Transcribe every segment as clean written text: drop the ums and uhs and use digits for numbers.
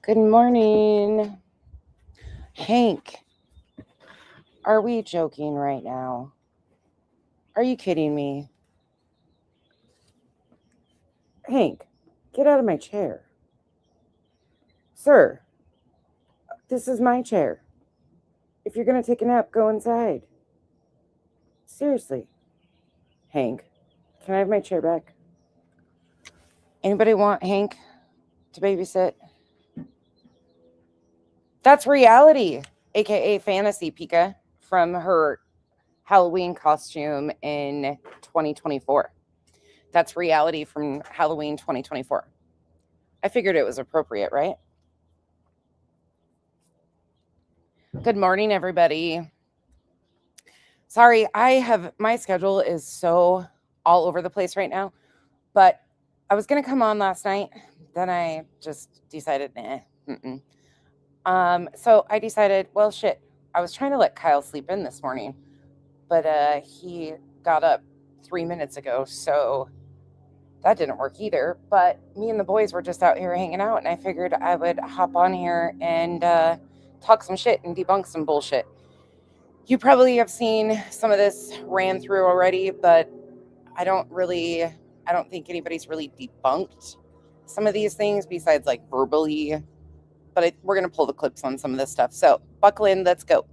Good morning. Hank, are we joking right now? Are you kidding me? Hank, get out of my chair. Sir, this is my chair. If you're going to take a nap, go inside. Seriously. Hank, can I have my chair back? Anybody want Hank to babysit? That's reality, aka fantasy Pika, from her Halloween costume in 2024. That's reality from Halloween 2024. I figured it was appropriate, right? Good morning, everybody. Sorry, my schedule is so all over the place right now, but I was going to come on last night. Then I just decided, so I decided, well, shit, I was trying to let Kyle sleep in this morning, but he got up 3 minutes ago, so that didn't work either. But me and the boys were just out here hanging out, and I figured I would hop on here and talk some shit and debunk some bullshit. You probably have seen some of this ran through already, but I don't think anybody's really debunked some of these things besides like verbally. But we're going to pull the clips on some of this stuff. So buckle in, let's go.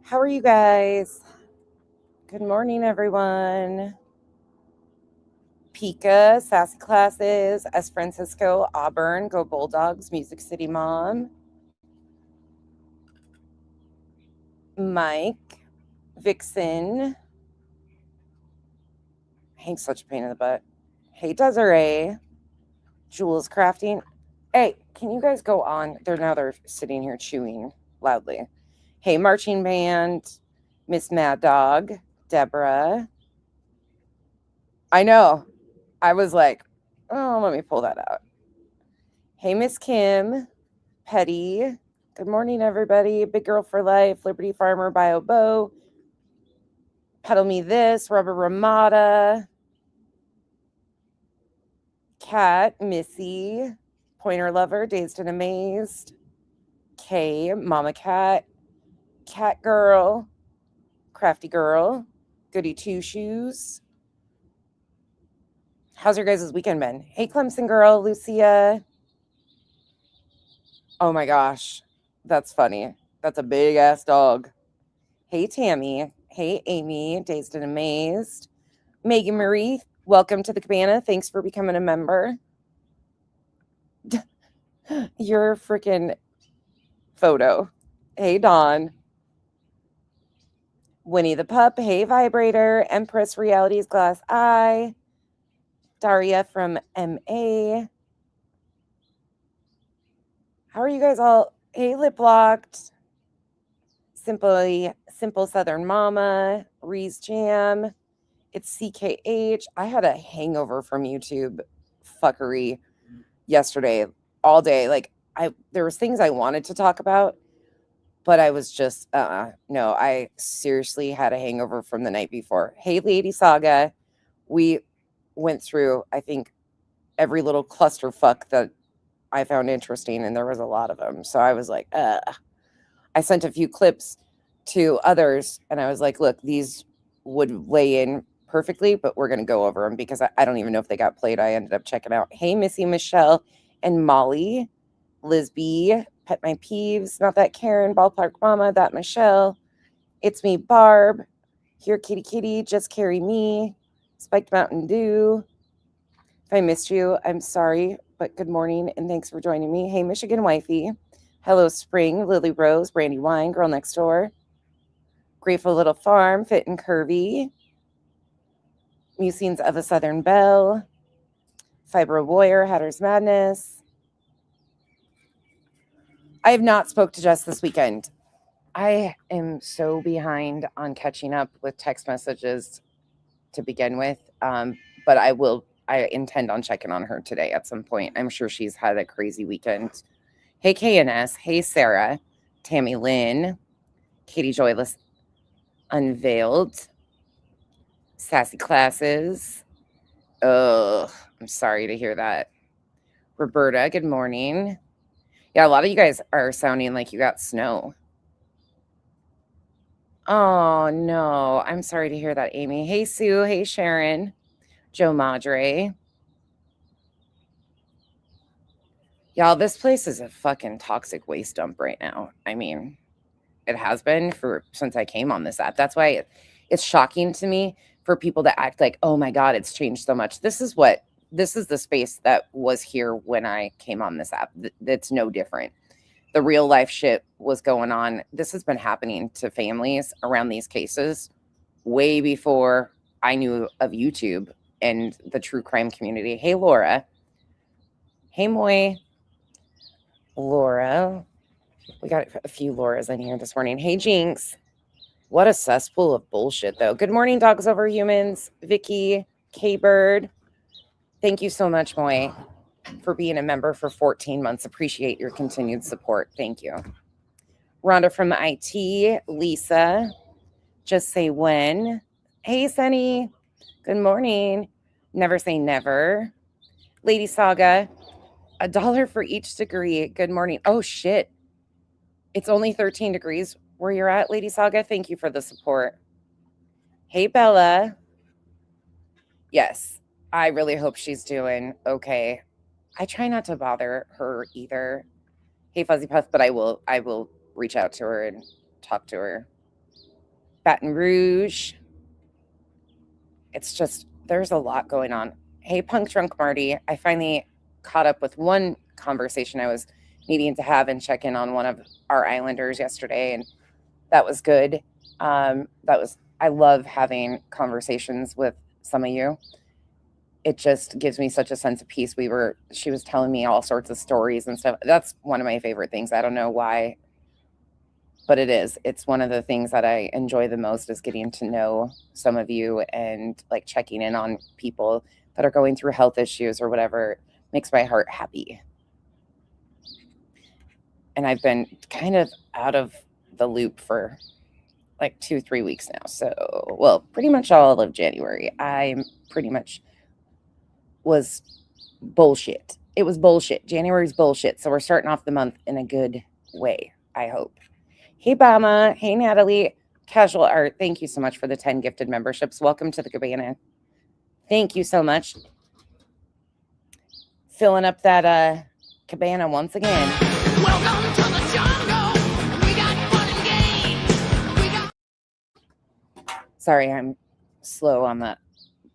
How are you guys? Good morning, everyone. Pika, Sassy Classes, S. Francisco, Auburn, Go Bulldogs, Music City Mom, Mike, Vixen. Hank's such a pain in the butt. Hey, Desiree, Jules Crafting. Hey, can you guys go on? They're sitting here chewing loudly. Hey, Marching Band, Miss Mad Dog, Deborah. I know. I was like, oh, let me pull that out. Hey, Miss Kim, Petty. Good morning, everybody. Big Girl for Life, Liberty Farmer, Bio Bow, Pedal Me This, Rubber Ramada, Cat, Missy, Pointer Lover, Dazed and Amazed, Kay, Mama Cat, Cat Girl, Crafty Girl, Goody Two Shoes. How's your guys' weekend been? Hey, Clemson Girl, Lucia. Oh my gosh, that's funny. That's a big ass dog. Hey, Tammy. Hey, Amy, Dazed and Amazed. Megan Marie, welcome to the cabana. Thanks for becoming a member. Your freaking photo. Hey, Dawn. Winnie the Pup. Hey, Vibrator. Empress Realities Glass Eye. Daria from MA. How are you guys all? Hey, Lip Locked. Simple Southern Mama. Reese Jam. It's CKH. I had a hangover from YouTube fuckery yesterday all day. Like there was things I wanted to talk about, but I was just no, I seriously had a hangover from the night before. Hey, Lady Saga. We went through, I think, every little clusterfuck that I found interesting, and there was a lot of them. So I was like, I sent a few clips to others, and I was like, look, these would lay in perfectly, but we're going to go over them because I don't even know if they got played. I ended up checking out. Hey, Missy, Michelle, and Molly, Liz B, Pet My Peeves, Not That Karen, Ballpark Mama, That Michelle, It's Me, Barb, Here Kitty Kitty, Just Carry Me, Spiked Mountain Dew. If I missed you, I'm sorry, but good morning and thanks for joining me. Hey, Michigan Wifey. Hello, Spring, Lily Rose, Brandy Wine, Girl Next Door, Grateful Little Farm, Fit and Curvy, Musings of a Southern Belle, Fibro Warrior, Hatter's Madness. I have not spoke to Jess this weekend. I am so behind on catching up with text messages to begin with, but I intend on checking on her today at some point. I'm sure she's had a crazy weekend. Hey, KNS. Hey, Sarah. Tammy Lynn. Katie Joyless Unveiled. Sassy Classes. Ugh, I'm sorry to hear that. Roberta, good morning. Yeah, a lot of you guys are sounding like you got snow. Oh, no. I'm sorry to hear that, Amy. Hey, Sue. Hey, Sharon. Joe Madre. Y'all, this place is a fucking toxic waste dump right now. I mean, it has been since I came on this app. That's why it's shocking to me for people that act like, oh my God, it's changed so much. This is the space that was here when I came on this app. That's no different. The real life shit was going on. This has been happening to families around these cases way before I knew of YouTube and the true crime community. Hey, Laura. Hey, Moy. Laura. We got a few Lauras in here this morning. Hey, Jinx. What a cesspool of bullshit, though. Good morning, Dogs Over Humans. Vicky, K-Bird. Thank you so much, Moy, for being a member for 14 months. Appreciate your continued support. Thank you. Rhonda from IT. Lisa. Just Say When. Hey, Sunny. Good morning. Never Say Never. Lady Saga. $1 for each degree. Good morning. Oh, shit. It's only 13 degrees where you're at, Lady Saga. Thank you for the support. Hey, Bella. Yes, I really hope she's doing okay. I try not to bother her either. Hey, Fuzzy Puff, but I will reach out to her and talk to her. Baton Rouge. It's just, there's a lot going on. Hey, Punk Drunk Marty. I finally caught up with one conversation I was needing to have and check in on one of our Islanders yesterday, and that was good. I love having conversations with some of you. It just gives me such a sense of peace. She was telling me all sorts of stories and stuff. That's one of my favorite things. I don't know why, but it is. It's one of the things that I enjoy the most is getting to know some of you and like checking in on people that are going through health issues or whatever. It makes my heart happy. And I've been kind of out of the loop for like 2-3 weeks now. So, well, pretty much all of January. I pretty much was bullshit. It was bullshit. January's bullshit. So we're starting off the month in a good way, I hope. Hey, Bama. Hey, Natalie. Casual Art. Thank you so much for the 10 gifted memberships. Welcome to the Cabana. Thank you so much. Filling up that cabana once again. Welcome to the jungle. We got fun and games. Sorry, I'm slow on the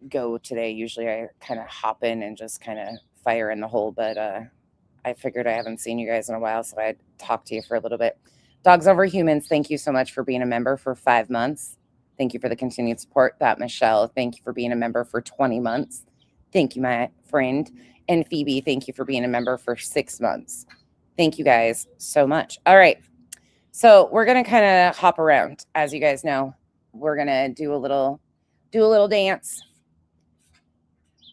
go today. Usually I kind of hop in and just kind of fire in the hole, but I figured I haven't seen you guys in a while, so I'd talk to you for a little bit. Dogs Over Humans, thank you so much for being a member for 5 months. Thank you for the continued support. That Michelle, thank you for being a member for 20 months. Thank you, my friend. And Phoebe, thank you for being a member for 6 months. Thank you guys so much. All right. So we're going to kind of hop around. As you guys know, we're going to do a little dance.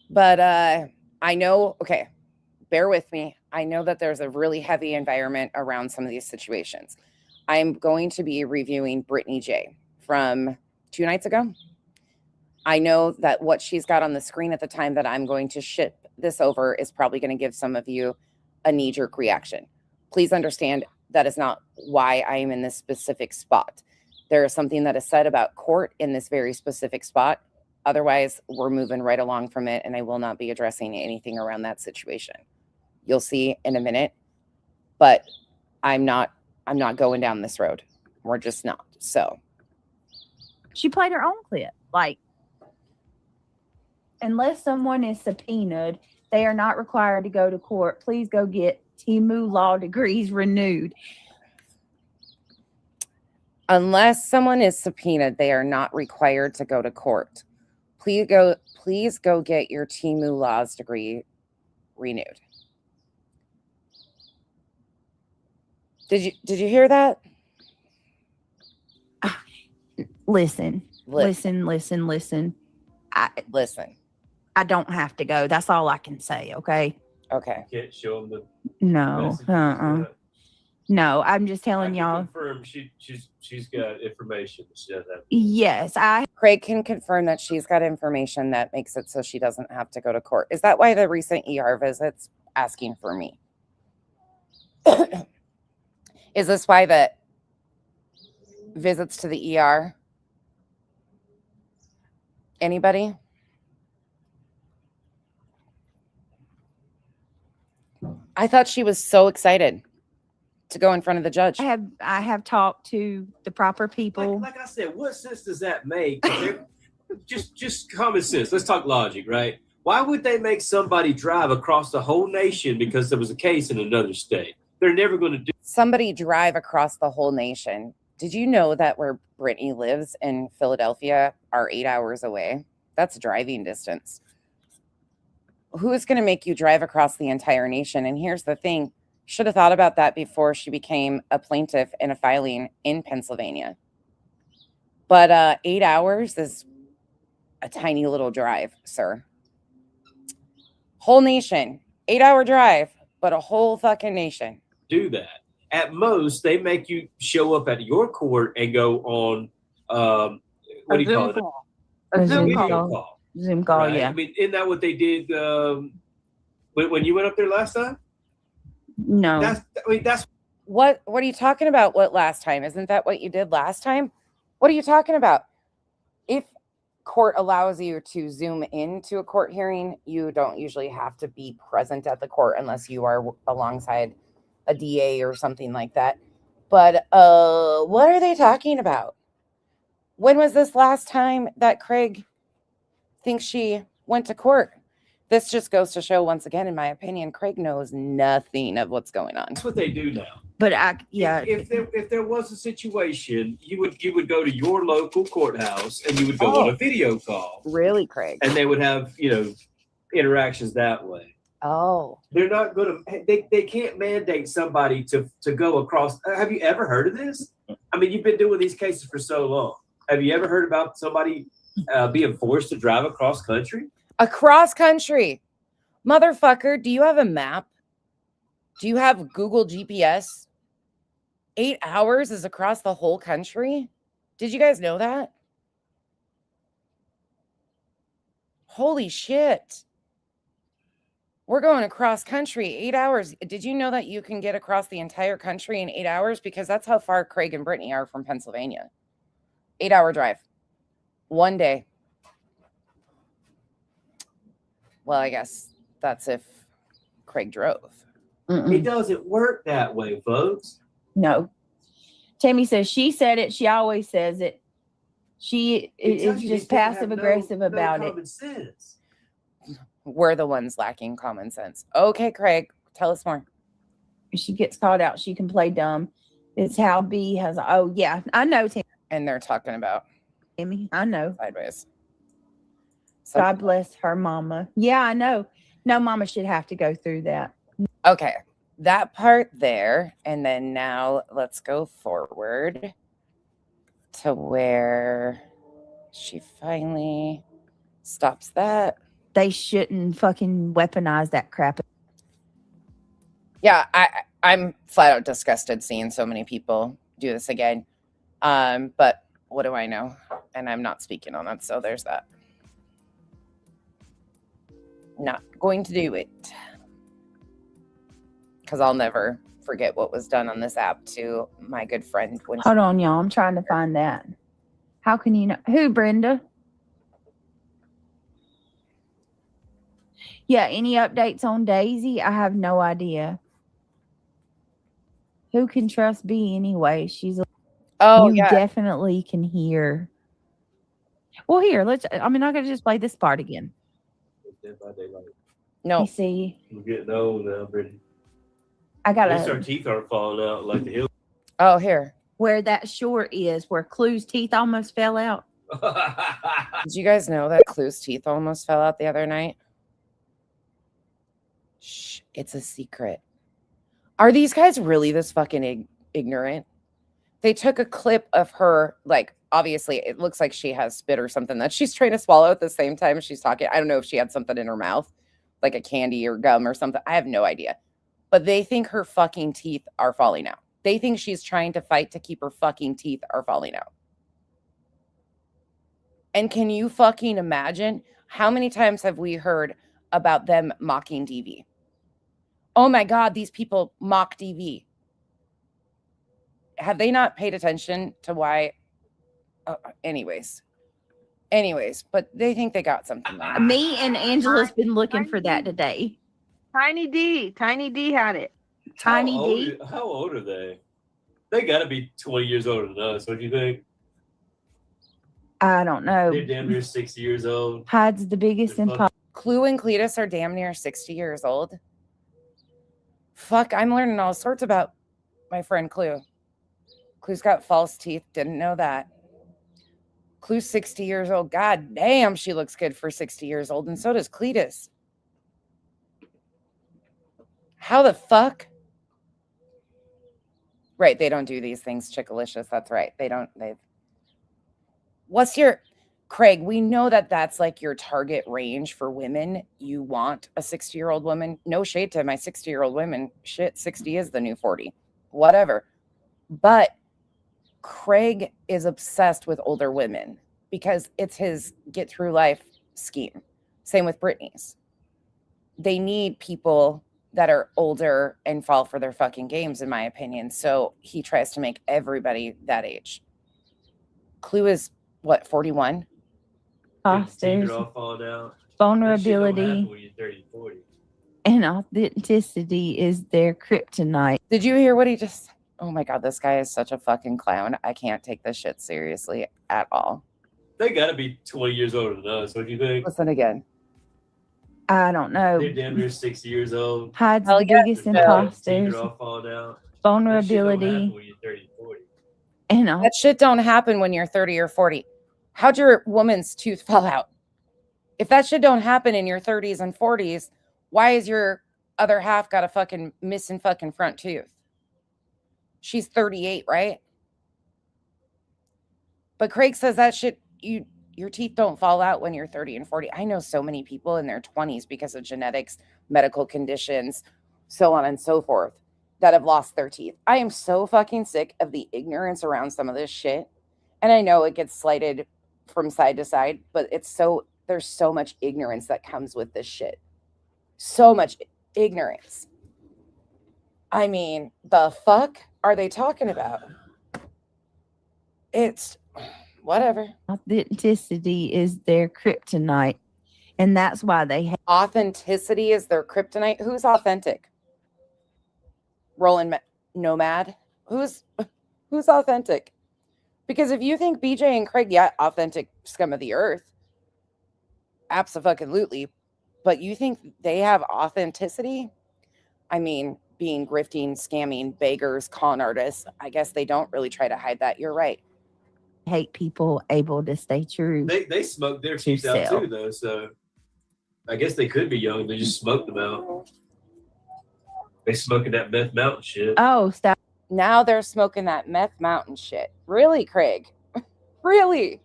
But I know, okay, bear with me. I know that there's a really heavy environment around some of these situations. I'm going to be reviewing Brittany J from 2 nights ago. I know that what she's got on the screen at the time that I'm going to ship this over is probably going to give some of you a knee-jerk reaction. Please understand that is not why I am in this specific spot. There is something that is said about court in this very specific spot. Otherwise, we're moving right along from it, and I will not be addressing anything around that situation. You'll see in a minute, but I'm not going down this road. We're just not. So she played her own clip. Like, unless someone is subpoenaed, they are not required to go to court. Please go get Timu law degrees renewed. Unless someone is subpoenaed, they are not required to go to court. Please go get your Timu laws degree renewed. Did you hear that? Listen. Listen. I don't have to go. That's all I can say, okay? Okay. Can't show them the No. No, I'm just telling y'all. Confirm she's got information that she doesn't have. Yes, Craig can confirm that she's got information that makes it so she doesn't have to go to court. Is that why the recent ER visits asking for me? Is this why the visits to the ER? Anybody? I thought she was so excited to go in front of the judge. I have talked to the proper people. Like I said, what sense does that make? just common sense. Let's talk logic, right? Why would they make somebody drive across the whole nation because there was a case in another state? They're never going to do somebody drive across the whole nation. Did you know that where Brittany lives in Philadelphia are 8 hours away? That's driving distance. Who is going to make you drive across the entire nation? And here's the thing. Should have thought about that before she became a plaintiff in a filing in Pennsylvania. But 8 hours is a tiny little drive, sir. Whole nation. 8-hour drive, but a whole fucking nation. Do that. At most, they make you show up at your court and go on what do you call it? A Zoom call. Zoom call, right? yeah. I mean, isn't that what they did when you went up there last time? No. That's what are you talking about? What last time? Isn't that what you did last time? What are you talking about? If court allows you to Zoom into a court hearing, you don't usually have to be present at the court unless you are alongside a DA or something like that. But what are they talking about? When was this last time that Craig thinks she went to court? This just goes to show, once again, in my opinion, Craig knows nothing of what's going on. what they do now. But if there was a situation, you would go to your local courthouse and you would go on a video call. Really, Craig? And they would have, interactions that way. Oh. They're not going to, they can't mandate somebody to go across. Have you ever heard of this? I mean, you've been doing these cases for so long. Have you ever heard about somebody being forced to drive across country? Across country. Motherfucker, do you have a map? Do you have Google GPS? 8 hours is across the whole country? Did you guys know that? Holy shit. We're going across country 8 hours. Did you know that you can get across the entire country in 8 hours? Because that's how far Craig and Brittany are from Pennsylvania. 8-hour drive. One day. Well, I guess that's if Craig drove. It doesn't work that way, folks. No. Tammy says she said it. She always says it. She is just passive aggressive about it. Sense. We're the ones lacking common sense. Okay, Craig, tell us more. If she gets called out, she can play dumb. It's how B has. Oh, yeah. I know, Tammy. And they're talking about Tammy. I know. Sideways. God bless her mama. Yeah, I know. No mama should have to go through that. Okay, that part there. And then now let's go forward to where she finally stops that. They shouldn't fucking weaponize that crap. Yeah, I'm flat out disgusted seeing so many people do this again. But what do I know? And I'm not speaking on that, so there's that. Not going to do it. because I'll never forget what was done on this app to my good friend. Hold on, y'all. I'm trying to find that. How can you know? Who, Brenda? Yeah, any updates on Daisy? I have no idea. Who can trust B anyway? You definitely can hear. Well, here, I'm not going to just play this part again. Dead by Daylight. No. You see, We're getting old now, Brittany. I got At least our teeth aren't falling out like the hill. Oh, here. where that short is, where Clue's teeth almost fell out. Did you guys know that Clue's teeth almost fell out the other night? Shh, it's a secret. Are these guys really this fucking ignorant? They took a clip of her, like, obviously, it looks like she has spit or something that she's trying to swallow at the same time she's talking. I don't know if she had something in her mouth, like a candy or gum or something. I have no idea. But they think her fucking teeth are falling out. They think she's trying to fight to keep her fucking teeth are falling out. And can you fucking imagine how many times have we heard about them mocking DV? Oh my God, these people mock DV. Have they not paid attention to why? Anyways, but they think they got something. Me and Angela's been looking for that today. Tiny D had it. Tiny D. How old are they? They got to be 20 years older than us. What do you think? I don't know. They're damn near 60 years old. Hyde's the biggest in pop. Clue and Cletus are damn near 60 years old. Fuck, I'm learning all sorts about my friend Clue. Clue's got false teeth. Didn't know that. Clue's 60 years old. God damn, she looks good for 60 years old. And so does Cletus. How the fuck? Right, they don't do these things, Chickalicious. That's right. What's your... Craig, we know that that's like your target range for women. You want a 60-year-old woman. No shade to my 60-year-old women. Shit, 60 is the new 40. Whatever. But Craig is obsessed with older women because it's his get through life scheme. Same with Brittany's. They need people that are older and fall for their fucking games, in my opinion. So he tries to make everybody that age. Clue is what, 41? There's all falling out. vulnerability when you're 30, 40. and authenticity is their kryptonite. Did you hear what he just... Oh my God, this guy is such a fucking clown. I can't take this shit seriously at all. They got to be 20 years older than us. What do you think? Listen again. I don't know. They're damn near 60 years old. Hyde's Hell the yeah, biggest Phil. imposters. Teeth are all falling out. Vulnerability When you're 30, 40. and That shit don't happen when you're 30 or 40. How'd your woman's tooth fall out? If that shit don't happen in your 30s and 40s, why is your other half got a fucking missing fucking front tooth? She's 38, right? But Craig says that shit, your teeth don't fall out when you're 30 and 40. I know so many people in their 20s because of genetics, medical conditions, so on and so forth, that have lost their teeth. I am so fucking sick of the ignorance around some of this shit. And I know it gets slighted from side to side, but there's so much ignorance that comes with this shit. So much ignorance. I mean, the fuck are they talking about? It's whatever. authenticity is their kryptonite. And that's why they have Authenticity is their kryptonite. Who's authentic? Roland Nomad. Who's authentic? Because if you think BJ and Craig, yeah, authentic scum of the earth, abso-fucking-lutely, but you think they have authenticity? I mean, being grifting, scamming, beggars, con artists, I guess they don't really try to hide that. You're right. hate people able to stay true. They smoke their teeth out too, though. So I guess they could be young. They just smoked them out. They smoking that meth mountain shit. Oh, stop. Now they're smoking that meth mountain shit. Really, Craig? Really?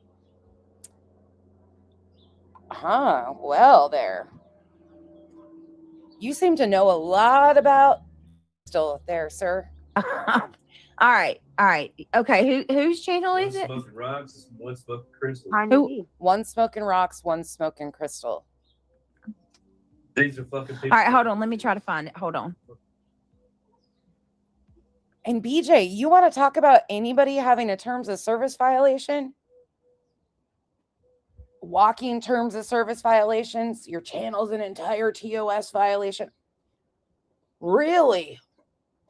Huh. Well, there. You seem to know a lot about still there, sir. All right. Okay, whose channel is it? One smoking rocks, one smoking crystal. One smoking rocks, one smoking crystal. These are fucking people. All right, hold on. Let me try to find it. Hold on. And BJ, you want to talk about anybody having a terms of service violation? Walking terms of service violations? Your channel's an entire TOS violation? Really?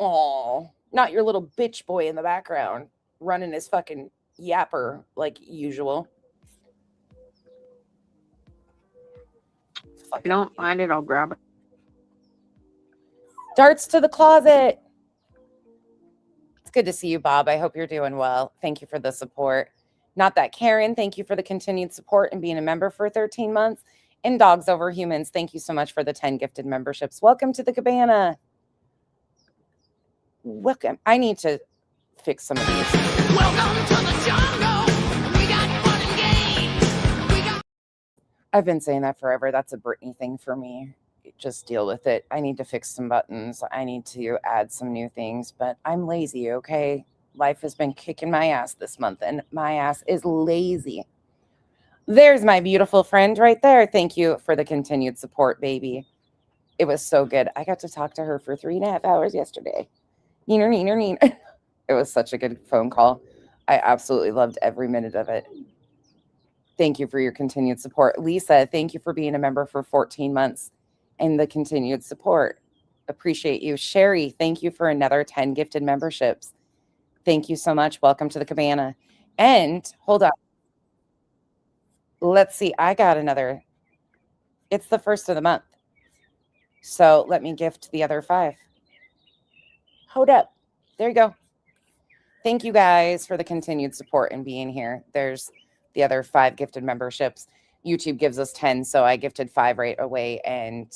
Oh, not your little bitch boy in the background running his fucking yapper like usual. If you don't find it, I'll grab it. Darts to the closet. It's good to see you, Bob. I hope you're doing well. Thank you for the support. Not That Karen, thank you for the continued support and being a member for 13 months. And Dogs Over Humans, thank you so much for the 10 gifted memberships. Welcome to the cabana. Welcome. I need to fix some of these. Welcome to the jungle. We got fun and games. I've been saying that forever. That's a Britney thing for me. Just deal with it. I need to fix some buttons. I need to add some new things, but I'm lazy, okay? Life has been kicking my ass this month, and my ass is lazy. There's my beautiful friend right there. Thank you for the continued support, baby. It was so good. I got to talk to her for 3.5 hours yesterday. Neener, neener, neener. It was such a good phone call. I absolutely loved every minute of it. Thank you for your continued support. Lisa, thank you for being a member for 14 months and the continued support. Appreciate you. Sherry, thank you for another 10 gifted memberships. Thank you so much. Welcome to the cabana. And hold on. Let's see. I got another. It's the first of the month. So let me gift the other 5. Hold up. There you go. Thank you guys for the continued support and being here. There's the other 5 gifted memberships. YouTube gives us 10, so I gifted 5 right away, and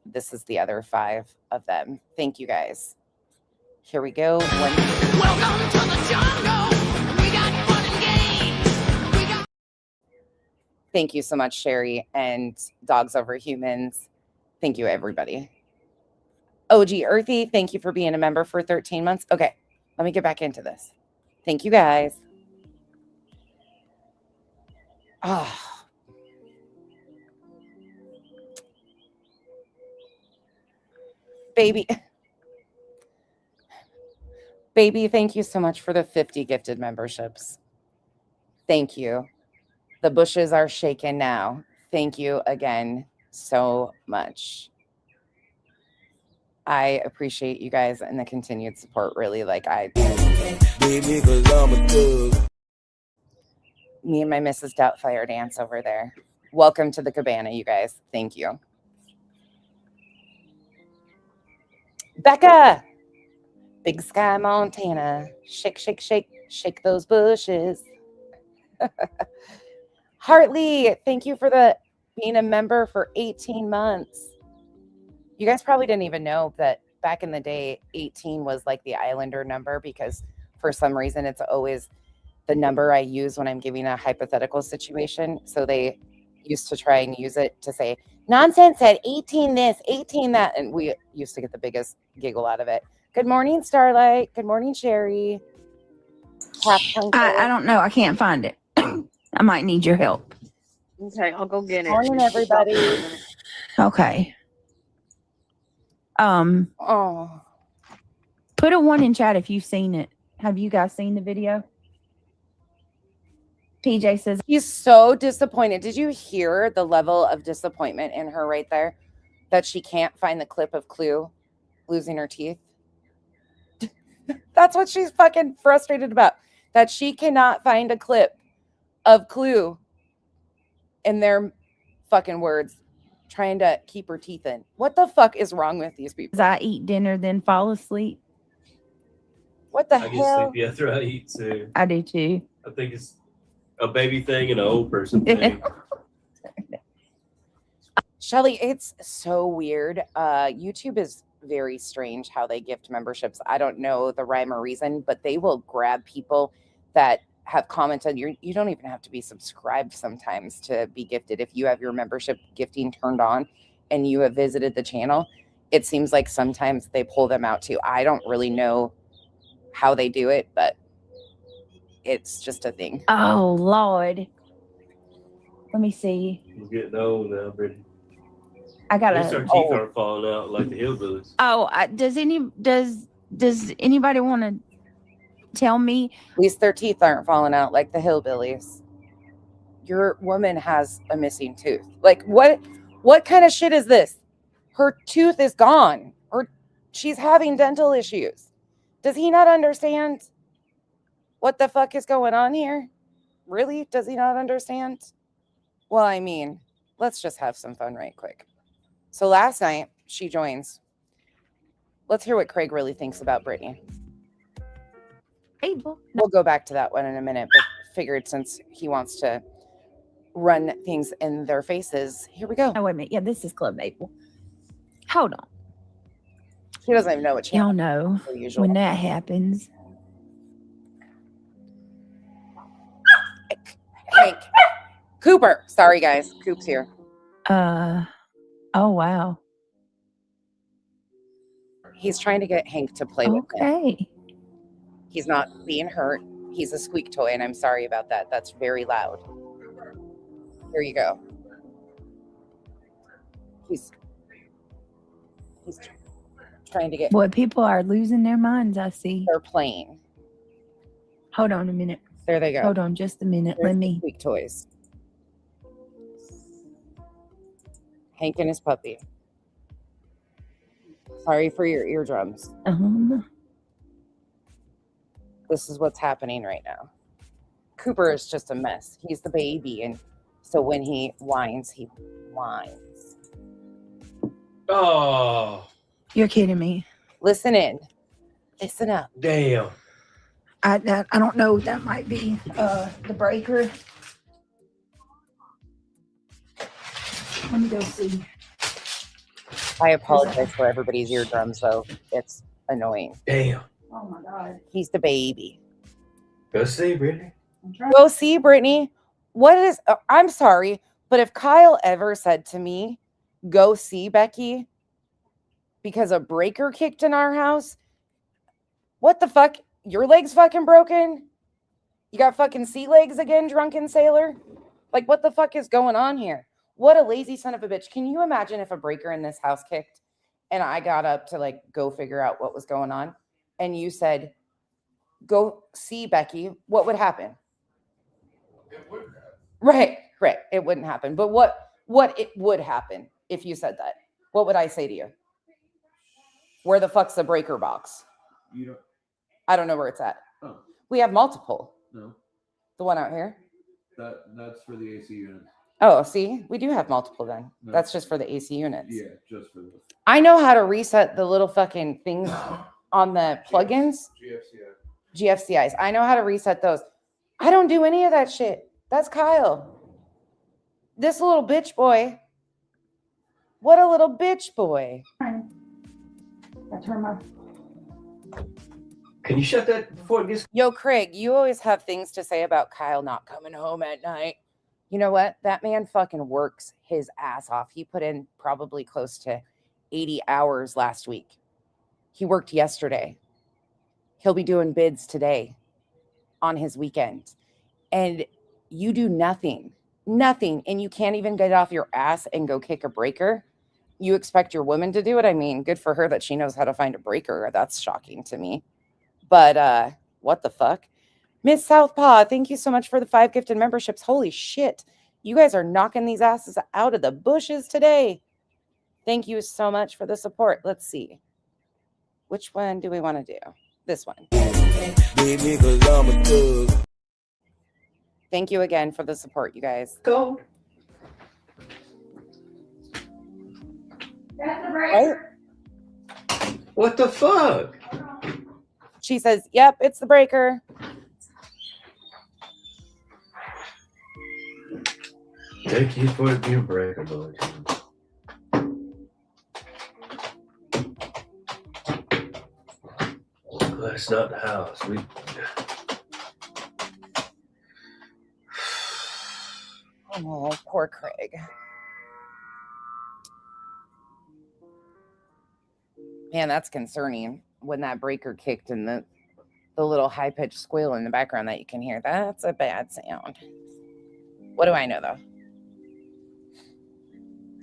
this is the other 5 of them. Thank you guys. Here we go. Welcome to the jungle. We got fun and games. Thank you so much, Sherry and Dogs Over Humans. Thank you, everybody. OG Earthy, thank you for being a member for 13 months. Okay, let me get back into this. Thank you, guys. Oh. Baby, thank you so much for the 50 gifted memberships. Thank you. The bushes are shaken now. Thank you again so much. I appreciate you guys and the continued support, really, like I do. Me and my Mrs. Doubtfire dance over there. Welcome to the cabana, you guys. Thank you. Becca! Big Sky, Montana. Shake, shake, shake. Shake those bushes. Hartley, thank you for being a member for 18 months. You guys probably didn't even know that back in the day, 18 was like the Islander number, because for some reason it's always the number I use when I'm giving a hypothetical situation. So they used to try and use it to say, nonsense said 18 this, 18 that. And we used to get the biggest giggle out of it. Good morning, Starlight. Good morning, Sherry. I don't know. I can't find it. I might need your help. Okay, I'll go get it. Morning, everybody. Okay. Oh. Put a 1 in chat if you've seen it. Have you guys seen the video? PJ says he's so disappointed. Did you hear the level of disappointment in her right there? That she can't find the clip of Clue losing her teeth? That's what she's fucking frustrated about. That she cannot find a clip of Clue, in their fucking words, trying to keep her teeth in. What the fuck is wrong with these people? I eat dinner, then fall asleep. What the I hell? get sleepy after I eat too. I do too. I think it's a baby thing and an old person thing. Shelly, it's so weird. YouTube is very strange how they gift memberships. I don't know the rhyme or reason, but they will grab people that have commented. You don't even have to be subscribed sometimes to be gifted. If you have your membership gifting turned on and you have visited the channel, it seems like sometimes they pull them out too. I don't really know how they do it, but it's just a thing. Oh, Lord. Let me see. I'm getting old now, Brittany. I got At least our teeth aren't falling out like the hillbillies. Oh, does Does anybody want to tell me? At least their teeth aren't falling out like the hillbillies. Your woman has a missing tooth. Like, what kind of shit is this? Her tooth is gone, or she's having dental issues. Does he not understand what the fuck is going on here? Really? Does he not understand? Well, I mean, let's just have some fun right quick. So last night, she joins. Let's hear what Craig really thinks about Brittany. Abel. We'll go back to that one in a minute, but figured since he wants to run things in their faces, here we go. Oh, wait a minute. Yeah, this is Club Abel. Hold on. She doesn't even know what Y'all channel know per usual. when that happens. Hank. Cooper. Sorry, guys. Coop's here. Oh, wow. He's trying to get Hank to play with him. Okay. He's not being hurt. He's a squeak toy, and I'm sorry about that. That's very loud. Here you go. He's trying to get. Boy, people are losing their minds, I see. They're playing. Hold on a minute. There they go. Hold on just a minute. There's Let the me. squeak toys. Hank and his puppy. Sorry for your eardrums. This is what's happening right now. Cooper is just a mess. He's the baby, and so when he whines, he whines. Oh, You're kidding me. Listen in. Listen up. damn. I don't know. That might be the breaker. Let me go see. I apologize for everybody's eardrums, though. It's annoying. Damn. Oh my God. He's the baby. Go see, Brittany. Go see Brittany. What is? I'm sorry, but if Kyle ever said to me, "Go see Becky," because a breaker kicked in our house, what the fuck? Your leg's fucking broken? You got fucking sea legs again, drunken sailor? Like, what the fuck is going on here? What a lazy son of a bitch. Can you imagine if a breaker in this house kicked and I got up to like go figure out what was going on and you said, "Go see Becky," what would happen? It wouldn't happen. Right. It wouldn't happen. But what it would happen if you said that? What would I say to you? Where the fuck's the breaker box? You don't. I don't know where it's at. Oh We have multiple. no, The one out here. that's for the AC units. Oh, see, we do have multiple then. No. That's just for the AC units. Yeah, just for the I know how to reset the little fucking things on the plugins. GFCIs. I know how to reset those. I don't do any of that shit. That's Kyle. This little bitch boy. What a little bitch boy. I turn my. Can you shut that before it gets? Yo, Craig, you always have things to say about Kyle not coming home at night. You know what? That man fucking works his ass off. He put in probably close to 80 hours last week. He worked yesterday. He'll be doing bids today on his weekend. And you do nothing. And you can't even get off your ass and go kick a breaker. You expect your woman to do it? I mean, good for her that she knows how to find a breaker. That's shocking to me. But what the fuck? Miss Southpaw, thank you so much for the 5 gifted memberships. Holy shit. You guys are knocking these asses out of the bushes today. Thank you so much for the support. Let's see. Which one do we want to do? This one. Thank you again for the support, you guys. Go. That's the breaker. Right? What the fuck? She says, "Yep, it's the breaker." Thank you for the breaker, boy. That's not the house. Oh, poor Craig. Man, that's concerning when that breaker kicked and the little high-pitched squeal in the background that you can hear. That's a bad sound. What do I know, though?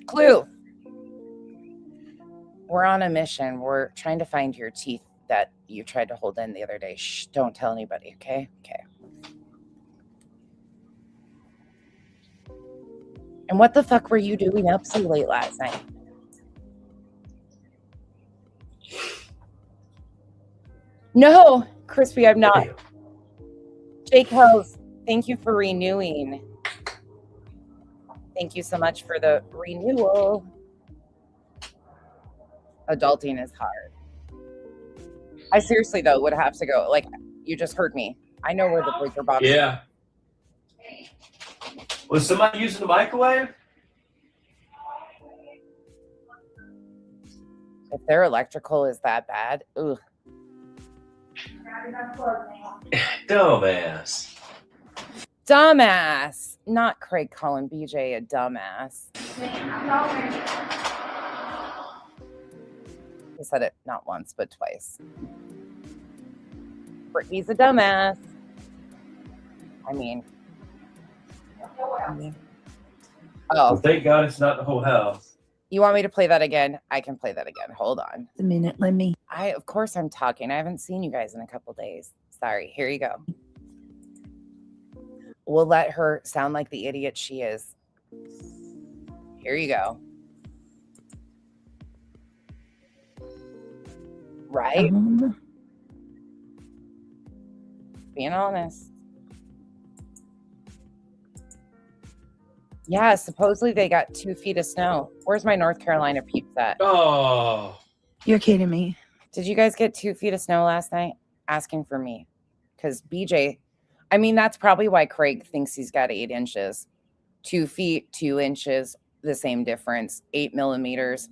Clue. We're on a mission. We're trying to find your teeth that you tried to hold in the other day. Shh, don't tell anybody, okay? Okay. And what the fuck were you doing up so late last night? No, Crispy, I'm not. Jake Hells, thank you for renewing. Thank you so much for the renewal. Adulting is hard. I seriously, though, would have to go. Like, you just heard me. I know where the breaker box is. Yeah. Was somebody using the microwave? If their electrical is that bad, ugh. Dumbass. Dumbass. Not Craig calling BJ a dumbass. He said it not once, but twice. Brittany's a dumbass. I mean. Well, thank God it's not the whole house. You want me to play that again? I can play that again. Hold on. A minute, let me. Of course I'm talking. I haven't seen you guys in a couple days. Sorry. Here you go. We'll let her sound like the idiot she is. Here you go. Right? Being honest. Yeah, supposedly they got 2 feet of snow. Where's my North Carolina peeps at? Oh. You're kidding me. Did you guys get 2 feet of snow last night? Asking for me. Because BJ, I mean, that's probably why Craig thinks he's got 8 inches. 2 feet, 2 inches, the same difference. 8 millimeters,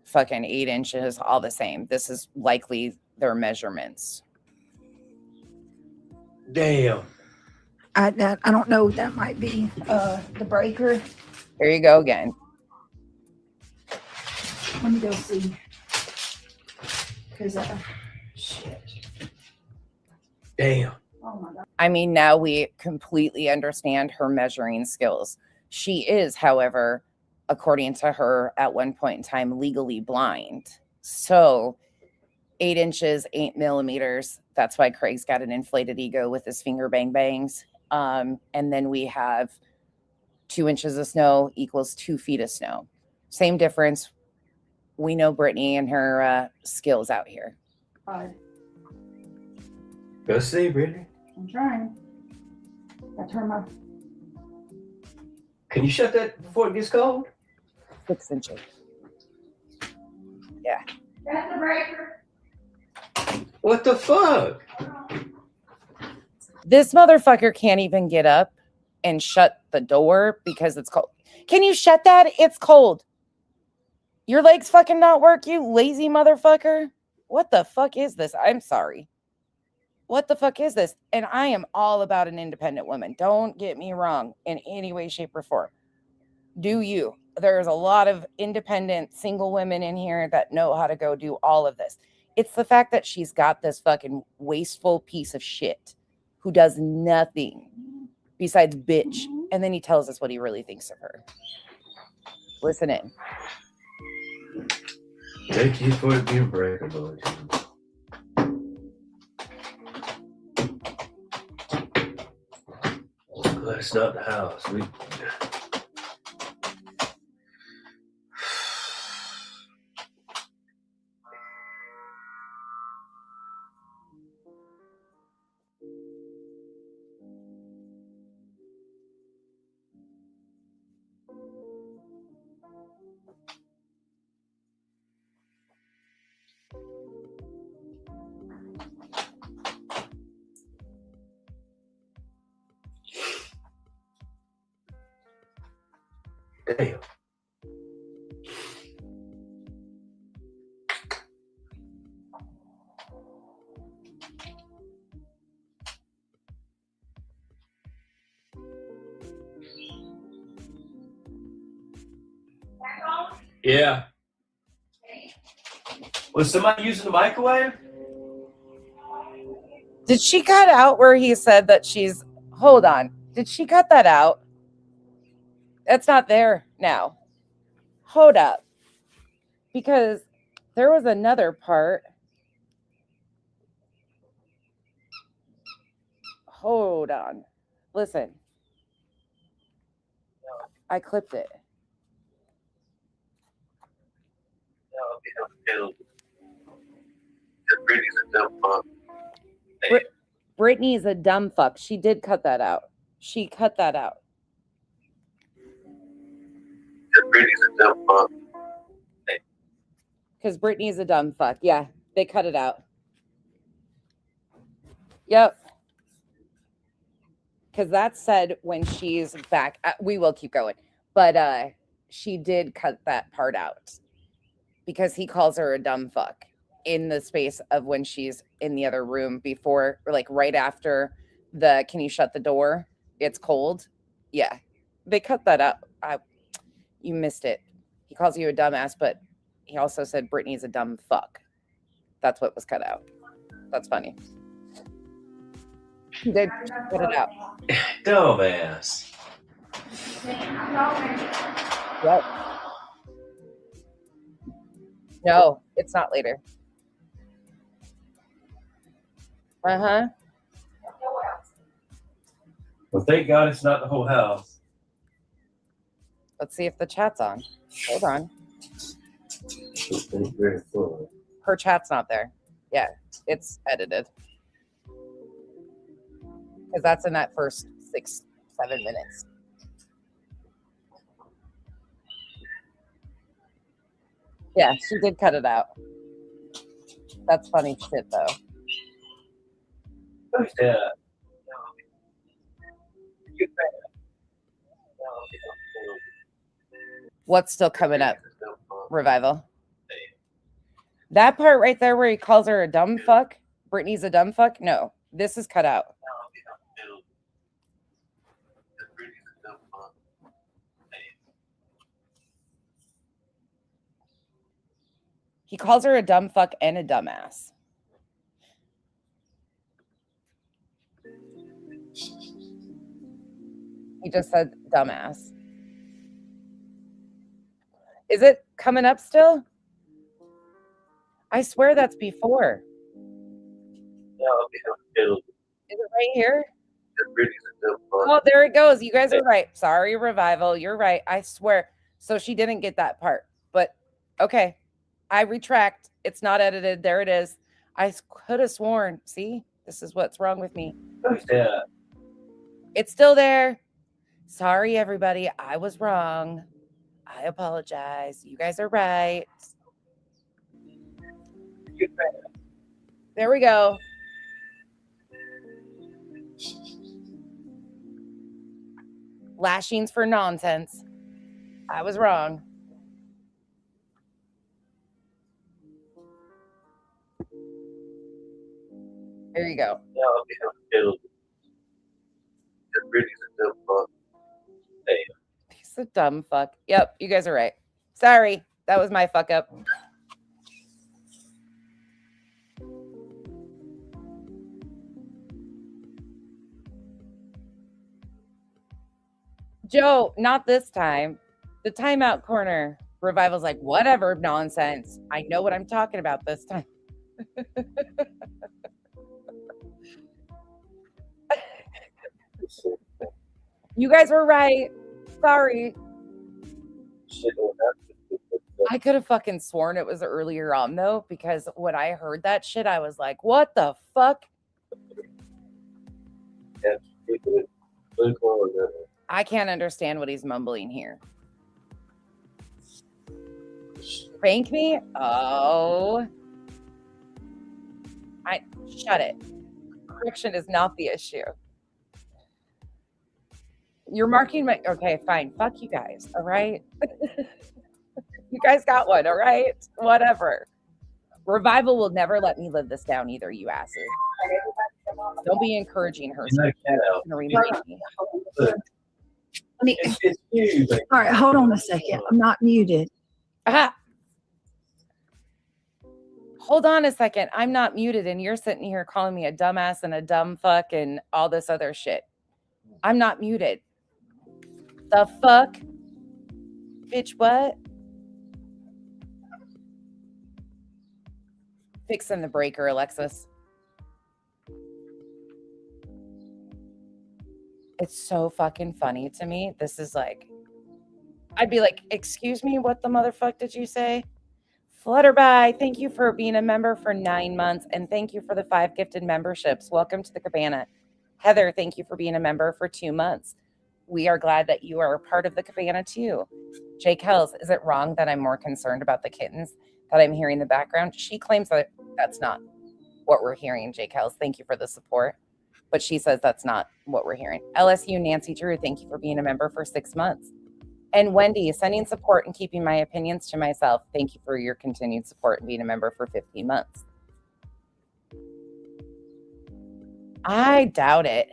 fucking 8 inches, all the same. This is likely their measurements. Damn. I don't know. That might be the breaker. Here you go again. Let me go see. Because shit. Damn. Oh my God. I mean, now we completely understand her measuring skills. She is, however, according to her, at one point in time, legally blind. So 8 inches, 8 millimeters. That's why Craig's got an inflated ego with his finger bang bangs. And then we have 2 inches of snow equals 2 feet of snow. Same difference. We know Brittany and her skills out here. Go see, Brittany. I'm trying. I turn my. Can you shut that before it gets cold? 6 inches. Yeah. That's the breaker. What the fuck? This motherfucker can't even get up and shut the door because it's cold. Can you shut that? It's cold. Your legs fucking not work, you lazy motherfucker. What the fuck is this? I'm sorry. What the fuck is this? And I am all about an independent woman. Don't get me wrong in any way, shape, or form. Do you? There's a lot of independent single women in here that know how to go do all of this. It's the fact that she's got this fucking wasteful piece of shit who does nothing besides bitch. And then he tells us what he really thinks of her. Listen in. Thank you for it being breakable. That's not the house. Damn. Yeah. Was somebody using the microwave? Did she cut out where he said that she's... Hold on. Did she cut that out? That's not there now. Hold up. Because there was another part. Hold on. Listen. I clipped it. Brittany's a dumb fuck. She did cut that out. She cut that out. Brittany's a dumb fuck. Because Brittany's a dumb fuck. Yeah, they cut it out. Yep. Because that said when she's back. We will keep going. But she did cut that part out. Because he calls her a dumb fuck in the space of when she's in the other room before, or like right after the can you shut the door? It's cold. Yeah. They cut that out. You missed it. He calls you a dumbass, but he also said Brittany's a dumb fuck. That's what was cut out. That's funny. He did cut it out. Dumbass. Yep. No, it's not later. Uh-huh. Well, thank God it's not the whole house. Let's see if the chat's on. Hold on. Her chat's not there. Yeah, it's edited. Because that's in that first 6-7 minutes. Yeah, she did cut it out. That's funny shit, though. Yeah. What's still coming up? Revival. That part right there where he calls her a dumb fuck, Brittany's a dumb fuck? No, this is cut out. He calls her a dumb fuck and a dumbass. He just said dumbass. Is it coming up still? I swear that's before. Is it right here? Oh, there it goes. You guys are right. Sorry, Revival. You're right. I swear. So she didn't get that part. But okay. I retract. It's not edited. There it is. I could have sworn. See? This is what's wrong with me. Yeah. It's still there. Sorry, everybody. I was wrong. I apologize. You guys are right. There we go. Lashings for nonsense. I was wrong. There you go. He's a dumb fuck. Yep, you guys are right. Sorry, that was my fuck up. Joe, not this time. The timeout corner. Revival's like, whatever, nonsense. I know what I'm talking about this time. You guys were right. Sorry. I could have fucking sworn it was earlier on, though, because when I heard that shit, I was like, what the fuck? I can't understand what he's mumbling here. Spank me? Oh. Shut it. Correction is not the issue. You're marking my... Okay, fine. Fuck you guys, all right? You guys got one, all right? Whatever. Revival will never let me live this down either, you asses. Don't be encouraging her. All right, hold on a second. I'm not muted. Aha. Hold on a second. I'm not muted, and you're sitting here calling me a dumbass and a dumb fuck and all this other shit. I'm not muted. The fuck? Bitch, what? Fixing the breaker, Alexis. It's so fucking funny to me. This is like, I'd be like, excuse me, what the motherfuck did you say? Flutterby, thank you for being a member for 9 months, and thank you for the 5 gifted memberships. Welcome to the cabana. Heather, thank you for being a member for 2 months. We are glad that you are a part of the cabana too. Jake Hells, is it wrong that I'm more concerned about the kittens that I'm hearing in the background? She claims that that's not what we're hearing, Jake Hells. Thank you for the support. But she says that's not what we're hearing. LSU Nancy Drew, thank you for being a member for 6 months. And Wendy, sending support and keeping my opinions to myself. Thank you for your continued support and being a member for 15 months. I doubt it.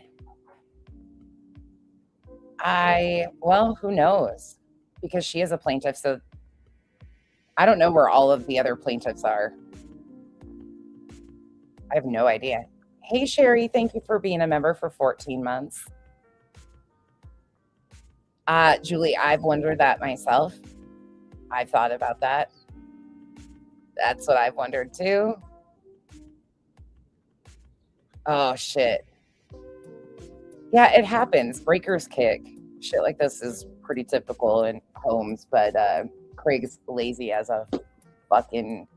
Well, who knows? Because she is a plaintiff, so I don't know where all of the other plaintiffs are. I have no idea. Hey, Sherry, thank you for being a member for 14 months. Julie, I've wondered that myself. I've thought about that. That's what I've wondered too. Oh, shit. Yeah, it happens. Breakers kick. Shit like this is pretty typical in homes, but Craig's lazy as a fucking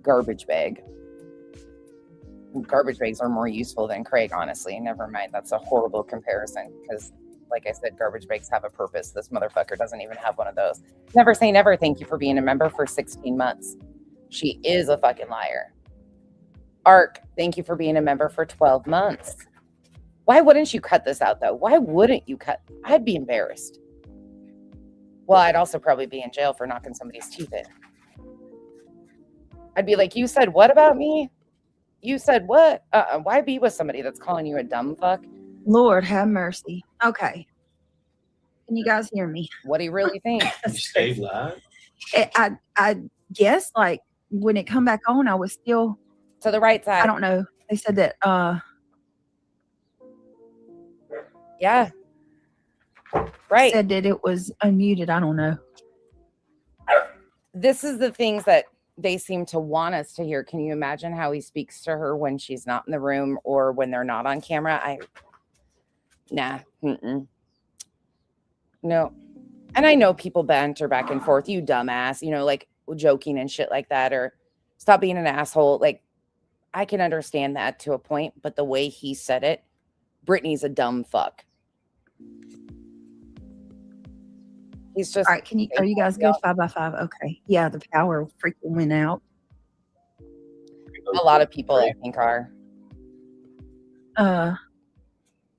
garbage bag. Garbage bags are more useful than Craig, honestly. Never mind. That's a horrible comparison because, like I said, garbage bags have a purpose. This motherfucker doesn't even have one of those. Never say never. Thank you for being a member for 16 months. She is a fucking liar. Ark, thank you for being a member for 12 months. Why wouldn't you cut this out, though? Why wouldn't you cut? I'd be embarrassed. Well, I'd also probably be in jail for knocking somebody's teeth in. I'd be like, you said what about me? You said what? Why be with somebody that's calling you a dumb fuck? Lord have mercy. Okay. Can you guys hear me? What do you really think? You stayed live? I guess like when it come back on, I was still To the right side. I don't know. They said that Yeah. Right. said that it was unmuted. I don't know. This is the things that they seem to want us to hear. Can you imagine how he speaks to her when she's not in the room or when they're not on camera? Nah. No. And I know people banter back and forth, you dumbass, you know, like joking and shit like that, or stop being an asshole. Like, I can understand that to a point, but the way he said it, Brittany's a dumb fuck. He's just. All right, are you guys good? 5x5. Okay. Yeah, the power freaking went out. A lot of people, I think, are.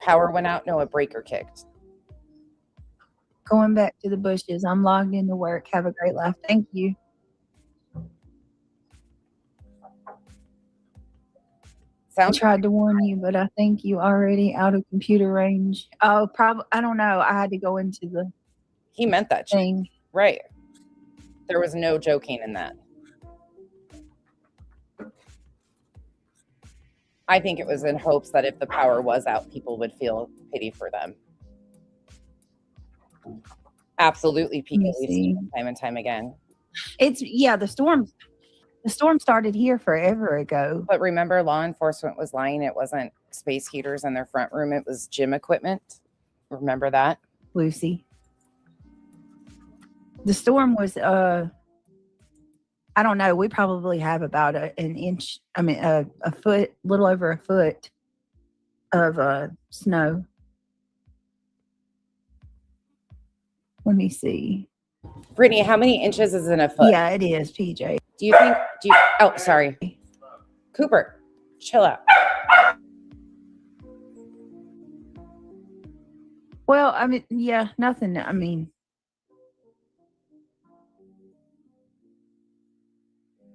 Power went out. No, a breaker kicked. Going back to the bushes. I'm logged into work. Have a great life. Thank you. I tried to warn you, but I think you already out of computer range. Oh, probably. I don't know. I had to go into the. He meant that thing. Right. There was no joking in that. I think it was in hopes that if the power was out, people would feel pity for them. Absolutely, people we've seen time and time again. The storm started here forever ago. But remember, law enforcement was lying. It wasn't space heaters in their front room. It was gym equipment. Remember that? Lucy. The storm was, I don't know. We probably have about a foot, little over a foot of snow. Let me see. Brittany, how many inches is in a foot? Yeah, it is, PJ. Oh, sorry. Cooper, chill out. Well, I mean, yeah, nothing. I mean,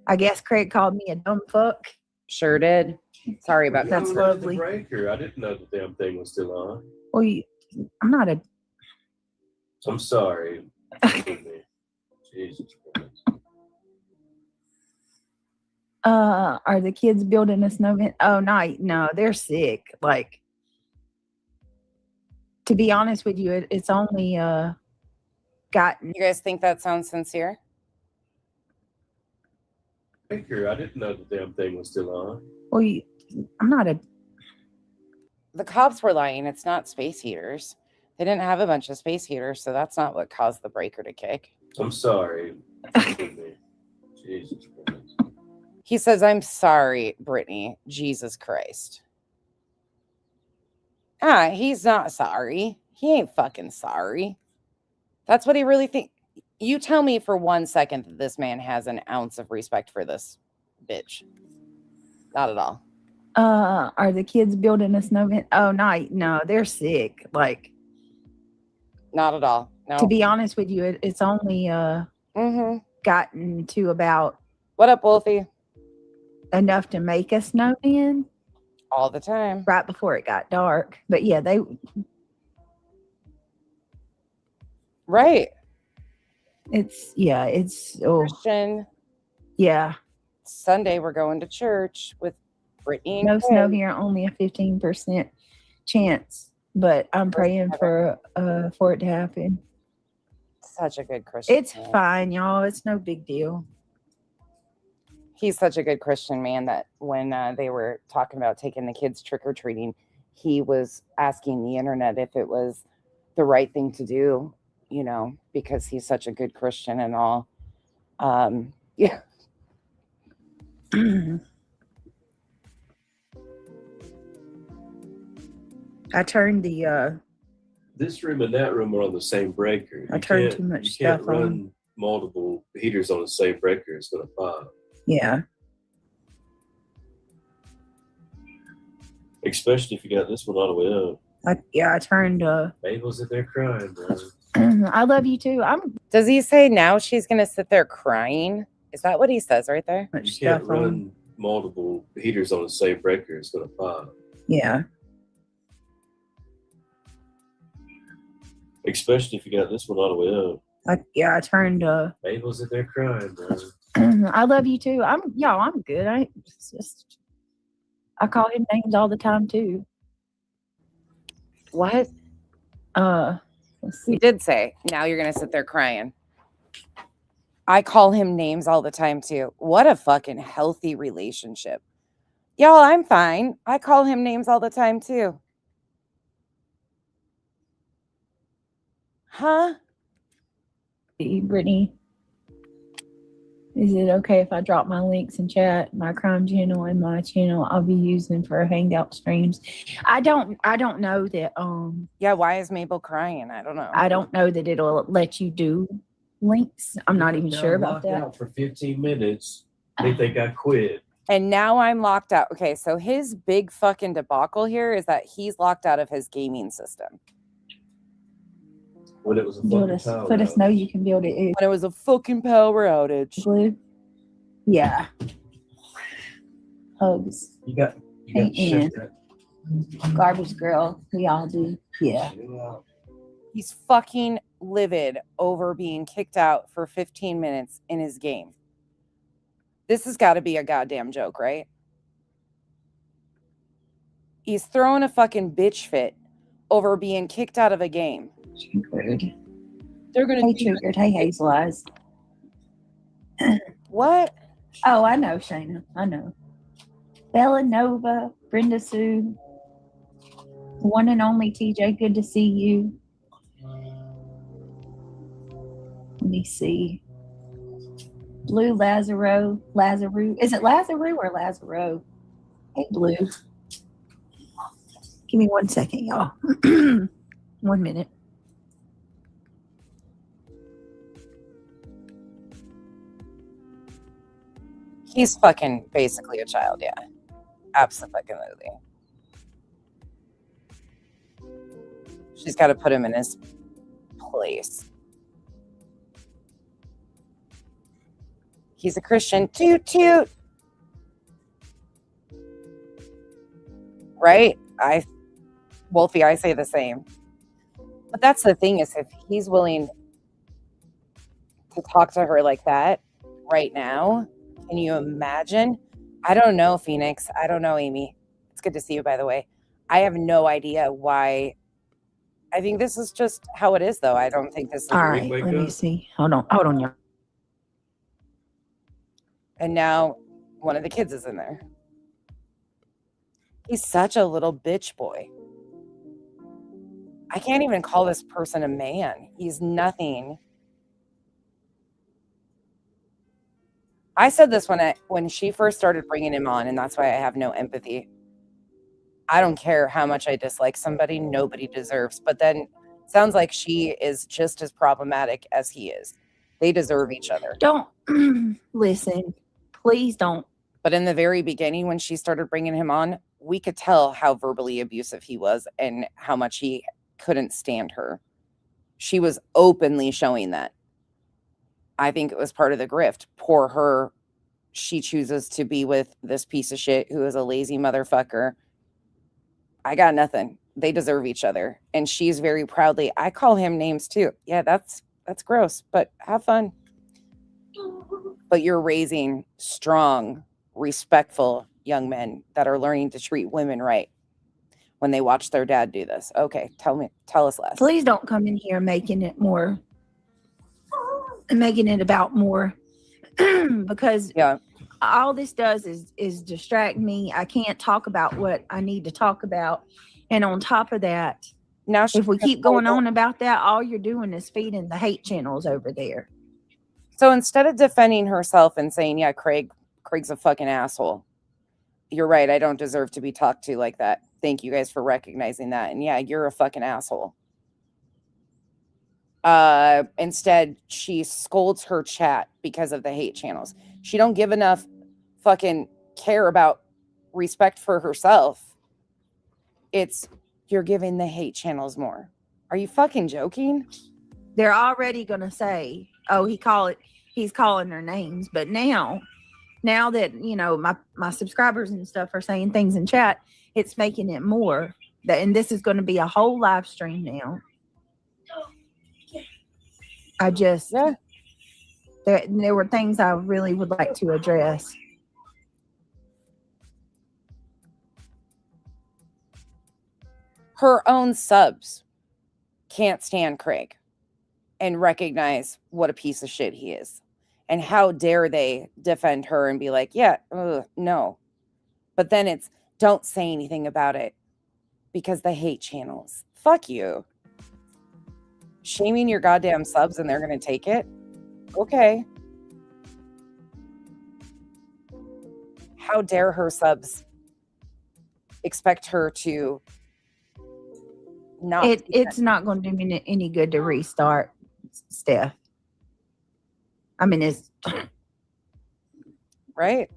I guess Craig called me a dumb fuck. Sure did. Sorry about that. That's lovely. Breaker. I didn't know the damn thing was still on. Well, I'm not a. I'm sorry. Jesus Christ. Are the kids building a snowman? Oh, no, they're sick. Like, to be honest with you, it's only gotten. You guys think that sounds sincere? Breaker. I didn't know the damn thing was still on. Well, I'm not a. the cops were lying. It's not space heaters. They didn't have a bunch of space heaters, so that's not what caused the breaker to kick. I'm sorry. Jesus Christ. He says, I'm sorry, Brittany. Jesus Christ. He's not sorry. He ain't fucking sorry. That's what he really thinks. You tell me for 1 second that this man has an ounce of respect for this bitch. Not at all. Are the kids building a snowman? Oh, no, they're sick. Like, Not at all. No. to be honest with you, it's only gotten to about What up, Wolfie? enough to make a snowman All the time. right before it got dark. But yeah, Right. it's Christian. Yeah. Sunday we're going to church with Brittany. No and snow Kim. here, only a 15% chance. But I'm praying for it to happen. Such a good Christian. It's man. fine, y'all. It's no big deal. He's such a good Christian man that when they were talking about taking the kids trick-or-treating, he was asking the internet if it was the right thing to do, you know, because he's such a good Christian and all. Yeah. I turned the This room and that room are on the same breaker. I turned too much You can't stuff on. run multiple heaters on the same breaker. It's going to pop. yeah. Especially if you got this one all the way up. I turned Mabel's in there crying, bro. I love you too. Does he say now she's going to sit there crying? Is that what he says right there? Much You stuff can't on. run multiple heaters on the same breaker. It's going to pop. Yeah. Especially if you got this one all the way up. I turned Mabel's in there crying, bro. I love you too. I'm good. I call him names all the time too. What? Let's He see. did say, now you're going to sit there crying. I call him names all the time too. What a fucking healthy relationship. Y'all, I'm fine. I call him names all the time too. Huh? Brittany, is it okay if I drop my links in chat? My crime channel and my channel I'll be using for hangout streams. I don't know that Yeah, why is Mabel crying? I don't know. I don't know that it'll let you do links. I'm not even sure about Locked that. out for 15 minutes. They think I quit. And now I'm locked out. Okay, so his big fucking debacle here is that he's locked out of his gaming system. When it was a Let fucking us know you can build it. When it was a fucking power outage. Blue. Yeah. Hugs. You got Hey, to shift Ann. Garbage girl. We all do. Yeah. that. He's fucking livid over being kicked out for 15 minutes in his game. This has got to be a goddamn joke, right? He's throwing a fucking bitch fit over being kicked out of a game. Triggered. They're gonna Hey, Triggered. Hey, Hazel Eyes. what? Oh, I know, Shayna. I know. Bella Nova, Brenda Sue, one and only TJ. Good to see you. Let me see. Blue Lazaro. Is it Lazaro or Lazaro? Hey, Blue. Give me 1 second, y'all. 1 minute. He's fucking basically a child, yeah. Absolutely. She's got to put him in his place. He's a Christian. Toot toot. Right? Wolfie, I say the same. But that's the thing is if he's willing to talk to her like that right now, can you imagine? I don't know, Phoenix. I don't know, Amy. It's good to see you, by the way. I have no idea why. I think this is just how it is, though. I don't think this is. All right, wake let me up? see. Hold on, y'all. And now one of the kids is in there. He's such a little bitch boy. I can't even call this person a man. He's nothing. I said this when she first started bringing him on, and that's why I have no empathy. I don't care how much I dislike somebody, nobody deserves. But then sounds like she is just as problematic as he is. They deserve each other. Don't listen. Please don't. But in the very beginning, when she started bringing him on, we could tell how verbally abusive he was and how much he couldn't stand her. She was openly showing that. I think it was part of the grift. Poor her. She chooses to be with this piece of shit who is a lazy motherfucker. I got nothing. They deserve each other. And she's very proudly, I call him names too. Yeah, that's gross, but have fun. But you're raising strong, respectful young men that are learning to treat women right when they watch their dad do this. Okay, tell us less. Please don't come in here making it about more because all this does is distract me. I can't talk about what I need to talk about. And on top of that, now if we keep going on about that, all you're doing is feeding the hate channels over there. So instead of defending herself and saying, yeah, Craig's a fucking asshole. You're right. I don't deserve to be talked to like that. Thank you guys for recognizing that. And yeah, you're a fucking asshole. Instead, she scolds her chat because of the hate channels. She don't give enough fucking care about respect for herself. It's you're giving the hate channels more. Are you fucking joking? They're already gonna say, "Oh, he's calling their names." But now that you know my subscribers and stuff are saying things in chat, it's making it more. And this is going to be a whole live stream now. I just there were things I really would like to address. Her own subs can't stand Craig and recognize what a piece of shit he is. And how dare they defend her and be like, yeah, no. But then it's, don't say anything about it because the hate channels. Fuck you. Shaming your goddamn subs and they're going to take it? Okay. How dare her subs expect her to not. It's not going to do me any good to restart, Steph. I mean, it's right.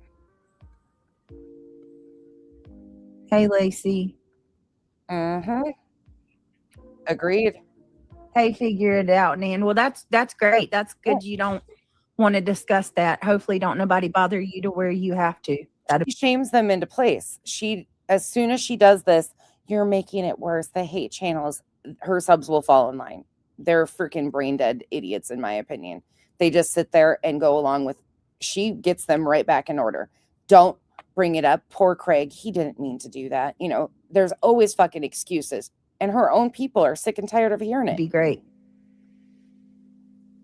Hey, Lacey. Agreed. Hey, figure it out, Nan. Well, that's great. That's good. You don't want to discuss that. Hopefully, don't nobody bother you to where you have to. She shames them into place. As soon as she does this, you're making it worse. The hate channels, her subs will fall in line. They're freaking brain dead idiots, in my opinion. They just sit there and go along with. She gets them right back in order. Don't bring it up. Poor Craig. He didn't mean to do that. You know, there's always fucking excuses. And her own people are sick and tired of hearing it. Be great.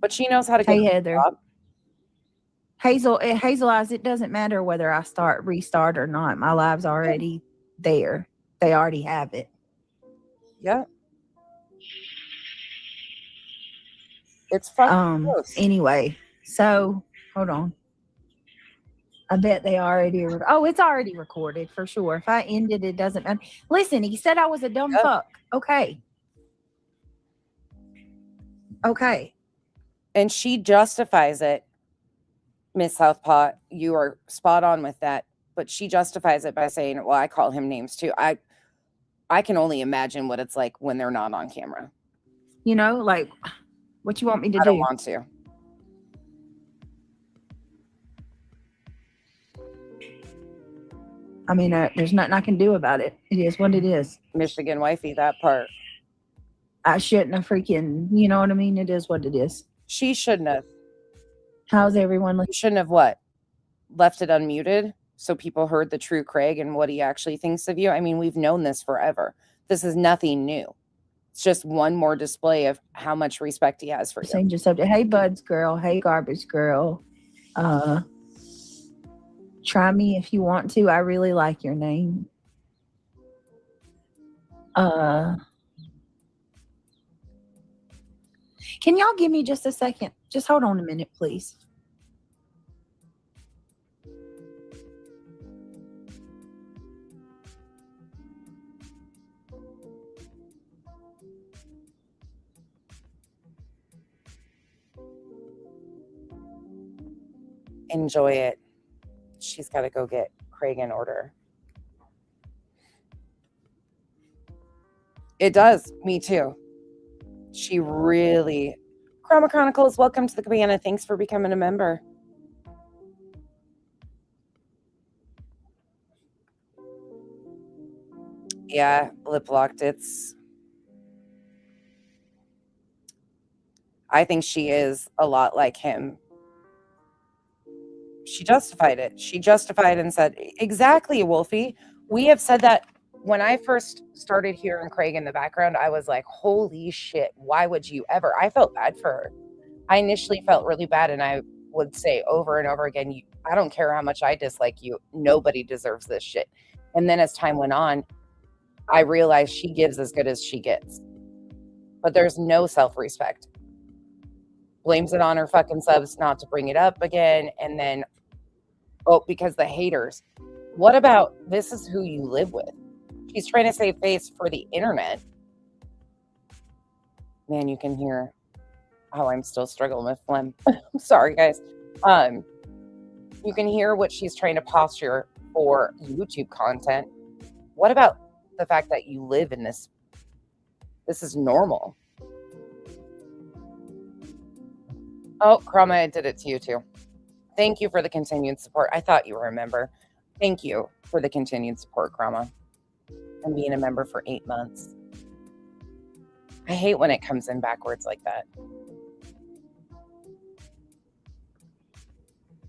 But she knows how to get Hey, Heather. Hazel Eyes, it doesn't matter whether I restart or not. My live's already there. They already have it. Yeah. It's fucking close. Anyway, so hold on. I bet they already. It's already recorded for sure. If I end it, it doesn't matter. Listen, he said I was a dumb fuck. Okay. And she justifies it, Miss Southpaw. You are spot on with that. But she justifies it by saying, well, I call him names too. I can only imagine what it's like when they're not on camera. You know, like, what you want me to do? I don't want to. I mean, there's nothing I can do about it. It is what it is. Michigan wifey, that part. I shouldn't have freaking, you know what I mean? It is what it is. She shouldn't have. How's everyone? You shouldn't have what? Left it unmuted so people heard the true Craig and what he actually thinks of you. I mean, we've known this forever. This is nothing new. It's just one more display of how much respect he has for you. Change the subject. Hey, Buds girl. Hey, Garbage girl. Try me if you want to. I really like your name. Can y'all give me just a second? Just hold on a minute, please. Enjoy it. She's got to go get Craig in order. It does. Me too. She really... Chroma Chronicles, welcome to the cabana. Thanks for becoming a member. Yeah, lip locked. I think she is a lot like him. She justified it. She justified and said, exactly, Wolfie. We have said that when I first started hearing Craig in the background, I was like, holy shit, why would you ever? I felt bad for her. I initially felt really bad, and I would say over and over again, I don't care how much I dislike you. Nobody deserves this shit. And then as time went on, I realized she gives as good as she gets. But there's no self-respect. Blames it on her fucking subs not to bring it up again. And then, because the haters. What about this is who you live with? She's trying to save face for the internet. Man, you can hear how I'm still struggling with phlegm. I'm sorry, guys. You can hear what she's trying to posture for YouTube content. What about the fact that you live in this? This is normal. Oh, Chroma, I did it to you too. Thank you for the continued support. I thought you were a member. Thank you for the continued support, Chroma, and being a member for 8 months. I hate when it comes in backwards like that.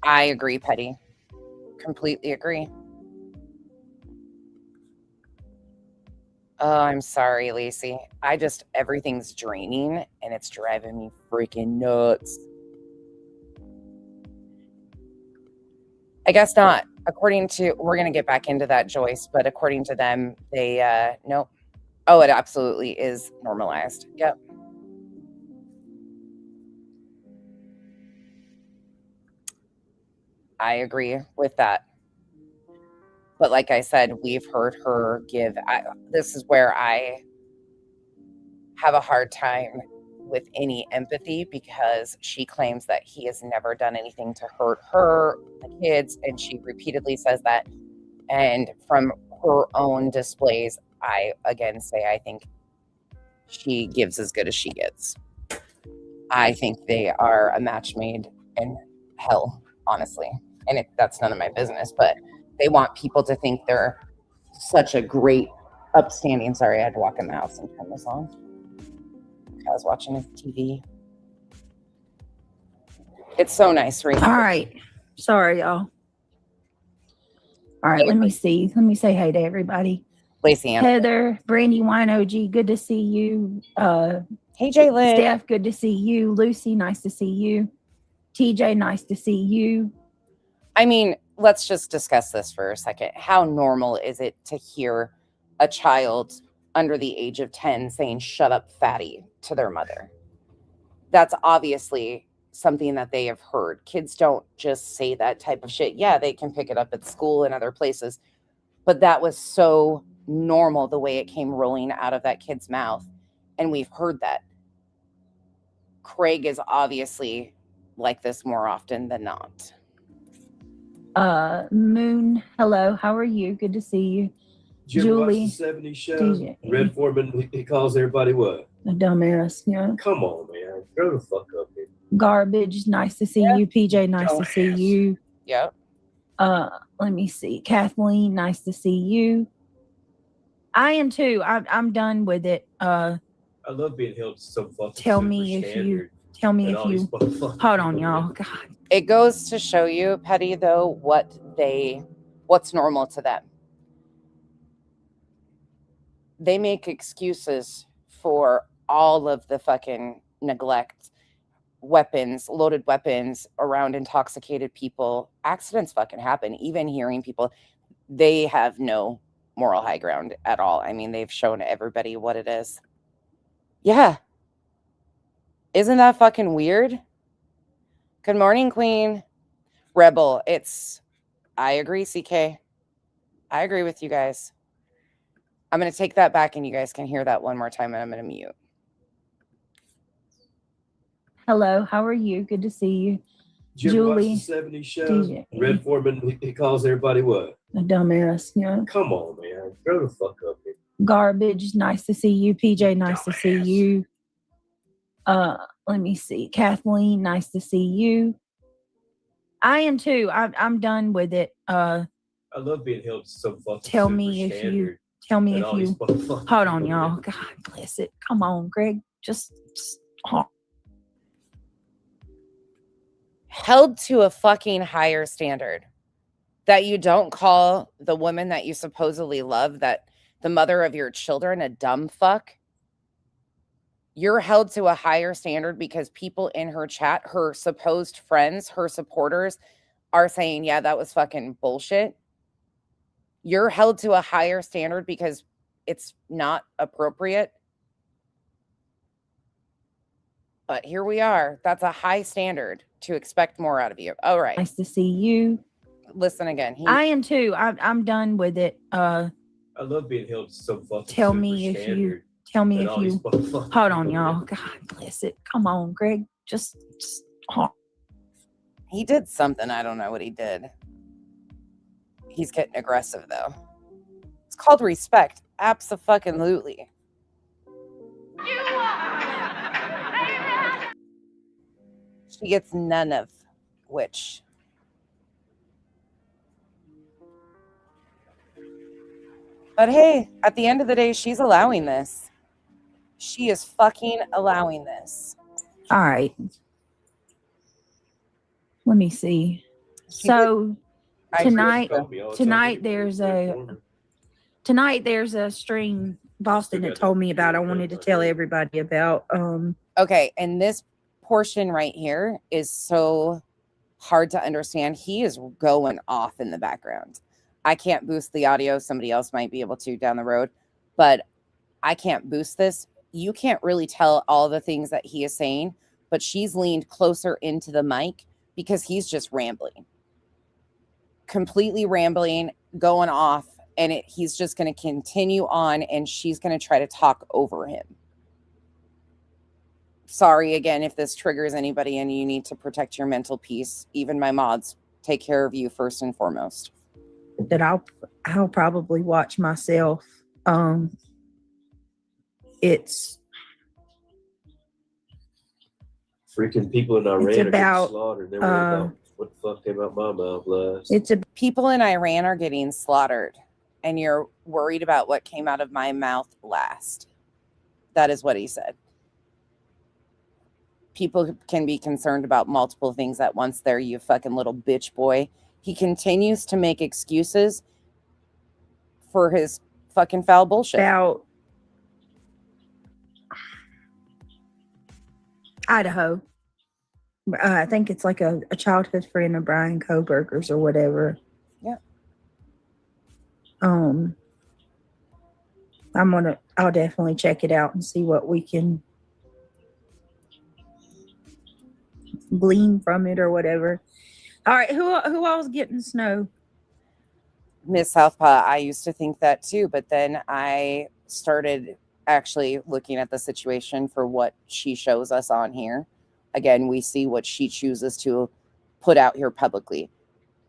I agree, Petty. Completely agree. Oh, I'm sorry, Lacey. Everything's draining and it's driving me freaking nuts. I guess not. We're going to get back into that, Joyce, but according to them, they, nope. Oh, it absolutely is normalized. Yep. I agree with that. But like I said, we've heard her give, this is where I have a hard time with any empathy, because she claims that he has never done anything to hurt her, the kids, and she repeatedly says that. And from her own displays, I again say I think she gives as good as she gets. I think they are a match made in hell, honestly. And that's none of my business, but they want people to think they're such a great, upstanding. Sorry, I had to walk in the house and turn this on. I was watching TV. It's so nice, right? All right. Sorry, y'all. All right, let me see. Let me say hey to everybody. Lacey Ann. Heather, Brandy Wine OG, good to see you. Hey, Jaylen. Steph, good to see you. Lucy, nice to see you. TJ, nice to see you. I mean, let's just discuss this for a second. How normal is it to hear a child under the age of 10 saying, shut up, fatty, to their mother? That's obviously something that they have heard. Kids don't just say that type of shit. Yeah, they can pick it up at school and other places, but that was so normal the way it came rolling out of that kid's mouth. And we've heard that. Craig is obviously like this more often than not. Moon, hello, how are you? Good to see you. Julie, watch the 70s show? DJ. Red Foreman, he calls everybody what? A dumbass, yeah. Come on, man. Grow the fuck up, man. Garbage, nice to see you. PJ, nice to see you. Yep. Let me see. Kathleen, nice to see you. I am too. I'm done with it. I love being held so fucking Tell me if you hold on, y'all. God. It goes to show you, Petty, though, what's normal to them. They make excuses for all of the fucking neglect, loaded weapons around intoxicated people. Accidents fucking happen. Even hearing people, they have no moral high ground at all. I mean, they've shown everybody what it is. Yeah. Isn't that fucking weird? Good morning, Queen. Rebel, I agree, CK. I agree with you guys. I'm going to take that back and you guys can hear that one more time and I'm going to mute. Hello, how are you? Good to see you. Did you ever Julie, watch the 70s show? DJ. Red Foreman, he calls everybody what? A dumbass. Yeah. Come on, man. Grow the fuck up here. Garbage. Nice to see you. PJ, nice to see Dumbass. you. Let me see. Kathleen, nice to see you. I am too. I'm done with it. I love being held to some fucking Tell super me if you standard tell me and if all these you motherfucking hold on, people y'all. get- God bless it. Come on, Greg. Just oh. Held to a fucking higher standard. That you don't call the woman that you supposedly love, that the mother of your children, a dumb fuck. You're held to a higher standard because people in her chat, her supposed friends, her supporters, are saying, yeah, that was fucking bullshit. You're held to a higher standard because it's not appropriate. But here we are. That's a high standard to expect more out of you. All right. Nice to see you. Listen again. I am too. I'm done with it. I love being held to some fucking Tell super me if you standard tell me and if all these you motherfucking hold on, people y'all. get- God bless it. Come on, Greg. Just oh. He did something. I don't know what he did. He's getting aggressive, though. It's called respect. Abso-fucking-lutely. She gets none of which. But hey, at the end of the day, she's allowing this. She is fucking allowing this. All right. Let me see. She So I agree with tonight, you. Call me all the time. tonight there's a stream Boston that told me about. I wanted to tell everybody about. Okay, and this portion right here is so hard to understand. He is going off in the background. I can't boost the audio. Somebody else might be able to down the road, but I can't boost this. You can't really tell all the things that he is saying, but she's leaned closer into the mic because he's just rambling. Completely rambling, going off, and he's just going to continue on, and she's going to try to talk over him. Sorry again if this triggers anybody and you need to protect your mental peace. Even my mods, take care of you first and foremost. that I'll probably watch myself. It's freaking people in Iran It's are about, getting slaughtered. They worry about what the fuck came out my mouth last. it's a People in Iran are getting slaughtered, and you're worried about what came out of my mouth last. That is what he said. People can be concerned about multiple things at once there, you fucking little bitch boy. He continues to make excuses for his fucking foul bullshit. about Idaho. I think it's like a childhood friend of Brian Koberger's or whatever. Yeah. I'll definitely check it out and see what we can glean from it or whatever. All right, who all's getting snow? Miss Southpaw, I used to think that too, but then I started actually looking at the situation for what she shows us on here. Again, we see what she chooses to put out here publicly.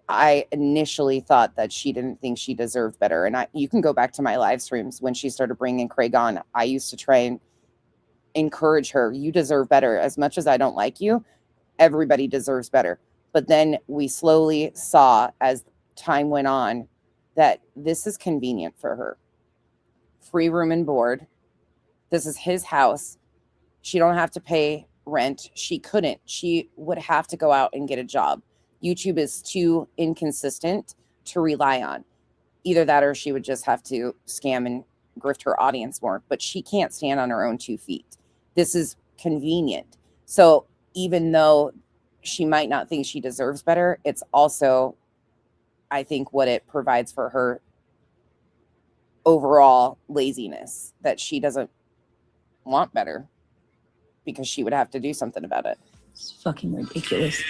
I initially thought that she didn't think she deserved better. And you can go back to my live streams when she started bringing Craig on. I used to try and encourage her. You deserve better. As much as I don't like you, everybody deserves better. But then we slowly saw as time went on that this is convenient for her. Free room and board. This is his house. She don't have to pay rent. She couldn't. She would have to go out and get a job. YouTube is too inconsistent to rely on. Either that or she would just have to scam and grift her audience more. But she can't stand on her own 2 feet. This is convenient. So even though she might not think she deserves better, it's also, I think, what it provides for her overall laziness, that she doesn't want better. because she would have to do something about it. It's fucking ridiculous.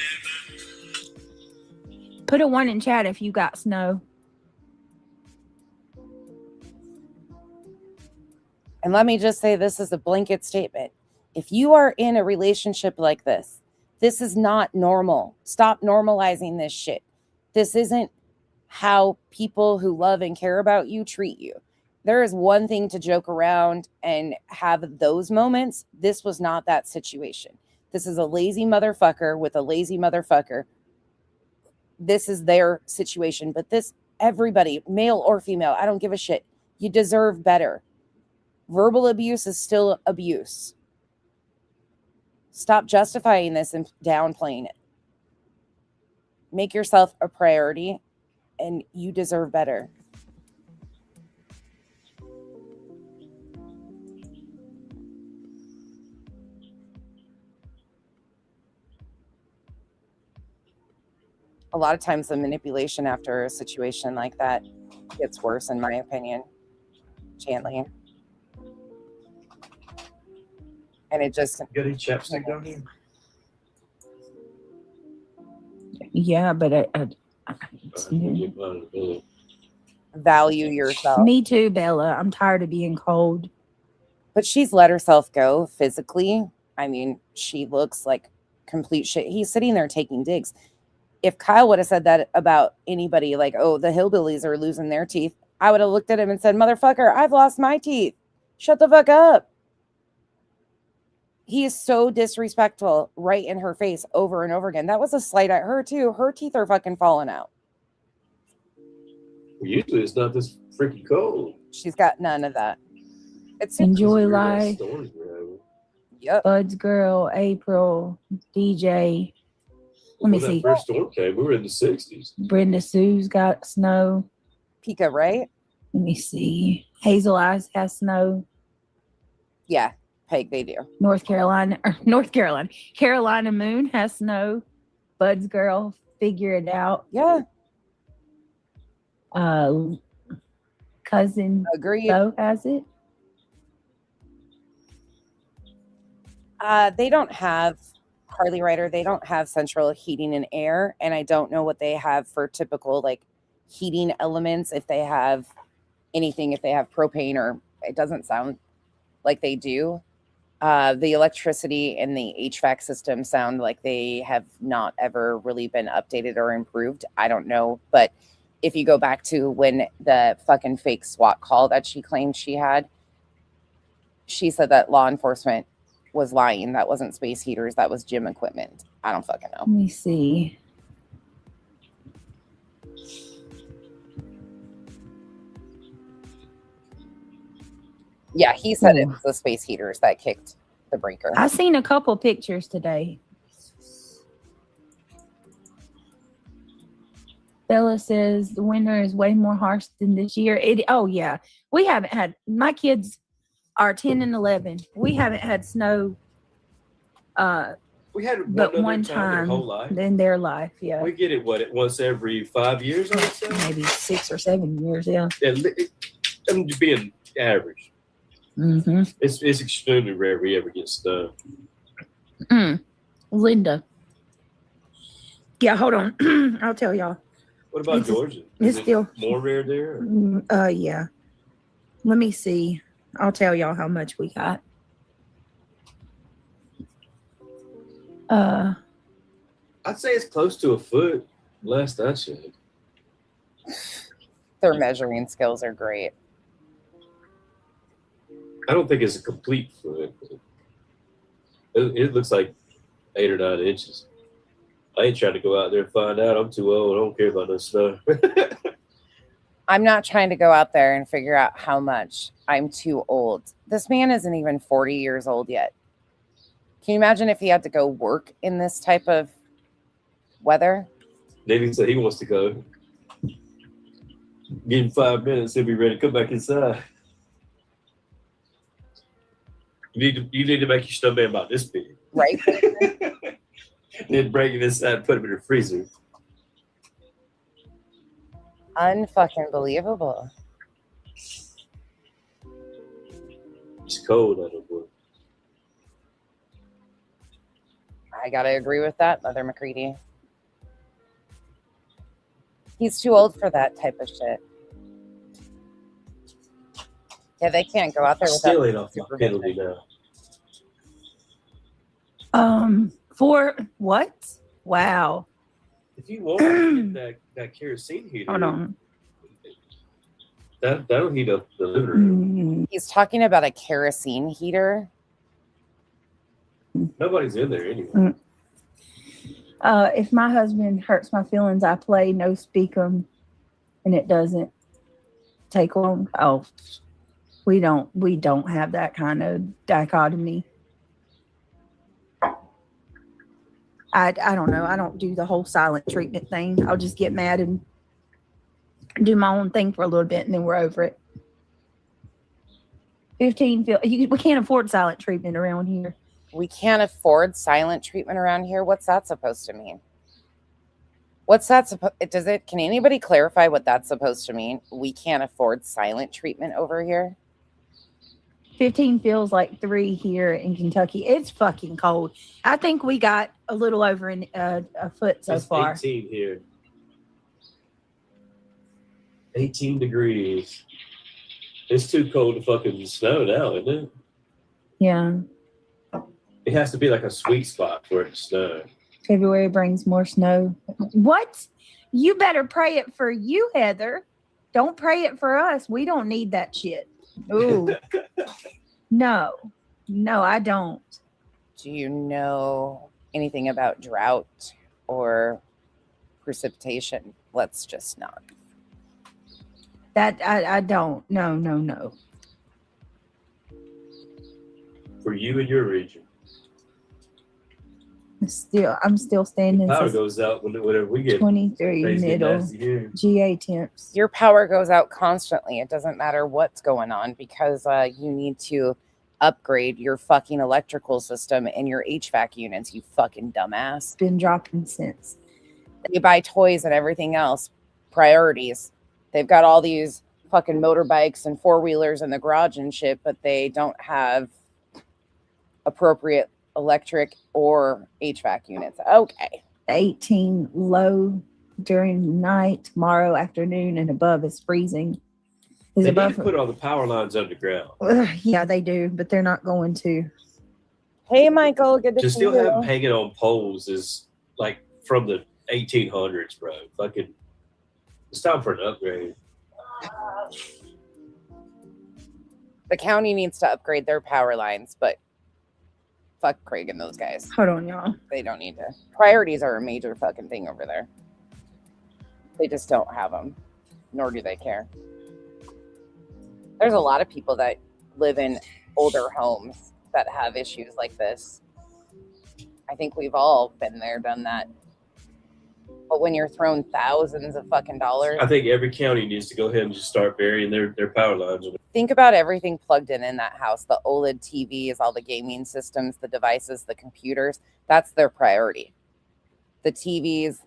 Put a 1 in chat if you got snow. And let me just say, this is a blanket statement. If you are in a relationship like this, this is not normal. Stop normalizing this shit. This isn't how people who love and care about you treat you. There is one thing to joke around and have those moments. This was not that situation. This is a lazy motherfucker with a lazy motherfucker. This is their situation. But this, everybody, male or female, I don't give a shit. You deserve better. Verbal abuse is still abuse. Stop justifying this and downplaying it. Make yourself a priority, and you deserve better. A lot of times the manipulation after a situation like that gets worse, in my opinion. Gently. And it just... You got any chapstick down here? Yeah, but I value yourself. me too, Bella. I'm tired of being cold. But she's let herself go physically. I mean, she looks like complete shit. He's sitting there taking digs. If Kyle would have said that about anybody, like, oh, the hillbillies are losing their teeth, I would have looked at him and said, motherfucker, I've lost my teeth. Shut the fuck up. He is so disrespectful right in her face over and over again. That was a slight at her, too. Her teeth are fucking falling out. Usually it's not this freaking cold. She's got none of that. It's Enjoy life. Yep. Bud's girl, April, DJ. Let me When see. that first storm came, we were in the 60s. Brenda Sue's got snow. Pika, right? Let me see. Hazel Eyes has snow. Yeah, Peg, they do. Carolina Moon has snow. Bud's girl, figure it out. Yeah. Cousin Agreed. Bo has it. They don't have Harley Rider. They don't have central heating and air, and I don't know what they have for typical like heating elements. If they have anything, if they have propane, or it doesn't sound like they do. The electricity and the HVAC system sound like they have not ever really been updated or improved. I don't know, but if you go back to when the fucking fake SWAT call that she claimed she had, she said that law enforcement was lying. That wasn't space heaters. That was gym equipment. I don't fucking know. Let me see. Yeah, he said it was the space heaters that kicked the breaker. I seen a couple pictures today. Bella says the winter is way more harsh than this year. Oh yeah, we haven't had. My kids are 10 and 11. We haven't had snow. We had But one their time whole life. in their life, yeah, We get it once every 5 years, I would say. maybe 6 or 7 years. Yeah. I'm just being average. Mm-hmm. It's extremely rare we ever get snow. Linda. Yeah, hold on. I'll tell y'all. What about It's- Georgia? it's Is it still- more rare there? Or? Yeah. Let me see. I'll tell y'all how much we got. I'd say it's close to a foot. Last I checked. Their measuring skills are great. I don't think it's a complete foot. It looks like 8 or 9 inches. I ain't trying to go out there and find out. I'm too old. I don't care about no snow. I'm not trying to go out there and figure out how much. I'm too old. This man isn't even 40 years old yet. Can you imagine if he had to go work in this type of weather? Navy said he wants to go. Give him 5 minutes, he'll be ready to come back inside. You need to make your snowman about this big. Right? Then bring him inside and put him in the freezer. Unfucking believable. It's cold out of work. I gotta agree with that, Mother McCready. He's too old for that type of shit. Yeah, they can't go out there without Still ain't off my supervision. penalty now. For what? Wow. If you want to get that kerosene heater, Hold on. that'll heat up the living room. He's talking about a kerosene heater. Nobody's in there anyway. If my husband hurts my feelings, I play no speak 'em, and it doesn't take long. Oh, we don't have that kind of dichotomy. I don't know. I don't do the whole silent treatment thing. I'll just get mad and do my own thing for a little bit, and then we're over it. 15. We can't afford silent treatment around here. We can't afford silent treatment around here. What's that supposed to mean? What's that does it? Can anybody clarify what that's supposed to mean? We can't afford silent treatment over here. 15 feels like 3 here in Kentucky. It's fucking cold. I think we got a little over a foot so It's far. 18 here. 18 degrees. It's too cold to fucking snow now, isn't it? Yeah. It has to be like a sweet spot for it to snow. February brings more snow. What? You better pray it for you, Heather. Don't pray it for us. We don't need that shit. Ooh. No, I don't. Do you know anything about drought or precipitation? Let's just not. That I don't. No. For you and your region. I'm still standing. Power goes out whenever we get 23 things get middle nasty here. GA temps. Your power goes out constantly. It doesn't matter what's going on because you need to upgrade your fucking electrical system and your HVAC units, you fucking dumbass. Been dropping since. They buy toys and everything else. Priorities. They've got all these fucking motorbikes and four-wheelers in the garage and shit, but they don't have appropriate electric or HVAC units. Okay. 18 low during night, tomorrow afternoon, and above is freezing. Is They above need to put all the power lines underground. Yeah, they do, but they're not going to. Hey, Michael. Good to To see still you. have them hanging on poles is like from the 1800s, bro. Fucking, it's time for an upgrade. The county needs to upgrade their power lines, but fuck Craig and those guys. Hold on, y'all. They don't need to. Priorities are a major fucking thing over there. They just don't have them, nor do they care. There's a lot of people that live in older homes that have issues like this. I think we've all been there, done that. But when you're thrown thousands of fucking dollars, I think every county needs to go ahead and just start burying their power lines. think about everything plugged in that house. The OLED TVs, all the gaming systems, the devices, the computers. That's their priority. The TVs,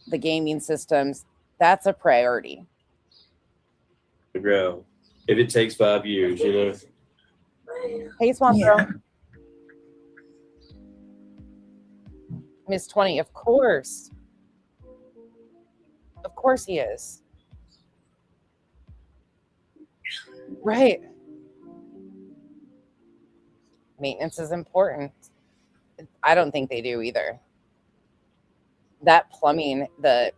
the gaming systems, that's a priority. To grow. If it takes 5 years, you know. Hey, Swamp Yeah. Girl. Miss 20, of course. Of course he is. Right. Maintenance is important. I don't think they do either. That plumbing, the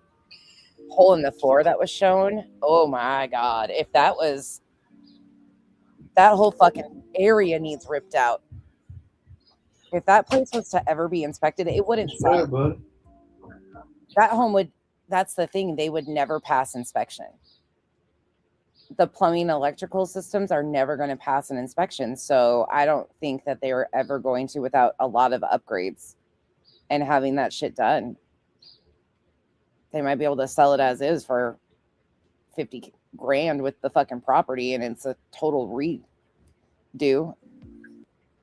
hole in the floor that was shown, oh my God. If that was, that whole fucking area needs ripped out. If that place was to ever be inspected, it wouldn't sell. That home would, that's the thing, they would never pass inspection. The plumbing electrical systems are never going to pass an inspection. So I don't think that they were ever going to without a lot of upgrades and having that shit done. They might be able to sell it as is for 50 grand with the fucking property and it's a total redo.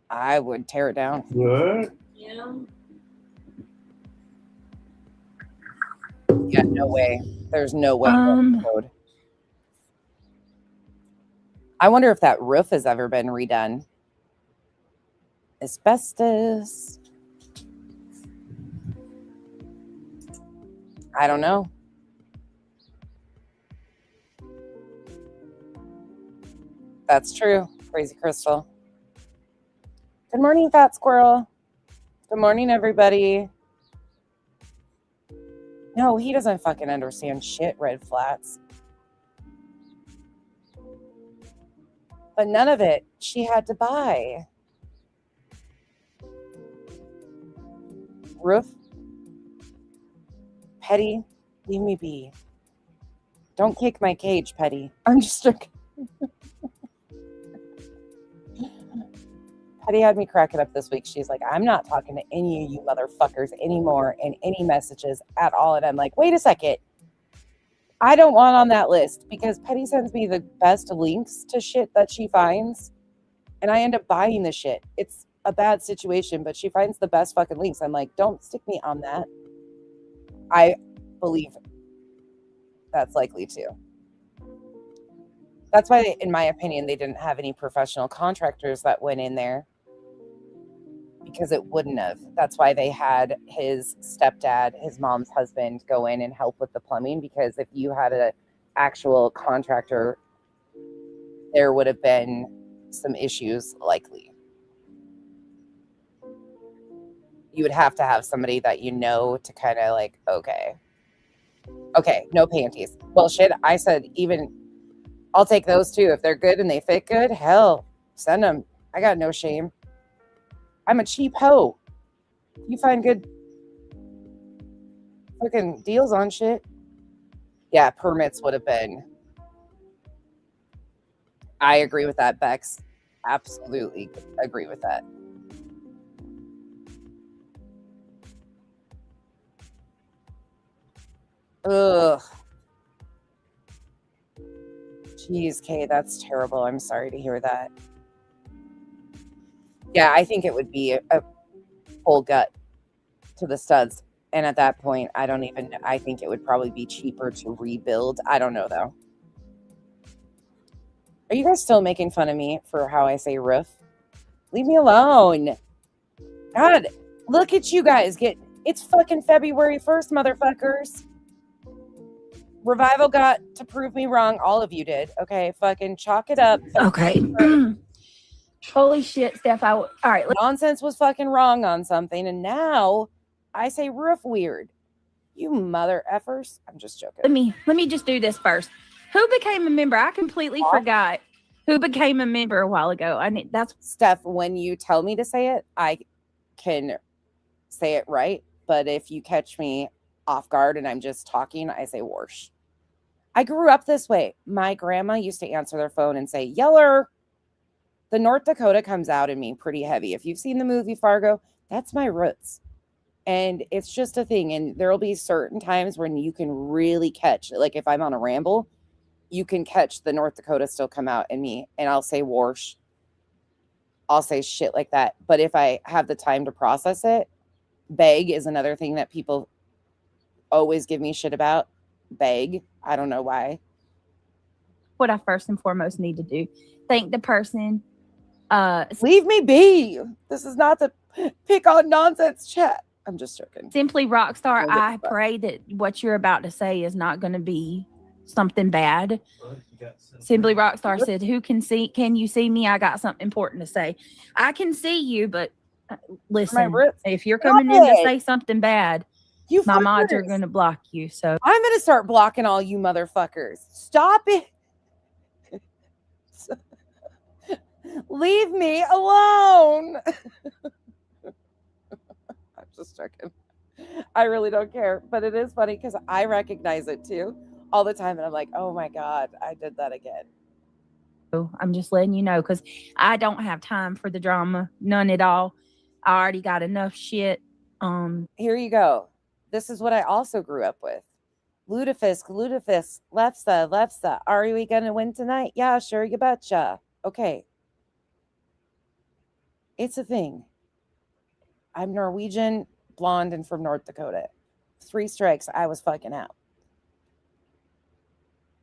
I would tear it down. What? Yeah. Yeah, no way. There's no way. I wonder if that roof has ever been redone. Asbestos. I don't know. That's true. Crazy Crystal. Good morning, Fat Squirrel. Good morning, everybody. No, he doesn't fucking understand shit, Red Flats. But none of it she had to buy. Roof. Petty, leave me be. Don't kick my cage, Petty. I'm just joking. Petty had me cracking up this week. She's like, I'm not talking to any of you motherfuckers anymore in any messages at all. And I'm like, wait a second. I don't want on that list because Petty sends me the best links to shit that she finds. And I end up buying the shit. It's a bad situation, but she finds the best fucking links. I'm like, don't stick me on that. I believe that's likely too. That's why, in my opinion, they didn't have any professional contractors that went in there. Because it wouldn't have. That's why they had his stepdad, his mom's husband, go in and help with the plumbing. Because if you had an actual contractor, there would have been some issues likely. You would have to have somebody that you know to kind of like, okay, no panties. Well, shit, I said even, I'll take those too. If they're good and they fit good, hell, send them. I got no shame. I'm a cheap hoe. You find good fucking deals on shit. Yeah, permits would have been. I agree with that, Bex. Absolutely agree with that. Ugh. Jeez, Kay, that's terrible. I'm sorry to hear that. Yeah, I think it would be a full gut to the studs. And at that point, I think it would probably be cheaper to rebuild. I don't know, though. Are you guys still making fun of me for how I say roof? Leave me alone. God, look at you guys. It's fucking February 1st, motherfuckers. Revival got to prove me wrong. All of you did. Okay, fucking chalk it up. Okay. Holy shit, Steph. All right. Nonsense was fucking wrong on something, and now I say roof weird. You mother effers. I'm just joking. Let me just do this first. Who became a member? I completely forgot who became a member a while ago. That's Steph. When you tell me to say it, I can say it right. But if you catch me off guard and I'm just talking, I say Warsh. I grew up this way. My grandma used to answer their phone and say, Yeller. The North Dakota comes out in me pretty heavy. If you've seen the movie Fargo, that's my roots. And it's just a thing. And there will be certain times when you can really catch, like if I'm on a ramble, you can catch the North Dakota still come out in me. And I'll say Warsh. I'll say shit like that. But if I have the time to process it, beg is another thing that people always give me shit about. Beg. I don't know why. What I first and foremost need to do. Thank the person. Leave me be. This is not the pick on nonsense chat. I'm just joking. Simply Rockstar, I pray that what you're about to say is not going to be something bad. Simply Rockstar said, can you see me? I got something important to say. I can see you, but listen, if you're coming in to say something bad, my mods are going to block you. So I'm going to start blocking all you motherfuckers. Stop it. Leave me alone. I'm just joking. I really don't care, but it is funny because I recognize it too all the time. And I'm like, oh my God, I did that again. I'm just letting you know because I don't have time for the drama. None at all. I already got enough shit. Here you go. This is what I also grew up with. Ludafisk, Lefsa. Are we going to win tonight? Yeah, sure, you betcha. Okay. It's a thing. I'm Norwegian, blonde, and from North Dakota. 3 strikes, I was fucking out.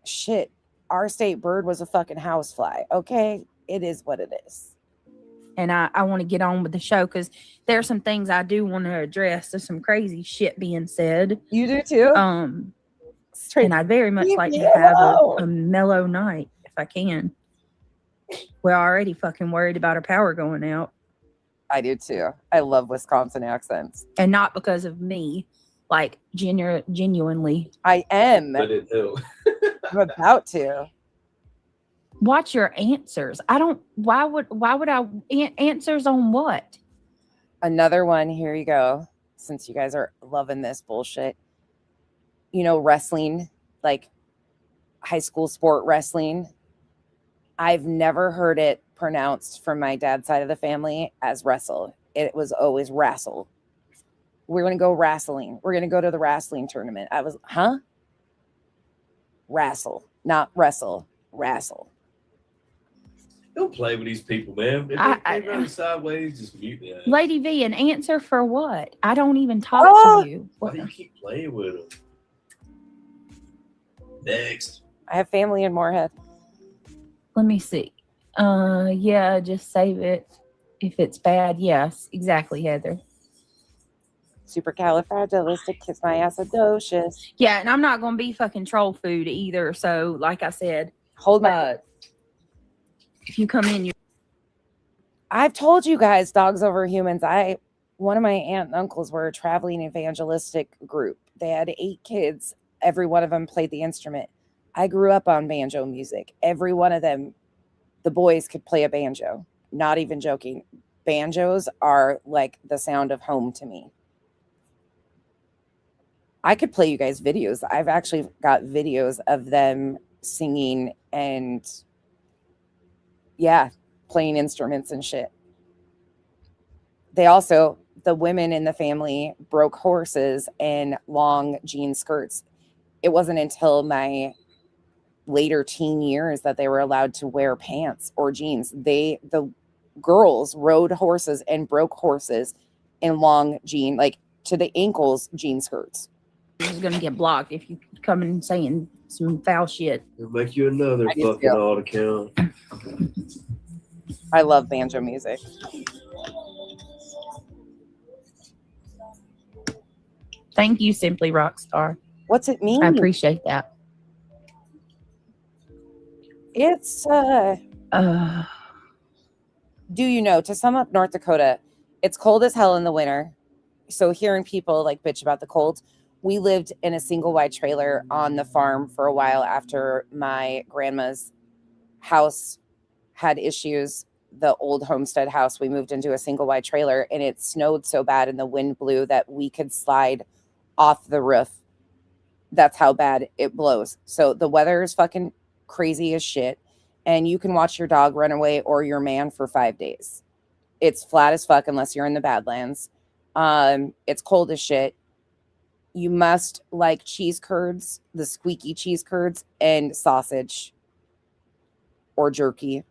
Shit. Our state bird was a fucking housefly. Okay? It is what it is. and I want to get on with the show because there's some things I do want to address. There's some crazy shit being said. You do too? And I'd very much Leave like me to have alone. a mellow night if I can. We're already fucking worried about our power going out. I do too. I love Wisconsin accents. And not because of me, like genuinely. I am. But it do. I'm about to. Watch your answers. Why would I answers on what? Another one. Here you go. Since you guys are loving this bullshit. You know, wrestling, like high school sport wrestling. I've never heard it pronounced from my dad's side of the family as wrestle. It was always wrestle. We're going to go wrestling. We're going to go to the wrestling tournament. I was, huh? Wrestle, not wrestle. Wrestle. Don't play with these people, man. If they run sideways, just mute them. Lady V, an answer for what? I don't even talk to you. Why do you keep playing with them? Next. I have family in Moorhead. Let me see. Yeah, just save it. If it's bad, yes, exactly, Heather. Supercalifragilisticexpialidocious. Yeah, and I'm not gonna be fucking troll food either. So, like I said, Hold my. if you come in, I've told you guys, dogs over humans. One of my aunt and uncles were a traveling evangelistic group. They had 8 kids. Every one of them played the instrument. I grew up on banjo music. Every one of them, the boys could play a banjo. Not even joking. Banjos are like the sound of home to me. I could play you guys videos. I've actually got videos of them singing and, yeah, playing instruments and shit. The women in the family broke horses and long jean skirts. It wasn't until my later teen years that they were allowed to wear pants or jeans. The girls rode horses and broke horses in long jean, like to the ankles, jean skirts. you're just gonna get blocked if you come in saying some foul shit. It'll make you another fucking odd account. I love banjo music. Thank you, Simply Rockstar. What's it mean? I appreciate that. It's do you know, to sum up North Dakota, it's cold as hell in the winter. So hearing people like bitch about the cold, we lived in a single wide trailer on the farm for a while after my grandma's house had issues. The old homestead house, we moved into a single wide trailer, and it snowed so bad and the wind blew that we could slide off the roof. That's how bad it blows. So the weather is fucking crazy as shit, and you can watch your dog run away or your man for 5 days. It's flat as fuck unless you're in the Badlands. It's cold as shit. You must like cheese curds, the squeaky cheese curds, and sausage or jerky.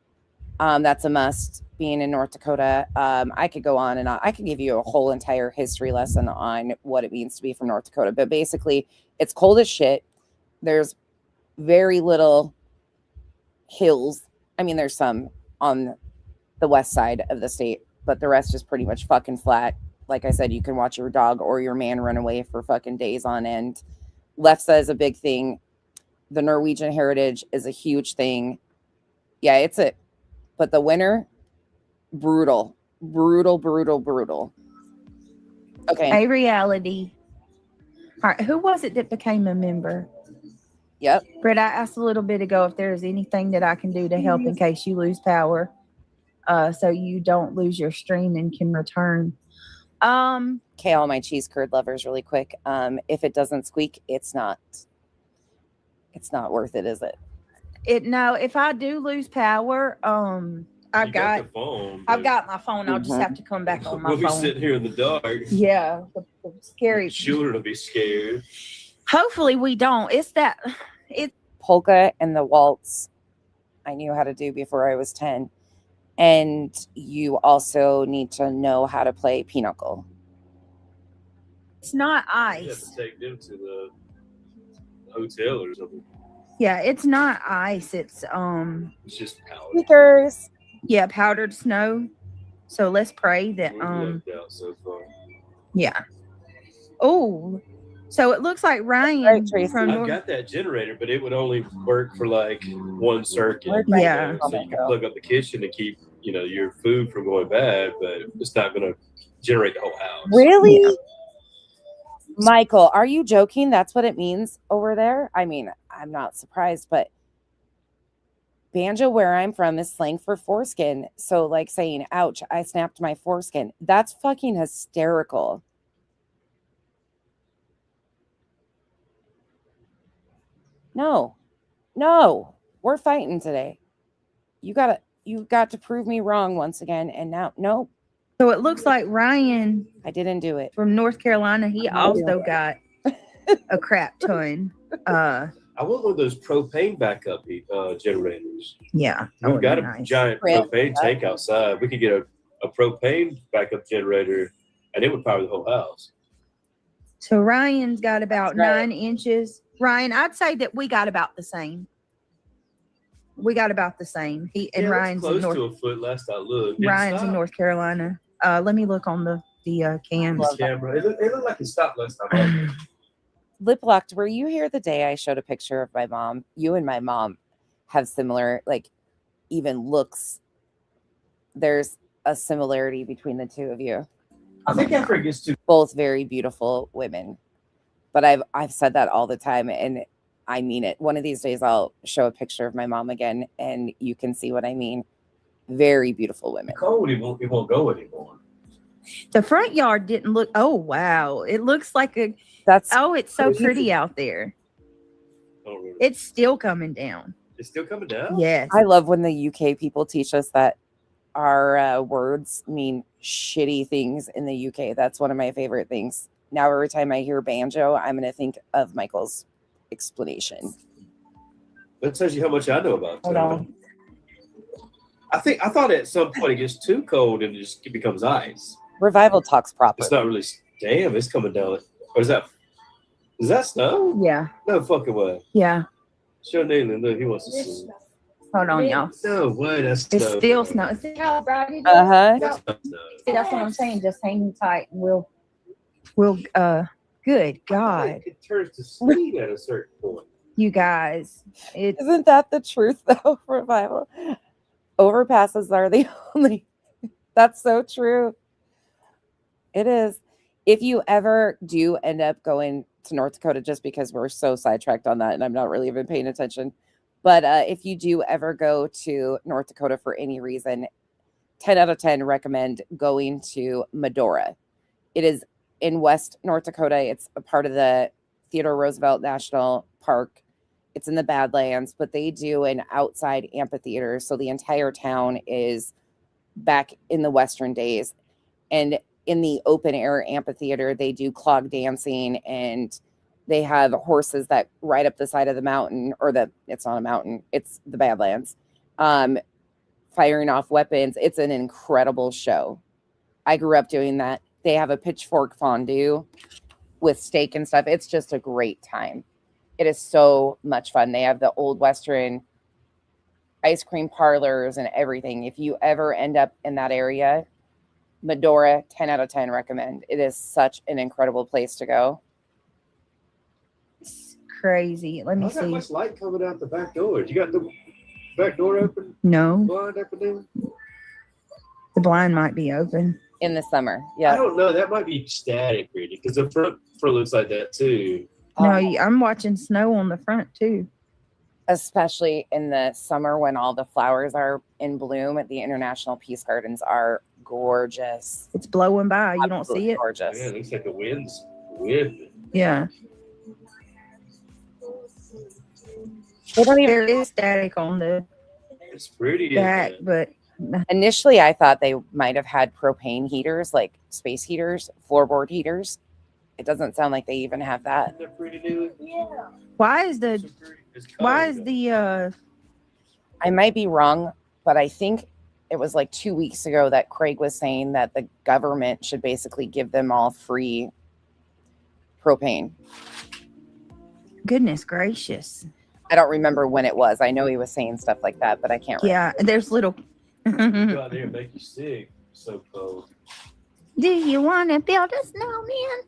That's a must being in North Dakota. I could go on and on. I could give you a whole entire history lesson on what it means to be from North Dakota. But basically, it's cold as shit. There's very little hills. I mean, there's some on the west side of the state, but the rest is pretty much fucking flat. Like I said, you can watch your dog or your man run away for fucking days on end. Lefse is a big thing. The Norwegian heritage is a huge thing. Yeah, it's it. But the winter, brutal. Okay. A reality. All right, who was it that became a member? Yep. Britt, I asked a little bit ago if there's anything that I can do to help in case you lose power, so you don't lose your stream and can return. Okay, all my cheese curd lovers, really quick. If it doesn't squeak, it's not worth it, is it? No, if I do lose power, I've got my phone. I'll just have to come back on my we'll phone. We'll be sitting here in the dark. Yeah, the scary. Children will be scared. Hopefully we don't. It's polka and the waltz I knew how to do before I was 10. And you also need to know how to play pinochle. It's not You have ice. to take them to the hotel or something. Yeah, it's not ice. It's It's just powder. Speakers. yeah, powdered snow. So let's pray that We've lucked out so far. yeah. Oh, so it looks like Ryan Right, Tracy. from I've North. got that generator, but it would only work for like one circuit. Where'd my Yeah. So you can plug up the kitchen to keep, your food from going bad, but it's not going to generate the whole house. Really? Yeah. Michael, are you joking? That's what it means over there? I mean, I'm not surprised, but banjo where I'm from is slang for foreskin. So like saying, ouch, I snapped my foreskin. That's fucking hysterical. No, we're fighting today. You got to prove me wrong once again. And now, no, So it looks like Ryan I didn't do it. from North Carolina, he also got a crap ton. I want one of those propane backup generators. Yeah. that We've would got be a nice. giant propane tank outside. We could get a propane backup generator, and it would power the whole house. So Ryan's got about That's right. 9 inches. Ryan, I'd say that we got about the same. We got about the same. He and Yeah, Ryan's close in North. to a foot last I looked. It Ryan's in stopped. North Carolina. Let me look on the cams. The camera. It looked like it stopped last time. Lip locked. Were you here the day I showed a picture of my mom? You and my mom have similar, like, even looks. There's a similarity between the two of you. I think after it gets too. Both very beautiful women. But I've said that all the time, and I mean it. One of these days I'll show a picture of my mom again, and you can see what I mean. Very beautiful women. Cold, it won't go anymore. The front yard didn't look. Oh wow! It looks like a. That's Oh, it's so pretty out there. Oh, really? It's still coming down. It's still coming down? Yes. I love when the UK people teach us that our words mean shitty things in the UK. That's one of my favorite things. Now, every time I hear banjo, I'm going to think of Michael's explanation. That tells you how much I know about Hold it. on. I thought at some point it gets too cold and it becomes ice. Revival talks proper. It's not really. Damn, it's coming down. Or is that snow? Yeah. No fucking way. Yeah. Show Nathan. Look, he wants to see. Hold on, y'all. No way, that's It's snow. still snow. See how bright it is? Uh-huh. That's not snow. See, that's what I'm saying. Just hang tight, and we'll. Good God, It turns to sleet at a certain point. you guys. It. Isn't that the truth, though, Revival? Overpasses are the only. That's so true. It is. If you ever do end up going to North Dakota, just because we're so sidetracked on that and I'm not really even paying attention, but if you do ever go to North Dakota for any reason, 10 out of 10 recommend going to Medora. It is in West North Dakota. It's a part of the Theodore Roosevelt National Park. It's in the Badlands, but they do an outside amphitheater. So the entire town is back in the Western days. And in the open air amphitheater, they do clog dancing, and they have horses that ride up the side of the mountain, it's not a mountain, it's the Badlands, firing off weapons. It's an incredible show. I grew up doing that. They have a pitchfork fondue with steak and stuff. It's just a great time. It is so much fun. They have the old Western ice cream parlors and everything. If you ever end up in that area, Medora, 10 out of 10 recommend. It is such an incredible place to go. It's crazy. Let me Why's that see. much light coming out the back door? You got the back door open? No, Blind up and down? the blind might be open. In the summer. I Yeah. don't know. That might be static, really, because the front looks like that too. No, I'm watching snow on the front too. Especially in the summer when all the flowers are in bloom at the International Peace Gardens are gorgeous. It's blowing by. You don't Absolutely see it. Gorgeous. Man, it looks like the wind's whipping. Yeah. They don't even, There is static on the It's pretty. back, Isn't but initially, I thought they might have had propane heaters, like space heaters, floorboard heaters. It doesn't sound like they even have that. that pretty new? why is the It's cold, why is though. the I might be wrong, but I think it was like 2 weeks ago that Craig was saying that the government should basically give them all free propane. goodness gracious? I don't remember when it was. I know he was saying stuff like that, but I can't remember. Yeah, there's little. go out there and make you sick? So cold. Do you want to build a snowman?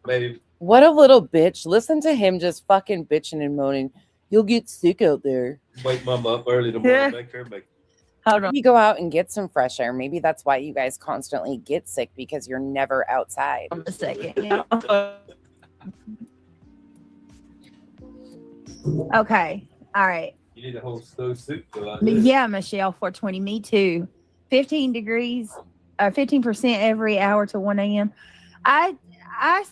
Maybe. What a little bitch. Listen to him just fucking bitching and moaning. You'll get sick out there. Wake mom up early tomorrow. Make her make. Hold on. You go out and get some fresh air. Maybe that's why you guys constantly get sick, because you're never outside. A second. Okay. All right. You need a whole snow suit to go out there. Yeah, Michelle, 420. Me too. 15 degrees, 15% every hour to 1 a.m. I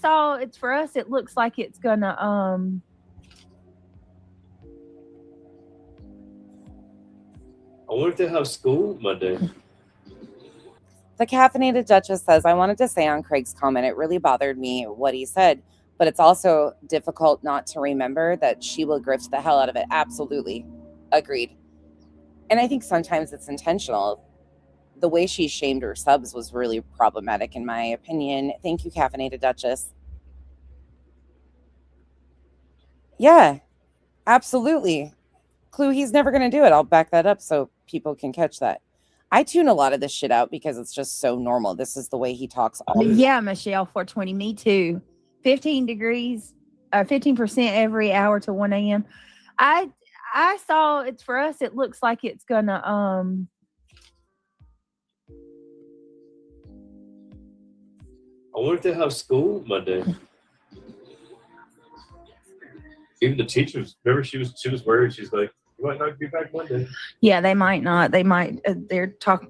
saw it's for us. It looks like it's gonna I wonder if they have school Monday. The Caffeinated Duchess says, I wanted to say on Craig's comment, it really bothered me what he said, but it's also difficult not to remember that she will grift the hell out of it. Absolutely. Agreed. And I think sometimes it's intentional. The way she shamed her subs was really problematic, in my opinion. Thank you, Caffeinated Duchess. Yeah, absolutely. Clue, he's never going to do it. I'll back that up so people can catch that. I tune a lot of this shit out because it's just so normal. This is the way he talks all the time. Yeah, Michelle, 420. Me too. 15 degrees, 15% every hour to 1 a.m. I saw it's for us. It looks like it's gonna I wonder if they have school Monday. Even the teachers. Remember, she was worried. She's like, "You might not be back Monday." Yeah, they might not. They might. They're talking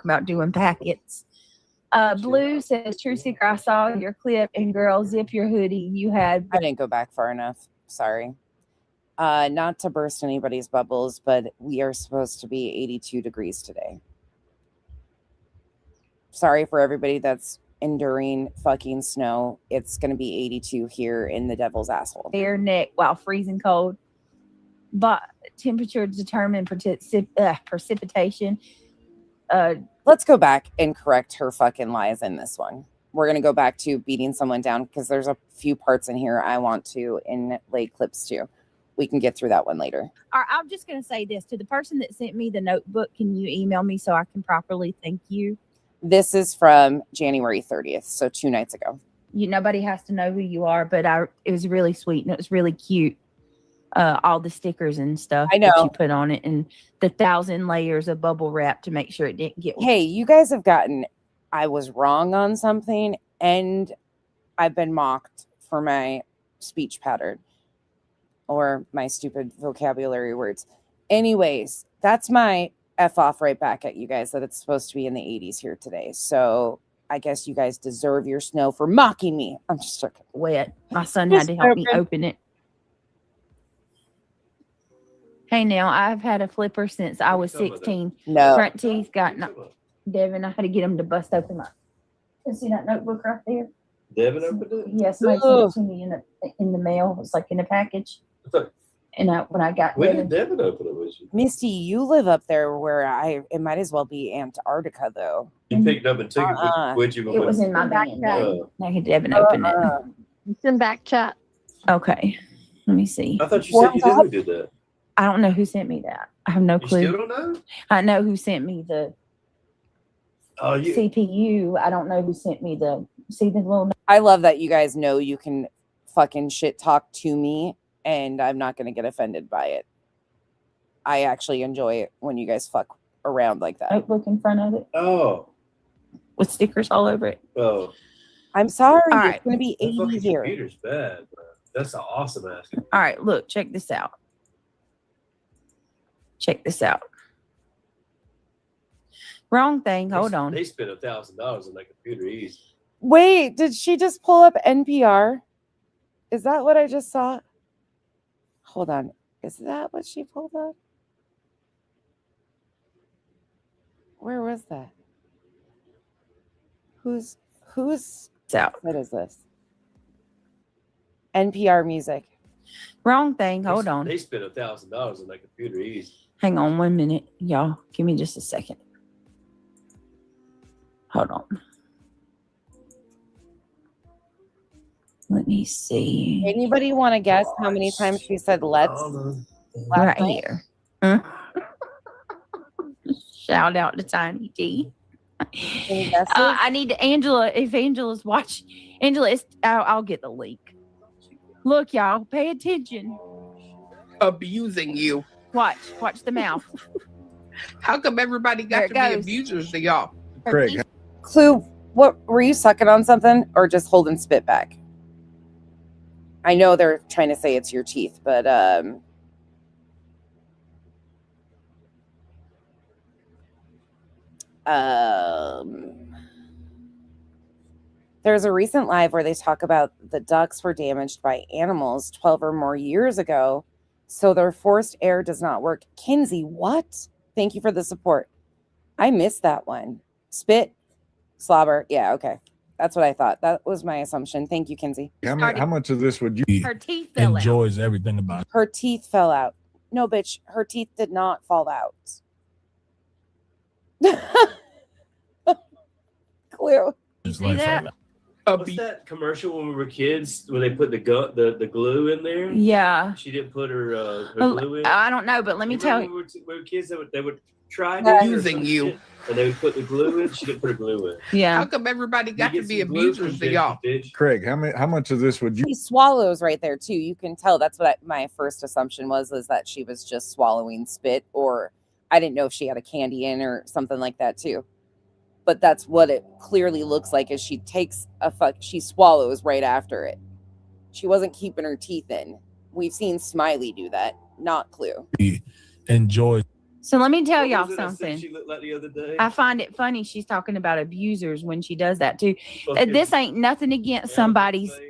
about doing packets. Blue says, "True Seeker, I saw your clip, and girl, zip your hoodie. You had." I didn't go back far enough. Sorry. Not to burst anybody's bubbles, but we are supposed to be 82 degrees today. Sorry for everybody that's enduring fucking snow. It's going to be 82 here in the devil's asshole. Their neck while freezing cold. But temperature determined precipitation. Let's go back and correct her fucking lies in this one. We're going to go back to beating someone down because there's a few parts in here I want to lay clips to. We can get through that one later. All right, I'm just going to say this to the person that sent me the notebook. Can you email me so I can properly thank you? This is from January 30th, so 2 nights ago. Nobody has to know who you are, but it was really sweet and it was really cute. All the stickers and stuff I know that you put on it, and the 1,000 layers of bubble wrap to make sure it didn't get. Hey, you guys have gotten. I was wrong on something, and I've been mocked for my speech pattern or my stupid vocabulary words. Anyways, that's my F off right back at you guys that it's supposed to be in the 80s here today. So I guess you guys deserve your snow for mocking me. I'm just joking. Wet. My son had to help me open it. Hey, now I've had a flipper since I was 16. No. Front teeth got Devin. I had to get him to bust open my. You see that notebook right there? Devin opened it? Yes, somebody sent it to me in the mail. It was like in a package. And when I got when did Devin open it with you? Misty, you live up there where it might as well be Antarctica, though. You picked up and took it with you. It was in my bag. Oh. I had Devin open it. It's in back chat. Okay, let me see. I thought you said you knew who did that. I don't know who sent me that. I have no You clue. still don't know? I know who sent me the CPU. I don't know who sent me the little. I love that you guys know you can fucking shit talk to me and I'm not going to get offended by it. I actually enjoy it when you guys fuck around like that. Notebook in front of it. Oh. With stickers all over it. Oh. I'm sorry. All It's right. going to be 80 here. Computer's bad, bro. That's an awesome ass. All right, look, check this out. Check this out. Wrong thing. Hold on. They spent $1,000 on that computer easy. Wait, did she just pull up NPR? Is that what I just saw? Hold on. Is that what she pulled up? Where was that? Who's out? What is this? NPR music. Wrong thing. Hold on. They spent $1,000 on that computer easy. Hang on 1 minute, y'all. Give me just a second. Hold on. Let me see. Anybody want to guess how many times she said let's? Right night? here. Huh? Shout out to Tiny D. I need Angela. If Angela's watching, Angela, I'll get the link. Look, y'all, pay attention. Abusing you. Watch the mouth. How come everybody got to be abusers to y'all? Craig. Clue, what were you sucking on something or just holding spit back? I know they're trying to say it's your teeth, but there's a recent live where they talk about the ducts were damaged by animals 12 or more years ago, so their forced air does not work. Kinsey, what? Thank you for the support. I missed that one. Spit, slobber. Yeah, okay. That's what I thought. That was my assumption. Thank you, Kinsey. How much of this would you Her teeth fell enjoys everything about it? Her teeth fell out. No, bitch, her teeth did not fall out. Clue. It's see that? What's that commercial when we were kids where they put the glue in there? Yeah. She didn't put her glue in. I don't know, but let me tell you. When we were kids, they would try Abusing you. shit, and they would put the glue in. She didn't put her glue in. Yeah. How come everybody got You to get be some glue abusers from to y'all? bitch. Craig, how much of this would you She swallows right there too. You can tell. That's what my first assumption was that she was just swallowing spit, or I didn't know if she had a candy in or something like that too. But that's what it clearly looks like. Is she takes she swallows right after it. She wasn't keeping her teeth in. We've seen Smiley do that, not Clue. enjoy? So let me tell What y'all was it I said something. she looked like the other day? I find it funny she's talking about abusers when she does that too. Fucking- This ain't nothing against Yeah, somebody's face.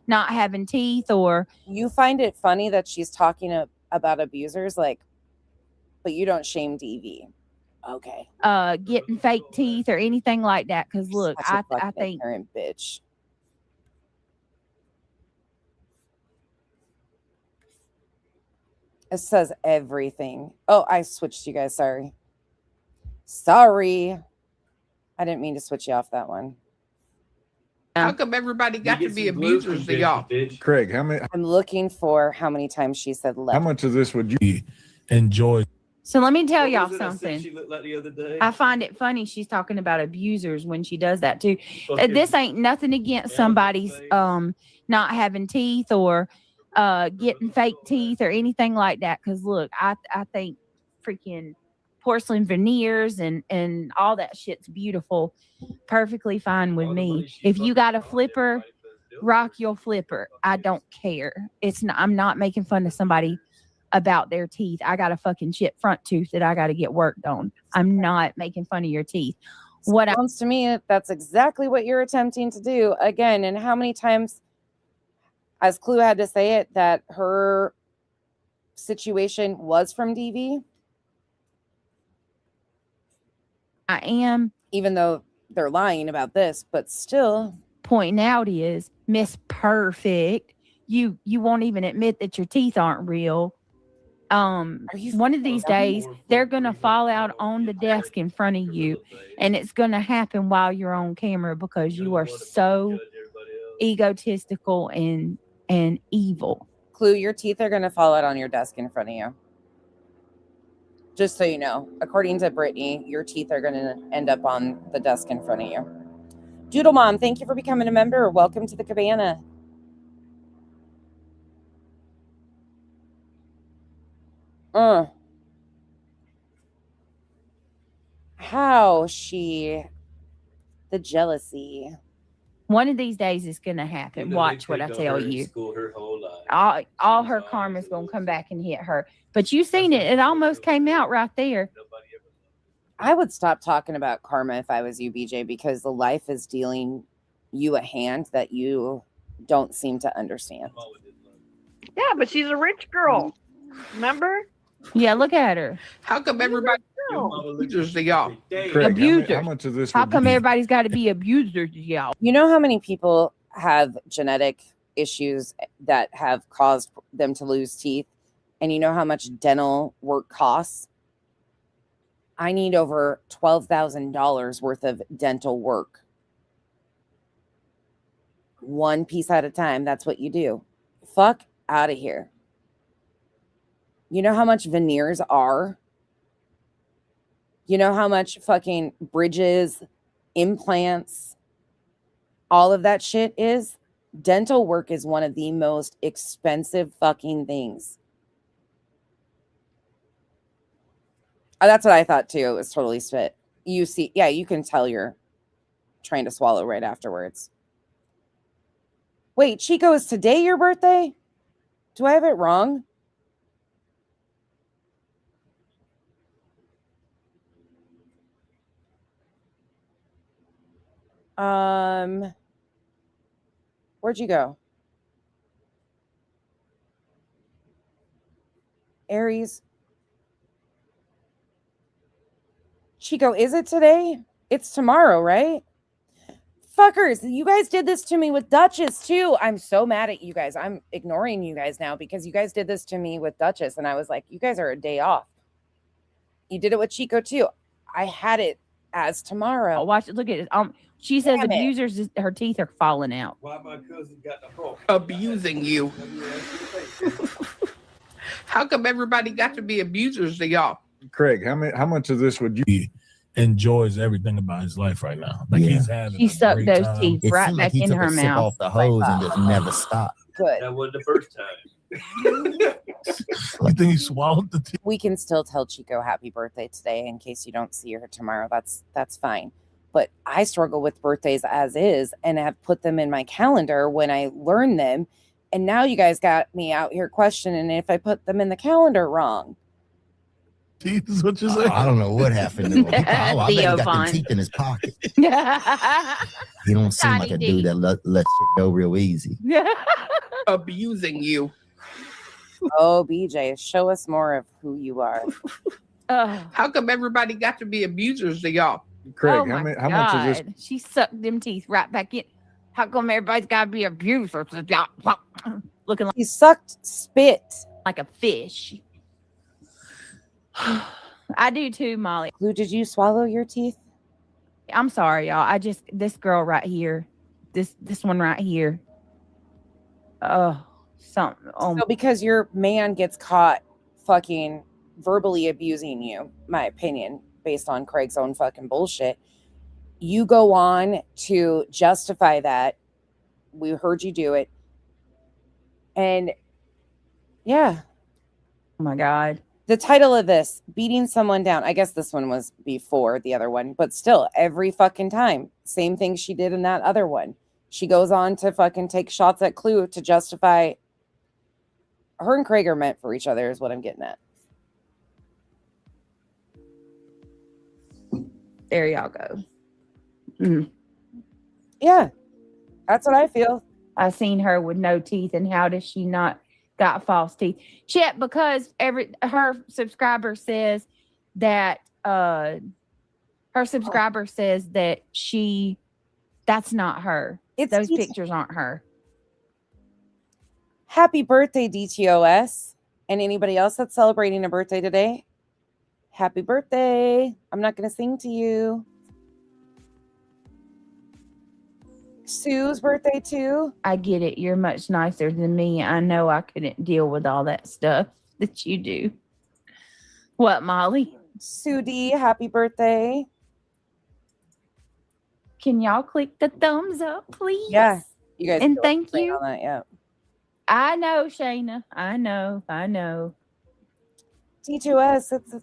not having teeth or You find it funny that she's talking about abusers, like, but you don't shame DV. Okay. getting fake teeth or anything like that. Because look, Such a I fucking think ignorant bitch. It says everything. Oh, I switched you guys. Sorry. I didn't mean to switch you off that one. How come everybody got You to get be some glue abusers from to y'all? bitch. Craig, I'm looking for how many times she said left. how much of this would you Enjoy. so. Let me tell What y'all was it I said something. she looked like the other day? I find it funny she's talking about abusers when she does that too. Fucking- This ain't nothing against Yeah, somebody's face. not having teeth or getting fake teeth or anything like that. Because look, I think freaking porcelain veneers and all that shit's beautiful, perfectly fine with all the money me. she If you fucking got a cost flipper, everybody for this building. rock your flipper. I don't care. It's not. I'm not making fun of somebody about their teeth. I got a fucking chipped front tooth that I got to get worked on. I'm not making fun of your teeth. What I Sounds to me that's exactly what you're attempting to do again. And how many times, as Clue had to say it, that her situation was from DV, am even though they're lying about this, but still. pointing out is Miss Perfect. You won't even admit that your teeth aren't real. Are you One of these days More they're food, gonna 300 fall out pounds. on the desk in front of you, and it's gonna happen while you're on camera because you are so egotistical and evil. Clue, your teeth are going to fall out on your desk in front of you. Just so you know, according to Brittany, your teeth are going to end up on the desk in front of you. Doodle Mom, thank you for becoming a member. Welcome to the cabana. The jealousy. One of these days it's gonna happen. You know, Watch they what I picked on tell her in you. school her whole life. All She her was karma's always gonna come a back and hit her. But you seen it. It almost came out right there. Nobody ever loved I would stop talking about karma if I was you, BJ, because the life is dealing you a hand that you don't seem to understand. her. Mama didn't love her. Yeah, but she's a rich girl. Remember? Yeah, look at her. How come everybody Your No. mama looked abusers at to you y'all? every day. Craig, Abusers. how much of this How would come you everybody's got to be abusers, y'all? You know how many people have genetic issues that have caused them to lose teeth? And you know how much dental work costs? I need over $12,000 worth of dental work. One piece at a time. That's what you do. Fuck out of here. You know how much veneers are? You know how much fucking bridges, implants, all of that shit is? Dental work is one of the most expensive fucking things. Oh, that's what I thought too. It was totally spit. You see, yeah, you can tell you're trying to swallow right afterwards. Wait, Chico, is today your birthday? Do I have it wrong? Where'd you go? Aries. Chico, is it today? It's tomorrow, right? Fuckers, you guys did this to me with Duchess too. I'm so mad at you guys. I'm ignoring you guys now because you guys did this to me with Duchess, and I was like, you guys are a day off. You did it with Chico too. I had it as tomorrow. Oh, watch it. Look at it. She says Damn it. abusers, her teeth are falling out. Why my cousin got the Hulk? Abusing you. How come everybody got to be abusers to y'all? Craig, how much of this would you? He enjoys everything about his life right now. Like Yeah. he's having. She a sucked great those time. teeth It right seemed back like he in took her a sip mouth. off the hose and just never stopped. Good. That wasn't the first time. You think he swallowed the teeth? We can still tell Chico happy birthday today in case you don't see her tomorrow. That's fine. But I struggle with birthdays as is and have put them in my calendar when I learn them. And now you guys got me out here questioning if I put them in the calendar wrong. Teeth is what you're saying? I don't know what happened to him. I bet he got Vaughn. the teeth in his pocket. He don't seem like a Tiny dude that lets shit go real easy. Abusing you. Oh, BJ, show us more of who you are. How come everybody got to be abusers to y'all? Craig, Oh my how much of this? God. She sucked them teeth right back in. How come everybody's got to be abusers? Looking He sucked spit. like a fish. I do too, Molly. Lou, did you swallow your teeth? I'm sorry, y'all. This girl right here, this one right here. Oh, something. Oh, So because your man gets caught fucking verbally abusing you, my opinion, based on Craig's own fucking bullshit, you go on to justify that. We heard you do it. And yeah, oh my God. the title of this, beating someone down. I guess this one was before the other one, but still, every fucking time, same thing she did in that other one. She goes on to fucking take shots at Clue to justify. Her and Craig are meant for each other, is what I'm getting at. There y'all go. Yeah, that's what I feel. I seen her with no teeth, and how does she not got false teeth? Shit, because her subscriber says that that's not her. Those pictures aren't her. Happy birthday, DTOS. And anybody else that's celebrating a birthday today, happy birthday. I'm not going to sing to you. Sue's birthday too. I get it. You're much nicer than me. I know I couldn't deal with all that stuff that you do. What, Molly? Sue D, happy birthday. Can y'all click the thumbs up, please? Yeah. You guys And still thank playing you. on that, yeah. I know, Shayna. I know. D2S, it's a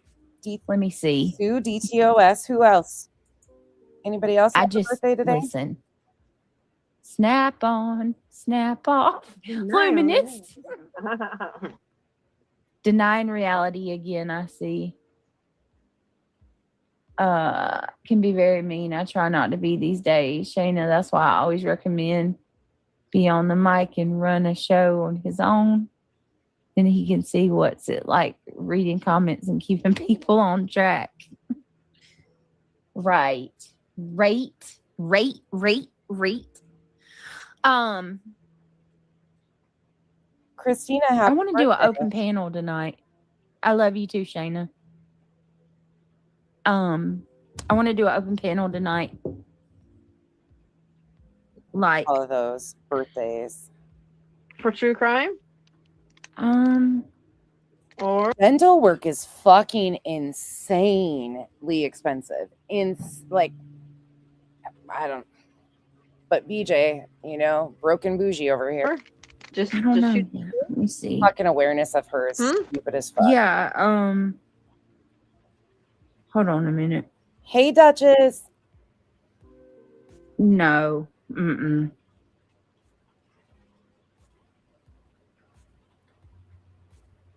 Let me see. Sue, DTOS. Who else? Anybody else I have a just birthday today? listen. Snap on, snap off. Luminous. Denying reality again, I see. Can be very mean. I try not to be these days, Shayna. That's why I always recommend be on the mic and run a show on his own. Then he can see what's it like reading comments and keeping people on track. Right. Rate. Christina, I happy want to do an birthday. open panel tonight. I love you too, Shayna. I want to do an open panel tonight. Like, All of those birthdays. For true crime? Or Dental work is fucking insanely expensive. Like, I don't. But BJ, broken bougie over here. just I don't know. shoot. Let me see. Fucking awareness of her is stupid as fuck. Yeah. Hold on a minute. Hey, Duchess. No. Mm-mm.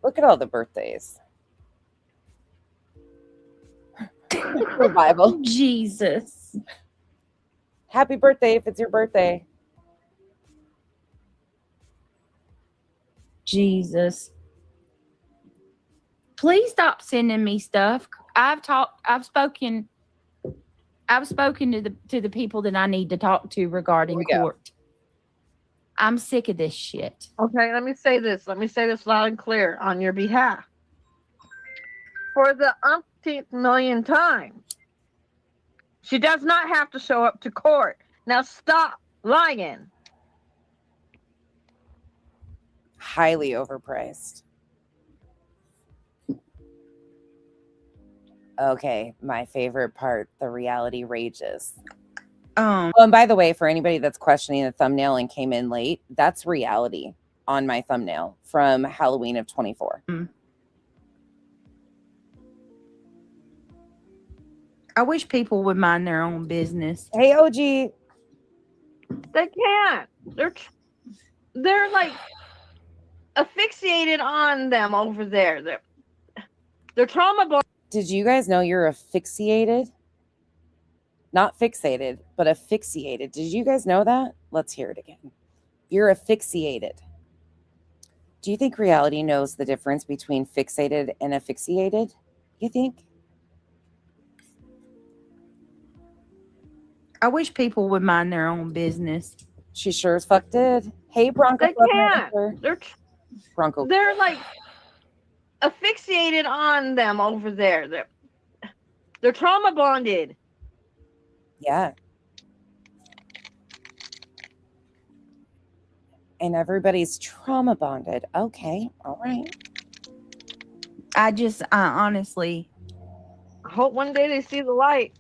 Look at all the birthdays. Revival. Jesus. Happy birthday if it's your birthday. Jesus. Please stop sending me stuff. I've spoken to the people that I need to talk to regarding court. I'm sick of this shit. Okay, let me say this. Let me say this loud and clear on your behalf. For the umpteenth million time, she does not have to show up to court. Now stop lying. Highly overpriced. Okay, my favorite part, the reality rages. Oh, and by the way, for anybody that's questioning the thumbnail and came in late, that's reality on my thumbnail from Halloween of 24. I wish people would mind their own business. Hey, OG. They can't. They're like asphyxiated on them over there. They're trauma bond. Did you guys know you're asphyxiated? Not fixated, but asphyxiated. Did you guys know that? Let's hear it again. You're asphyxiated. Do you think reality knows the difference between fixated and asphyxiated? You think? I wish people would mind their own business. She sure as fuck did. Hey, Bronco. They can't. They're like asphyxiated on them over there. They're trauma bonded. Yeah. And everybody's trauma bonded. Okay. All right. I honestly I hope one day they see the light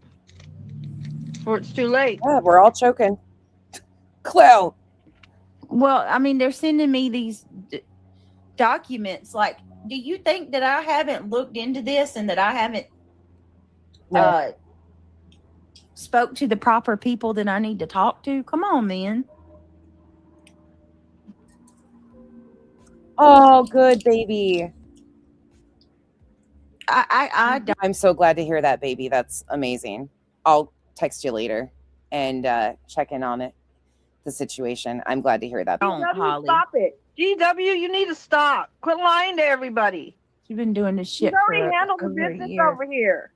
before it's too late. Yeah, we're all choking. Clout. Well, I mean, they're sending me these documents. Like, do you think that I haven't looked into this and that I haven't spoke to the proper people that I need to talk to? Come on, man. Oh, good, baby. I'm so glad to hear that, baby. That's amazing. I'll text you later and check in on it, the situation. I'm glad to hear that. Don't, Holly. Stop it. GW, you need to stop. Quit lying to everybody. You've been doing this shit. You already handled the business over here.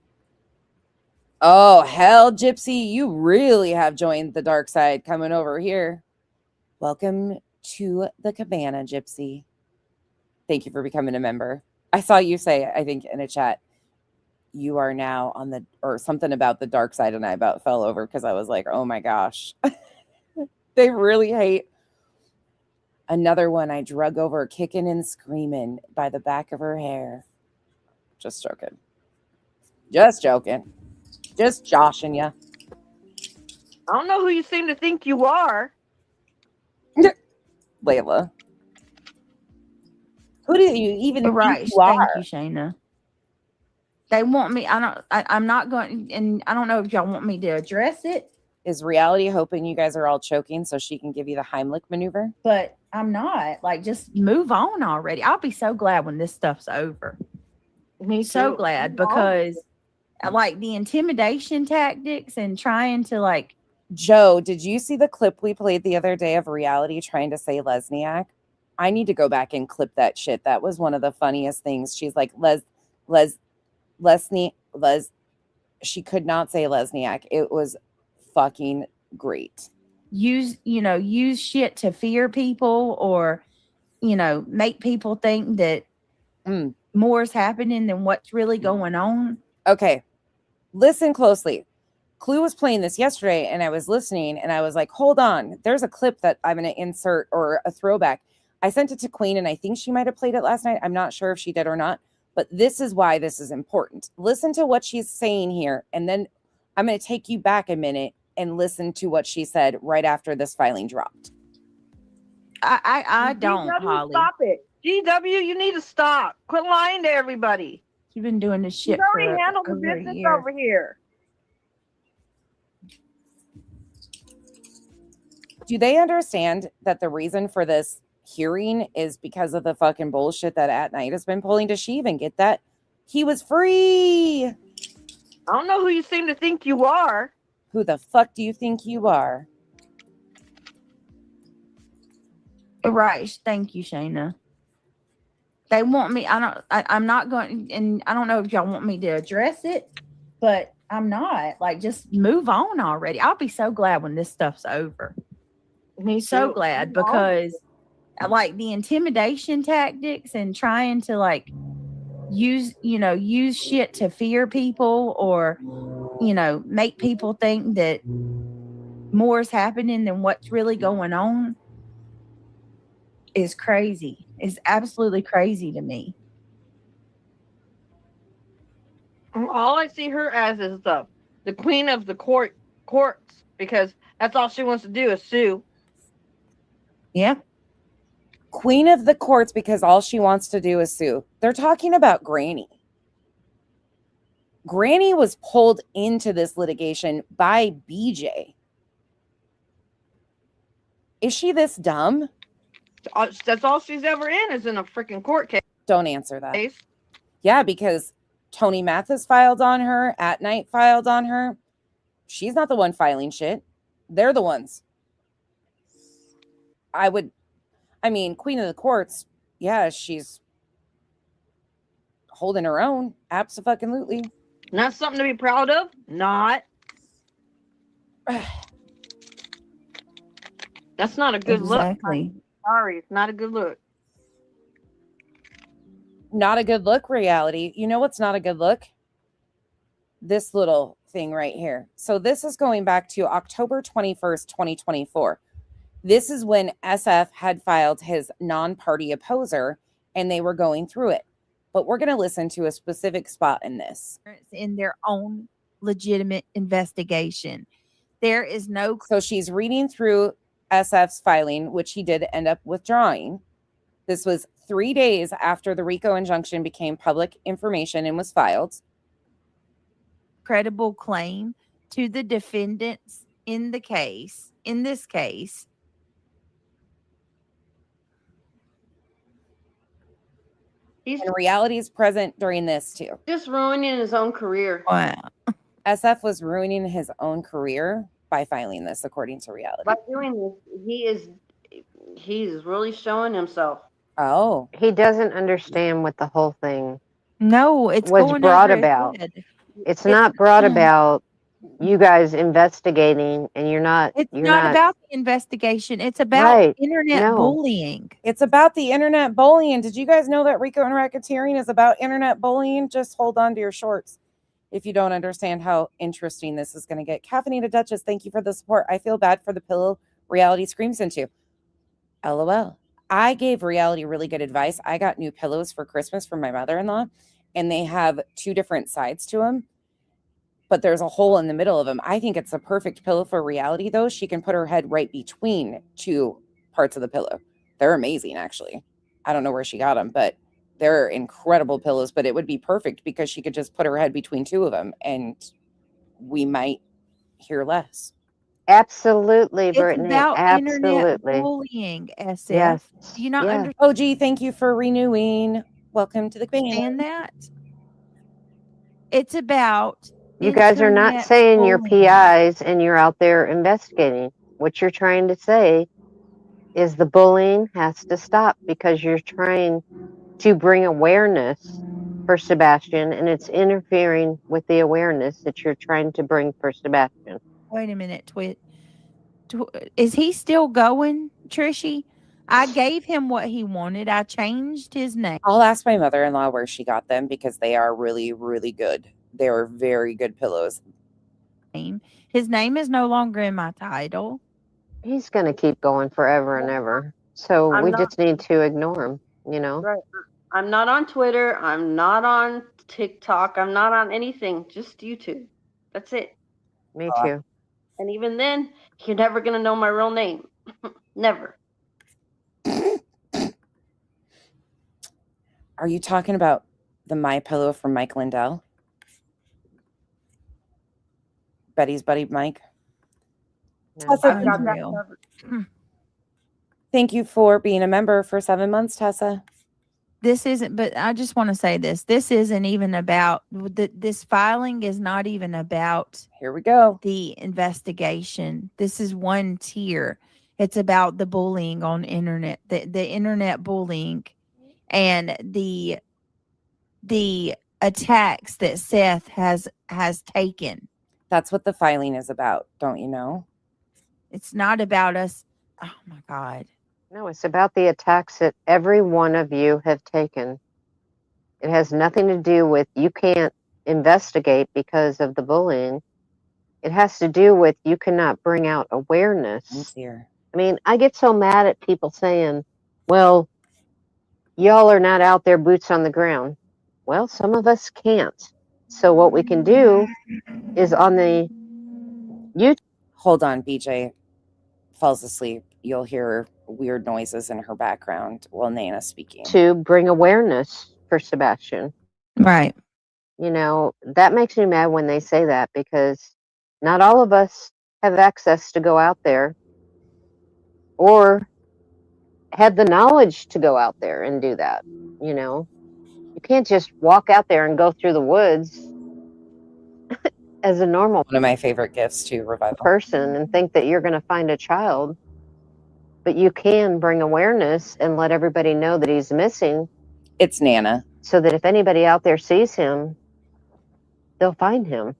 Oh, hell, Gypsy, you really have joined the dark side coming over here. Welcome to the cabana, Gypsy. Thank you for becoming a member. I saw you say, I think in a chat, you are now on the, or something about the dark side, and I about fell over because I was like, oh my gosh. They really hate. Another one I drug over, kicking and screaming by the back of her hair. Just joking. Just joking. Just joshing you. I don't know who you seem to think you are. Layla. Who do you even think you Thank are? you, Shayna. They want me. I'm not going, and I don't know if y'all want me to address it. Is reality hoping you guys are all choking so she can give you the Heimlich maneuver? But I'm not. Like, just move on already. I'll be so glad when this stuff's over. Me so too. glad, because like the intimidation tactics and trying to like. Joe, did you see the clip we played the other day of reality trying to say Lesniak? I need to go back and clip that shit. That was one of the funniest things. She's like, she could not say Lesniak. It was fucking great. Use shit to fear people, or, make people think that more is happening than what's really going on. Okay. Listen closely. Clue was playing this yesterday and I was listening and I was like, hold on. There's a clip that I'm going to insert, or a throwback. I sent it to Queen, and I think she might have played it last night. I'm not sure if she did or not, but this is why this is important. Listen to what she's saying here, and then I'm going to take you back a minute and listen to what she said right after this filing dropped. I don't, GW, Holly. stop it. GW, you need to stop. Quit lying to everybody. You've been doing this You shit already for handled the over a business year. over here. Do they understand that the reason for this hearing is because of the fucking bullshit that At Night has been pulling? Does she even get that? He was free. I don't know who you seem to think you are. Who the fuck do you think you are? Right. Thank you, Shayna. They want me. I'm not going, and I don't know if y'all want me to address it, but I'm not. Like, just move on already. I'll be so glad when this stuff's over. Me So too. glad, because like the intimidation tactics and trying to like use shit to fear people, or make people think that more is happening than what's really going on, is crazy. It's absolutely crazy to me. All I see her as is the queen of the courts, because that's all she wants to do is sue. Yeah. Queen of the courts because all she wants to do is sue. They're talking about Granny. Granny was pulled into this litigation by BJ. Is she this dumb? That's all she's ever in, is in a freaking court case. Don't answer that. Yeah, because Tony Mathis filed on her. At Night filed on her. She's not the one filing shit. They're the ones. Queen of the courts, yeah, she's holding her own. Abso-fucking-lutely. Not something to be proud of. Not. That's not a good look. Exactly. Sorry, it's not a good look. Not a good look, Reality. You know what's not a good look? This little thing right here. So this is going back to October 21st, 2024. This is when SF had filed his non-party opposer, and they were going through it. But we're going to listen to a specific spot in this. In their own legitimate investigation. There is no... So she's reading through SF's filing, which he did end up withdrawing. This was 3 days after the RICO injunction became public information and was filed. Credible claim to the defendants in this case. And Reality is present during this too. Just ruining his own career. Wow. SF was ruining his own career by filing this, according to Reality. By doing this, he is really showing himself. Oh. He doesn't understand what the whole thing No, it's was going brought over his about. head. It's not brought about you guys investigating, and you're not. It's you're not about the investigation. It's about internet bullying. It's about the internet bullying. Did you guys know that RICO and racketeering is about internet bullying? Just hold on to your shorts if you don't understand how interesting this is going to get. Caffeinated Duchess, thank you for the support. I feel bad for the pillow Reality screams into. LOL. I gave Reality really good advice. I got new pillows for Christmas from my mother-in-law, and they have 2 different sides to them, but there's a hole in the middle of them. I think it's a perfect pillow for Reality, though. She can put her head right between 2 parts of the pillow. They're amazing, actually. I don't know where she got them, but they're incredible pillows. But it would be perfect because she could just put her head between 2 of them, and we might hear less. Absolutely, Brittany. It's about Absolutely. internet bullying, SF. Yes. Do you not understand OG, thank you for renewing. Welcome to the band. that? It's about... You guys are not internet saying your bullying. PIs and you're out there investigating. What you're trying to say is the bullying has to stop because you're trying to bring awareness for Sebastian, and it's interfering with the awareness that you're trying to bring for Sebastian. Wait a minute, Twit. Is he still going, Trishy? I gave him what he wanted. I changed his name. I'll ask my mother-in-law where she got them because they are really, really good. They are very good pillows. His name is no longer in my title. He's going to keep going forever and ever. So I'm we not just need to ignore them, you know? right. I'm not on Twitter. I'm not on TikTok. I'm not on anything. Just YouTube. That's it. Me too. And even then, you're never gonna know my real name. Never. Are you talking about the My Pillow from Mike Lindell? Betty's buddy Mike? No. Tessa, I've got that Unreal. covered. thank you for being a member for 7 months, Tessa. This isn't, but I just want to say this. This isn't even about this filing is not even about Here we go. the investigation. This is one tier. It's about the bullying on internet, the internet bullying and the attacks that Seth has taken. That's what the filing is about, don't you know? It's not about us. Oh my God. No, it's about the attacks that every one of you have taken. It has nothing to do with you can't investigate because of the bullying. It has to do with you cannot bring out awareness. Here. I mean, I get so mad at people saying, well, y'all are not out there boots on the ground. Well, some of us can't. So what we can do is on the YouTube. Hold on, BJ falls asleep. You'll hear weird noises in her background while Nana's speaking. To bring awareness for Sebastian. Right. You know, that makes me mad when they say that because not all of us have access to go out there or had the knowledge to go out there and do that. You know, you can't just walk out there and go through the woods as a normal One of my favorite gifts to Revival person and think that you're going to find a child, but you can bring awareness and let everybody know that he's missing. It's Nana. So that if anybody out there sees him, they'll find him.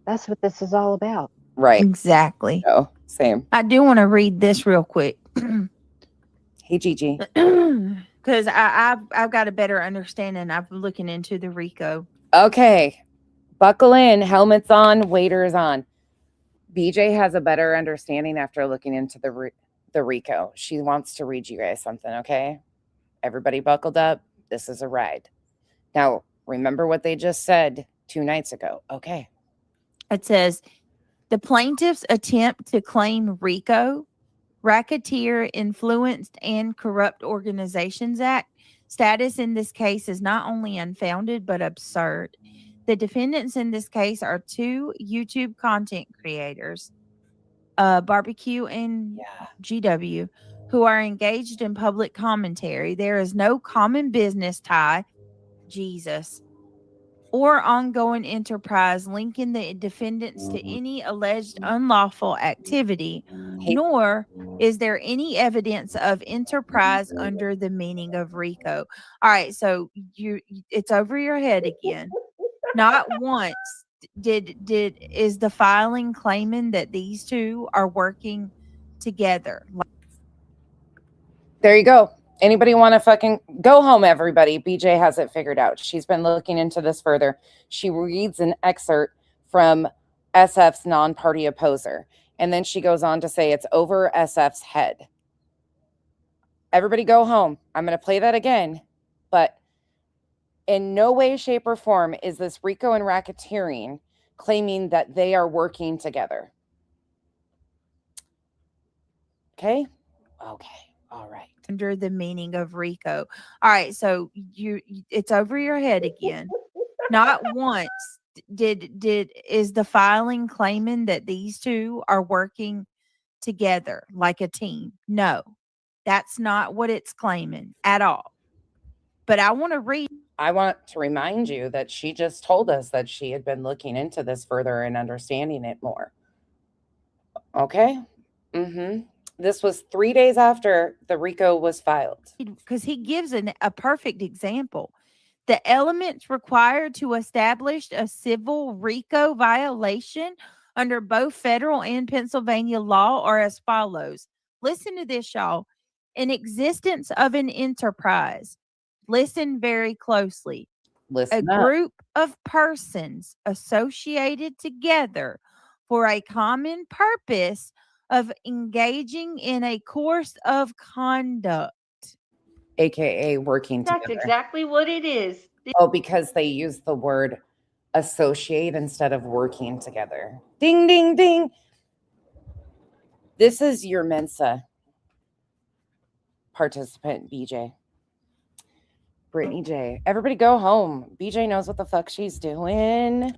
That's what this is all about. Right. Exactly. Oh, same. I do want to read this real quick. Hey, Gigi. Because I've got a better understanding. I've been looking into the RICO. Okay. Buckle in. Helmets on. Waders on. BJ has a better understanding after looking into the RICO. She wants to read you guys something, okay? Everybody buckled up. This is a ride. Now, remember what they just said 2 nights ago. Okay. It says, the plaintiff's attempt to claim RICO, Racketeer Influenced and Corrupt Organizations Act, status in this case is not only unfounded, but absurd. The defendants in this case are 2 YouTube content creators, Barbecue and GW, who are engaged in public commentary. There is no common business tie, Jesus, or ongoing enterprise linking the defendants to any alleged unlawful activity, nor is there any evidence of enterprise under the meaning of RICO. All right, so it's over your head again. Not once is the filing claiming that these 2 are working together. There you go. Anybody want to fucking go home, everybody? BJ has it figured out. She's been looking into this further. She reads an excerpt from SF's non-party opposer. And then she goes on to say it's over SF's head. Everybody go home. I'm going to play that again. But in no way, shape, or form is this RICO and racketeering claiming that they are working together. Okay? Okay. All right. Under the meaning of RICO. All right, so it's over your head again. Not once is the filing claiming that these 2 are working together like a team. No, that's not what it's claiming at all. But I want to remind you that she just told us that she had been looking into this further and understanding it more. Okay? Mm-hmm. This was 3 days after the RICO was filed. Because he gives a perfect example. The elements required to establish a civil RICO violation under both federal and Pennsylvania law are as follows. Listen to this, y'all. An existence of an enterprise. Listen very closely. Listen a up. Group of persons associated together for a common purpose of engaging in a course of conduct. AKA working That's together. exactly what it is. Oh, because they use the word associate instead of working together. Ding, ding, ding. This is your Mensa participant, BJ. Brittany J. Everybody go home. BJ knows what the fuck she's doing.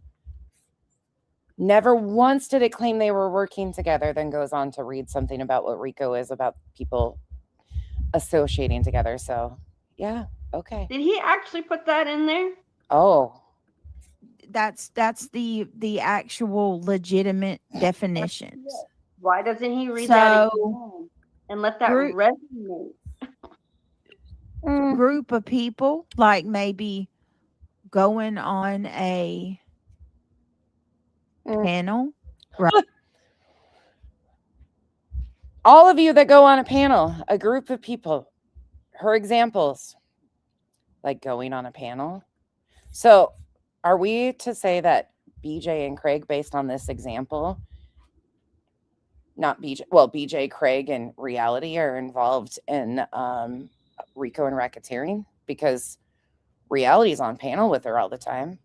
Never once did it claim they were working together, then goes on to read something about what RICO is about people associating together. So, yeah, okay. Did he actually put that in there? Oh, That's the actual legitimate definitions. Why doesn't he read that So, again and let that group- resonate? Group of people, like maybe going on a panel, right? all of you that go on a panel, a group of people, her examples, like going on a panel. So, are we to say that BJ and Craig, based on this example, not BJ, well, BJ, Craig, and reality are involved in RICO and racketeering? Because reality's on panel with her all the time.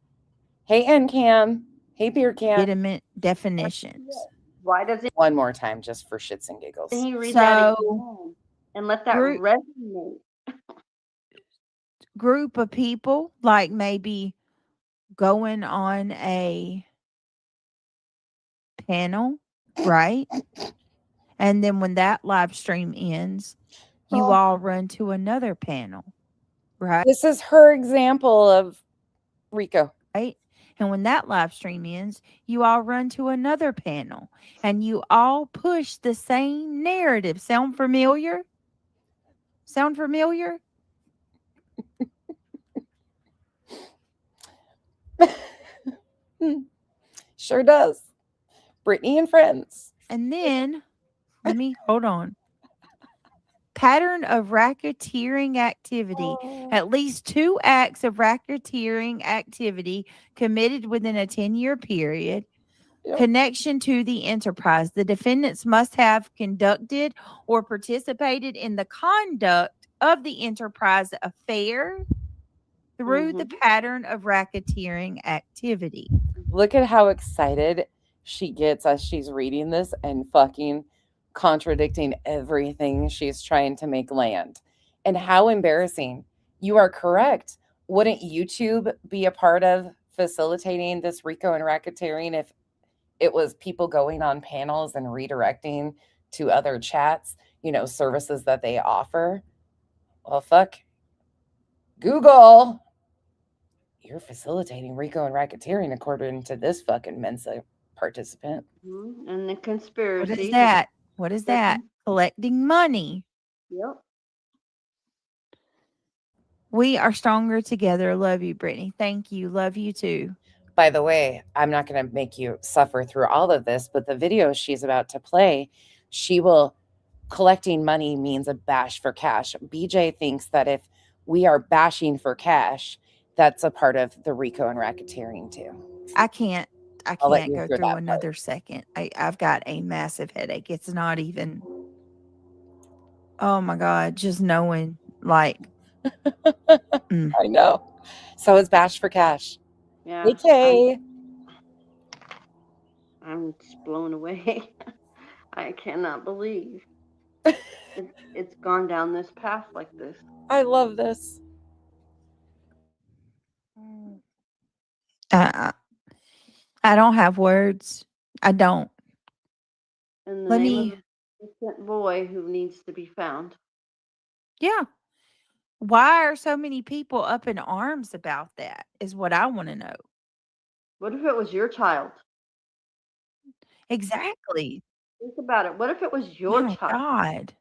Hey, NCAM. Hey, Beer Cam. Legitimate definitions. Why doesn't One more time, just for shits and giggles. he read that So, again and let that group- resonate? Group of people, like maybe going on a panel, right? And then when that live stream ends, you all run to another panel, right? This is her example of RICO. Right? And when that live stream ends, you all run to another panel and you all push the same narrative. Sound familiar? Sound familiar? Sure does. Brittany and friends. And then, let me hold on. Pattern of racketeering activity. At least 2 acts of racketeering activity committed within a 10-year period. Yep. Connection to the enterprise. The defendants must have conducted or participated in the conduct of the enterprise affair through the pattern of racketeering activity. Look at how excited she gets as she's reading this and fucking contradicting everything she's trying to make land. And how embarrassing. You are correct. Wouldn't YouTube be a part of facilitating this RICO and racketeering if it was people going on panels and redirecting to other chats, services that they offer? Well, fuck. Google. You're facilitating RICO and racketeering according to this fucking Mensa participant. And the conspiracy. What is that? What is that? Collecting money. Yep. We are stronger together. Love you, Brittany. Thank you. Love you too. By the way, I'm not going to make you suffer through all of this, but the video she's about to play, collecting money means a bash for cash. BJ thinks that if we are bashing for cash, that's a part of the RICO and racketeering too. I can't I'll let go you hear through that another second. I've got a massive headache. It's not even, oh my God, just knowing like. I know. So it's bash for cash. Yeah. Okay. I'm just blown away. I cannot believe it's gone down this path like this. I love this. I don't have words. I don't. In the Let name me. of the innocent boy who needs to be found. Yeah. Why are so many people up in arms about that? Is what I want to know. What if it was your child? Exactly. Think about it. What if it was your My child? God.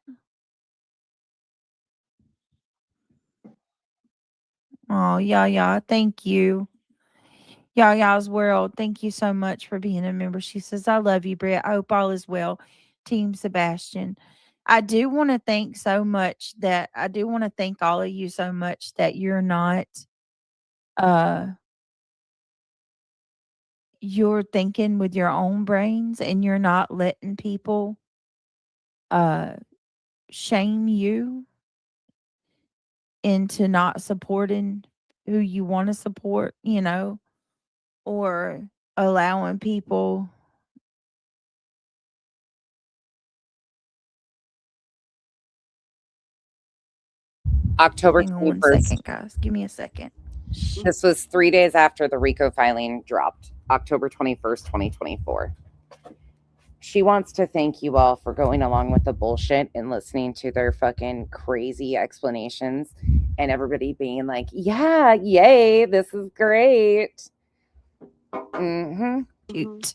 Oh, yeah. Thank you. Ya's World, thank you so much for being a member. She says, I love you, Britt. I hope all is well. Team Sebastian. I do want to thank all of you so much that you're not you're thinking with your own brains and you're not letting people shame you into not supporting who you want to support, you know, or allowing people October hang on one 21st. second, guys. Give me a second. This was 3 days after the RICO filing dropped, October 21st, 2024. She wants to thank you all for going along with the bullshit and listening to their fucking crazy explanations and everybody being like, yeah, yay, this is great. Mm-hmm. Shoot.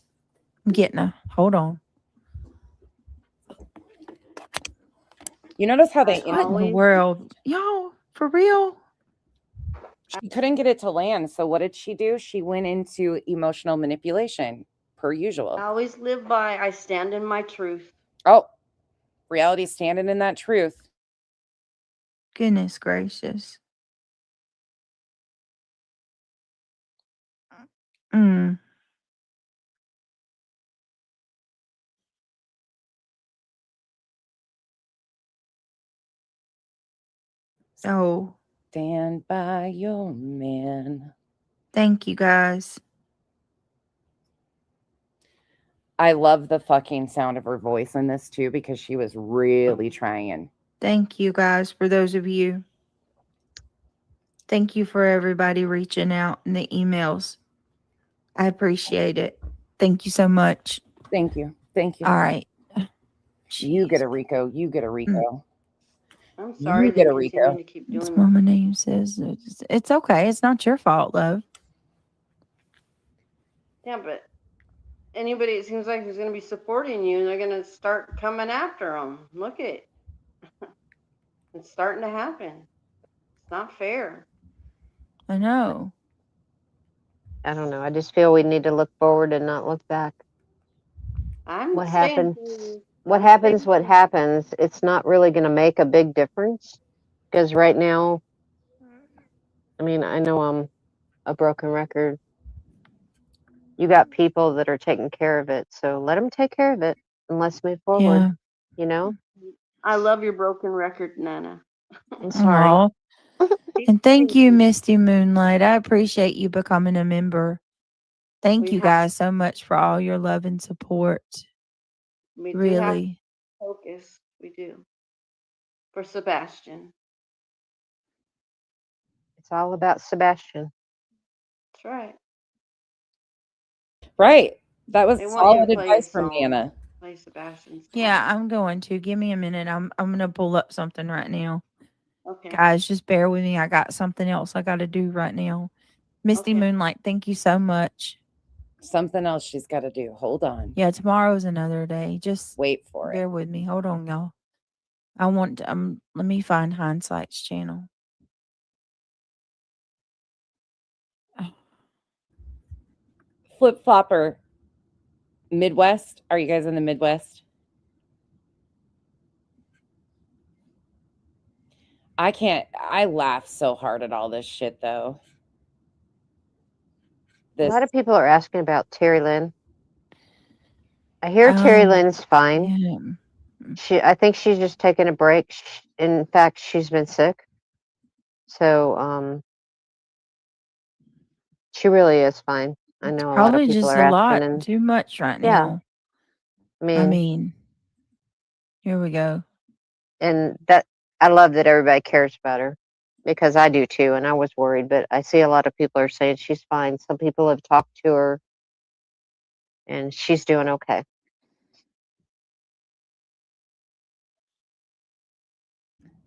I'm getting a hold on. You notice how they What in the world? Y'all, for real? She couldn't get it to land. So what did she do? She went into emotional manipulation, per usual. I always live by, I stand in my truth. Oh, reality standing in that truth. Goodness gracious. Mm. Oh, Stand by your man. thank you guys. I love the fucking sound of her voice in this too, because she was really trying. Thank you guys for those of you. Thank you for everybody reaching out in the emails. I appreciate it. Thank you so much. Thank you. Thank you. All right. You get a Rico. You get a Rico. I'm sorry You they get a continue Rico. to keep That's doing what that. my name says. It's okay. It's not your fault, love. Yeah, but anybody, it seems like who's going to be supporting you, they're going to start coming after them. Look at it. It's starting to happen. It's not fair. I know. I don't know. I just feel we need to look forward and not look back. I'm What staying happened? for you. What I'm happens? staying What for you. happens? It's not really going to make a big difference because right now, I mean, I know I'm a broken record. You got people that are taking care of it, so let them take care of it and let's move forward. Yeah. You know? I love your broken record, Nana. I'm sorry. Aw. And thank you, Misty Moonlight. I appreciate you becoming a member. Thank We you have- guys so much for all your love and support. We do have Really. focus. We do. For Sebastian. It's all about Sebastian. That's right. Right. That was They want you solid to play advice a from song. Nana. Play Sebastian's song. Yeah, I'm going to. Give me a minute. I'm gonna pull up something right now. Okay. Guys, just bear with me. I got something else I gotta do right now. Misty Okay. Moonlight, thank you so much. Something else she's got to do. Hold on. Yeah, tomorrow's another day. Just Wait for it. bear with me. Hold on, y'all. I want to, let me find Hindsight's channel. Flip Flopper. Midwest. Are you guys in the Midwest? I laugh so hard at all this shit though. A lot of people are asking about Terry Lynn. I hear Um, Terry Lynn's fine. Yeah. I think she's just taking a break. In fact, she's been sick. So, she really is fine. I know a lot of Probably people just are a asking, lot and too much right yeah, now. I I mean, mean, here we go. and that I love that everybody cares about her because I do too, and I was worried, but I see a lot of people are saying she's fine. Some people have talked to her, and she's doing okay.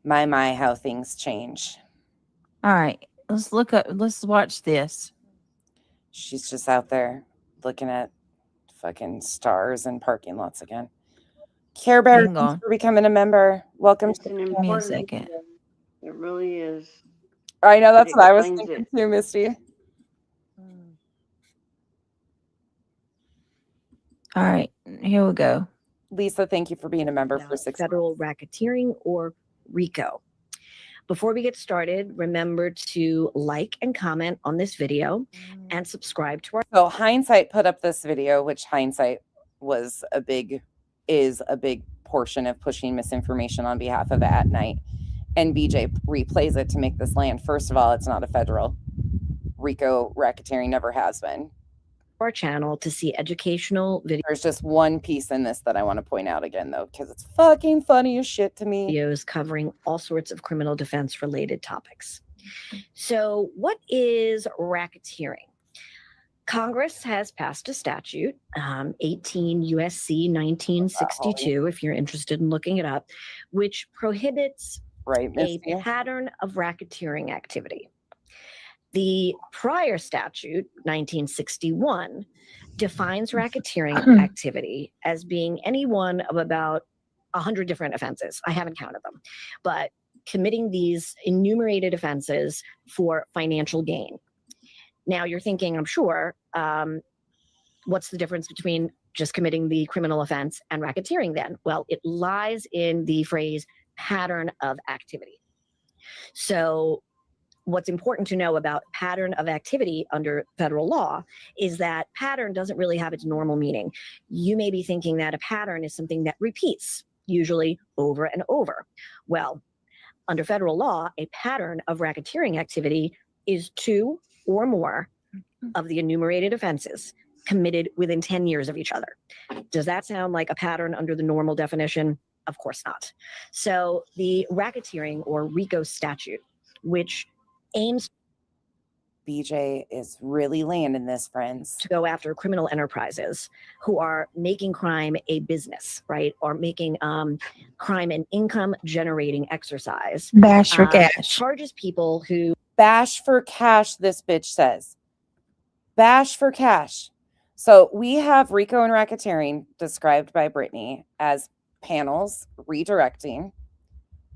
My, how things change. All right, let's watch this. She's just out there looking at fucking stars and parking lots again. Care Bear, Hang on. for becoming a member. Welcome It's to an Give me a important second. video. It really is. I know that's It what I was explains thinking it. too, Misty. All right, here we go. Lisa, thank you for being a member for 6 federal racketeering or RICO. Before we get started, remember to like and comment on this video and subscribe to our. So Hindsight put up this video, which Hindsight was a big is a big portion of pushing misinformation on behalf of At Night. And BJ replays it to make this land. First of all, it's not a federal. RICO racketeering never has been. Our channel to see educational There's just one piece in this that I want to point out again, though, because it's fucking funny as shit to me. videos covering all sorts of criminal defense related topics. So, what is racketeering? Congress has passed a statute, 18 USC 1962, if you're interested in looking it up, which prohibits a pattern of racketeering activity. The prior statute, 1961, defines racketeering activity as being any one of about 100 different offenses. I haven't counted them, but committing these enumerated offenses for financial gain. Now you're thinking, I'm sure, what's the difference between just committing the criminal offense and racketeering then? Well, it lies in the phrase pattern of activity. So what's important to know about pattern of activity under federal law is that pattern doesn't really have its normal meaning. You may be thinking that a pattern is something that repeats, usually over and over. Well, under federal law, a pattern of racketeering activity is 2 or more of the enumerated offenses committed within 10 years of each other. Does that sound like a pattern under the normal definition? Of course not. So the racketeering or RICO statute, which aims BJ is really landing this, friends, to go after criminal enterprises who are making crime a business, right? Or making crime an income generating exercise. Bash for cash. Charges people who bash for cash, this bitch says. Bash for cash. So we have RICO and racketeering described by Brittany as panels redirecting,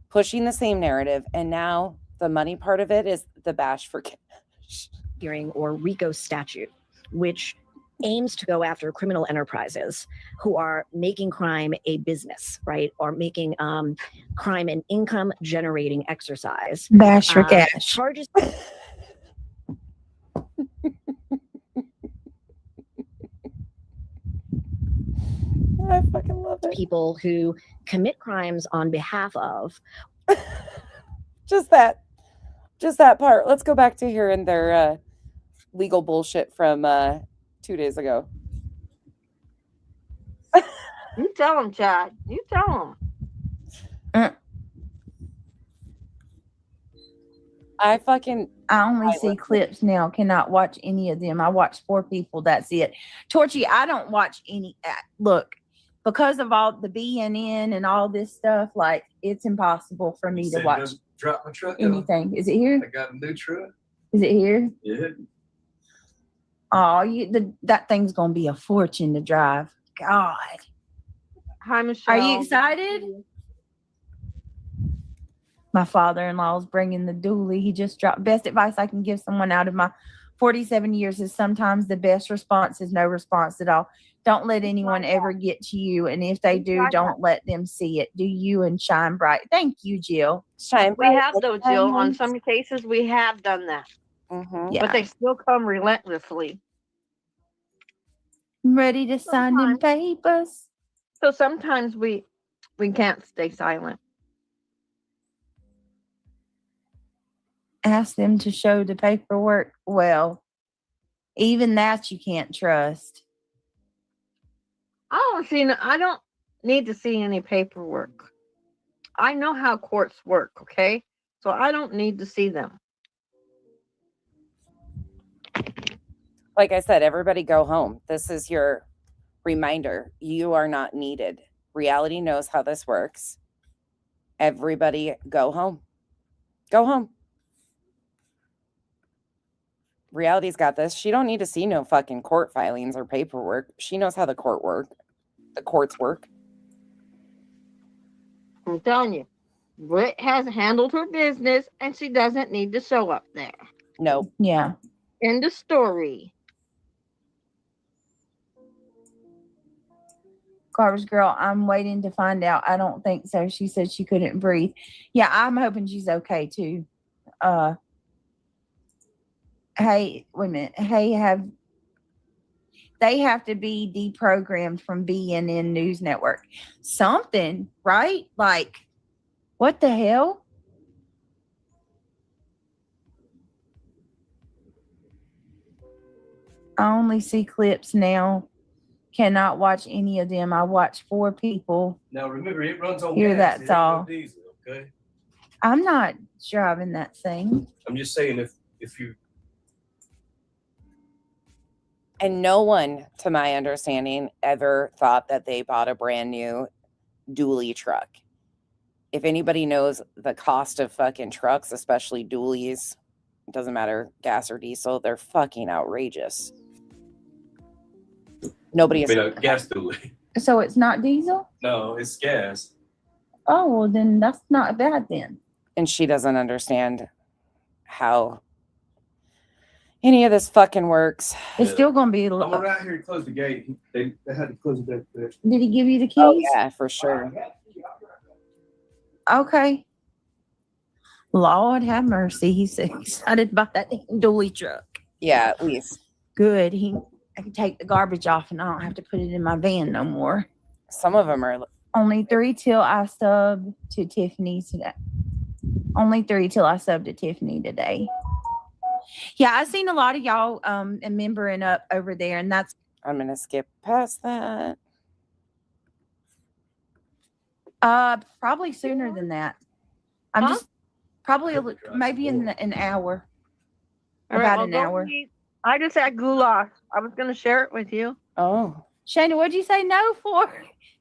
pushing the same narrative, and now the money part of it is the bash for cash. Hearing or RICO statute, which aims to go after criminal enterprises who are making crime a business, right? Or making crime an income generating exercise. Bash for cash. Charges I fucking love it. People who commit crimes on behalf of. Just that part. Let's go back to hearing their legal bullshit from 2 days ago. You tell them, Chad. You tell them. I only see clips now. Cannot watch any of them. I watch 4 people. That's it. Torchy, I don't watch any. Look, because of all the BNN and all this stuff, like it's impossible for me to watch Drop my truck anything. Is it here? I got a new truck. Is it here? Yeah. Oh, that thing's gonna be a fortune to drive. God. Hi, Michelle. Are you excited? My father-in-law is bringing the dually. He just dropped. Best advice I can give someone out of my 47 years is sometimes the best response is no response at all. Don't let anyone ever get to you. And if they do, don't let them see it. Do you and shine bright. Thank you, Jill. Shine We bright. have, though, Jill. On some cases, we have done that. Mm-hmm. Yeah. But they still come relentlessly. I'm ready to sign them papers. So sometimes we can't stay silent. Ask them to show the paperwork. Well, even that you can't trust. I don't need to see any paperwork. I know how courts work, okay? So I don't need to see them. Like I said, everybody go home. This is your reminder. You are not needed. Reality knows how this works. Everybody go home. Go home. Reality's got this. She don't need to see no fucking court filings or paperwork. She knows how the courts work. I'm telling you, Britt has handled her business and she doesn't need to show up there. No. Yeah. End of story. Carver's girl, I'm waiting to find out. I don't think so. She said she couldn't breathe. Yeah, I'm hoping she's okay too. Hey, wait a minute. Hey, They have to be deprogrammed from BNN News Network. Something, right? Like, what the hell? I only see clips now. Cannot watch any of them. I watch 4 people. Now remember, it runs on Here, gas. that's It ain't no all. diesel, okay? I'm not driving that thing. I'm just saying if you. And no one, to my understanding, ever thought that they bought a brand new dually truck. If anybody knows the cost of fucking trucks, especially dualies, it doesn't matter gas or diesel, they're fucking outrageous. Nobody is. Gas dually. So it's not diesel? No, it's gas. Oh, well, then that's not bad then. And she doesn't understand how any of this fucking works. It's still going to be. I'm around here to close the gate. They had to close the gate. Did he give you the keys? Oh, yeah, for sure. Okay. Lord have mercy. He's excited about that dually truck. Yeah, at least. Good. I can take the garbage off and I don't have to put it in my van no more. Some of them are. Only 3 till I sub to Tiffany today. Only 3 till I sub to Tiffany today. Yeah, I've seen a lot of y'all membering up over there, and that's. I'm gonna skip past that. Probably sooner than that. I'm just probably maybe in an hour. All right, About well, an go hour. eat. I just had goulash. I was going to share it with you. Oh, Shana, what'd you say no for?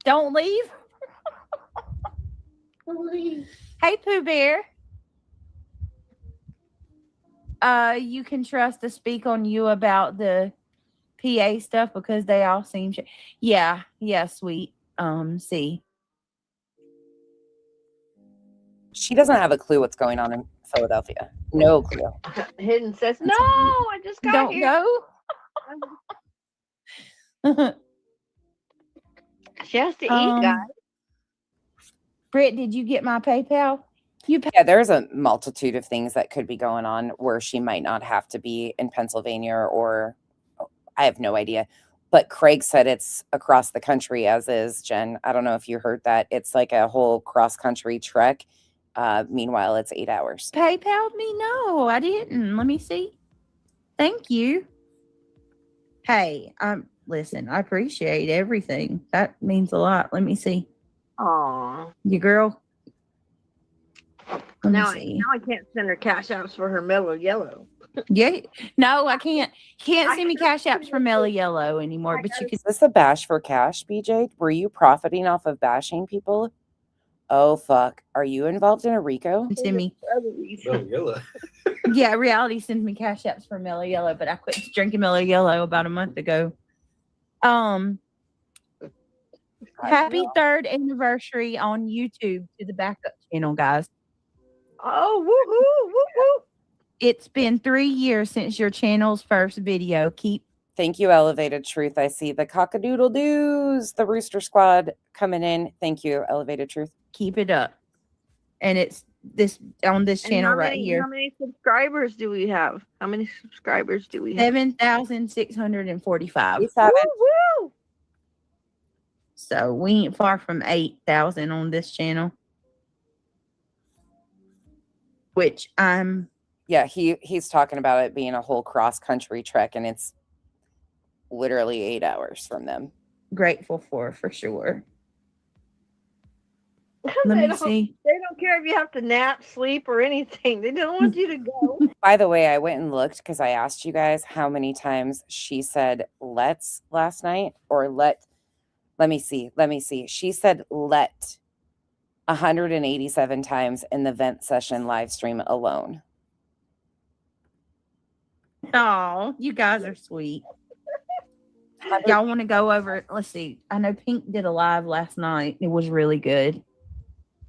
Don't leave. Hey, Pooh Bear. You can trust to speak on you about the PA stuff because they all seem. Yeah, sweet. See. she doesn't have a clue what's going on in Philadelphia. No clue. Hidden says, no, I just got Don't here. know. She has to eat, guys. Britt, did you get my PayPal? Yeah, there's a multitude of things that could be going on where she might not have to be in Pennsylvania or I have no idea. But Craig said it's across the country, as is, Jen. I don't know if you heard that. It's like a whole cross-country trek. Meanwhile, it's 8 hours. PayPal me? No, I didn't. Let me see. Thank you. Hey, listen, I appreciate everything. That means a lot. Let me see. Aww. Your girl. Now I can't send her cash apps for her mellow yellow. Yeah. No, I can't. Can't send me cash apps for Mellow Yellow anymore. But you could. Is this a bash for cash, BJ? Were you profiting off of bashing people? Oh, fuck. Are you involved in a RICO? Send me. Yeah, Reality sends me cash apps for Mellow Yellow, but I quit drinking Mellow Yellow about a month ago. Happy 3rd anniversary on YouTube to the backup channel, guys. Oh, woohoo, woohoo. It's been 3 years since your channel's first video. Thank you, Elevated Truth. I see the cockadoodle-doos, the Rooster Squad coming in. Thank you, Elevated Truth. Keep it up. And it's on this channel right here. How many subscribers do we have? 7,645. Woo! So we ain't far from 8,000 on this channel. Which Yeah, he's talking about it being a whole cross-country trek, and it's literally 8 hours from them. Grateful for sure. Let me see. They don't care if you have to nap, sleep, or anything. They don't want you to go. By the way, I went and looked because I asked you guys how many times she said let's last night, or let me see. She said let 187 times in the vent session live stream alone. Oh, you guys are sweet. Y'all want to go over it? Let's see. I know Pink did a live last night. It was really good.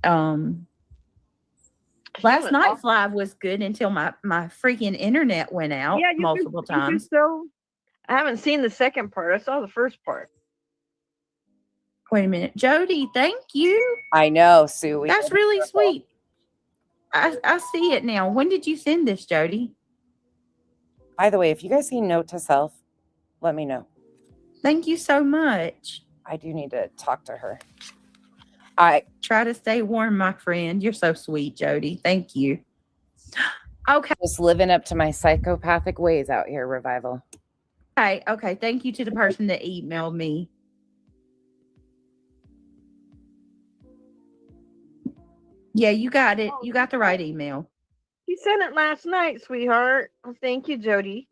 Last night's live was good until my freaking internet went out multiple times. So I haven't seen the second part. I saw the first part. Wait a minute. Jody, thank you. I know, Sue. That's really sweet. I see it now. When did you send this, Jody? By the way, if you guys see Note to Self, let me know. Thank you so much. I do need to talk to her. I Try to stay warm, my friend. You're so sweet, Jody. Thank you. Okay. was living up to my psychopathic ways out here, Revival. Okay. Thank you to the person that emailed me. Yeah, you got it. You got the right email. He sent it last night, sweetheart. Oh, thank you, Jody.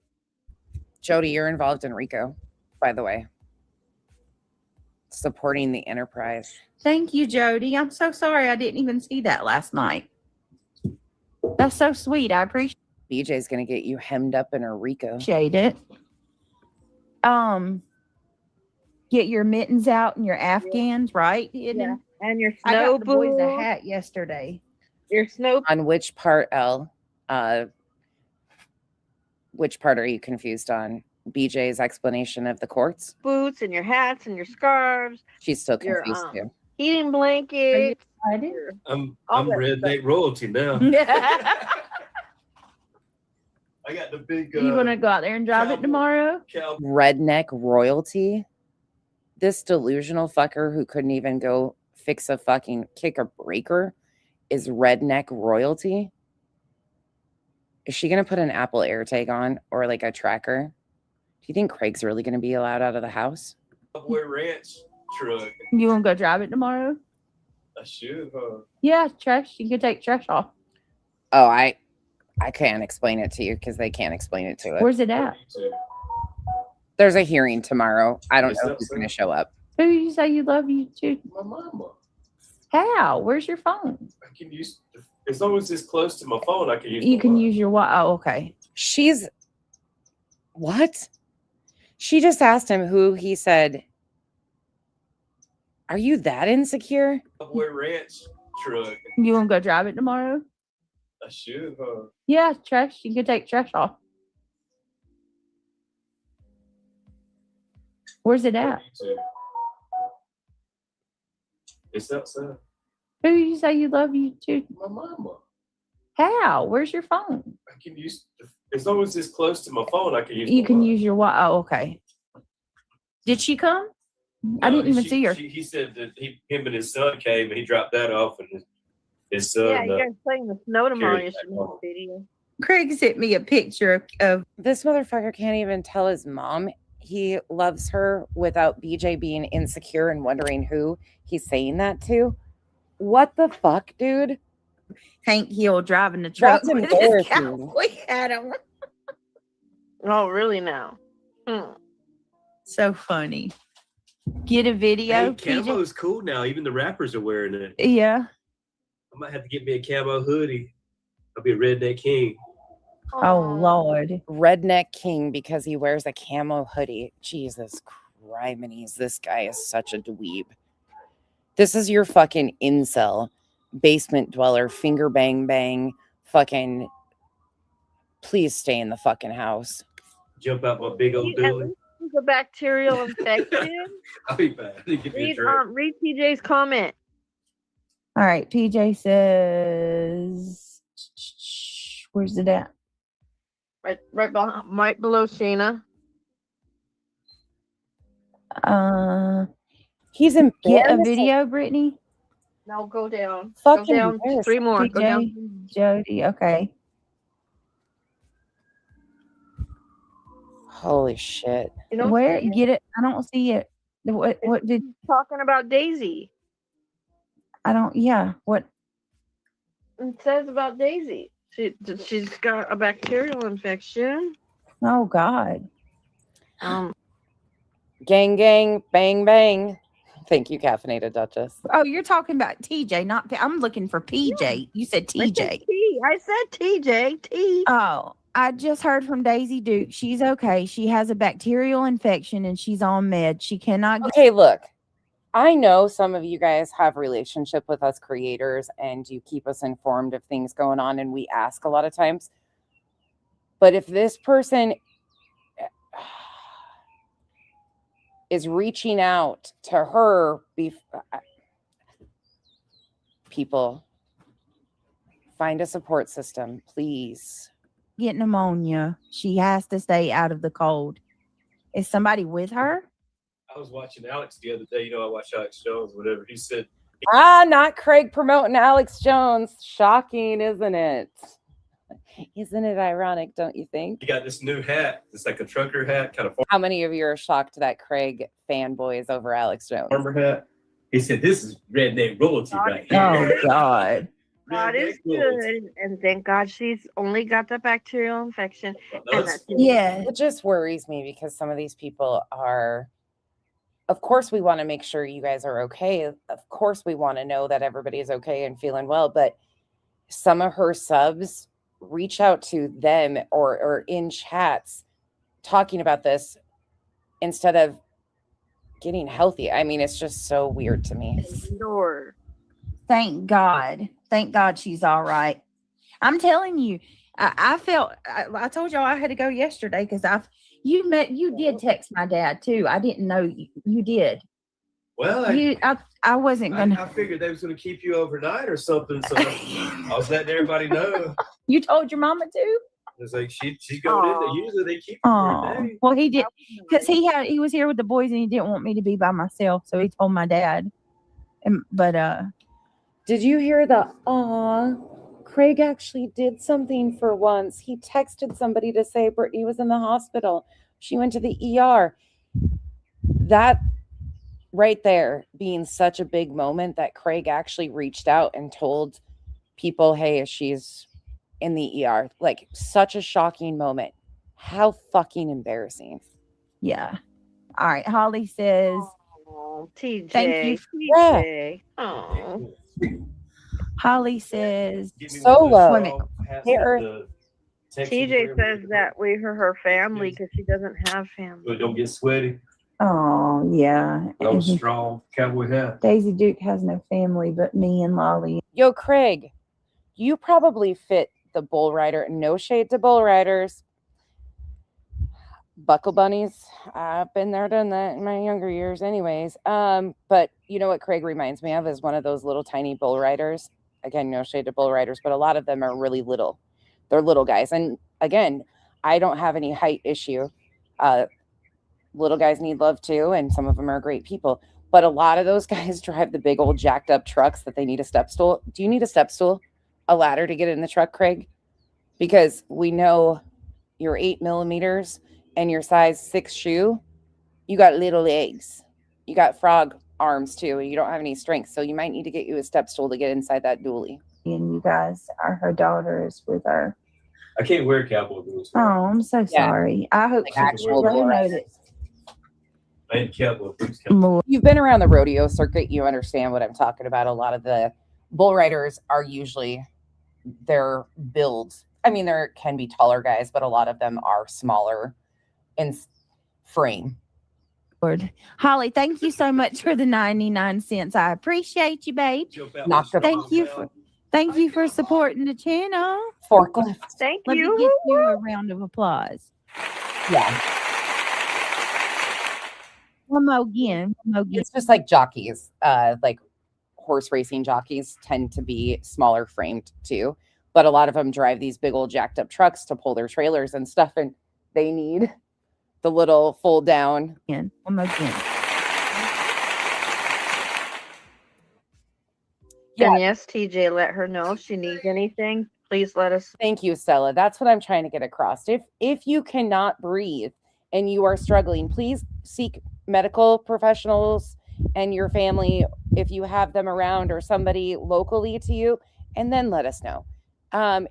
Jody, you're involved in RICO, by the way. Supporting the enterprise. Thank you, Jody. I'm so sorry I didn't even see that last night. That's so sweet. I appreciate BJ's gonna get you hemmed up in a RICO. it. Get your mittens out and your Afghans, right? Yeah. And your I snow got the boys a boots. hat yesterday. Your snow. On which part, Elle? Which part are you confused on? BJ's explanation of the courts? Boots and your hats and your scarves. She's still Your, confused too. Heating blankets. I'm All that redneck royalty now. I got the big. You want to go out there and drive it tomorrow? Redneck royalty? This delusional fucker who couldn't even go fix a fucking kick a breaker is redneck royalty? Is she going to put an Apple AirTag on or like a tracker? Do you think Craig's really going to be allowed out of the house? Subway Ranch truck. You want to go drive it tomorrow? I should, huh? Yeah, trash. You can take trash off. Oh, I can't explain it to you because they can't explain it to us. Where's it at? There's a hearing tomorrow. I don't Is know that who's so? going to show up. Who you say you love you to? My mama. How? Where's your phone? I can use, as long as it's close to my phone, I can use. You my can phone. use your what? Oh, okay. She's what? She just asked him who he said, are you that insecure? Subway Ranch truck. You want to go drive it tomorrow? I should, huh? Yeah, trash. You can take trash off. Where's it at? It's outside. Who you say you love you to? My mama. How? Where's your phone? I can use, as long as it's close to my phone, I can use. You my can phone. use your what? Oh, okay. Did she come? I didn't even see her. He said that him and his son came and he dropped that off, and his son. Yeah, you guys playing the snow tomorrow. carried You it should back make a home. video. Craig sent me a picture of This motherfucker can't even tell his mom he loves her without BJ being insecure and wondering who he's saying that to. What the fuck, dude? Hank Hill driving the truck That's with his embarrassing. cowboy hat on. Oh, really now? So funny. Get a video. Hey, camo's cool now. Even the rappers are wearing it. Yeah. I might have to get me a camo hoodie. I'll be a redneck king. Oh, Lord. Redneck king because he wears a camo hoodie. Jesus Christ, this guy is such a dweeb. This is your fucking incel, basement dweller, finger bang bang, fucking. Please stay in the fucking house. Jump out my big old dually. It's a bacterial infection. I'll be back. Give me a drink. Read TJ's comment. All right. PJ says, where's it at? Right below Shayna. He's in. Get a video, Brittany. Now go down. Fucking go down. embarrassed. 3 more. Go PJ, down. Jody. Okay. Holy shit. You don't Where? see it? Get it. I don't see it. What did Talking about Daisy. I don't? Yeah. What? It says about Daisy. She's got a bacterial infection. Oh, God. Gang, gang, bang, bang. Thank you, Caffeinated Duchess. Oh, you're talking about TJ, not I'm looking for PJ. You said TJ. I said TJ. T. Oh, I just heard from Daisy Duke. She's okay. She has a bacterial infection and she's on meds. She cannot. Okay, look. I know some of you guys have relationship with us creators and you keep us informed of things going on and we ask a lot of times. But if this person is reaching out to her, people, find a support system, please. Get pneumonia. She has to stay out of the cold. Is somebody with her? I was watching Alex the other day. You know, I watched Alex Jones, whatever. He said, not Craig promoting Alex Jones. Shocking, isn't it? Isn't it ironic, don't you think? he got this new hat. It's like a trucker hat, kind of How many of you are shocked that Craig fanboys over Alex Jones? farmer hat. He said, this is redneck royalty right here. Oh God. God is good, and thank God she's only got the bacterial infection. And that's Yeah. It just worries me because some of these people are, of course, we want to make sure you guys are okay. Of course, we want to know that everybody is okay and feeling well. But some of her subs reach out to them or in chats talking about this instead of getting healthy. I mean, it's just so weird to me. Lord. Thank God. Thank God she's all right. I'm telling you, I felt, I told y'all I had to go yesterday because you did text my dad too. I didn't know you did. Well, I wasn't going I figured they was going to keep you overnight or something. So I was letting everybody know. You told your mama too? It's like she's going in there. Usually they keep you for a day. Well, he did because he was here with the boys and he didn't want me to be by myself, so he told my dad. But did you hear the Craig actually did something for once. He texted somebody to say Brittany was in the hospital. She went to the ER. That right there being such a big moment that Craig actually reached out and told people, hey, she's in the ER. Like, such a shocking moment. How fucking embarrassing. yeah. All right. Holly says, Oh, TJ. Thank you. TJ. Oh. Holly says, Solo. Wait a minute. TJ says that we are her family because she doesn't have family. But don't get sweaty. Oh, yeah. No strong cowboy hat. Daisy Duke has no family but me and Lolly. Yo, Craig, you probably fit the bull rider. No shade to bull riders. Buckle bunnies. I've been there, done that in my younger years anyways. But you know what Craig reminds me of is one of those little tiny bull riders. Again, no shade to bull riders, but a lot of them are really little. They're little guys. And again, I don't have any height issue. Little guys need love too, and some of them are great people. But a lot of those guys drive the big old jacked up trucks that they need a step stool. Do you need a step stool? A ladder to get in the truck, Craig? Because we know you're 8 millimeters and your size 6 shoe. You got little legs. You got frog arms too, and you don't have any strength. So you might need to get you a step stool to get inside that dually. And you guys are her daughters with her. I can't wear cowboy boots. Oh, I'm so sorry. I hope Like she actual let her bull know riders. that And cowboy boots. more. You've been around the rodeo circuit. You understand what I'm talking about. A lot of the bull riders are usually their builds. I mean, there can be taller guys, but a lot of them are smaller in frame. Lord. Holly, thank you so much for the 99 cents. I appreciate you, babe. Thank you for supporting the channel. Forklift. Thank Let you. me give you a round of applause. Yeah. One more again. It's just like jockeys, like horse racing jockeys tend to be smaller framed too. But a lot of them drive these big old jacked up trucks to pull their trailers and stuff. And they need the little fold down. One more again. Yeah. And yes, TJ, let her know if she needs anything. Please let us. Thank you, Stella. That's what I'm trying to get across. If you cannot breathe and you are struggling, please seek medical professionals and your family, if you have them around or somebody locally to you, and then let us know.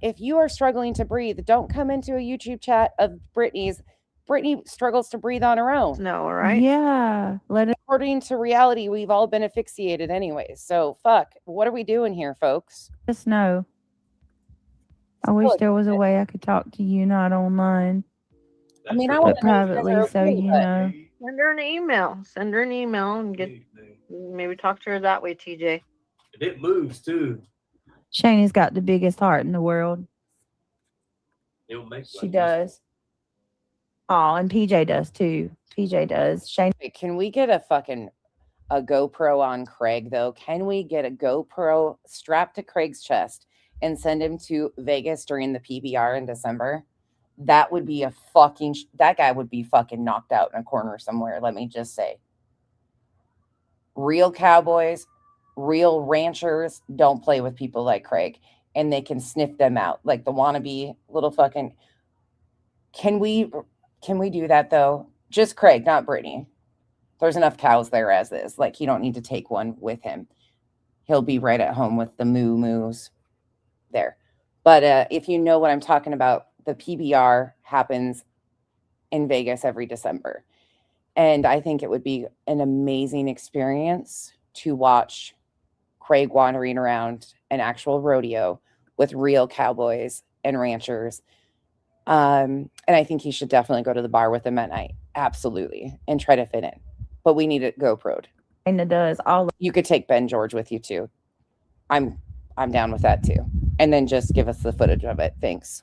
If you are struggling to breathe, don't come into a YouTube chat of Brittany's. Brittany struggles to breathe on her own. No, right? Yeah. According to reality, we've all been asphyxiated anyways. So fuck. What are we doing here, folks? Just know. I wish there was a way I could talk to you, not online. I mean, I But want to privately, so you know. Send her an email. Send her an email and get maybe talk to her that way, TJ. And it moves too. Shani's got the biggest heart in the world. It'll make She does. Oh, and PJ does too. PJ does. Shane. Can we get a GoPro on Craig though? Can we get a GoPro strapped to Craig's chest and send him to Vegas during the PBR in December? That would be that guy would be fucking knocked out in a corner somewhere. Let me just say, real cowboys, real ranchers don't play with people like Craig, and they can sniff them out like the wannabe little fucking. Can we do that though? Just Craig, not Brittany. There's enough cows there as is. Like, you don't need to take one with him. He'll be right at home with the moo-moos there. But if you know what I'm talking about, the PBR happens in Vegas every December. And I think it would be an amazing experience to watch Craig wandering around an actual rodeo with real cowboys and ranchers. And I think he should definitely go to the bar with them at night. Absolutely. And try to fit in. But we need it GoPro'd. And it does all. You could take Ben George with you too. I'm down with that too. And then just give us the footage of it. Thanks.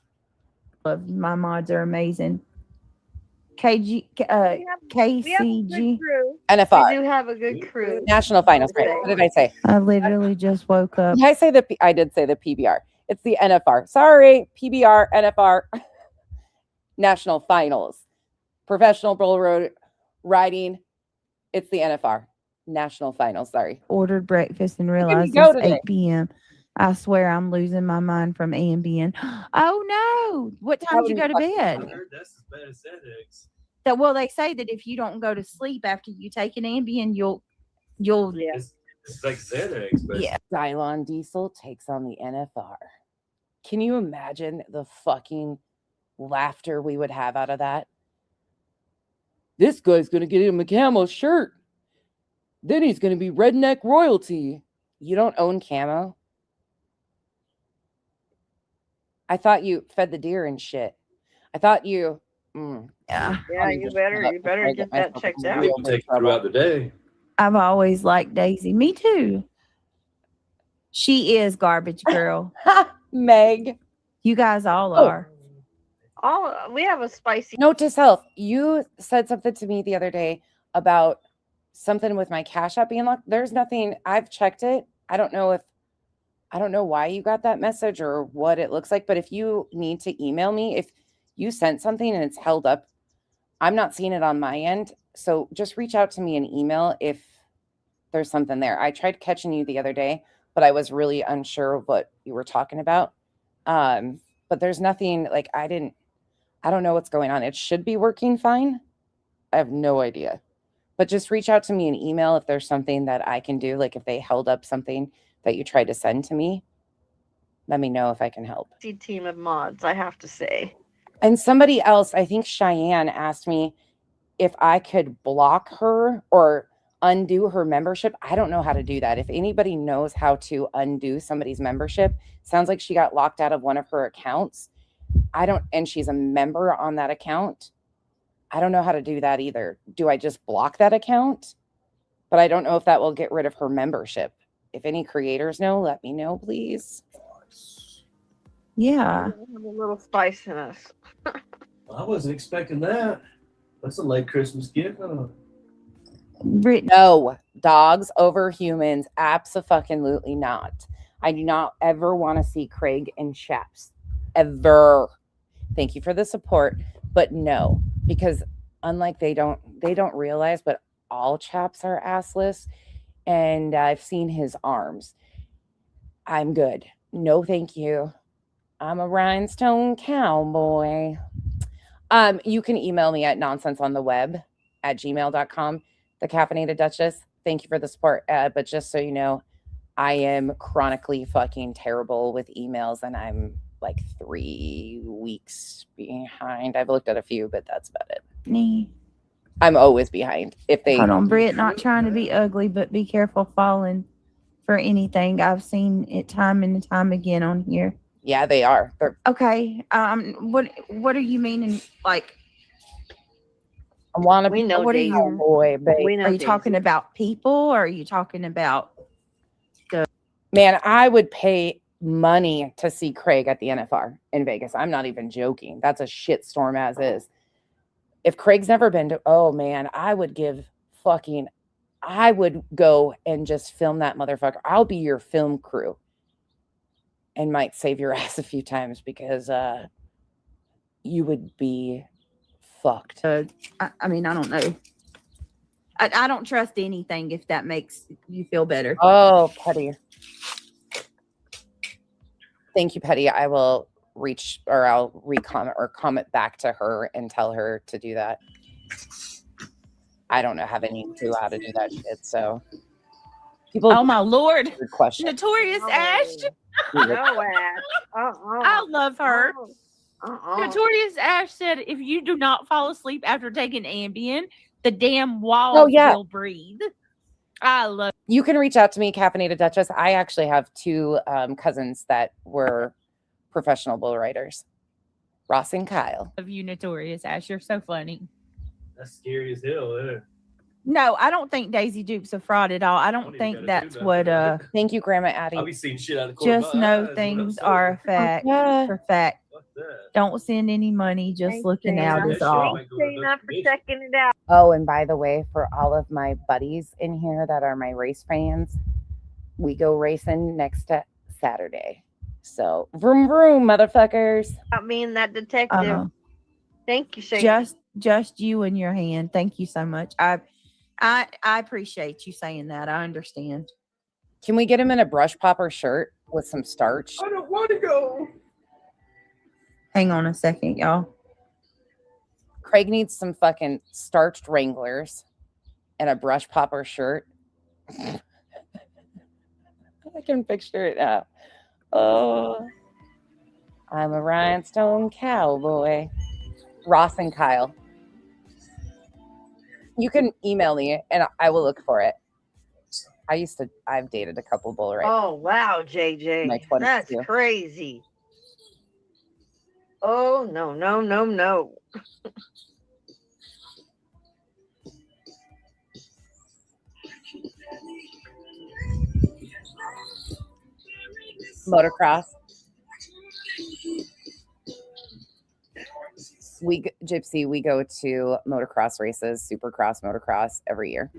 My mods are amazing. KCG, NFR. We do have a good crew. National Finals. Right. What did I say? I literally just woke up. I did say the PBR. It's the NFR. Sorry, PBR, NFR. National Finals. Professional bull road riding. It's the NFR. National Finals. Sorry. Ordered breakfast and realized go it's 8 p.m. I swear I'm losing my mind from Ambien. Oh no! What time did you go to bed? I heard that's as bad as Spandex. Well, they say that if you don't go to sleep after you take an Ambien, you'll. It's like Xanax, but Yeah. Dylon Diesel takes on the NFR. Can you imagine the fucking laughter we would have out of that? This guy's going to get him a camo shirt. Then he's going to be redneck royalty. You don't own camo? I thought you fed the deer and shit. I thought you... Yeah. Yeah, you better get that checked out. you take it throughout the day. I've always liked Daisy. Me too. She is garbage girl. Meg. You guys all are. We have a spicy. Note to self, you said something to me the other day about something with my Cash App being locked. There's nothing. I've checked it. I don't know why you got that message or what it looks like, but if you need to email me, if you sent something and it's held up, I'm not seeing it on my end. So just reach out to me and email if there's something there. I tried catching you the other day, but I was really unsure of what you were talking about. But there's nothing like I don't know what's going on. It should be working fine. I have no idea. But just reach out to me and email if there's something that I can do. Like if they held up something that you tried to send to me, let me know if I can help. Team of mods, I have to say. And somebody else, I think Cheyenne asked me if I could block her or undo her membership. I don't know how to do that. If anybody knows how to undo somebody's membership, sounds like she got locked out of one of her accounts. And she's a member on that account. I don't know how to do that either. Do I just block that account? But I don't know if that will get rid of her membership. If any creators know, let me know, please. Yeah. We have a little spice in us. I wasn't expecting that. That's a late Christmas gift. No, dogs over humans. Abso-fucking-lutely not. I do not ever want to see Craig in chaps. Ever. Thank you for the support, but no, because unlike they don't realize, but all chaps are assless, and I've seen his arms. I'm good. No, thank you. I'm a rhinestone cowboy. You can email me at nonsenseontheweb@gmail.com. The Caffeinated Duchess. Thank you for the support. But just so you know, I am chronically fucking terrible with emails, and I'm like 3 weeks behind. I've looked at a few, but that's about it. Me. I'm always behind. Hold on, Britt, not trying to be ugly, but be careful falling for anything. I've seen it time and time again on here. Yeah, they are. Okay. What are you meaning? Like, I want to be know what are you, boy, babe. Are you talking about people, or are you talking about the man? I would pay money to see Craig at the NFR in Vegas. I'm not even joking. That's a shitstorm as is. If Craig's never been to, oh man, I would go and just film that motherfucker. I'll be your film crew and might save your ass a few times because you would be fucked. I mean, I don't know. I don't trust anything if that makes you feel better. Oh, Petty. Thank you, Petty. I will I'll recomment or comment back to her and tell her to do that. I don't have any clue how to do that shit. So people. Oh my Lord. Good question. Notorious Ash. No, Ash. I love her. Uh-uh. Notorious Ash said, if you do not fall asleep after taking Ambien, the damn walls will breathe. I love. You can reach out to me, Caffeinated Duchess. I actually have two cousins that were professional bull riders, Ross and Kyle. Love you, Notorious Ash. You're so funny. That's scary as hell. Yeah. No, I don't think Daisy Duke's a fraud at all. I don't think that's what. Thank you, Grandma Addie. I'll be seeing shit out of the corner of Just my know eyes things when I'm are a sober. fact. Yeah. For fact. What's that? Don't send any money. Just Thanks, looking out Dana. is all. Thanks, Dana, for checking it out. Oh, and by the way, for all of my buddies in here that are my race fans, we go racing next Saturday. So, vroom, vroom, motherfuckers. About me and that detective. Thank you, Shane. Just you and your hand. Thank you so much. I appreciate you saying that. I understand. Can we get him in a brush popper shirt with some starch? I don't want to go. Hang on a second, y'all. Craig needs some fucking starched Wranglers and a brush popper shirt. I can picture it now. Oh, I'm a rhinestone cowboy. Ross and Kyle. You can email me and I will look for it. I've dated a couple bull riders. Oh, wow, JJ. My 20s That's too. crazy. Oh, no, no, no, no. Motocross. Gypsy, we go to motocross races, supercross, motocross every year.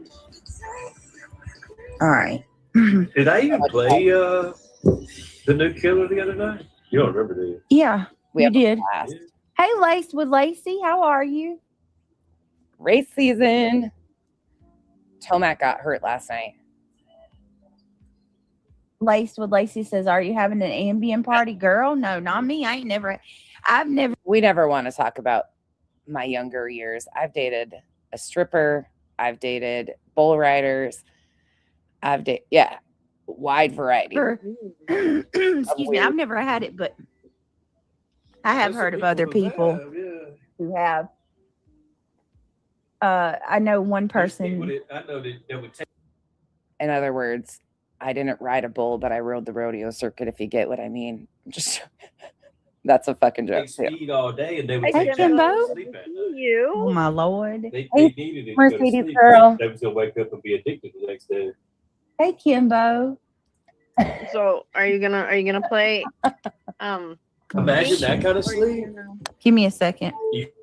All right. Did I even play the new killer the other night? You don't remember, do you? Yeah, you did. Blast. Hey, Lace with Lacey, how are you? Race season. Tomac got hurt last night. Lace with Lacey says, "Are you having an Ambien party, girl?" No, not me. I've never. We never want to talk about my younger years. I've dated a stripper. I've dated bull riders. Wide variety. Excuse me, I've never had it, but I have heard of other people who have. I know one person. In other words, I didn't ride a bull, but I rode the rodeo circuit, if you get what I mean. Just that's a fucking joke. They skied all day and they would Hey, take Kimbo. sleep at night. Oh my Lord. They Hey, needed it. Mercedes girl. They was gonna wake up and be addicted the next day. Hey, Kimbo. So, are you gonna play? Imagine that kind of sleep. Give me a second.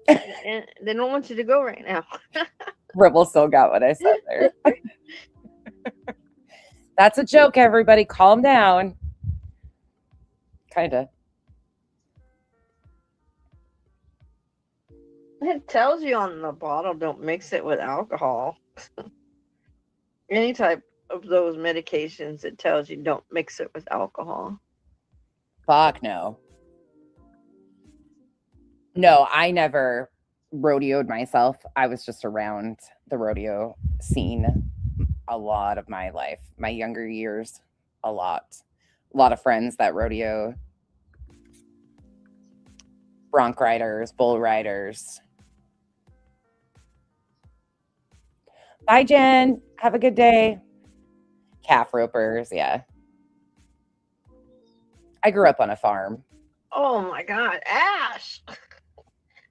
And they don't want you to go right now. Ribble still got what I said there. That's a joke, everybody. Calm down. Kinda. It tells you on the bottle, don't mix it with alcohol. Any type of those medications, it tells you don't mix it with alcohol. Fuck no. No, I never rodeoed myself. I was just around the rodeo scene a lot of my life, my younger years, a lot of friends that rodeo, bronc riders, bull riders. Bye, Jen. Have a good day. Calf ropers, yeah. I grew up on a farm. Oh my God, Ash!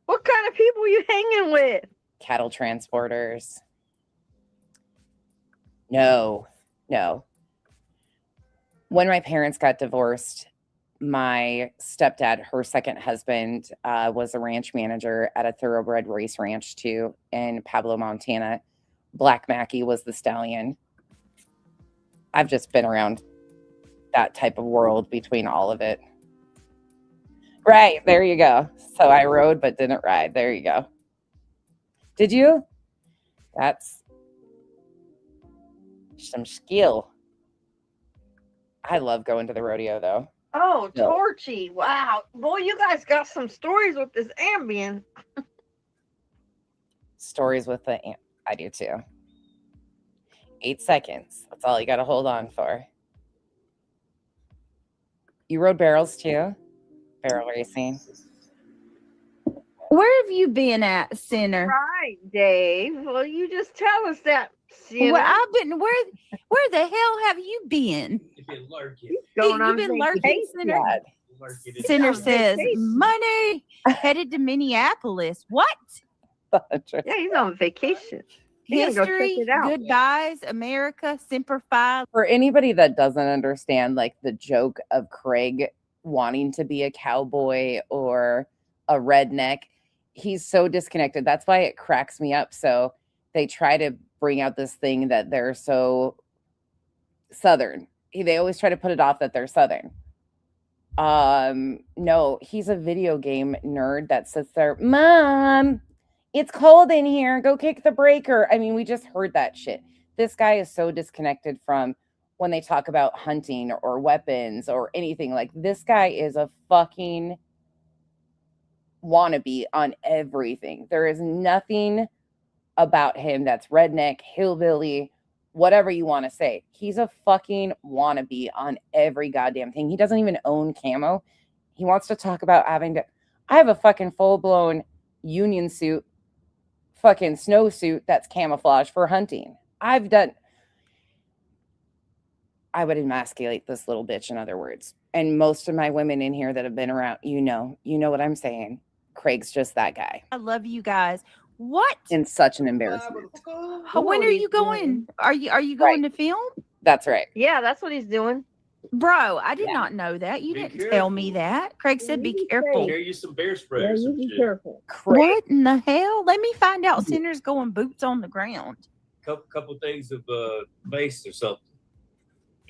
What kind of people are you hanging with? Cattle transporters. No. When my parents got divorced, my stepdad, her second husband, was a ranch manager at a thoroughbred race ranch too in Pablo, Montana. Black Mackie was the stallion. I've just been around that type of world between all of it. Right, there you go. So I rode but didn't ride. There you go. Did you? That's some skill. I love going to the rodeo though. Oh, Yeah. Torchy. Wow. Boy, you guys got some stories with this Ambien. Stories with the I do too. 8 seconds. That's all you got to hold on for. You rode barrels too? Barrel racing. Where have you been at, Sinner? Right, Dave. Well, you just tell us that. Well, I've been where the hell have you been? You've been lurking. You've been lurking, Sinner. Sinner says money headed to Minneapolis. What? Yeah, he's on vacation. He's gonna go check History, it out. goodbyes, America, Semper Fi. For anybody that doesn't understand, like the joke of Craig wanting to be a cowboy or a redneck, he's so disconnected. That's why it cracks me up. So they try to bring out this thing that they're so Southern. They always try to put it off that they're Southern. No, he's a video game nerd that sits there, Mom, it's cold in here. Go kick the breaker. I mean, we just heard that shit. This guy is so disconnected from when they talk about hunting or weapons or anything. Like, this guy is a fucking wannabe on everything. There is nothing about him that's redneck, hillbilly, whatever you want to say. He's a fucking wannabe on every goddamn thing. He doesn't even own camo. He wants to talk about having to. I have a fucking full-blown union suit, fucking snowsuit that's camouflage for hunting. I would emasculate this little bitch, in other words. And most of my women in here that have been around, you know what I'm saying. Craig's just that guy. I love you guys. What? And such an embarrassment. When are you going? Are you going to film? That's right. Yeah, that's what he's doing. Bro, I did not know that. You didn't tell me that. Craig said be careful. Carry you some bear spray. or some shit. Careful. What in the hell? Let me find out Sinner's going boots on the ground. Couple things of mace or something.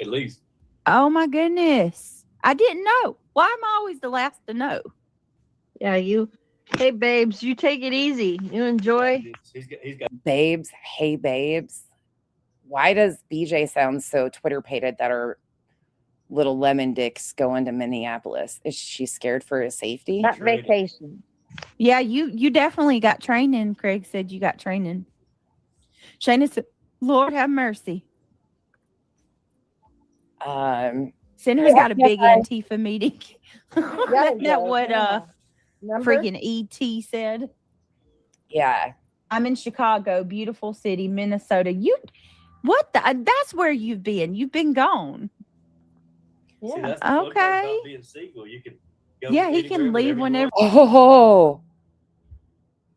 At least. Oh my goodness. I didn't know. Why am I always the last to know? Yeah, you. Hey, babes, you take it easy. You enjoy. He's got Babes, hey babes. Why does BJ sound so Twitter-pated that her little lemon dick's going to Minneapolis? Is she scared for his safety? That vacation. Yeah, you definitely got training. Craig said you got training. Shayna said, Lord have mercy. Sinner's got a big Antifa meeting. That what freaking ET said. Yeah. I'm in Chicago, beautiful city, Minnesota. That's where you've been. You've been gone. See, Yeah. that's the fun part Okay. about being single. You can go Yeah, he anywhere, can leave whenever you whenever. Oh,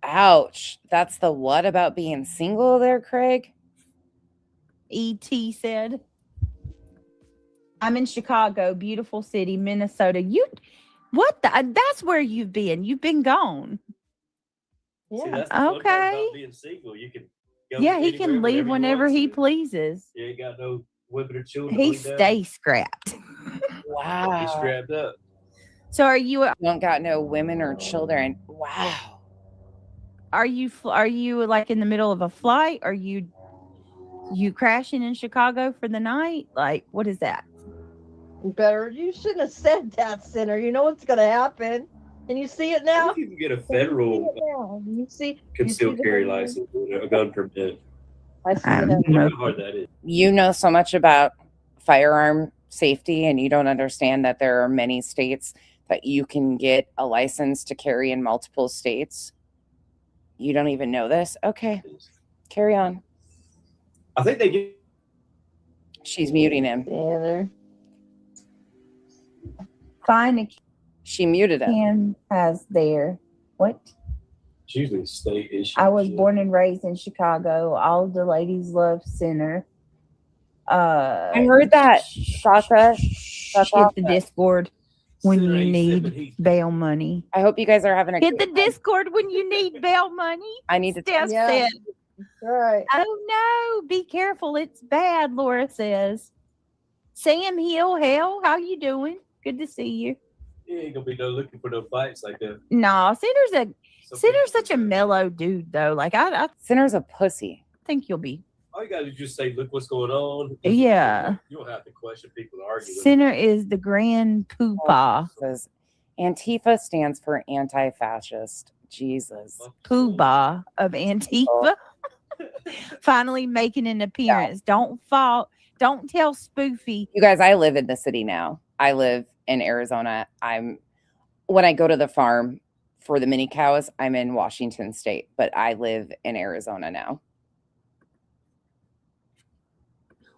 ouch. That's the what about being single there, Craig? ET said. I'm in Chicago, beautiful city, Minnesota. That's where you've been. You've been gone. want. See, Yeah. that's the fun part Okay. about being single. You can go Yeah, he anywhere, can leave whenever he wants to. pleases. You ain't got no women or children. He to leave down. stays scrapped. He's Wow. strapped up. So are you Don't got no women or children. Wow. are you like in the middle of a flight? Are you crashing in Chicago for the night? Like, what is that? Better. You shouldn't have said that, Sinner. You know what's going to happen. Can you see it I now? think you can get a federal You see concealed the carry headline? license, a gun permit. I see I the don't headline. Look know. how hard that is. You know so much about firearm safety, and you don't understand that there are many states that you can get a license to carry in multiple states. You don't even know this? Okay, carry on. I think they get. She's muting him. Sinner. Find a She muted him. Kim has there. What? It's usually a state issue. I was born and raised in Chicago. All the ladies love Sinner. I heard that. Shaka. That's Hit the awesome. Discord when Sinner you ain't need said, but he- bail money. I hope you guys are having a Hit the great time. Discord when you need bail money. I need to Steph Yeah. said, All right. "Oh no, be careful, it's bad." Laura says, "Sam Hill, hell, how you doing? Good to see you." He ain't gonna be no looking for no fights like that. No, Sinner's Some Sinner's people- such a mellow dude though. Like I Sinner's a pussy. think you'll be All you gotta do is just say, "Look what's going on." Yeah. You don't have to question people to argue. Center is the grand poobah. Says Antifa stands for anti-fascist. Jesus. Poobah of Antifa. Finally making an appearance. Don't fall. Don't tell Spoofy. You guys, I live in the city now. I live in Arizona. When I go to the farm for the mini cows, I'm in Washington State, but I live in Arizona now.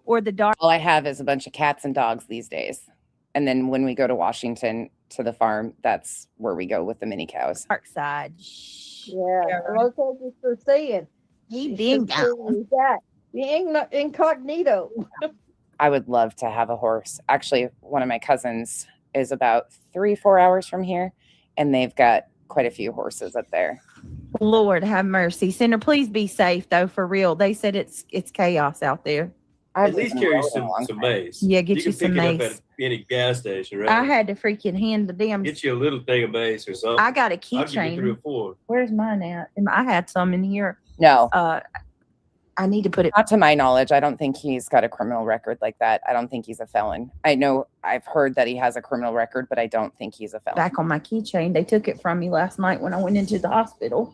Or the dark. All I have is a bunch of cats and dogs these days. And then when we go to Washington to the farm, that's where we go with the mini cows. Dark side. Yeah. Well, thank you for saying. He been down. That. The incognito. I would love to have a horse. Actually, one of my cousins is about 3-4 hours from here, and they've got quite a few horses up there. Lord have mercy. Center, please be safe though, for real. They said it's chaos out there. At least carry some mace. Yeah, get you some can pick it mace. up at any gas station, right? I had to freaking hand the damn. Get you a little thing of mace or something. I got a I'll give you 3 or keychain. 4. Where's mine at? I had some in here. No. I need to put it. Not to my knowledge. I don't think he's got a criminal record like that. I don't think he's a felon. I know I've heard that he has a criminal record, but I don't think he's a felon. Back on my keychain. They took it from me last night when I went into the hospital.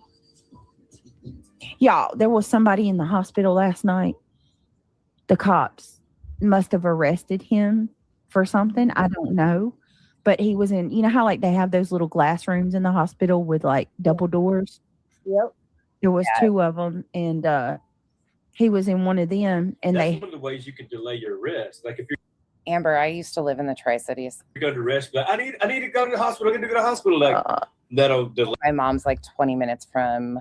Y'all, there was somebody in the hospital last night. The cops must have arrested him for something. I don't know. But he was in, you know how like they have those little glass rooms in the hospital with like double doors? Yep. There was 2 of them, and he was in one of them, and That's one of the ways you can delay your arrest. Like if you're Amber, I used to live in the Tri-Cities. going to arrest, like, I need to go to the hospital. I need to go to the hospital. Like that'll delay My mom's like 20 minutes from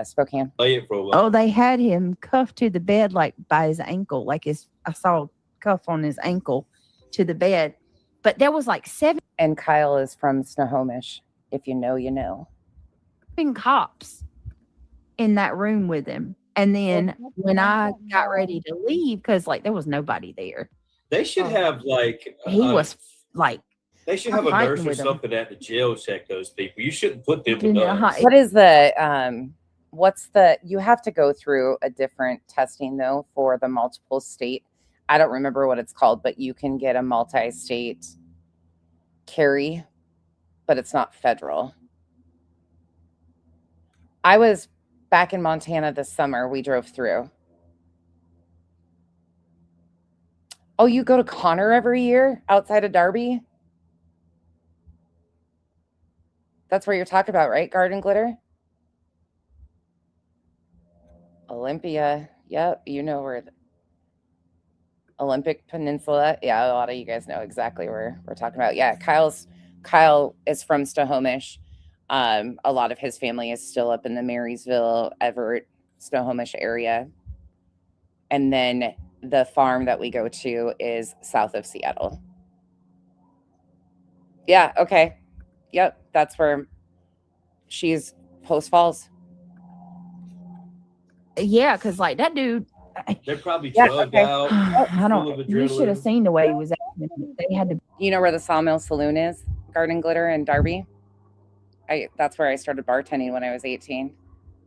Spokane. it for a while. oh, they had him cuffed to the bed like by his ankle. Like I saw a cuff on his ankle to the bed. But there was like 7 And Kyle is from Snohomish. If you know, you know. cops in that room with him. And then when I got ready to leave, because like there was nobody there, They should have like he was like, They should have a fighting nurse or with 'em. something at the jail check those people. You shouldn't put them with us. What is the you have to go through a different testing though for the multiple state. I don't remember what it's called, but you can get a multi-state carry, but it's not federal. I was back in Montana this summer. We drove through. Oh, you go to Connor every year outside of Darby? That's where you're talking about, right? Garden Glitter? Olympia. Yep, you know where Olympic Peninsula. Yeah, a lot of you guys know exactly where we're talking about. Yeah, Kyle is from Snohomish. A lot of his family is still up in the Marysville, Everett, Snohomish area. And then the farm that we go to is south of Seattle. Yeah, okay. Yep, that's where she's Post Falls. yeah, because like that dude, They're probably Yeah, drugged okay. out. I full of don't. You should have adrenaline. seen the way he was acting. They had to. You know where the Sawmill Saloon is? Garden Glitter in Darby. That's where I started bartending when I was 18.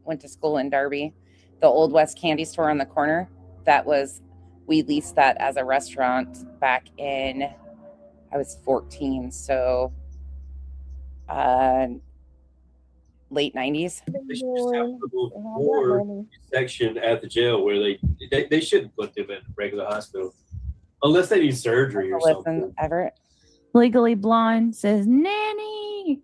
Went to school in Darby. The Old West Candy Store on the corner. We leased that as a restaurant back in, I was 14. So late 90s. They should just have a little ward section at the jail where they shouldn't put them in a regular hospital unless they need surgery or something. Listen, Everett. Legally Blonde says, Nanny.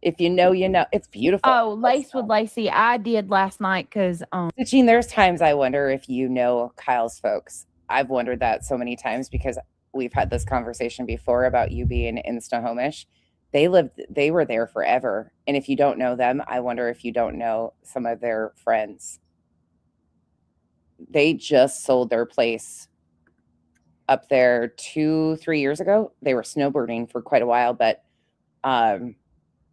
If you know, you know. It's beautiful. Oh, Lace with Lacey. I did last night because Stitching, there's times I wonder if you know Kyle's folks. I've wondered that so many times because we've had this conversation before about you being in Snohomish. They were there forever. And if you don't know them, I wonder if you don't know some of their friends. They just sold their place up there 2-3 years ago. They were snowbirding for quite a while, but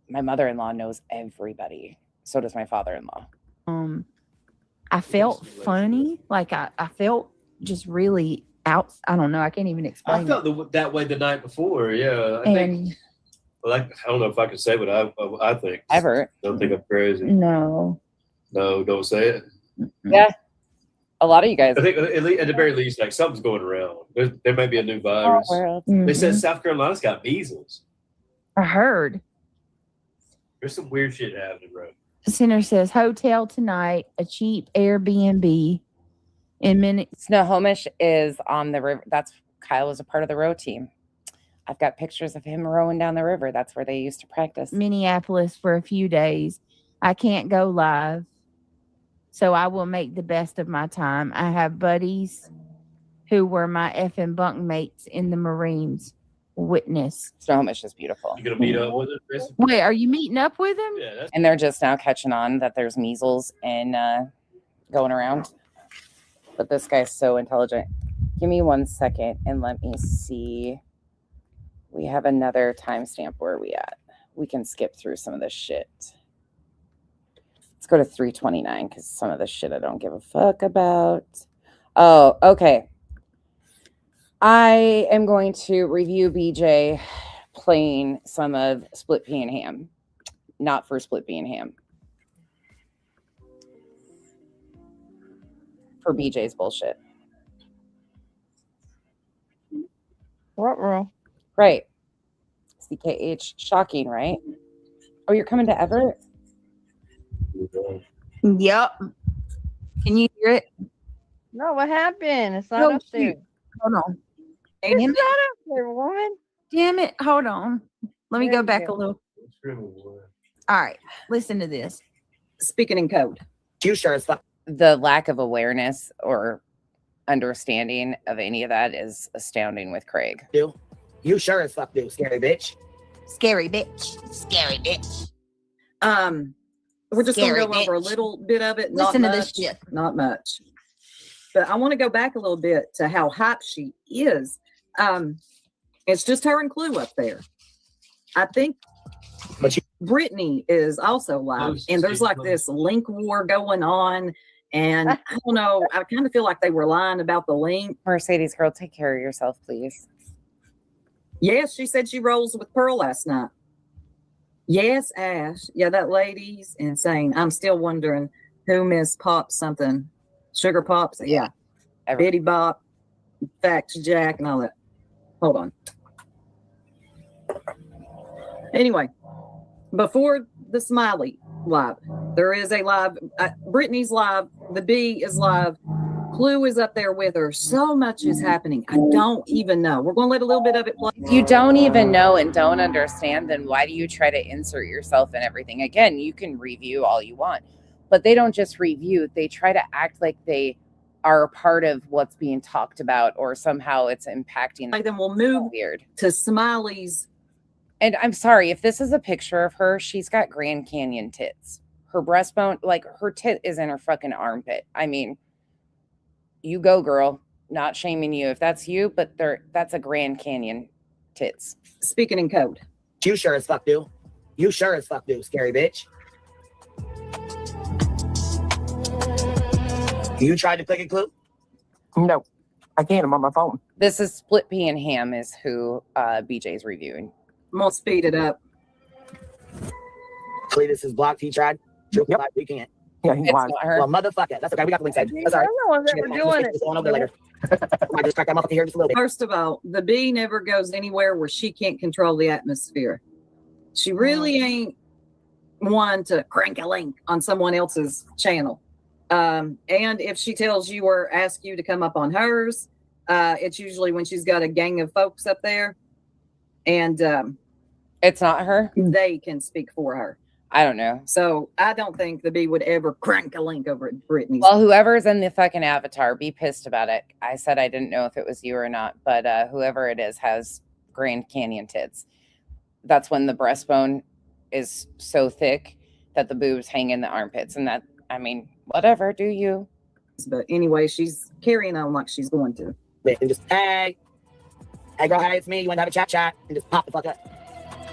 my mother-in-law knows everybody. So does my father-in-law. I felt funny. Like I felt just really out. I don't know. I can't even explain. I felt that way the night before. Yeah, I think. Well, I don't know if I can say what I think. Everett. Don't think I'm crazy. No. No, don't say it. Yeah. A lot of you guys. I think at the very least, like something's going around. There may be a new virus. They said South Carolina's got measles. I heard. There's some weird shit happening, bro. Center says hotel tonight, a cheap Airbnb in minutes. Snohomish is on the river. That's Kyle was a part of the row team. I've got pictures of him rowing down the river. That's where they used to practice. Minneapolis for a few days. I can't go live, so I will make the best of my time. I have buddies who were my effing bunkmates in the Marines. Witness. Snohomish is beautiful. You gonna meet up with it? Wait, are you meeting up with him? Yeah, and they're just now catching on that there's measles and going around. But this guy's so intelligent. Give me 1 second and let me see. We have another timestamp. Where are we at? We can skip through some of this shit. Let's go to 3:29 because some of this shit I don't give a fuck about. Oh, okay. I am going to review BJ playing some of Split Pea and Ham. Not for Split Pea and Ham. For BJ's bullshit. What? Right. CKH. Shocking, right? Oh, you're coming to Everett? Yep. Can you hear it? No, what happened? It's not up there. Hold on. It's not up there, woman. Damn it. Hold on. Let me go back a little. All right. Listen to this. Speaking in code. You sure as fuck. The lack of awareness or understanding of any of that is astounding with Craig. You sure as fuck do, scary bitch. Scary bitch. Scary bitch. We're just going to Scary go over a bitch. little bit of it. Listen not to much, this shit. Not much. But I want to go back a little bit to how hype she is. It's just her and Clue up there. I think Brittany is also live, and there's like this link war going on. And I don't know, I kind of feel like they were lying about the link. Mercedes girl, take care of yourself, please. Yes, she said she rolls with Pearl last night. Yes, Ash. Yeah, that lady's insane. I'm still wondering who Miss Pops something. Sugar Pops? Yeah. Bitty Bop, Facts Jack, and all that. Hold on. Anyway, before the Smiley live, there is a live. Brittany's live. The B is live. Clue is up there with her. So much is happening. I don't even know. We're going to let a little bit of it play. If you don't even know and don't understand, then why do you try to insert yourself in everything? Again, you can review all you want, but they don't just review. They try to act like they are a part of what's being talked about or somehow it's impacting them. Then we'll move weird to Smiley's. And I'm sorry, if this is a picture of her, she's got Grand Canyon tits. Her breastbone, like her tit is in her fucking armpit. I mean, you go, girl. Not shaming you if that's you, but that's a Grand Canyon tits. Speaking in code. You sure as fuck do. You sure as fuck do, scary bitch. You tried to click a Clue? No, I can't. I'm on my phone. This is Split Pea and Ham is who BJ's reviewing. I'm gonna speed it up. Cletus is blocked. He tried. Yep. We can't. Yeah, he's It's not her. Well, motherfucker. That's okay. We got the link saved. That's all right. They're the ones that were doing it. Going over there later. I just cracked that motherfucker here just a little bit. First of all, the bee never goes anywhere where she can't control the atmosphere. She really ain't one to crank a link on someone else's channel. And if she tells you or asks you to come up on hers, it's usually when she's got a gang of folks up there. And it's not her. They can speak for her. I don't know. So I don't think the bee would ever crank a link over at Brittany's. Well, whoever's in the fucking avatar, be pissed about it. I said I didn't know if it was you or not, but whoever it is has Grand Canyon tits. That's when the breastbone is so thick that the boobs hang in the armpits. And that, I mean, whatever, do you? But anyway, she's carrying on like she's going to. And just, hey girl, hey, it's me. You want to have a chat and just pop the fuck up.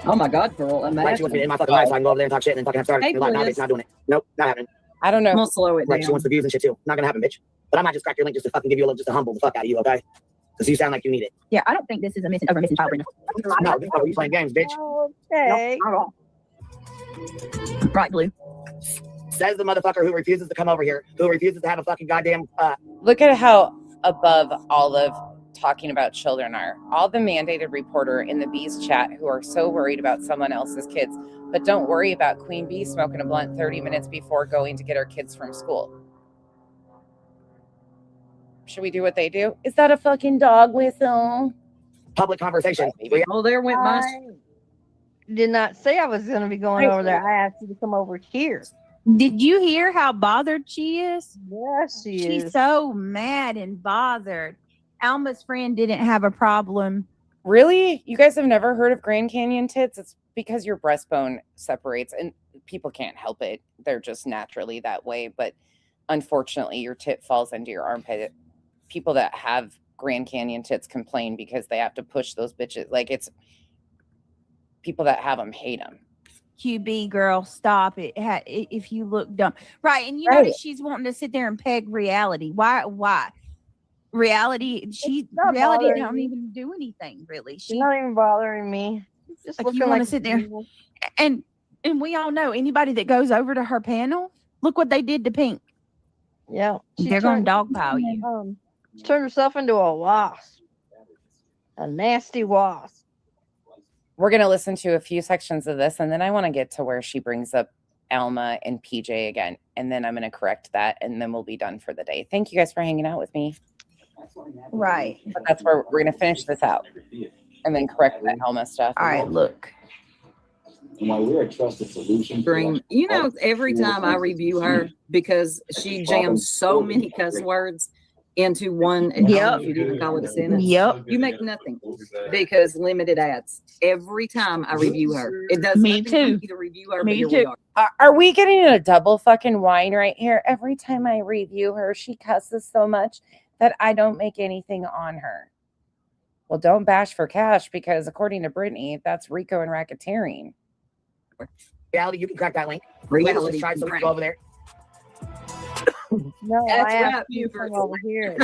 Oh my God, girl. Like she wants me in my fucking life so I can go over there and talk shit and then fucking have started. Hey, Nah, bitch, not doing it. Nope, not happening. I don't know. I'm gonna slow it Like down. she wants the views and shit too. Not gonna happen, bitch. But I might just crack your link just to fucking give you a little, just to humble the fuck out of you, okay? Because you sound like you need it. Yeah, I don't think this is a missing child. No, you playing games, bitch. Okay. Right, Blue. Says the motherfucker who refuses to come over here, who refuses to have a fucking goddamn. Look at how above all of talking about children are. All the mandated reporter in the Bees chat who are so worried about someone else's kids, but don't worry about Queen Bee smoking a blunt 30 minutes before going to get her kids from school. Should we do what they do? Is that a fucking dog whistle? Public conversation. Oh, there went my. Did not say I was going to be going over there. I asked you to come over here. Did you hear how bothered she is? Yes, She's is. so mad and bothered. Alma's friend didn't have a problem. Really? You guys have never heard of Grand Canyon tits? It's because your breastbone separates and people can't help it. They're just naturally that way. But unfortunately, your tit falls into your armpit. People that have Grand Canyon tits complain because they have to push those bitches. Like, it's people that have them hate them. QB girl, stop it. If you look dumb, right? And you Right. notice she's wanting to sit there and peg reality. Why? Reality? not Reality bothering don't me. even do anything really. She's not even bothering me. Just Like, looking you want to like sit there, and we all know anybody that goes over to her panel. Look what they did to Pink. Yeah, They're gonna dogpile you. She turned herself into a wasp, a nasty wasp. We're going to listen to a few sections of this, and then I want to get to where she brings up Alma and PJ again, and then I'm going to correct that, and then we'll be done for the day. Thank you guys for hanging out with me. Right. But that's where we're going to finish this out, and then correct that Alma stuff. All right, look. While we're a trusted solution, Dream. You know, every time I review her, because she jams so many cuss words into one, and Yep. you'd even call it a sentence. Yep. You make nothing because limited ads. Every time I review her, it does Me nothing for too. me to review her. Me but here too. we are. Are we getting a double fucking whine right here? Every time I review her, she cusses so much that I don't make anything on her. Well, don't bash for cash, because according to Brittany, that's RICO and racketeering. Reality, you can crack that link. Reality, Try so we right. can go over there. No, That's I asked right, you to come viewers. over here.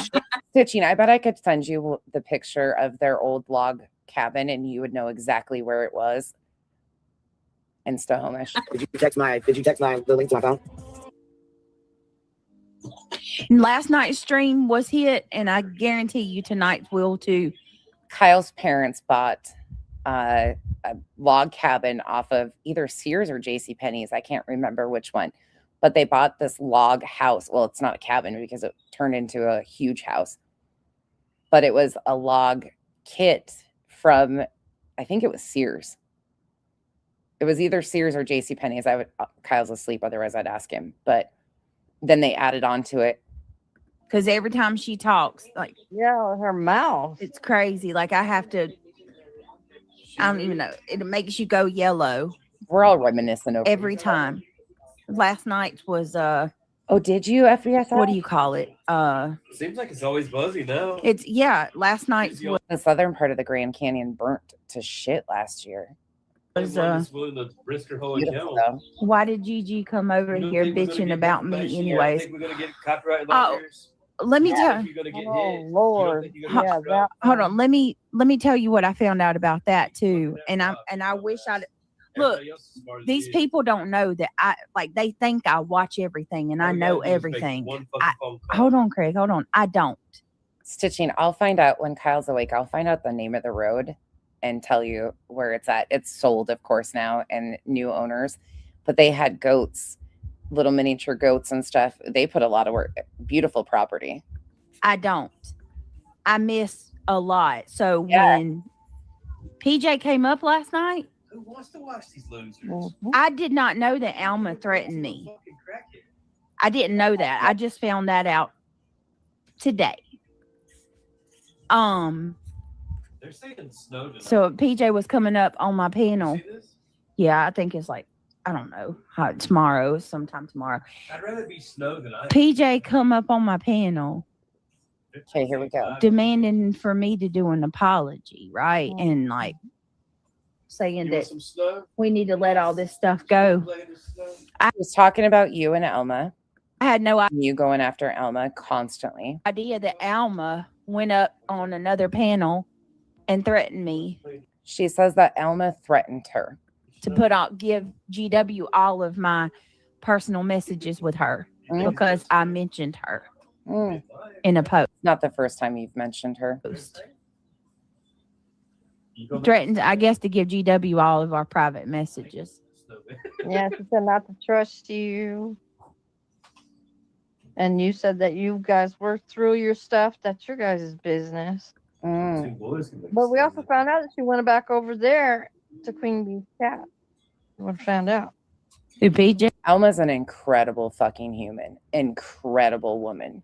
Stitching, I bet I could send you the picture of their old log cabin and you would know exactly where it was in Snohomish. Did you text the link to my phone? Last night's stream was hit, and I guarantee you tonight's will too. Kyle's parents bought a log cabin off of either Sears or JCPenney's. I can't remember which one, but they bought this log house. Well, it's not a cabin because it turned into a huge house, but it was a log kit from, I think it was Sears. It was either Sears or JCPenney's. Kyle's asleep, otherwise I'd ask him. But then they added on to it. Because every time she talks, like, Yeah, her mouth. it's crazy. Like, I have to, I don't even know. It makes you go yellow We're all reminiscent over every time. Last night was, Oh, did you? FBS? what do you call it? Seems like it's always buzzy now. It's, yeah, last night's was, The southern part of the Grand Canyon burnt to shit last year. willing to risk her whole Beautiful, account. though. why did Gigi come over here bitching about me anyways? Think we're gonna get copyright Oh, let me tell You're gonna get Oh, hit. Lord. You don't think you're gonna Yeah, get struck? hold on, let me tell you what I found out about that too. And I wish I'd look, Everybody else is smart as these shit. people don't know that they think I watch everything and I All we know gotta do is make everything. one fucking phone call. Hold on, Craig, hold on. I don't. Stitching, I'll find out when Kyle's awake. I'll find out the name of the road and tell you where it's at. It's sold, of course, now, and new owners, but they had goats, little miniature goats and stuff. They put a lot of work. Beautiful property. I don't. I miss a lot. So Yeah. when PJ came up last night, Who wants to watch these losers? I did not know that Alma threatened me. Fucking crackhead. I didn't know that. I just found that out today. They're saying snow tonight. So PJ was coming up on my You panel. see this? Yeah, I think it's like, I don't know, tomorrow, sometime tomorrow. I'd rather be snow than ice. PJ come up on my panel Okay, here we go. demanding for me to do an apology, right? Oh. And like saying You want that some snow? we need to let all this stuff go. Play in the snow? I was talking about you and Elma. I had no You going after Elma constantly. idea that Alma went up on another panel and threatened me She says that Elma threatened her. to give GW all of my personal messages with her because I mentioned her in a post. Not the first time you've mentioned her. Threatened, I guess, to give GW all of our private messages. Yeah, she said not to trust you. And you said that you guys worked through your stuff. That's your guys' business. But we also found out that she went back over there to Queen Bee's cat. We found out. Who, BJ? Alma's an incredible fucking human. Incredible woman.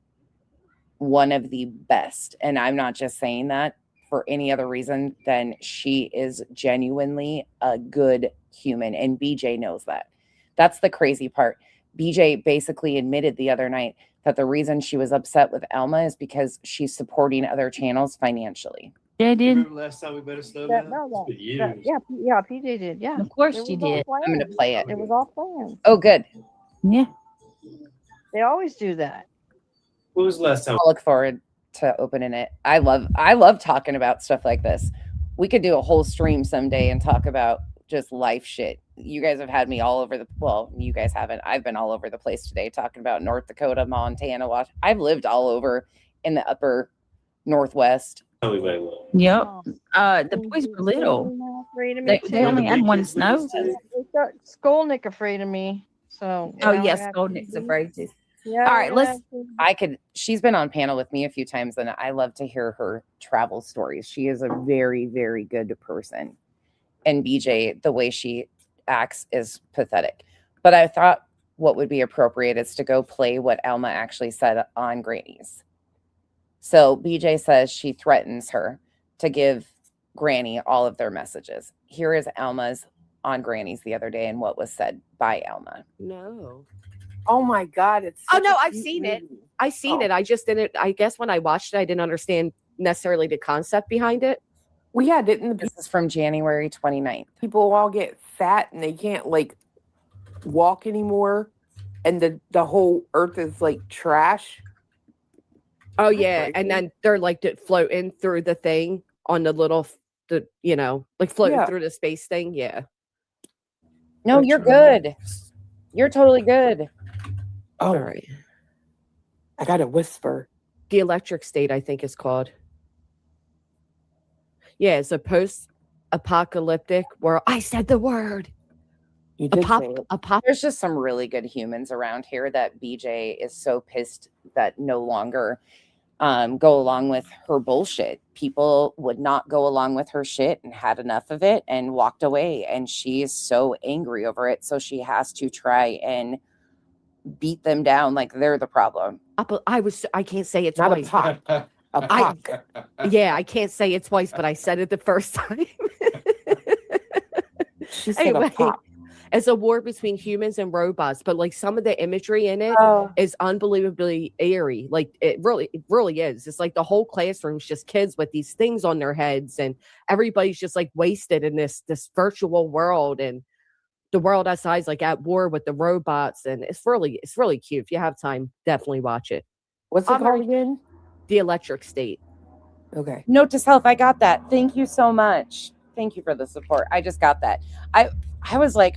One of the best. And I'm not just saying that for any other reason than she is genuinely a good human. And BJ knows that. That's the crazy part. BJ basically admitted the other night that the reason she was upset with Alma is because she's supporting other channels financially. They did. Remember last time we better slow down? Yeah, PJ did. Yeah. Of course It she was all did. planned. I'm going to play it. It was all planned. Oh, good. Yeah. They always do that. What was the last time? I'll look forward to opening it. I love talking about stuff like this. We could do a whole stream someday and talk about just life shit. You guys have had me all over the, well, you guys haven't. I've been all over the place today talking about North Dakota, Montana, Washington. I've lived all over in the upper Northwest. Yep. The boys were little. They only had one snow. Skolnick afraid of me. So. Oh, yes, Skolnick's afraid too. Yeah. All right, let's. She's been on panel with me a few times, and I love to hear her travel stories. She is a very, very good person. And BJ, the way she acts is pathetic. But I thought what would be appropriate is to go play what Alma actually said on Granny's. So BJ says she threatens her to give Granny all of their messages. Here is Alma's on Granny's the other day and what was said by Alma. No. Oh my God. It's Oh such no, a I've cute seen it. movie. I've seen Oh. it. I just didn't. I guess when I watched it, I didn't understand necessarily the concept behind it. Well, yeah, didn't This is from January 29th. people all get fat and they can't like walk anymore, and the whole earth is like trash? Oh yeah, and then they're like floating through the thing on the little, like floating Yeah. through the space thing. Yeah. No, you're good. You're totally good. Oh, All right. I got to whisper. The Electric State, I think, is called. Yeah, it's a post-apocalyptic world. I said the word. You did say it. There's just some really good humans around here that BJ is so pissed that no longer go along with her bullshit. People would not go along with her shit and had enough of it and walked away. And she is so angry over it. So she has to try and beat them down like they're the problem. I can't say it Not a twice. pock. A pock. Yeah, I can't say it twice, but I said it the first time. She said a pock. It's a war between humans and robots, but like some of the imagery in it is unbelievably eerie. Like it really is. It's like the whole classroom's just kids with these things on their heads, and everybody's just like wasted in this virtual world, and the world outside's like at war with the robots, and it's really cute. If you have time, definitely watch it. What's it called again? The Electric State. Okay. Note to self, I got that. Thank you so much. Thank you for the support. I just got that. I was like,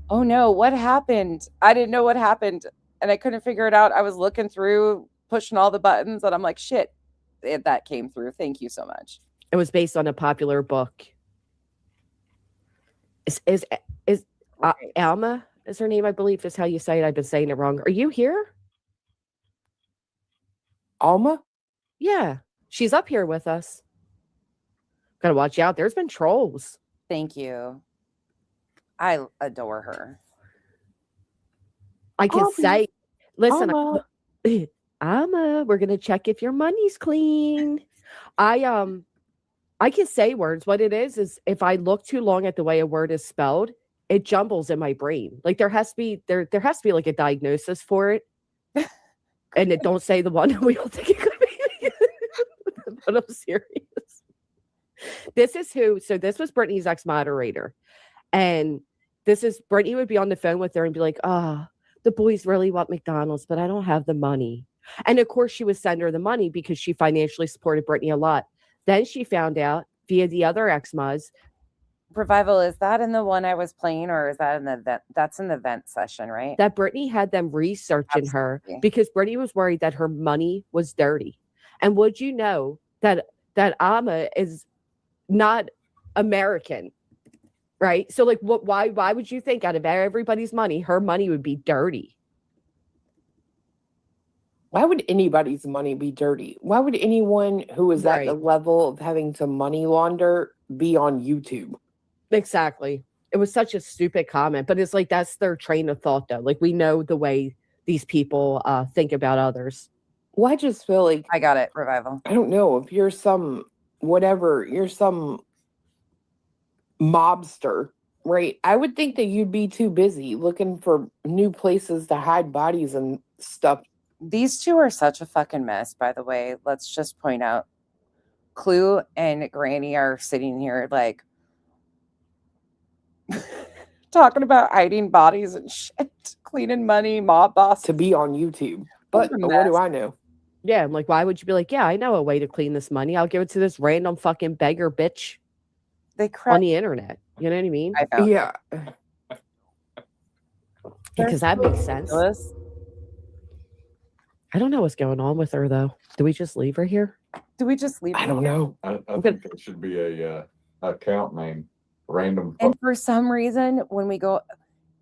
oh no, what happened? I didn't know what happened and I couldn't figure it out. I was looking through, pushing all the buttons, and I'm like, shit, that came through. Thank you so much. It was based on a popular book. Is Alma is her name? I believe is how you say it. I've been saying it wrong. Are you here? Alma? Yeah, she's up here with us. Gotta watch out. There's been trolls. Thank you. I adore her. I can Alma. say, listen, Alma. Alma, we're gonna check if your money's clean. I can say words. What it is if I look too long at the way a word is spelled, it jumbles in my brain. Like there has to be like a diagnosis for it. And it don't say the one we all think it could be. But I'm serious. This was Brittany's ex-moderator. And Brittany would be on the phone with her and be like, the boys really want McDonald's, but I don't have the money. And of course she would send her the money because she financially supported Brittany a lot. Then she found out via the other ex-mods Revival, is that in the one I was playing, or is that in the event? That's in the vent session, right? That Brittany had them researching her because Brittany was worried that her money was dirty. And would you know that Amma is not American, right? So like, why would you think out of everybody's money, her money would be dirty? Why would anybody's money be dirty? Why would anyone who is at the level of having to money launder be on YouTube? Exactly. It was such a stupid comment, but it's like that's their train of thought, though. Like we know the way these people think about others. Well, I just feel like I got it, Revival. I don't know if you're some you're some mobster, right? I would think that you'd be too busy looking for new places to hide bodies and stuff. These two are such a fucking mess, by the way. Let's just point out. Clue and Granny are sitting here like talking about hiding bodies and shit, cleaning money, mob boss. To be on YouTube. But what do I know? Yeah, I'm like, why would you be like, yeah, I know a way to clean this money. I'll give it to this random fucking beggar bitch on the internet. You know what I mean? Yeah. Because that makes sense. I don't know what's going on with her, though. Do we just leave her here? Do we just leave her? I don't know. I think it should be a account name. Random. And for some reason, when we go,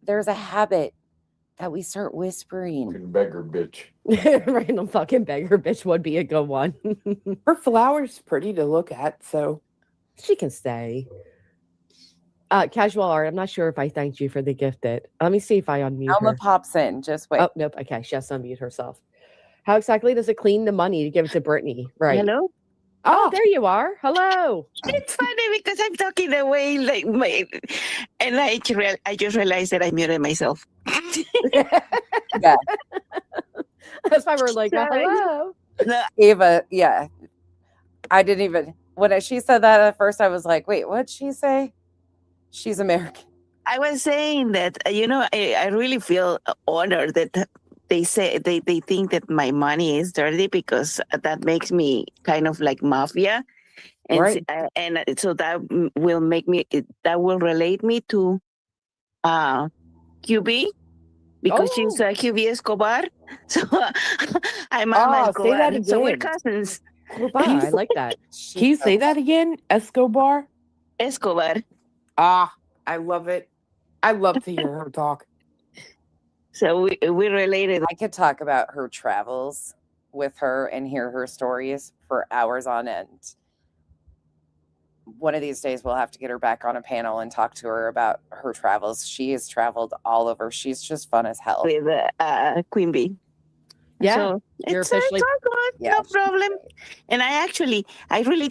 there's a habit that we start whispering. Beggar bitch. Random fucking beggar bitch would be a good one. Her flower's pretty to look at, so she can stay. Casual art. I'm not sure if I thanked you for the gifted. Let me see if I unmute Alma her. pops in. Just wait. Oh, nope. Okay, she has to unmute herself. How exactly does it clean the money to give it to Brittany? Right. Hello? Oh, there you are. Hello. It's funny because I'm talking away like and I just realized that I muted myself. Yeah. That's why we're like, Sorry. hello. No, Ava, yeah. I didn't even, when she said that at first, I was like, wait, what'd she say? She's American. I was saying that, I really feel honored that they say they think that my money is dirty because that makes me kind of like mafia. And, Right. And so that will relate me to QB because she's QB Escobar. So I'm Alma say that Escobar. So we're again. cousins. I like that. Can you say that again? Escobar? Escobar. I love it. I love to hear her talk. So we related. I could talk about her travels with her and hear her stories for hours on end. One of these days we'll have to get her back on a panel and talk to her about her travels. She has traveled all over. She's just fun as hell. With Queen Bee. Yeah, So you're it's all officially good, no problem. And I really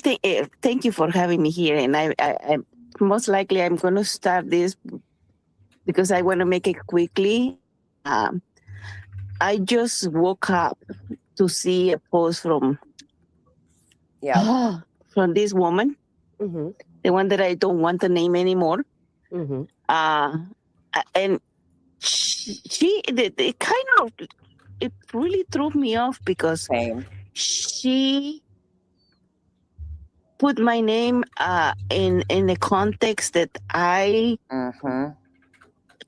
thank you for having me here. And I most likely I'm going to start this because I want to make it quickly. I just woke up to see a post from this woman, the one that I don't want to name anymore. And it really threw me off because she put my name in the context that I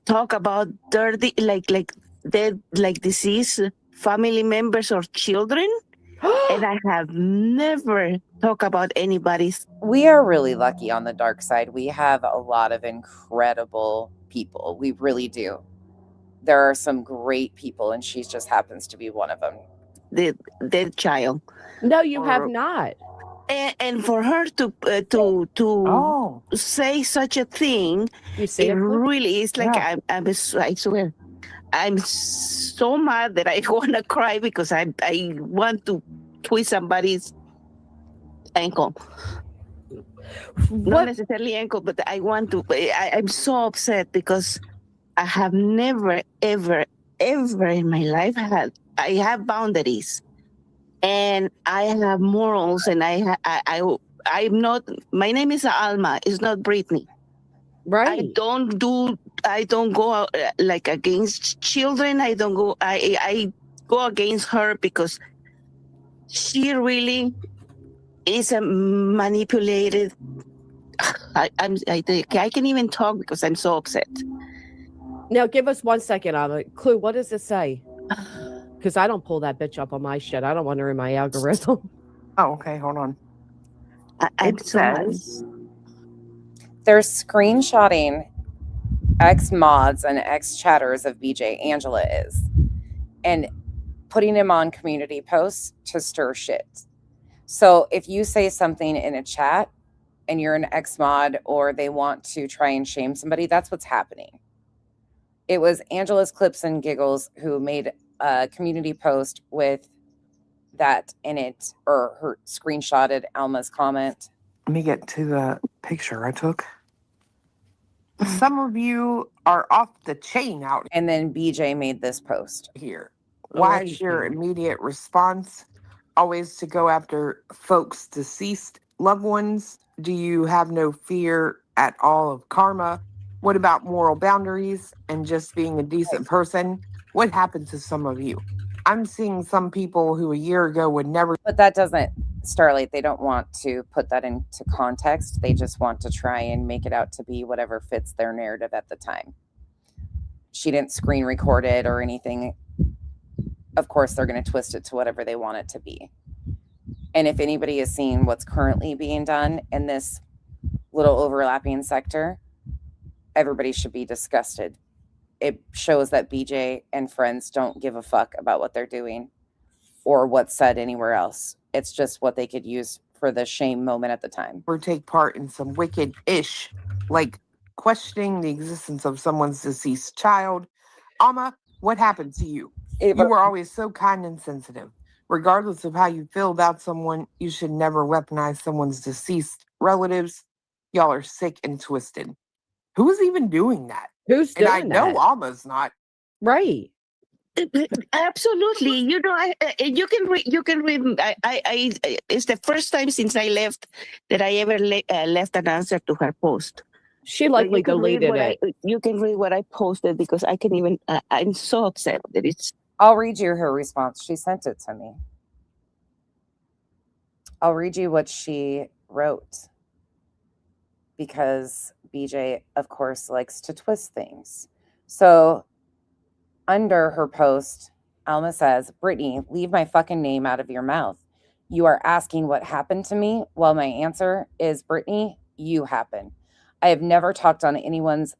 talk about dirty, like dead, like deceased family members or children. And I have never talked about anybody's. We are really lucky on the dark side. We have a lot of incredible people. We really do. There are some great people, and she just happens to be one of them. The dead child. No, you have not. And for her to say such a thing, it really is like I swear, I'm so mad that I want to cry because I want to twist somebody's ankle. Not necessarily ankle, but I want to. I'm so upset because I have never, ever, ever in my life I have boundaries. And I have morals, and I'm not. My name is Alma. It's not Brittany. Right. I don't go out, like against children. I don't go. I go against her because she really is a manipulated I can't even talk because I'm so upset. Now, give us 1 second on it. Clue, what does it say? Because I don't pull that bitch up on my shit. I don't want her in my algorithm. Oh, okay, hold on. I'm It so mad. says They're screenshotting ex-mods and ex-chatters of BJ, Angela is, and putting him on community posts to stir shit. So if you say something in a chat and you're an ex-mod or they want to try and shame somebody, that's what's happening. It was Angela's Clips and Giggles who made a community post with that in it, or her screenshotted Alma's comment. let me get to the picture I took. Some of you are off the chain out And then BJ made this post. here. Why is your immediate response always to go after folks' deceased loved ones? Do you have no fear at all of karma? What about moral boundaries and just being a decent person? What happened to some of you? I'm seeing some people who a year ago would never. But that doesn't, Starlight, they don't want to put that into context. They just want to try and make it out to be whatever fits their narrative at the time. She didn't screen record it or anything. Of course, they're going to twist it to whatever they want it to be. And if anybody is seeing what's currently being done in this little overlapping sector, everybody should be disgusted. It shows that BJ and friends don't give a fuck about what they're doing or what's said anywhere else. It's just what they could use for the shame moment at the time. Or take part in some wicked-ish, like questioning the existence of someone's deceased child. Alma, what happened to you? You were always so kind and sensitive. Regardless of how you feel about someone, you should never weaponize someone's deceased relatives. Y'all are sick and twisted. Who's even doing that? Who's and doing I know that? Alma's not. Right. Absolutely. You know, you can read. You can read. It's the first time since I left that I ever left an answer to her post. She likely you can read deleted what it. you can read what I posted because I can even. I'm so upset that it's. I'll read you her response. She sent it to me. I'll read you what she wrote because BJ, of course, likes to twist things. So under her post, Alma says, Brittany, leave my fucking name out of your mouth. You are asking what happened to me? Well, my answer is, Brittany, you happen. I have never talked on anyone's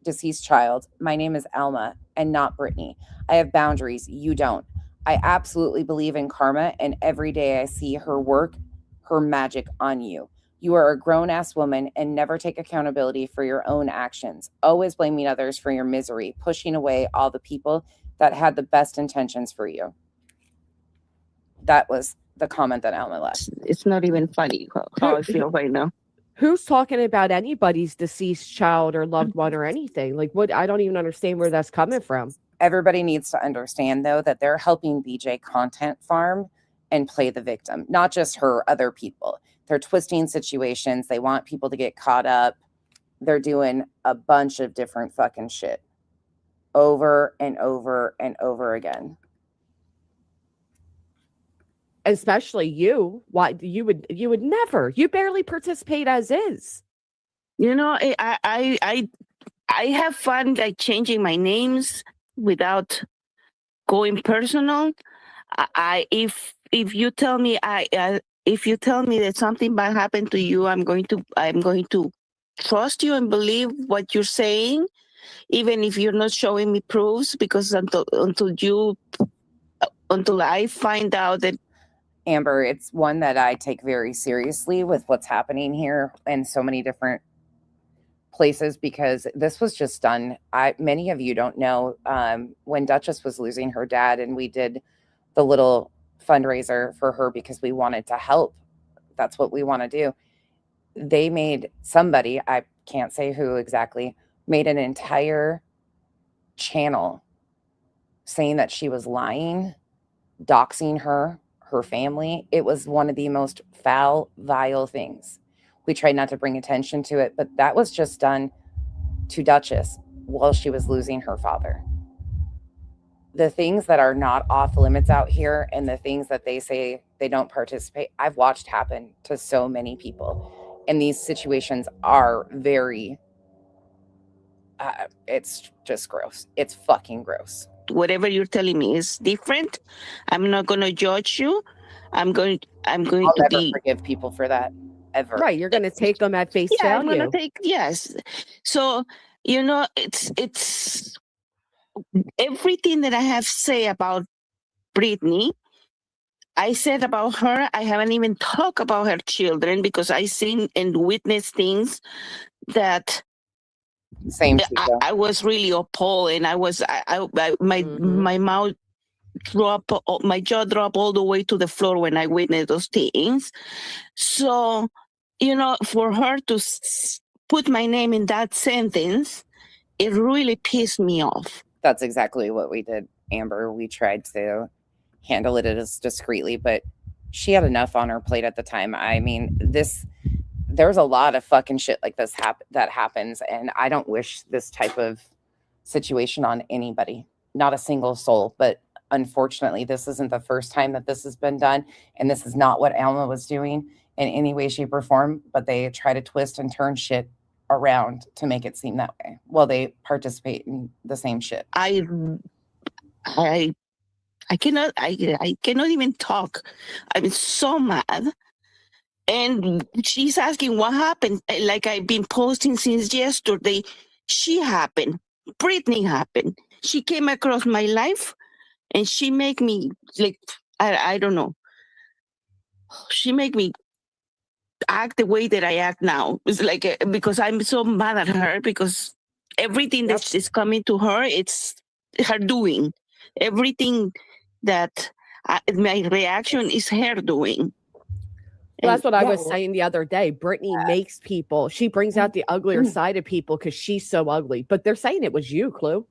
deceased child. My name is Alma and not Brittany. I have boundaries. You don't. I absolutely believe in karma, and every day I see her work, her magic on you. You are a grown-ass woman and never take accountability for your own actions, always blaming others for your misery, pushing away all the people that had the best intentions for you. That was the comment that Alma left. It's not even funny how I feel right now. Who's talking about anybody's deceased child or loved one or anything? Like, what? I don't even understand where that's coming from. Everybody needs to understand, though, that they're helping BJ content farm and play the victim, not just her, other people. They're twisting situations. They want people to get caught up. They're doing a bunch of different fucking shit over and over and over again. Especially you. Why you would never. You barely participate as is. You know, I have fun like changing my names without going personal. If you tell me if you tell me that something bad happened to you, I'm going to trust you and believe what you're saying, even if you're not showing me proofs, because until I find out that. Amber, it's one that I take very seriously with what's happening here in so many different places, because this was just done. Many of you don't know, when Duchess was losing her dad and we did the little fundraiser for her because we wanted to help. That's what we want to do. They made somebody, I can't say who exactly, made an entire channel saying that she was lying, doxing her family. It was one of the most foul, vile things. We tried not to bring attention to it, but that was just done to Duchess while she was losing her father. The things that are not off limits out here and the things that they say they don't participate, I've watched happen to so many people. And these situations are very, it's just gross. It's fucking gross. Whatever you're telling me is different. I'm not going to judge you. I'm going I'll to never forgive people for that, ever. Right, you're going to take them at face Yeah, I'm value. going to take, yes. So, it's everything that I have say about Brittany, I said about her. I haven't even talked about her children because I seen and witnessed things that I was really appalled, and my mouth dropped, my jaw dropped all the way to the floor when I witnessed those things. So, for her to put my name in that sentence, it really pissed me off. That's exactly what we did, Amber. We tried to handle it as discreetly, but she had enough on her plate at the time. I mean, there's a lot of fucking shit like this that happens, and I don't wish this type of situation on anybody, not a single soul. But unfortunately, this isn't the first time that this has been done, and this is not what Alma was doing in any way, shape, or form. But they try to twist and turn shit around to make it seem that way. Well, they participate in the same shit. I cannot even talk. I'm so mad. And she's asking what happened. Like I've been posting since yesterday. She happened. Brittany happened. She came across my life and she make me like, I don't know. She make me act the way that I act now. It's like, because I'm so mad at her because everything that is coming to her, it's her doing. Everything that my reaction is her doing. Well, that's what I was saying the other day. Brittany makes people, she brings out the uglier side of people because she's so ugly. But they're saying it was you, Clue.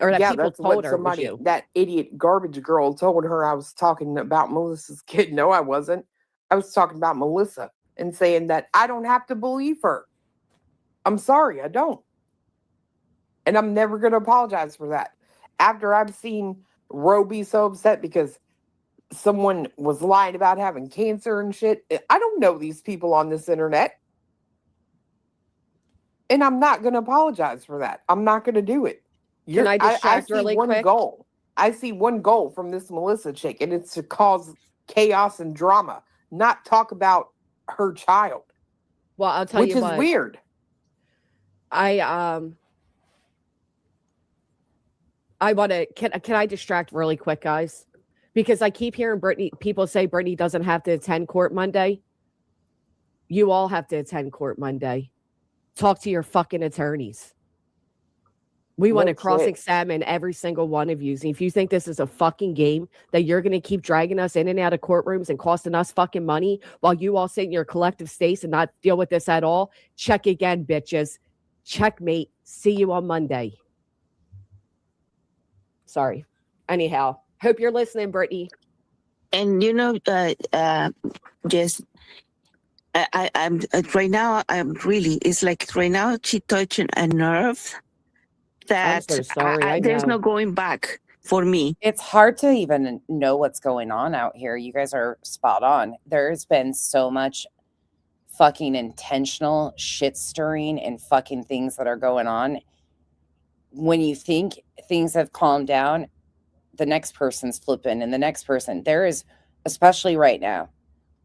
Or that people that's told what her it was somebody, you. that idiot garbage girl told her I was talking about Melissa's kid. No, I wasn't. I was talking about Melissa and saying that I don't have to believe her. I'm sorry, I don't. And I'm never going to apologize for that. After I've seen Ro be so upset because someone was lying about having cancer and shit. I don't know these people on this internet. And I'm not going to apologize for that. I'm not going to do it. Can I distract see really one quick? goal. I see one goal from this Melissa chick, and it's to cause chaos and drama, not talk about her child. Well, I'll tell you what. what. Which is weird. I want to, can I distract really quick, guys? Because I keep hearing people say Brittany doesn't have to attend court Monday. You all have to attend court Monday. Talk to your fucking attorneys. We want to cross-examine every single one of you. If you think this is a fucking game, that you're going to keep dragging us in and out of courtrooms and costing us fucking money while you all sit in your collective states and not deal with this at all, check again, bitches. Checkmate. See you on Monday. Sorry. Anyhow, hope you're listening, Brittany. And just I'm right now. I'm really. It's like right now she touching a nerve that I'm so sorry. there's no going back for me. It's hard to even know what's going on out here. You guys are spot on. There's been so much fucking intentional shit stirring and fucking things that are going on. When you think things have calmed down, the next person's flipping and the next person. There is, especially right now,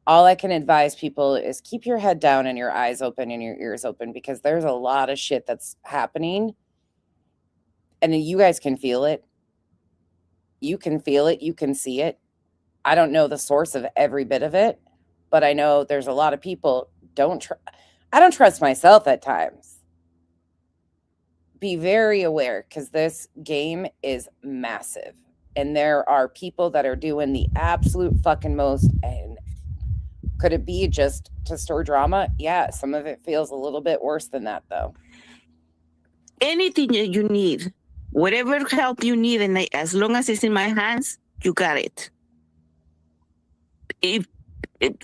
all I can advise people is keep your head down and your eyes open and your ears open, because there's a lot of shit that's happening. And you guys can feel it. You can feel it. You can see it. I don't know the source of every bit of it, but I know there's a lot of people I don't trust myself at times. Be very aware, because this game is massive. And there are people that are doing the absolute fucking most. And could it be just to stir drama? Yeah, some of it feels a little bit worse than that, though. Anything that you need, whatever help you need, and as long as it's in my hands, you got it.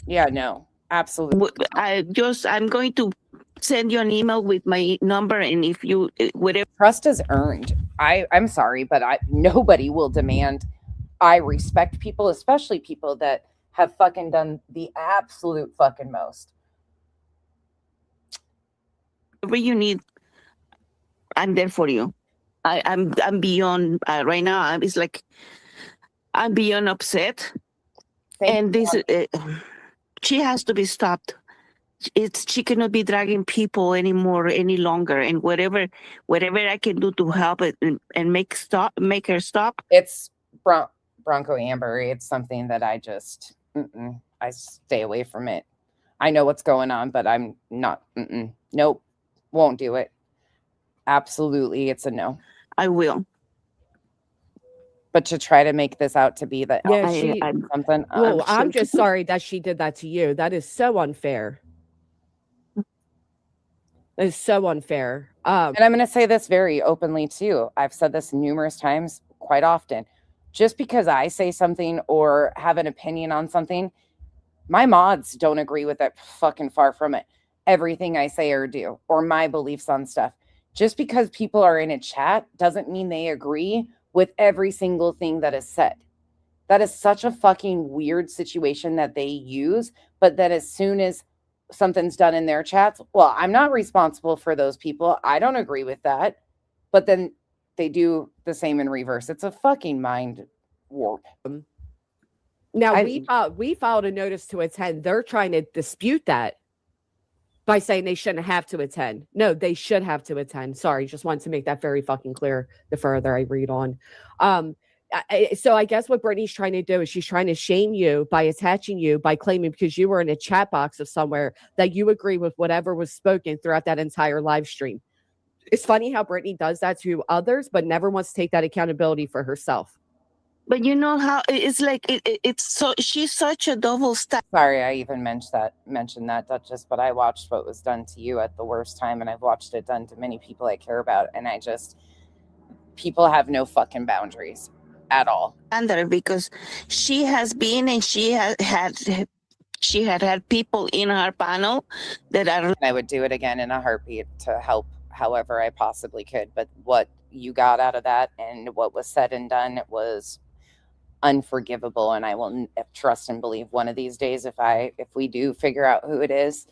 Yeah, no, absolutely. I'm going to send you an email with my number, and if you whatever. Trust is earned. I'm sorry, but nobody will demand. I respect people, especially people that have fucking done the absolute fucking most. Whatever you need, I'm there for you. I'm beyond right now. It's like I'm beyond upset, and this she has to be stopped. She cannot be dragging people anymore any longer, and whatever I can do to help it and make her stop. It's Bronco Amber. It's something that I just I stay away from it. I know what's going on, but I'm not. Nope, won't do it. Absolutely, it's a no. I will. But to try to make this out to be that something. Well, I'm just sorry that she did that to you. That is so unfair. That is so unfair. And I'm going to say this very openly too. I've said this numerous times, quite often. Just because I say something or have an opinion on something, my mods don't agree with it. Fucking far from it. Everything I say or do, or my beliefs on stuff. Just because people are in a chat doesn't mean they agree with every single thing that is said. That is such a fucking weird situation that they use, but that as soon as something's done in their chats, well, I'm not responsible for those people. I don't agree with that. But then they do the same in reverse. It's a fucking mind warp. Now, we filed a notice to attend. They're trying to dispute that by saying they shouldn't have to attend. No, they should have to attend. Sorry, just wanted to make that very fucking clear the further I read on. So I guess what Brittany's trying to do is she's trying to shame you by attaching you, by claiming because you were in a chat box of somewhere that you agree with whatever was spoken throughout that entire live stream. It's funny how Brittany does that to others, but never wants to take that accountability for herself. But you know how it's like it's so she's such a double standard. Sorry, I even mentioned that, Duchess, but I watched what was done to you at the worst time, and I've watched it done to many people I care about, and people have no fucking boundaries at all. Because she has been and she had people in her panel that are. I would do it again in a heartbeat to help however I possibly could, but what you got out of that and what was said and done was unforgivable, and I will trust and believe one of these days if we do figure out who it is,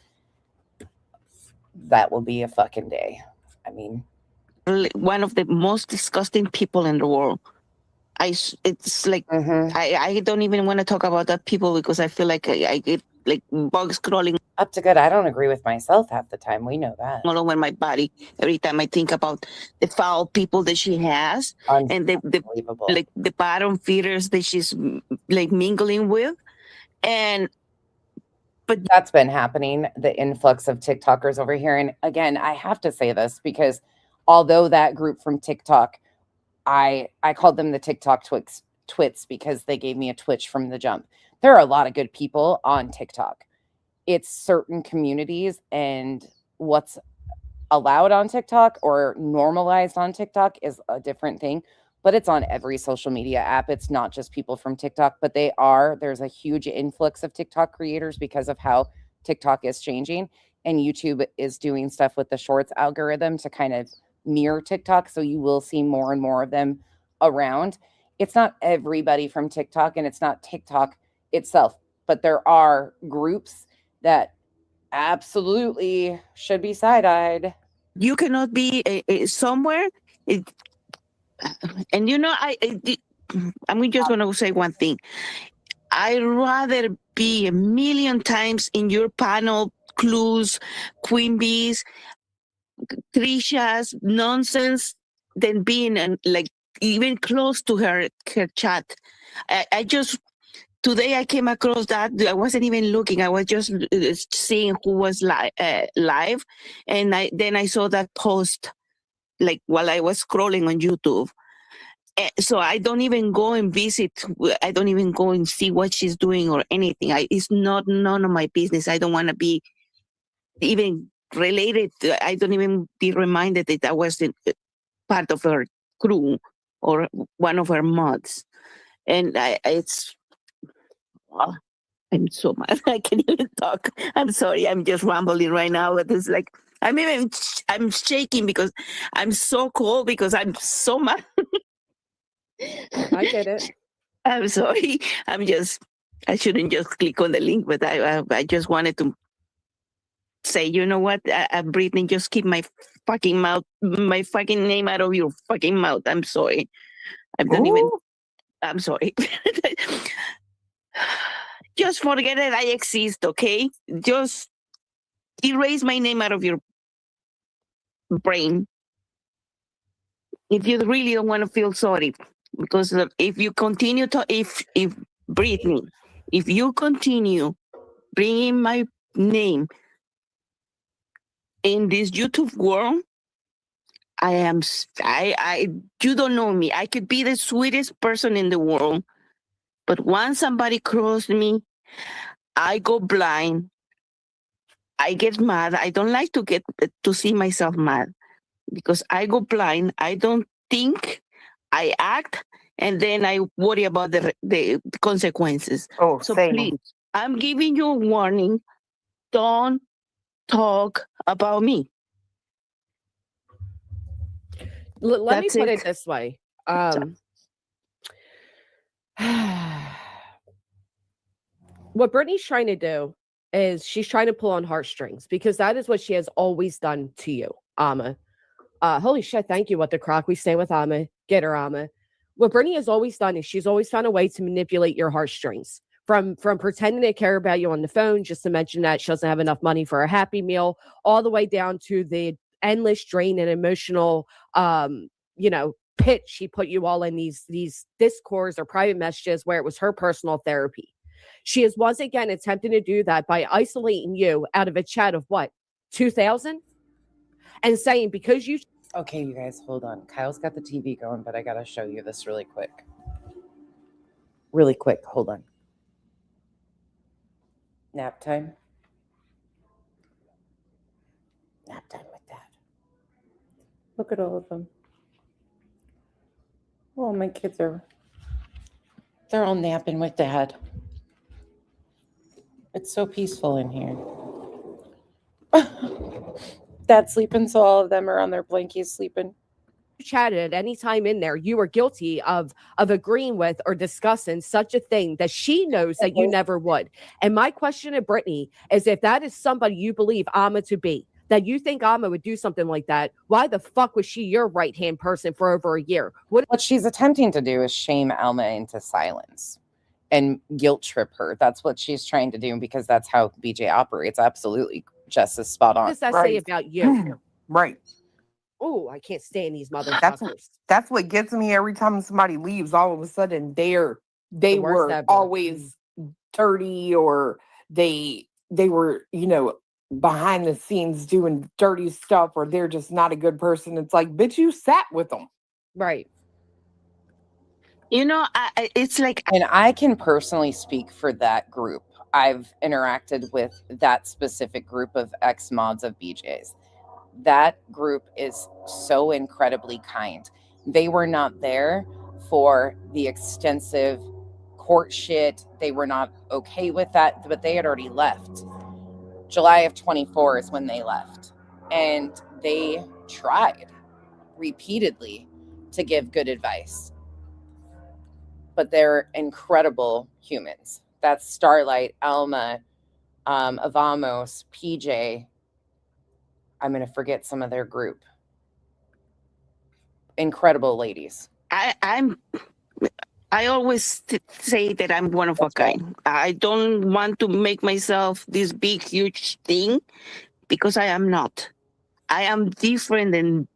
that will be a fucking day. I mean, one of the most disgusting people in the world. It's like I don't even want to talk about that people because I feel like I get like bugs crawling up to good. I don't agree with myself half the time. We know that. All over my body every time I think about the foul people that she has and the like the bottom feeders that she's like mingling with. But that's been happening, the influx of TikTokers over here. And again, I have to say this because although that group from TikTok, I called them the TikTok twits because they gave me a twitch from the jump. There are a lot of good people on TikTok. It's certain communities and what's allowed on TikTok or normalized on TikTok is a different thing, but it's on every social media app. It's not just people from TikTok, but there's a huge influx of TikTok creators because of how TikTok is changing, and YouTube is doing stuff with the shorts algorithm to kind of mirror TikTok. So you will see more and more of them around. It's not everybody from TikTok and it's not TikTok itself, but there are groups that absolutely should be side-eyed. You cannot be somewhere. And you know, I'm just going to say one thing. I'd rather be a million times in your panel, Clues, Queen Bees, Trisha's nonsense than being like even close to her chat. I just today I came across that. I wasn't even looking. I was just seeing who was live, and then I saw that post like while I was scrolling on YouTube. So I don't even go and visit. I don't even go and see what she's doing or anything. It's none of my business. I don't want to be even related. I don't even be reminded that I was part of her crew or one of her mods. And I'm so mad. I can't even talk. I'm sorry. I'm just rambling right now. But it's like, I'm shaking because I'm so cold because I'm so mad. I get it. I'm sorry. I shouldn't just click on the link, but I just wanted to say, you know what, Brittany, just keep my fucking name out of your fucking mouth. I'm sorry. I'm sorry. Just forget that I exist, okay? Just erase my name out of your brain. If you really don't want to feel sorry, because if you continue to, if Brittany, if you continue bringing my name in this YouTube world, you don't know me. I could be the sweetest person in the world, but once somebody crosses me, I go blind. I get mad. I don't like to see myself mad because I go blind. I don't think, I act, and then I worry about the consequences. Oh, so same. please, I'm giving you a warning. Don't talk about me. Let me put it this way. What Brittany's trying to do is she's trying to pull on heartstrings because that is what she has always done to you, Ama. Holy shit, thank you, What the Croc. We stay with Ama. Get her, Ama. What Brittany has always done is she's always found a way to manipulate your heartstrings. From pretending to care about you on the phone, just to mention that she doesn't have enough money for a Happy Meal, all the way down to the endless drain and emotional, pit she put you all in these discords or private messages where it was her personal therapy. She is once again attempting to do that by isolating you out of a chat of what, 2,000? And saying because you... Okay, you guys, hold on. Kyle's got the TV going, but I got to show you this really quick. Really quick. Hold on. Nap time. Nap time with Dad. Look at all of them. Oh, my kids they're all napping with Dad. It's so peaceful in here. Dad's sleeping, so all of them are on their blankies sleeping. Chatted at any time in there, you are guilty of agreeing with or discussing such a thing that she knows that you never would. And my question to Brittany is, if that is somebody you believe Ama to be, that you think Ama would do something like that, why the fuck was she your right-hand person for over a year? What she's attempting to do is shame Alma into silence and guilt trip her. That's what she's trying to do because that's how BJ operates. Absolutely. Jess is spot on. What does that say about you? Right. Oh, I can't stand these motherfuckers. That's what gets me every time somebody leaves. All of a sudden, they were ever. always dirty, or they were, behind the scenes doing dirty stuff, or they're just not a good person. It's like, bitch, you sat with them. Right. It's like... And I can personally speak for that group. I've interacted with that specific group of ex-mods of BJ's. That group is so incredibly kind. They were not there for the extensive court shit. They were not okay with that, but they had already left. July of 24 is when they left. And they tried repeatedly to give good advice. But they're incredible humans. That's Starlight, Alma, Avamos, PJ. I'm going to forget some of their group. Incredible ladies. I always say that I'm one of a kind. I don't want to make myself this big, huge thing because I am not. I am different than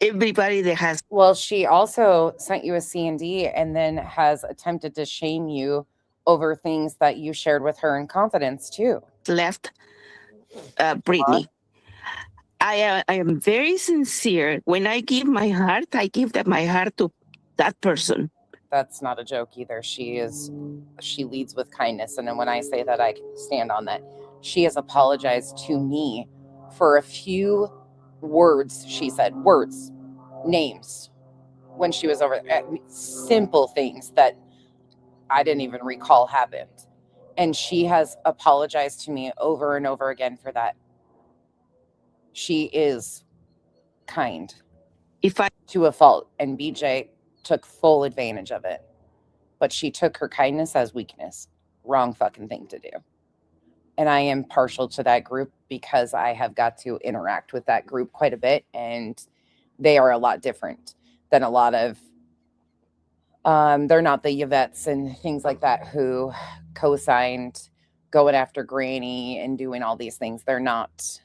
everybody that has. Well, she also sent you a C&D and then has attempted to shame you over things that you shared with her in confidence too. Left Brittany. I am very sincere. When I give my heart, I give my heart to that person. That's not a joke either. She leads with kindness. And then when I say that, I stand on that. She has apologized to me for a few words. She said words, names, when she was over there. Simple things that I didn't even recall happened. And she has apologized to me over and over again for that. She is kind to a fault, and BJ took full advantage of it. But she took her kindness as weakness. Wrong fucking thing to do. And I am partial to that group because I have got to interact with that group quite a bit, and they are a lot different than a lot of they're not the Yvettes and things like that who co-signed going after Granny and doing all these things. They're not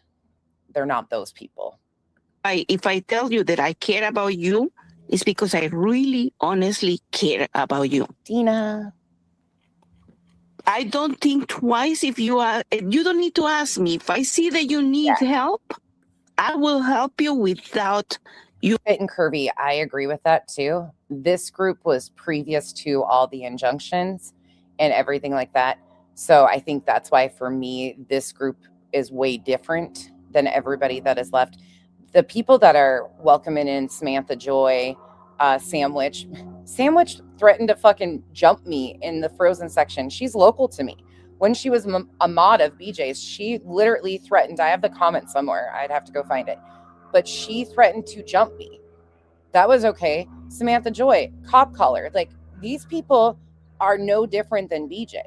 those people. If I tell you that I care about you, it's because I really honestly care about you. Dina, I don't think twice if you don't need to ask me. If I see that you need help, I will help you without you. Fit and Curvy, I agree with that too. This group was previous to all the injunctions and everything like that. So I think that's why for me, this group is way different than everybody that is left. The people that are welcoming in Samantha Joy, Sandwich threatened to fucking jump me in the Frozen section. She's local to me. When she was a mod of BJ's, she literally threatened. I have the comment somewhere. I'd have to go find it. But she threatened to jump me. That was okay. Samantha Joy, cop collar. Like, these people are no different than BJ.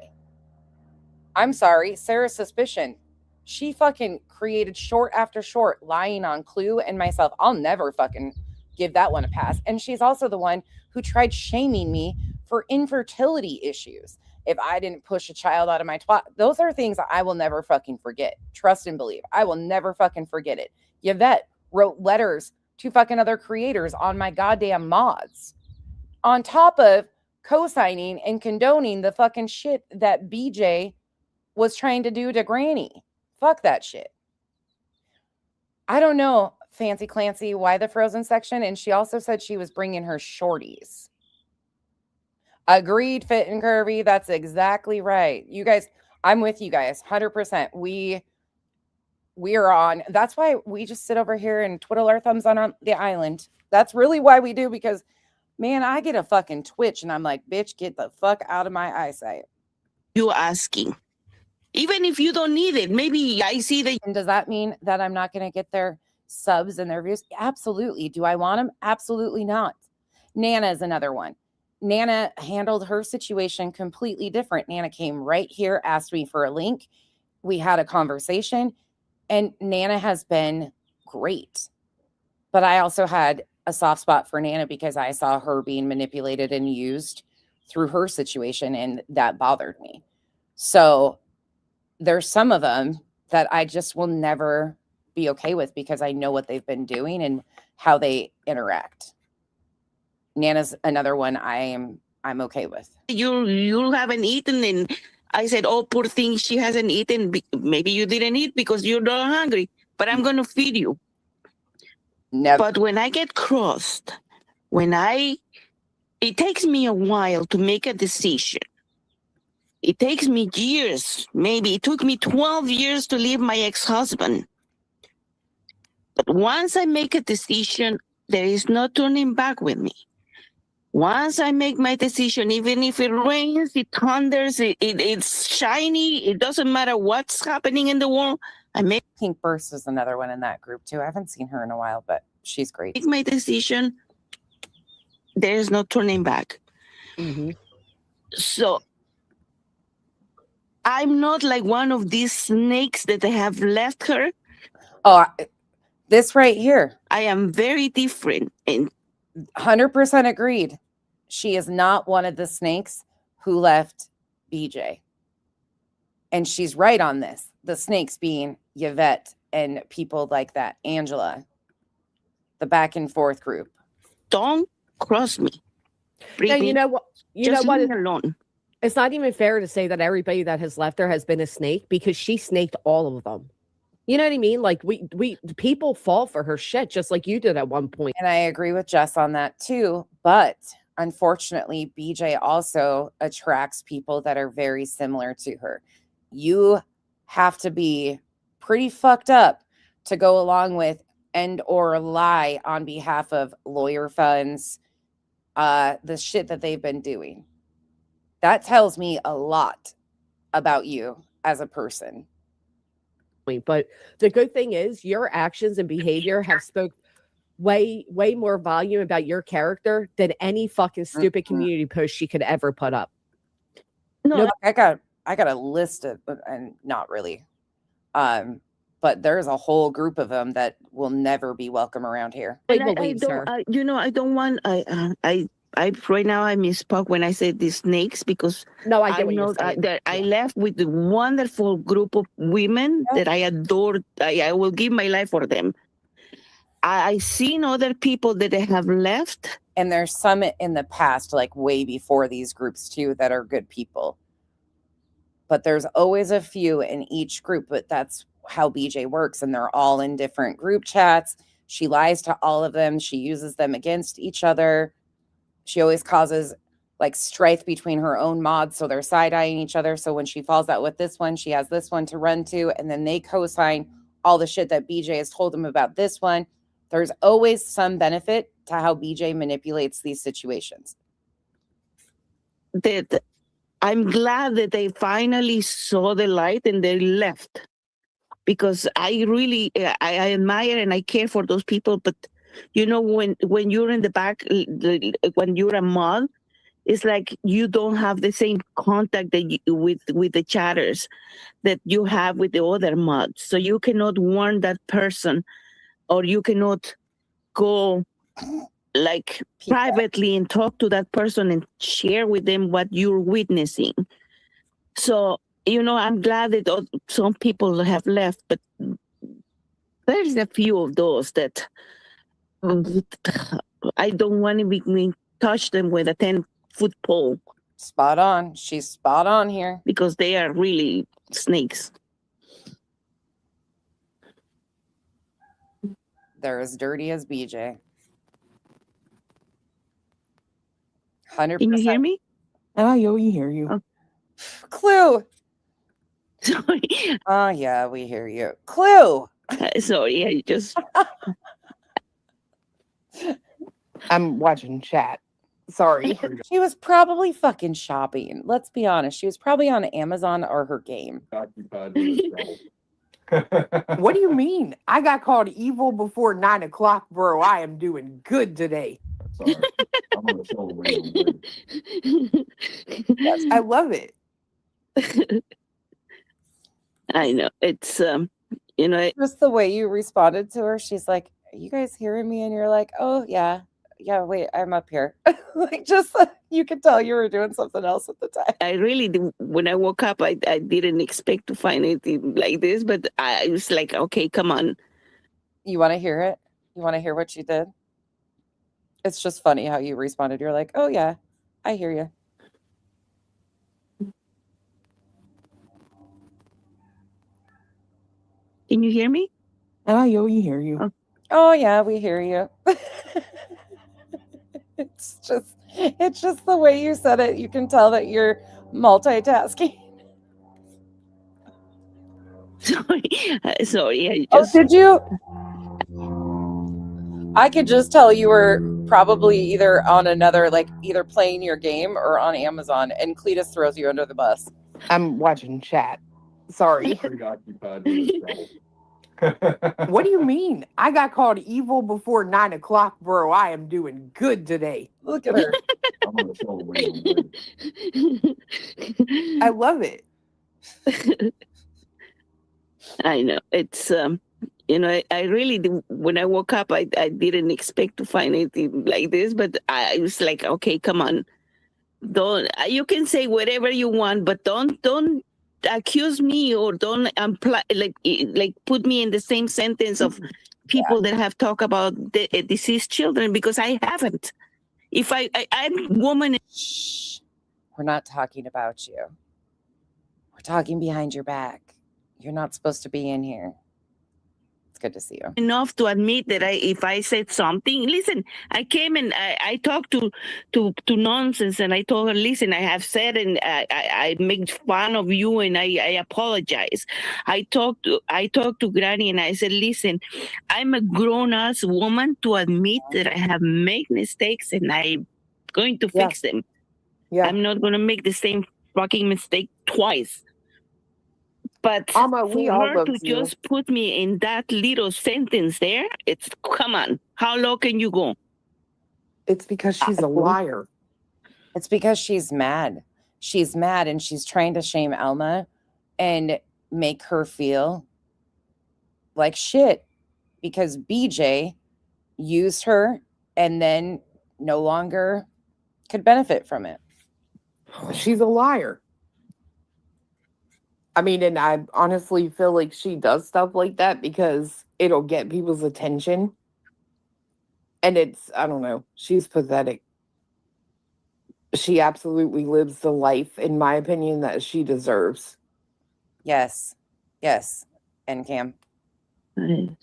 I'm sorry, Sarah Suspicion. She fucking created short after short lying on Clue and myself. I'll never fucking give that one a pass. And she's also the one who tried shaming me for infertility issues. If I didn't push a child out of my twat, those are things I will never fucking forget. Trust and believe. I will never fucking forget it. Yvette wrote letters to fucking other creators on my goddamn mods. On top of co-signing and condoning the fucking shit that BJ was trying to do to Granny. Fuck that shit. I don't know, Fancy Clancy, why the Frozen section. And she also said she was bringing her shorties. Agreed, Fit and Curvy. That's exactly right. You guys, I'm with you guys 100%. We are on. That's why we just sit over here and twiddle our thumbs on the island. That's really why we do, because man, I get a fucking twitch and I'm like, bitch, get the fuck out of my eyesight. You asking. Even if you don't need it, maybe I see that. And does that mean that I'm not going to get their subs and their views? Absolutely. Do I want them? Absolutely not. Nana is another one. Nana handled her situation completely different. Nana came right here, asked me for a link. We had a conversation, and Nana has been great. But I also had a soft spot for Nana because I saw her being manipulated and used through her situation, and that bothered me. So there's some of them that I just will never be okay with because I know what they've been doing and how they interact. Nana's another one I'm okay with. You haven't eaten, and I said, oh, poor thing, she hasn't eaten. Maybe you didn't eat because you're not hungry, but I'm going to feed you. Never. But when I get crossed, it takes me a while to make a decision. It takes me years. Maybe it took me 12 years to leave my ex-husband. But once I make a decision, there is no turning back with me. Once I make my decision, even if it rains, it thunders, it's shiny, it doesn't matter what's happening in the world. Pink Burst is another one in that group too. I haven't seen her in a while, but she's great. Make my decision, there is no turning back. Mm-hmm. So I'm not like one of these snakes that they have left her. Oh, this right here. I am very different. And 100% agreed. She is not one of the snakes who left BJ. And she's right on this. The snakes being Yvette and people like that. Angela. The back and forth group. Don't cross me. Now, you know what? Just leave me alone. It's not even fair to say that everybody that has left her has been a snake, because she snaked all of them. You know what I mean? Like we people fall for her shit just like you did at one point. And I agree with Jess on that too. But unfortunately, BJ also attracts people that are very similar to her. You have to be pretty fucked up to go along with and or lie on behalf of lawyer funds, the shit that they've been doing. That tells me a lot about you as a person. But the good thing is your actions and behavior have spoke way more volume about your character than any fucking stupid community post she could ever put up. No, I got I got a list of, and not really, but there's a whole group of them that will never be welcome around here. And I don't, I don't want. I right now I misspoke when I said the snakes because no, I get what know you're saying. that I left with a wonderful group of women that I adore. I will give my life for them. I seen other people that they have left, and there's some in the past, like way before these groups too, that are good people. But there's always a few in each group, but that's how BJ works, and they're all in different group chats. She lies to all of them. She uses them against each other. She always causes like strife between her own mods, so they're side-eyeing each other. So when she falls out with this one, she has this one to run to, and then they co-sign all the shit that BJ has told them about this one. There's always some benefit to how BJ manipulates these situations. That I'm glad that they finally saw the light and they left, because I really I admire and I care for those people. But you know, when you're in the back, when you're a mod, it's like you don't have the same contact that with the chatters that you have with the other mods. So you cannot warn that person, or you cannot go like privately and talk to that person and share with them what you're witnessing. So, you know, I'm glad that some people have left, but there's a few of those that I don't want to be touch them with a 10-foot pole. Spot on. She's spot on here. Because they are really snakes. They're as dirty as BJ. 100%. Can you hear me? Oh, yeah, we hear you. Oh. Clue. Sorry. Oh, yeah, we hear you. Clue. Sorry, I just... I'm watching chat. Sorry. She was probably fucking shopping. Let's be honest. She was probably on Amazon or her game. What do you mean? I got called evil before 9 o'clock, bro. I am doing good today. Sorry. I'm gonna show the way. Yes, I love it. I know. It's, you know. Just the way you responded to her. She's like, are you guys hearing me? And you're like, oh, yeah. Yeah, wait, I'm up here. Like, just you could tell you were doing something else at the time. I really, when I woke up, I didn't expect to find anything like this, but I was like, okay, come on. You want to hear it? You want to hear what you did? It's just funny how you responded. You're like, oh, yeah, I hear you. Can you hear me? Oh, yeah, we hear you. Oh, yeah, we hear you. It's just the way you said it. You can tell that you're multitasking. Sorry. I just... Oh, did you? I could just tell you were probably either on another, like either playing your game or on Amazon, and Cletus throws you under the bus. I'm watching chat. Sorry. Preoccupied. What do you mean? I got called evil before 9 o'clock, bro. I am doing good today. Look at her. I'm gonna show the way. I love it. I know. It's, you know, I really, when I woke up, I didn't expect to find anything like this, but I was like, okay, come on. Don't, you can say whatever you want, but don't accuse me or don't imply, like put me in the same sentence of people that have talked about the deceased children, because I haven't. If I'm woman. Shh. We're not talking about you. We're talking behind your back. You're not supposed to be in here. It's good to see you. Enough to admit that if I said something, listen, I came and I talked to nonsense, and I told her, listen, I have said, and I made fun of you, and I apologize. I talked to Granny, and I said, listen, I'm a grown-ass woman to admit that I have made mistakes, and I'm going to fix them. Yeah. I'm not going to make the same fucking mistake twice. But for her to just put me in that little sentence there, it's, come on, how low can you go? It's because she's a liar. It's because she's mad. she's mad and she's trying to shame Alma and make her feel like shit because BJ used her and then no longer could benefit from it. She's a liar. I mean, and I honestly feel like she does stuff like that because it'll get people's attention. And it's, I don't know, she's pathetic. She absolutely lives the life, in my opinion, that she deserves. Yes. Yes. And Cam. You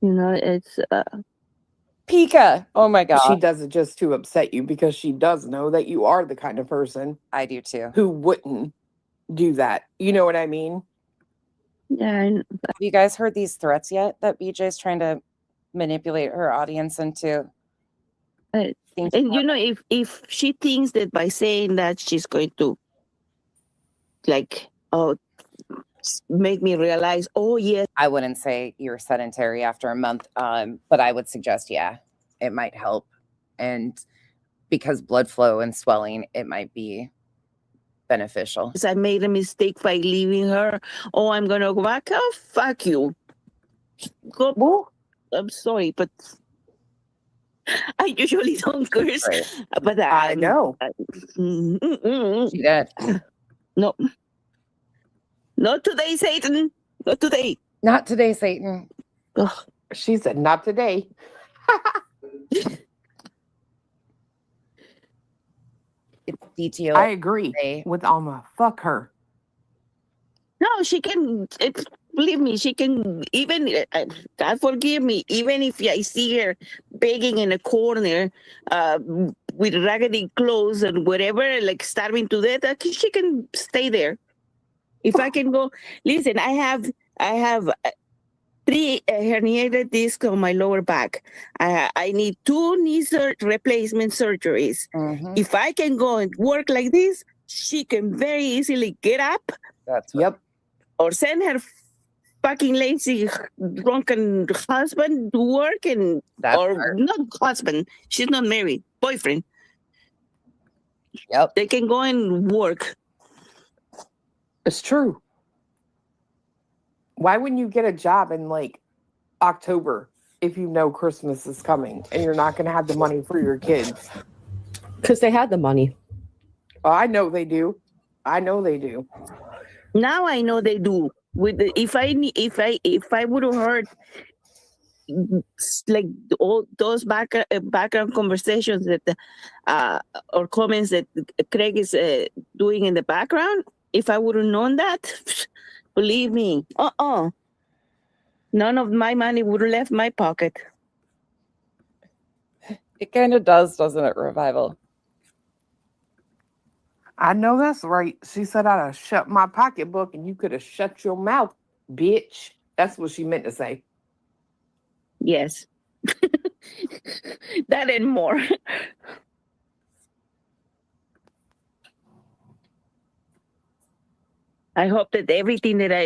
know, it's Pika. Oh my God. She does it just to upset you because she does know that you are the kind of person I do too. who wouldn't do that. You know what I mean? Yeah. Have you guys heard these threats yet that BJ's trying to manipulate her audience into? And you know, if she thinks that by saying that she's going to make me realize, oh yes, I wouldn't say you're sedentary after a month, but I would suggest, yeah, it might help. And because blood flow and swelling, it might be beneficial. I made a mistake by leaving her. Oh, I'm gonna go back. Oh, fuck you. Go. I'm sorry, but I usually don't curse. Right. But I know. She did. No. Not today, Satan. Not today. Not today, Satan. Ugh. She said, not today. It's DTO. I agree with Alma. Fuck her. No, she can. Believe me, she can. Even God forgive me. Even if I see her begging in a corner, with raggedy clothes and whatever, like starving to death, she can stay there. If I can go, listen. I have 3 herniated discs on my lower back. I need 2 knee replacement surgeries. Mm-hmm. If I can go and work like this, she can very easily get up. That's yep. Or send her fucking lazy, drunken husband to work and not husband. She's not married. Boyfriend. Yep. They can go and work. It's true. Why wouldn't you get a job in like October if you know Christmas is coming and you're not going to have the money for your kids? Because they had the money. Oh, I know they do. I know they do. Now I know they do. If I would have heard like all those background conversations that or comments that Craig is doing in the background, if I would have known that, believe me, none of my money would have left my pocket. It kind of does, doesn't it, Revival? I know that's right. She said I'd have shut my pocketbook and you could have shut your mouth, bitch. That's what she meant to say. Yes. That and more. I hope that everything that I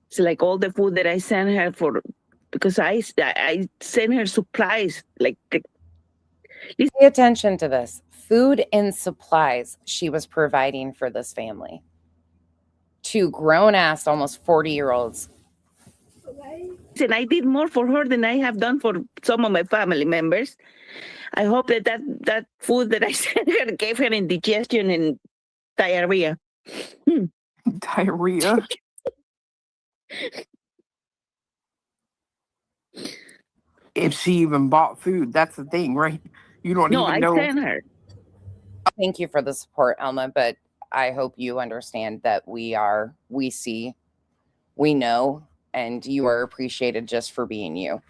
it's like all the food that I send her for, because I send her supplies like. Pay attention to this. Food and supplies she was providing for this family. 2 grown-ass, almost 40-year-olds. And I did more for her than I have done for some of my family members. I hope that food that I sent her gave her indigestion and diarrhea. Diarrhea? If she even bought food, that's the thing, right? You don't even know. No, I sent her. Thank you for the support, Alma, but I hope you understand that we see, we know, and you are appreciated just for being you.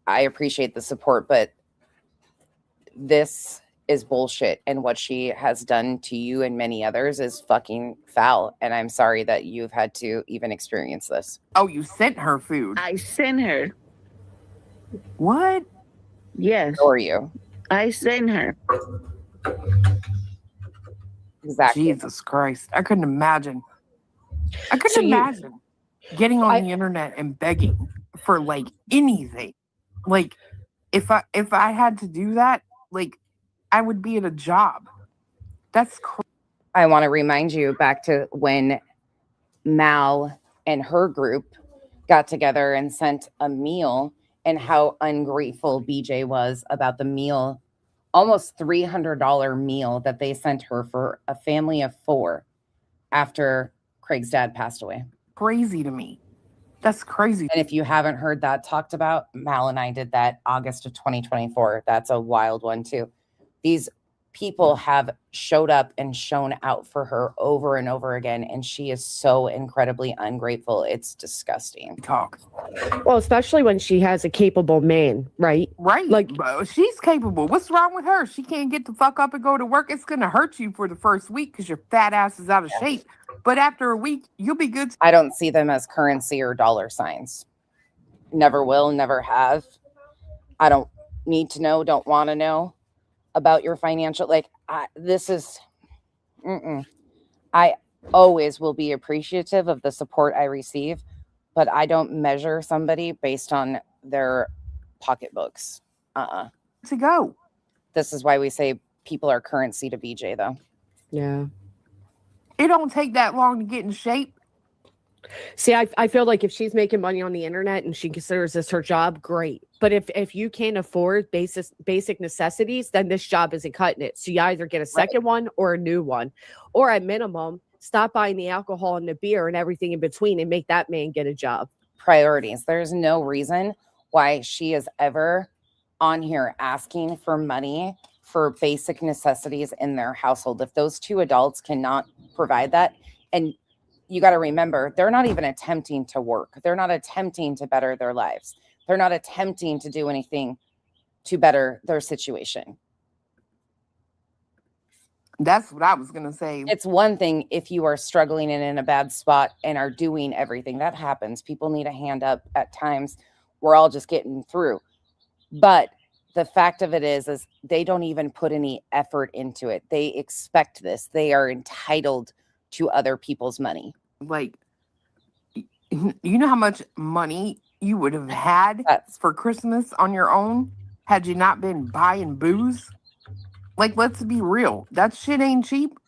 I appreciate the support, but this is bullshit, and what she has done to you and many others is fucking foul, and I'm sorry that you've had to even experience this. Oh, you sent her food? I sent her. What? Yes. Or you? I sent her. Exactly. Jesus Christ. I couldn't imagine. I couldn't imagine getting on the internet and begging for like anything. Like, if I had to do that, like I would be at a job. That's crazy. I want to remind you back to when Mal and her group got together and sent a meal, and how ungrateful BJ was about the meal, almost $300 meal that they sent her for a family of 4 after Craig's dad passed away. Crazy to me. That's crazy. And if you haven't heard that talked about, Mal and I did that August of 2024. That's a wild one too. These people have showed up and shown out for her over and over again, and she is so incredibly ungrateful. It's disgusting. Talk. Well, especially when she has a capable man, right? Right. Like, she's capable. What's wrong with her? She can't get the fuck up and go to work. It's going to hurt you for the first week because your fat ass is out of shape. But after a week, you'll be good. I don't see them as currency or dollar signs. Never will, never have. I don't need to know, don't want to know about your financial, I always will be appreciative of the support I receive, but I don't measure somebody based on their pocketbooks. To go. This is why we say people are currency to BJ, though. Yeah. It don't take that long to get in shape. See, I feel like if she's making money on the internet and she considers this her job, great. But if you can't afford basic necessities, then this job isn't cutting it. So you either get a second one or a new one, or at minimum, stop buying the alcohol and the beer and everything in between and make that man get a job. Priorities. There's no reason why she is ever on here asking for money for basic necessities in their household. If those two adults cannot provide that, and you got to remember, they're not even attempting to work. They're not attempting to better their lives. They're not attempting to do anything to better their situation. That's what I was going to say. It's one thing if you are struggling and in a bad spot and are doing everything. That happens. People need a hand up at times. We're all just getting through. But the fact of it is they don't even put any effort into it. They expect this. They are entitled to other people's money. Like, you know how much money you would have had for Christmas on your own had you not been buying booze? Like, let's be real. That shit ain't cheap.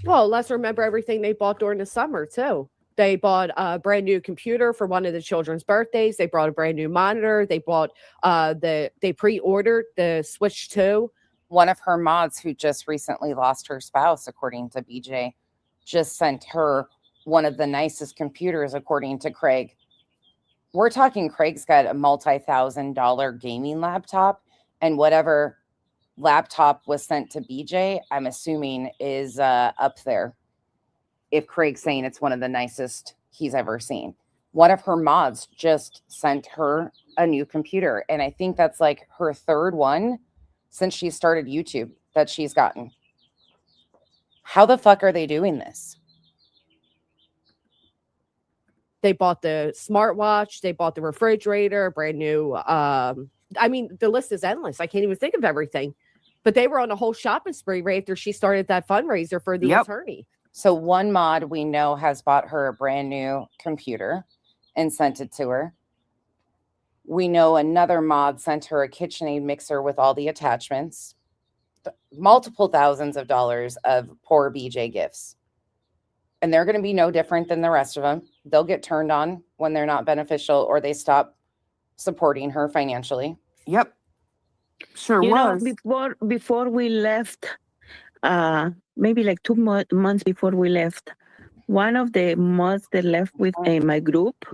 Well, let's remember everything they bought during the summer, too. They bought a brand new computer for one of the children's birthdays. They brought a brand new monitor. They bought they pre-ordered the Switch 2. One of her mods who just recently lost her spouse, according to BJ, just sent her one of the nicest computers, according to Craig. We're talking Craig's got a multi-$1,000 gaming laptop, and whatever laptop was sent to BJ, I'm assuming is up there. If Craig's saying it's one of the nicest he's ever seen. One of her mods just sent her a new computer, and I think that's like her third one since she started YouTube that she's gotten. How the fuck are they doing this? They bought the smartwatch. They bought the refrigerator, brand new. I mean, the list is endless. I can't even think of everything. But they were on a whole shopping spree right after she started that fundraiser for the attorney. So one mod we know has bought her a brand new computer and sent it to her. We know another mod sent her a KitchenAid mixer with all the attachments. Multiple thousands of dollars of poor BJ gifts. And they're going to be no different than the rest of them. They'll get turned on when they're not beneficial or they stop supporting her financially. Yep. Sure You was. know, before we left, maybe like 2 months before we left, one of the mods that left with my group,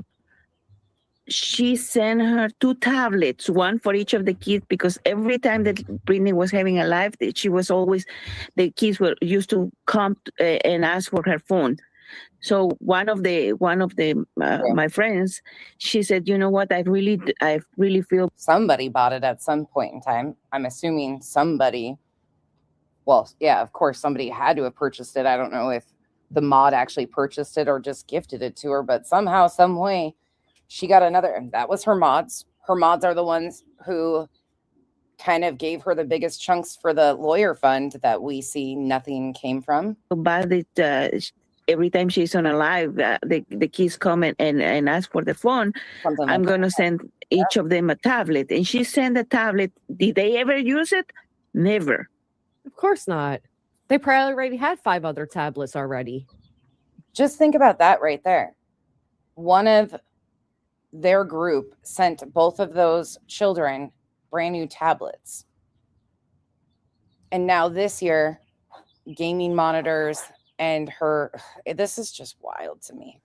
she sent her 2 tablets, one for each of the kids, because every time that Brittany was having a live, she was always, the kids were used to come and ask for her phone. So one of my friends, she said, you know what, I really feel somebody bought it at some point in time. I'm assuming somebody, well, yeah, of course somebody had to have purchased it. I don't know if the mod actually purchased it or just gifted it to her, but somehow, some way, she got another, and that was her mods. Her mods are the ones who kind of gave her the biggest chunks for the lawyer fund that we see nothing came from. bad it every time she's on a live, the kids come and ask for the phone. I'm going to send each of them a tablet. And she sent a tablet. Did they ever use it? Never. Of course not. They probably already had 5 other tablets already. Just think about that right there. One of their group sent both of those children brand new tablets. And now this year, gaming monitors and this is just wild to me.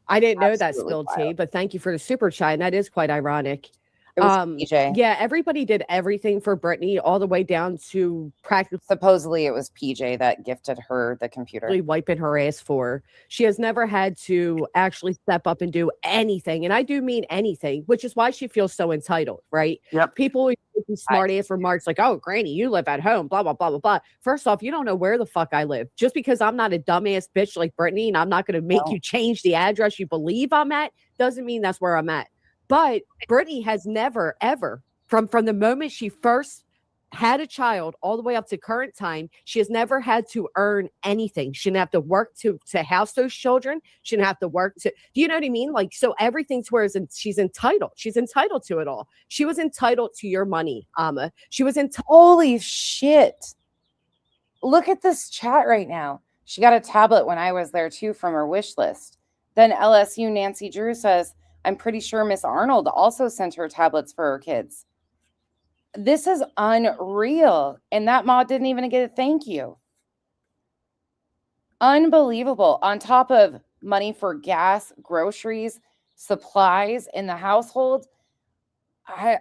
I didn't know that Absolutely spilled wild. tea, but thank you for the super chat. And that is quite ironic. It was PJ. Yeah, everybody did everything for Brittany, all the way down to practically Supposedly it was PJ that gifted her the computer. wiping her ass for her. She has never had to actually step up and do anything. And I do mean anything, which is why she feels so entitled, right? Yep. People make smart ass remarks like, oh, Granny, you live at home, blah, blah, blah, blah, blah. First off, you don't know where the fuck I live. Just because I'm not a dumbass bitch like Brittany and I'm not going to make you change the address you believe I'm at, doesn't mean that's where I'm at. But Brittany has never, ever, from the moment she first had a child all the way up to current time, she has never had to earn anything. She didn't have to work to house those children. She didn't have to work to, do you know what I mean? Like, so everything to where she's entitled. She's entitled to it all. She was entitled to your money, Amma. She was entitled. Holy shit. Look at this chat right now. She got a tablet when I was there too from her wish list. Then LSU Nancy Drew says, I'm pretty sure Miss Arnold also sent her tablets for her kids. This is unreal. And that mod didn't even get a thank you. Unbelievable. On top of money for gas, groceries, supplies in the household.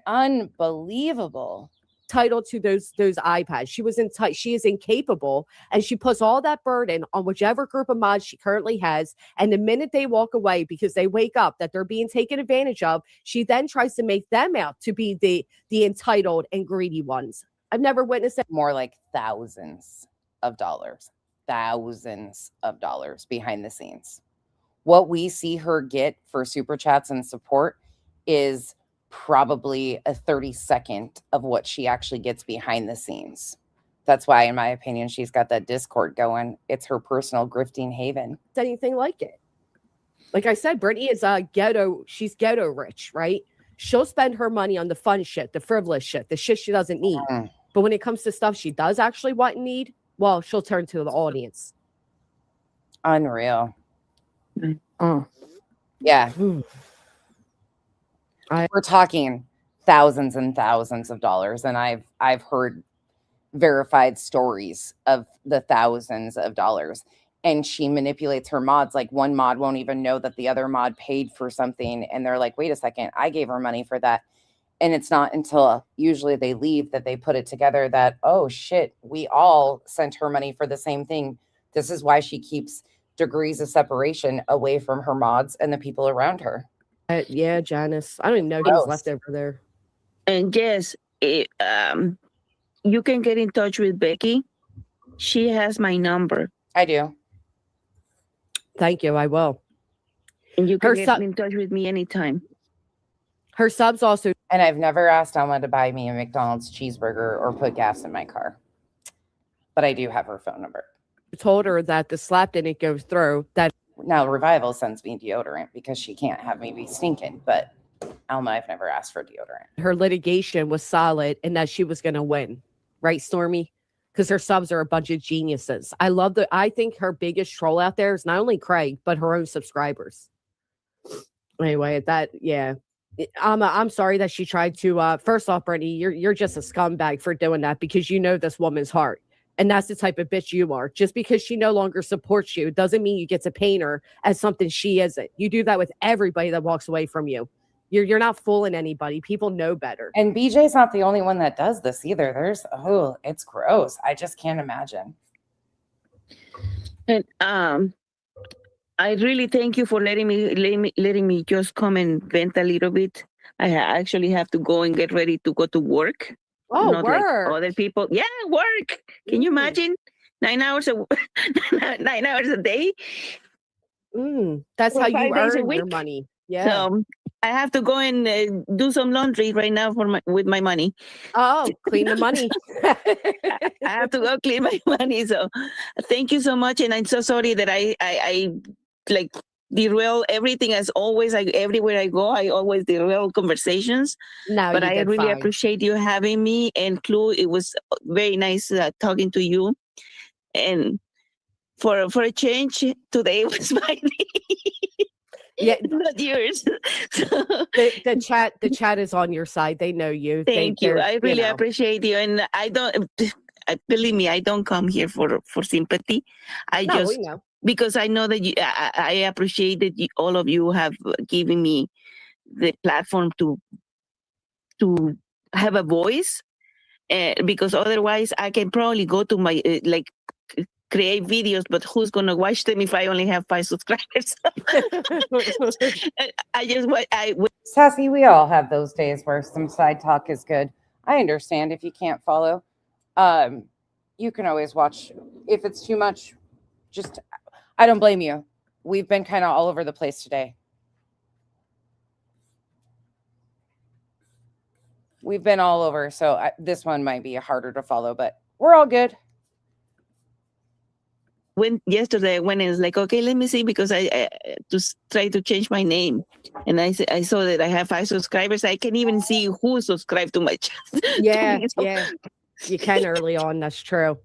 Unbelievable. Entitled to those iPads. She is incapable, and she puts all that burden on whichever group of mods she currently has. And the minute they walk away because they wake up that they're being taken advantage of, she then tries to make them out to be the entitled and greedy ones. I've never witnessed it. More like thousands of dollars behind the scenes. What we see her get for super chats and support is probably a 32nd of what she actually gets behind the scenes. That's why, in my opinion, she's got that Discord going. It's her personal grifting haven. Anything like it. Like I said, Brittany is ghetto. She's ghetto rich, right? She'll spend her money on the fun shit, the frivolous shit, the shit she doesn't need. But when it comes to stuff she does actually want and need, well, she'll turn to the audience. Unreal. Yeah. We're talking thousands and thousands of dollars, and I've heard verified stories of the thousands of dollars. And she manipulates her mods. Like, one mod won't even know that the other mod paid for something, and they're like, wait a second, I gave her money for that. And it's not until usually they leave that they put it together that, oh shit, we all sent her money for the same thing. This is why she keeps degrees of separation away from her mods and the people around her. Yeah, Janice. I don't even know who's left over there. And yes, you can get in touch with Becky. She has my number. I do. Thank you. I will. And you can get in touch with me anytime. Her subs also. And I've never asked Alma to buy me a McDonald's cheeseburger or put gas in my car. But I do have her phone number. Told her that the slap didn't go through. That now Revival sends me deodorant because she can't have me be stinking. But Alma, I've never asked for deodorant. Her litigation was solid and that she was going to win. Right, Stormy? Because her subs are a bunch of geniuses. I think her biggest troll out there is not only Craig, but her own subscribers. Anyway, I'm sorry that she tried to, first off, Brittany, you're just a scumbag for doing that because you know this woman's heart. And that's the type of bitch you are. Just because she no longer supports you doesn't mean you get to paint her as something she isn't. You do that with everybody that walks away from you. You're not fooling anybody. People know better. And BJ's not the only one that does this either. It's gross. I just can't imagine. And I really thank you for letting me just come and vent a little bit. I actually have to go and get ready to go to work. Oh, not work. like other people. Yeah, work. Can you imagine? 9 hours a 9 hours a day. That's how you 5 days a earn your week. money. Yeah. So I have to go and do some laundry right now with my money. Oh, clean the money. I have to go clean my money. So thank you so much. And I'm so sorry that I like derail everything as always. Everywhere I go, I always derail conversations. No, but you I did really fine. appreciate you having me. And Clue, it was very nice talking to you. And for a change, today was my day. Yeah, not yours. the chat is on your side. They know you. Thank you. I really appreciate you. And I don't believe me, I don't come here for sympathy. I No, just we know. because I know that I appreciate that all of you have given me the platform to have a voice. Because otherwise, I can probably go to my create videos, but who's gonna watch them if I only have 5 subscribers? Sassy, we all have those days where some side talk is good. I understand if you can't follow. You can always watch. If it's too much, I don't blame you. We've been kind of all over the place today. We've been all over, so this one might be harder to follow, but we're all good. Yesterday I went and was like, okay, let me see, because I just try to change my name, and I saw that I have 5 subscribers. I can even see who subscribed to my channel. Yeah, yeah, you can early on. That's true.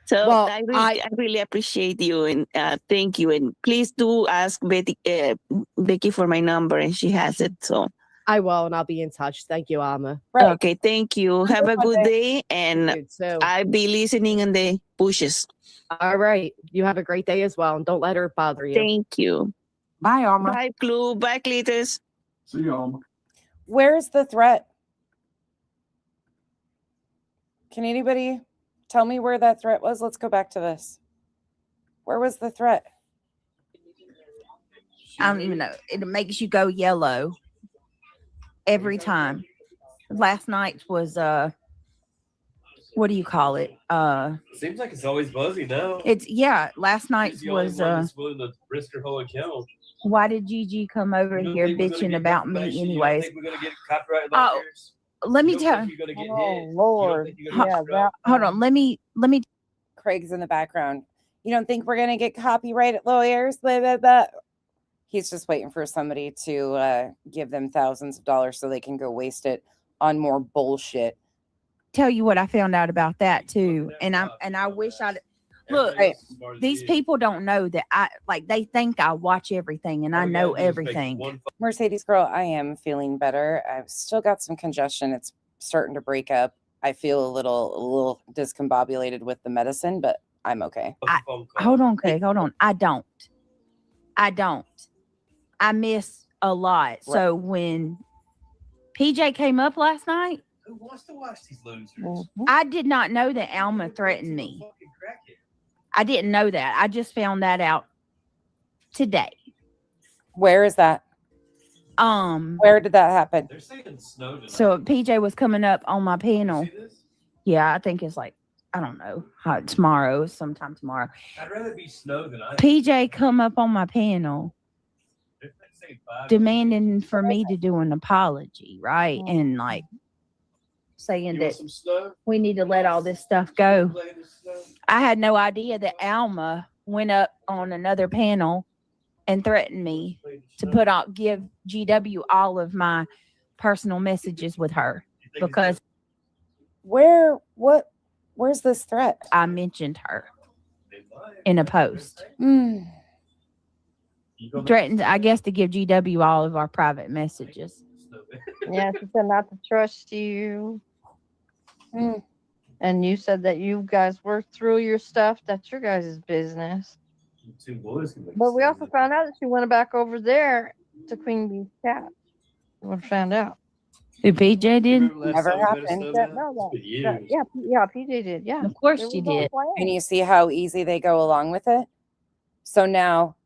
So I really appreciate you, and thank you. And please do ask Becky for my number, and she has it. So I will, and I'll be in touch. Thank you, Alma. Right. Okay, thank you. Have a good day, and I'll be listening in the bushes. All right. You have a great day as well, and don't let her bother you. Thank you. Bye, Alma. Bye, Clue. Bye, Cletus. See you, Alma. Where's the threat? Can anybody tell me where that threat was? Let's go back to this. Where was the threat? I don't even know. It makes you go yellow every time. Last night was what do you call it? Seems like it's always buzzy now. Last night was willing to risk her whole account. why did Gigi come over here bitching about me anyways? We're gonna get copyright lawyers? Let me tell you. Oh Lord. Hold on. Let me Craig's in the background. You don't think we're gonna get copyrighted lawyers? Blah, blah, blah. He's just waiting for somebody to give them thousands of dollars so they can go waste it on more bullshit. Tell you what I found out about that too, and I wish I'd look. These people don't know that they think I watch everything and I know everything. Mercedes girl, I am feeling better. I've still got some congestion. It's starting to break up. I feel a little discombobulated with the medicine, but I'm okay. Hold on, Craig. Hold on. I don't. I miss a lot. Right. So when PJ came up last night, who wants to watch these losers? I did not know that Alma threatened me. I didn't know that. I just found that out today. Where is that? Where did that happen? They're saying snow tonight. So PJ was coming up on my panel. Yeah, I think it's I don't know, sometime tomorrow. I'd rather be snow than I. PJ come up on my panel demanding for me to do an apology, right? And saying that we need to let all this stuff go. I had no idea that Alma went up on another panel and threatened me to give GW all of my personal messages with her because where's this threat? I mentioned her in a post. Threatened, I guess, to give GW all of our private messages. Yeah, she said not to trust you. And you said that you guys worked through your stuff. That's your guys' business. But we also found out that she went back over there to Queen Bee's cat. We found out. Who PJ did? Never happened. Yeah, PJ did. Yeah, of course she did. And you see how easy they go along with it. So now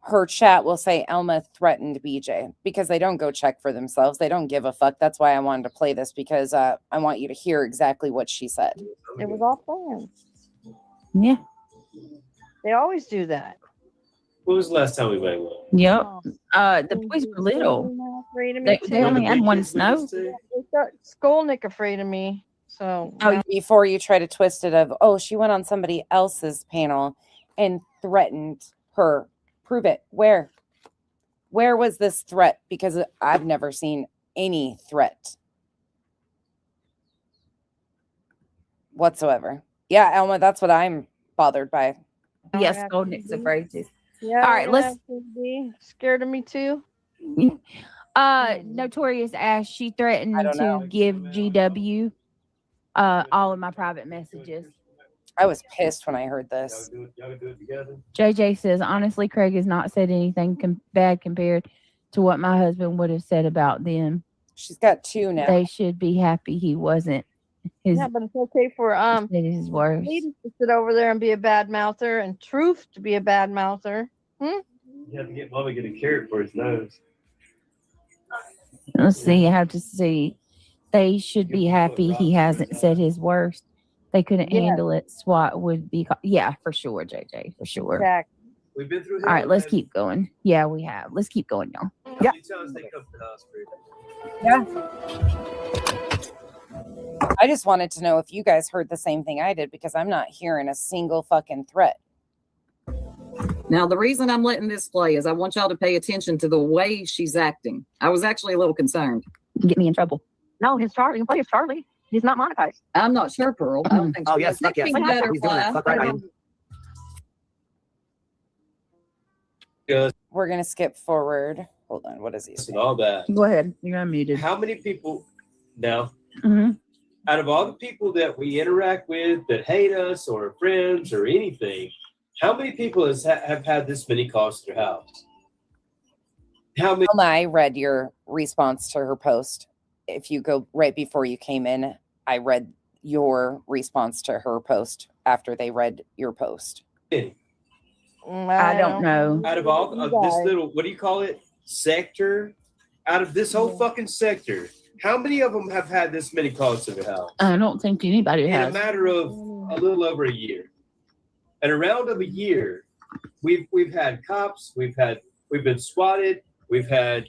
her chat will say Alma threatened BJ because they don't go check for themselves. They don't give a fuck. That's why I wanted to play this because I want you to hear exactly what she said. It was all planned. Yeah. They always do that. When was the last time we made one? Yep. The boys were little. afraid of me They only had one snow. They got Skolnick afraid of me. So Oh, before you try to twist it of, oh, she went on somebody else's panel and threatened her. Prove it. Where was this threat? Because I've never seen any threat whatsoever. Yeah, Elma, that's what I'm bothered by. Yes, Skolnick's afraid to. yeah, All right, let's. be scared of me too. Notorious Ash, she threatened I don't to know. give GW all of my private messages. I was pissed when I heard this. JJ says, honestly, Craig has not said anything bad compared to what my husband would have said about them. She's got 2 now. They should be happy he wasn't his. Yeah, but it's okay for his worst. Ladies to sit over there and be a bad mouther, and Truth to be a bad mouther. You have to get Mama get a carrot for his nose. Let's see. I have to see. They should be happy he hasn't said his worst. They couldn't handle it. SWAT would be. Yeah, for sure, JJ, for sure. Exactly. We've been through. All right, let's keep going. Yeah, we have. Let's keep going, y'all. Yeah. Yeah. I just wanted to know if you guys heard the same thing I did, because I'm not hearing a single fucking threat. Now, the reason I'm letting this play is I want y'all to pay attention to the way she's acting. I was actually a little concerned. Get me in trouble. No, his Charlie. Play his Charlie. He's not monetized. I'm not sure, Pearl. I don't think Oh, she yes, is. fuck yes. Think better, He's doing that. Fuck right, I am. We're gonna skip forward. Hold on, what is he saying? All that. Go ahead. You're unmuted. How many people now? Mm-hmm. Out of all the people that we interact with that hate us or friends or anything, how many people have had this many calls to their house? How many? I read your response to her post. If you go right before you came in, I read your response to her post after they read your post. I don't know. Out of all of this little, what do you call it? Sector? Out of this whole fucking sector, how many of them have had this many calls to their house? I don't think anybody In has. a matter of a little over a year. In around of a year, we've had cops, we've been swatted, we've had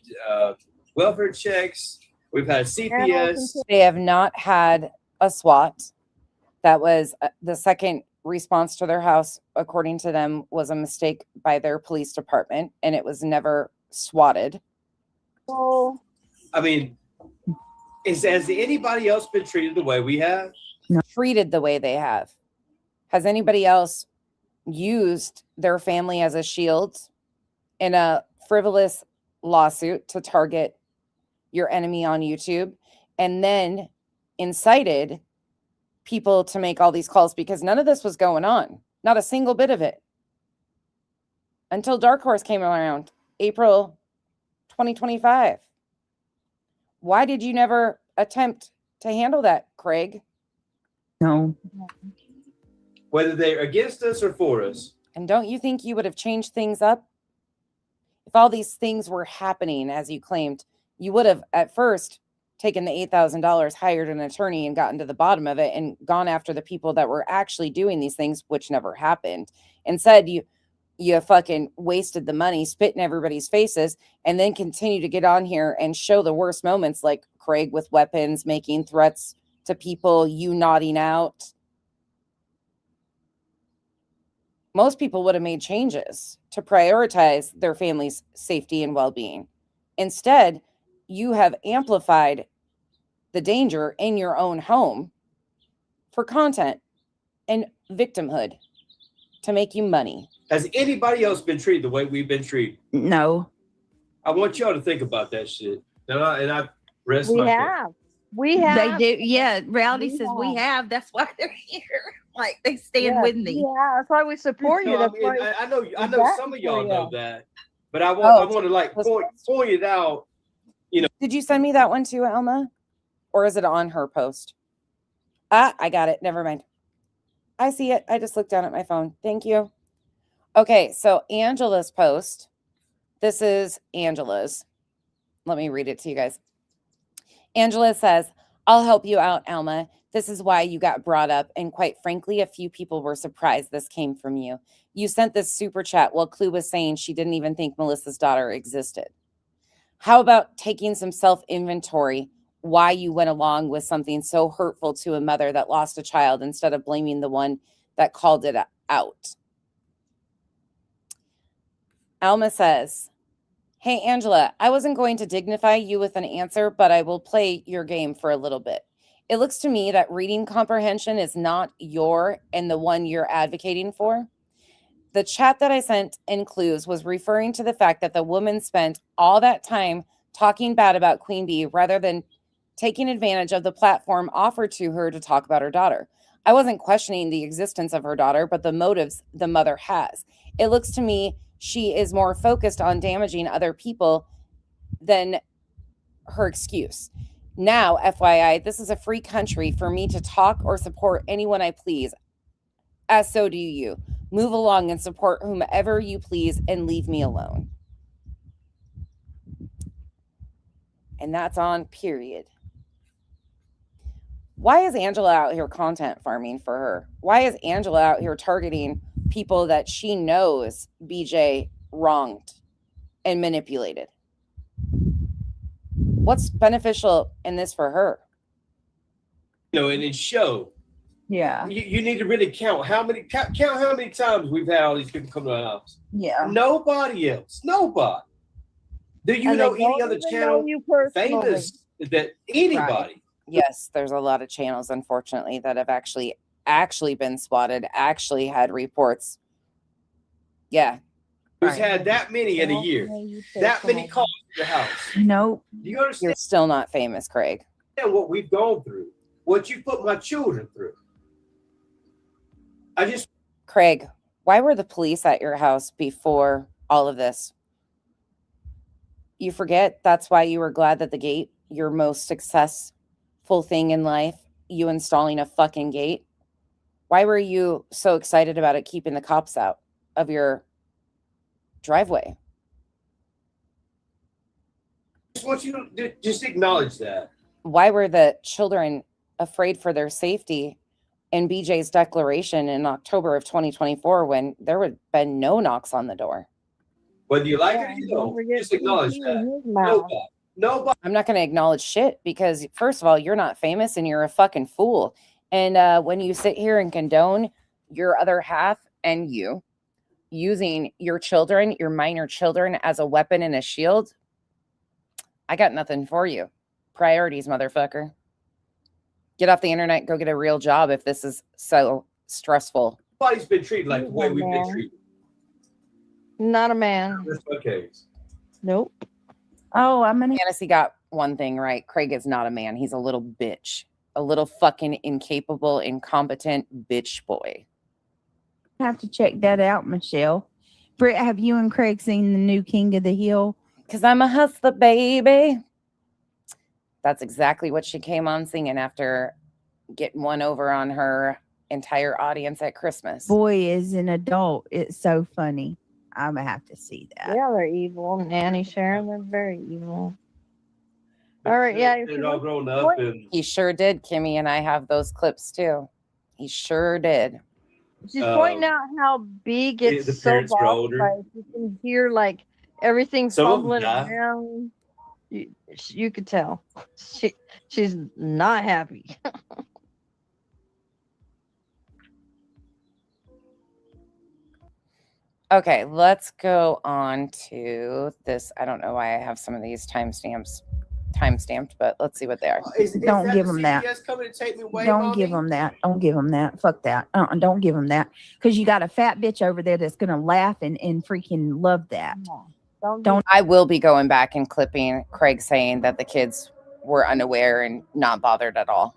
welfare checks, we've had CPS. They have not had a SWAT. That was the second response to their house, according to them, was a mistake by their police department, and it was never swatted. Oh, I mean, has anybody else been treated the way we have? No. Treated the way they have. Has anybody else used their family as a shield in a frivolous lawsuit to target your enemy on YouTube, and then incited people to make all these calls? Because none of this was going on. Not a single bit of it. Until Dark Horse came around, April 2025. Why did you never attempt to handle that, Craig? No. Whether they're against us or for us. And don't you think you would have changed things up? If all these things were happening as you claimed, you would have at first taken the $8,000, hired an attorney, and gotten to the bottom of it and gone after the people that were actually doing these things, which never happened. Instead, you fucking wasted the money, spit in everybody's faces, and then continue to get on here and show the worst moments, like Craig with weapons, making threats to people, you nodding out. Most people would have made changes to prioritize their family's safety and well-being. Instead, you have amplified the danger in your own home for content and victimhood to make you money. Has anybody else been treated the way we've been treated? No. I want y'all to think about that shit. And I rest we my have. We have. They do. Yeah. Reality says we have. That's why they're here. Like they stand with me. Yeah, that's why we support you. No, I know some of y'all know that, but I want to like point it out. You know. Did you send me that one too, Elma? Or is it on her post? I got it. Never mind. I see it. I just looked down at my phone. Thank you. Okay, so Angela's post. This is Angela's. Let me read it to you guys. Angela says, I'll help you out, Alma. This is why you got brought up. And quite frankly, a few people were surprised this came from you. You sent this super chat while Clue was saying she didn't even think Melissa's daughter existed. How about taking some self-inventory why you went along with something so hurtful to a mother that lost a child instead of blaming the one that called it out? Alma says, hey, Angela, I wasn't going to dignify you with an answer, but I will play your game for a little bit. It looks to me that reading comprehension is not your and the one you're advocating for. The chat that I sent in clues was referring to the fact that the woman spent all that time talking bad about Queen Bee rather than taking advantage of the platform offered to her to talk about her daughter. I wasn't questioning the existence of her daughter, but the motives the mother has. It looks to me she is more focused on damaging other people than her excuse. Now, FYI, this is a free country for me to talk or support anyone I please, as so do you. Move along and support whomever you please and leave me alone. And that's on period. Why is Angela out here content farming for her? Why is Angela out here targeting people that she knows BJ wronged and manipulated? What's beneficial in this for her? You know, and it show. Yeah. You need to really count how many times we've had all these people come to our house. Yeah. Nobody else. Nobody. Do you know any other channel famous that anybody? Right. Yes, there's a lot of channels, unfortunately, that have actually been swatted, actually had reports. Yeah. Who's had that many in a year? That many calls to the house. Nope. Do you understand? You're still not famous, Craig. What we've gone through, what you put my children through. Craig, why were the police at your house before all of this? You forget that's why you were glad that the gate, your most successful thing in life, you installing a fucking gate. Why were you so excited about it keeping the cops out of your driveway? I just want you to just acknowledge that. Why were the children afraid for their safety in BJ's declaration in October of 2024 when there would have been no knocks on the door? Whether you like it or you don't, just acknowledge that. Nobody. I'm not going to acknowledge shit because, first of all, you're not famous and you're a fucking fool. And when you sit here and condone your other half and you using your children, your minor children, as a weapon and a shield, I got nothing for you. Priorities, motherfucker. Get off the internet, go get a real job if this is so stressful. Nobody's been treated like the way we've been treated. Not a man. That's okay. Nope. Oh, Fantasy got one thing right. Craig is not a man. He's a little bitch. A little fucking incapable, incompetent bitch boy. Have to check that out, Michelle. Britt, have you and Craig seen the new King of the Hill? Because I'm a hustler, baby. That's exactly what she came on singing after getting one over on her entire audience at Christmas. Boy is an adult. It's so funny. I'm going to have to see that. Yeah, they're evil. Nanny Sharon, they're very evil. All right, yeah. They're all grown up. And He sure did, Kimmy, and I have those clips too. He sure did. She's pointing out how B gets the so parents were bothered older. by it. You can hear like everything Some of them fumbling die. around. You could tell she's not happy. Okay, let's go on to this. I don't know why I have some of these timestamped, but let's see what they are. Don't give them that. CPS coming to take me away, Don't Mommy? give them that. Don't give them that. Fuck that. Don't give them that. Because you got a fat bitch over there that's going to laugh and freaking love that. Don't. I will be going back and clipping Craig saying that the kids were unaware and not bothered at all.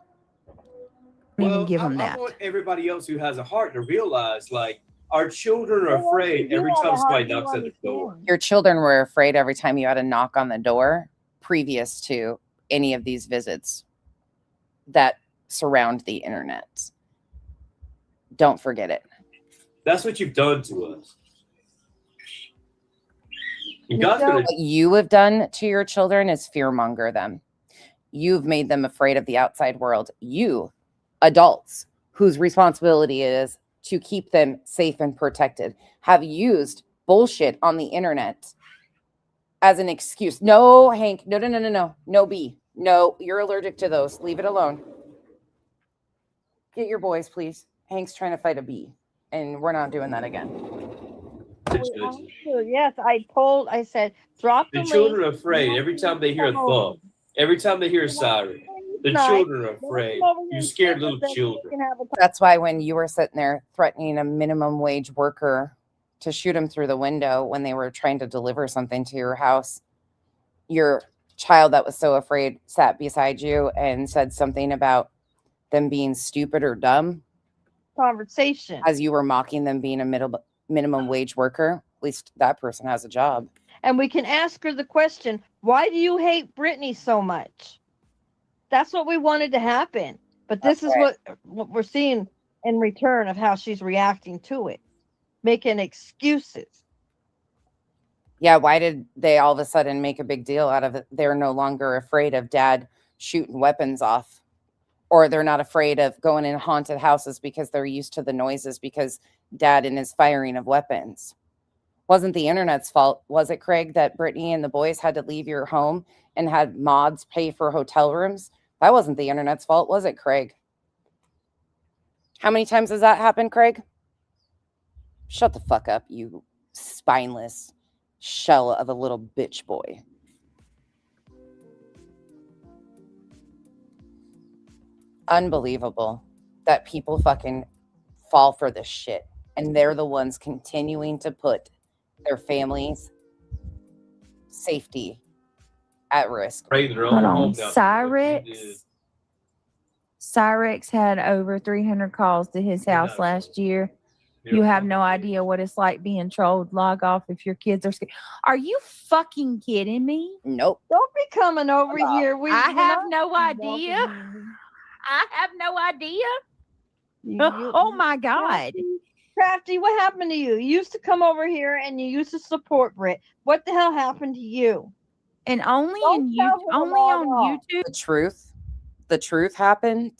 Even give them I that. want everybody else who has a heart to realize, like, our children are afraid every time somebody knocks at the door. Your children were afraid every time you had a knock on the door previous to any of these visits that surround the internet. Don't forget it. That's what you've done to us. And God's gonna, What you have done to your children is fearmonger them. You've made them afraid of the outside world. You, adults, whose responsibility it is to keep them safe and protected, have used bullshit on the internet as an excuse. No, Hank. No, no, no, no, no. No bee. No, you're allergic to those. Leave it alone. Get your boys, please. Hank's trying to fight a bee, and we're not doing that again. Yes, I said, drop The the children link. are afraid every time they hear a thump, every time they hear a siren. The Tonight. children are afraid. You scared little children. That's why when you were sitting there threatening a minimum wage worker to shoot him through the window when they were trying to deliver something to your house, your child that was so afraid sat beside you and said something about them being stupid or dumb Conversation. as you were mocking them being a minimum wage worker. At least that person has a job. And we can ask her the question, why do you hate Brittany so much? That's what we wanted to happen. But this is what we're seeing in return of how she's reacting to it, making excuses. Yeah, why did they all of a sudden make a big deal out of it? They're no longer afraid of dad shooting weapons off, or they're not afraid of going in haunted houses because they're used to the noises because dad and his firing of weapons. Wasn't the internet's fault, was it, Craig, that Brittany and the boys had to leave your home and had mods pay for hotel rooms? That wasn't the internet's fault, was it, Craig? How many times has that happened, Craig? Shut the fuck up, you spineless shell of a little bitch boy. Unbelievable that people fucking fall for this shit. And they're the ones continuing to put their families' safety at risk. Hold on. Cyrex had over 300 calls to his house last year. You have no idea what it's like being trolled. Log off if your kids are scared. Are you fucking kidding me? Nope. Don't be coming over here. I have no idea. I have no idea. Oh my God. Crafty, what happened to you? You used to come over here and you used to support Brit. What the hell happened to you? And only on YouTube. The truth happened.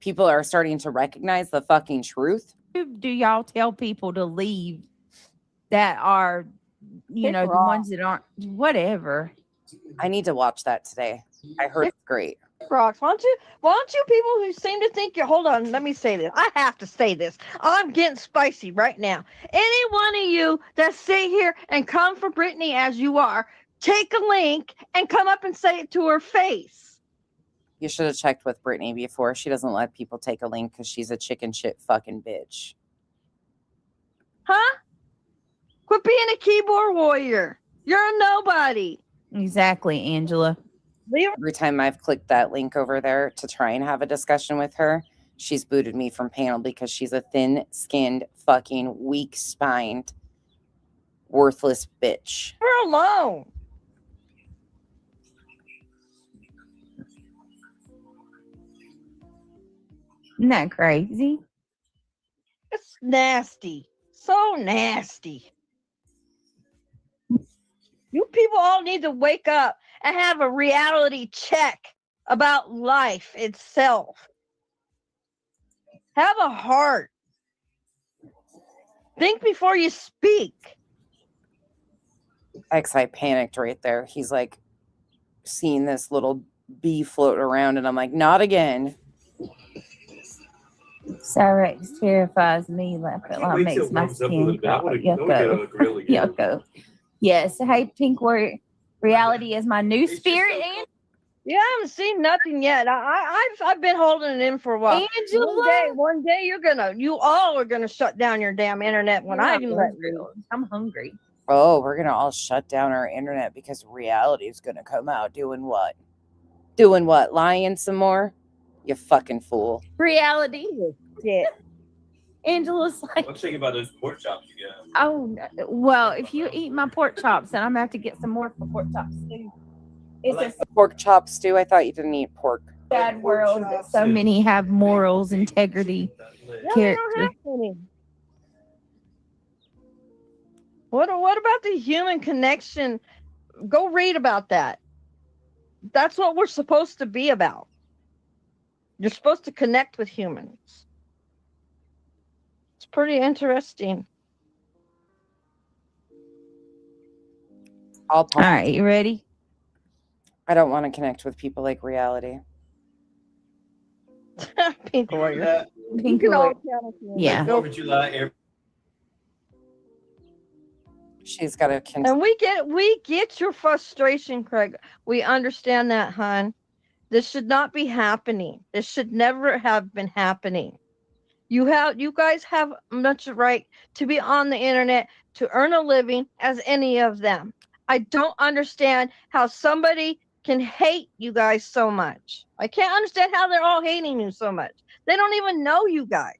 People are starting to recognize the fucking truth. Do y'all tell people to leave that are, you know, the ones that aren't, whatever? I need to watch that today. I heard it's great. Rocks, why don't you people who seem to think you're, hold on, let me say this. I have to say this. I'm getting spicy right now. Any one of you that sit here and come for Brittany as you are, take a link and come up and say it to her face. You should have checked with Brittany before. She doesn't let people take a link because she's a chicken shit fucking bitch. Huh? Quit being a keyboard warrior. You're a nobody. Exactly, Angela. Every time I've clicked that link over there to try and have a discussion with her, she's booted me from panel because she's a thin-skinned, fucking weak-spined, worthless bitch. We're alone. Isn't that crazy? It's nasty. So nasty. You people all need to wake up and have a reality check about life itself. Have a heart. Think before you speak. I panicked right there. He's like seeing this little bee float around, and I'm like, not again. Cyrex terrifies me. Like makes my skin crawl. Yucko. Yucko. Yes. Hey, Pink Warrior. Reality is my new spirit. And yeah, I haven't seen nothing yet. I've been holding it in for a while. Angela, one day you all are gonna shut down your damn internet when I do that. I'm hungry. Oh, we're gonna all shut down our internet because reality is gonna come out. Doing what? Doing what? Lying some more? You fucking fool. Reality. Yeah. Angela's like, Let's think about those pork chops you got. oh, well, if you eat my pork chops, then I'm gonna have to get some more for pork chops too. It's a Pork chop stew. I thought you didn't eat pork. sad world that so many have morals, integrity, character. What about the human connection? Go read about that. That's what we're supposed to be about. You're supposed to connect with humans. It's pretty interesting. All right, you ready? I don't want to connect with people like reality. Pink warrior. Pink You can all warrior. count if you want. Yeah. Fourth of July, She's got to And we get your frustration, Craig. We understand that, hon. This should not be happening. This should never have been happening. You guys have much right to be on the internet to earn a living as any of them. I don't understand how somebody can hate you guys so much. I can't understand how they're all hating you so much. They don't even know you guys.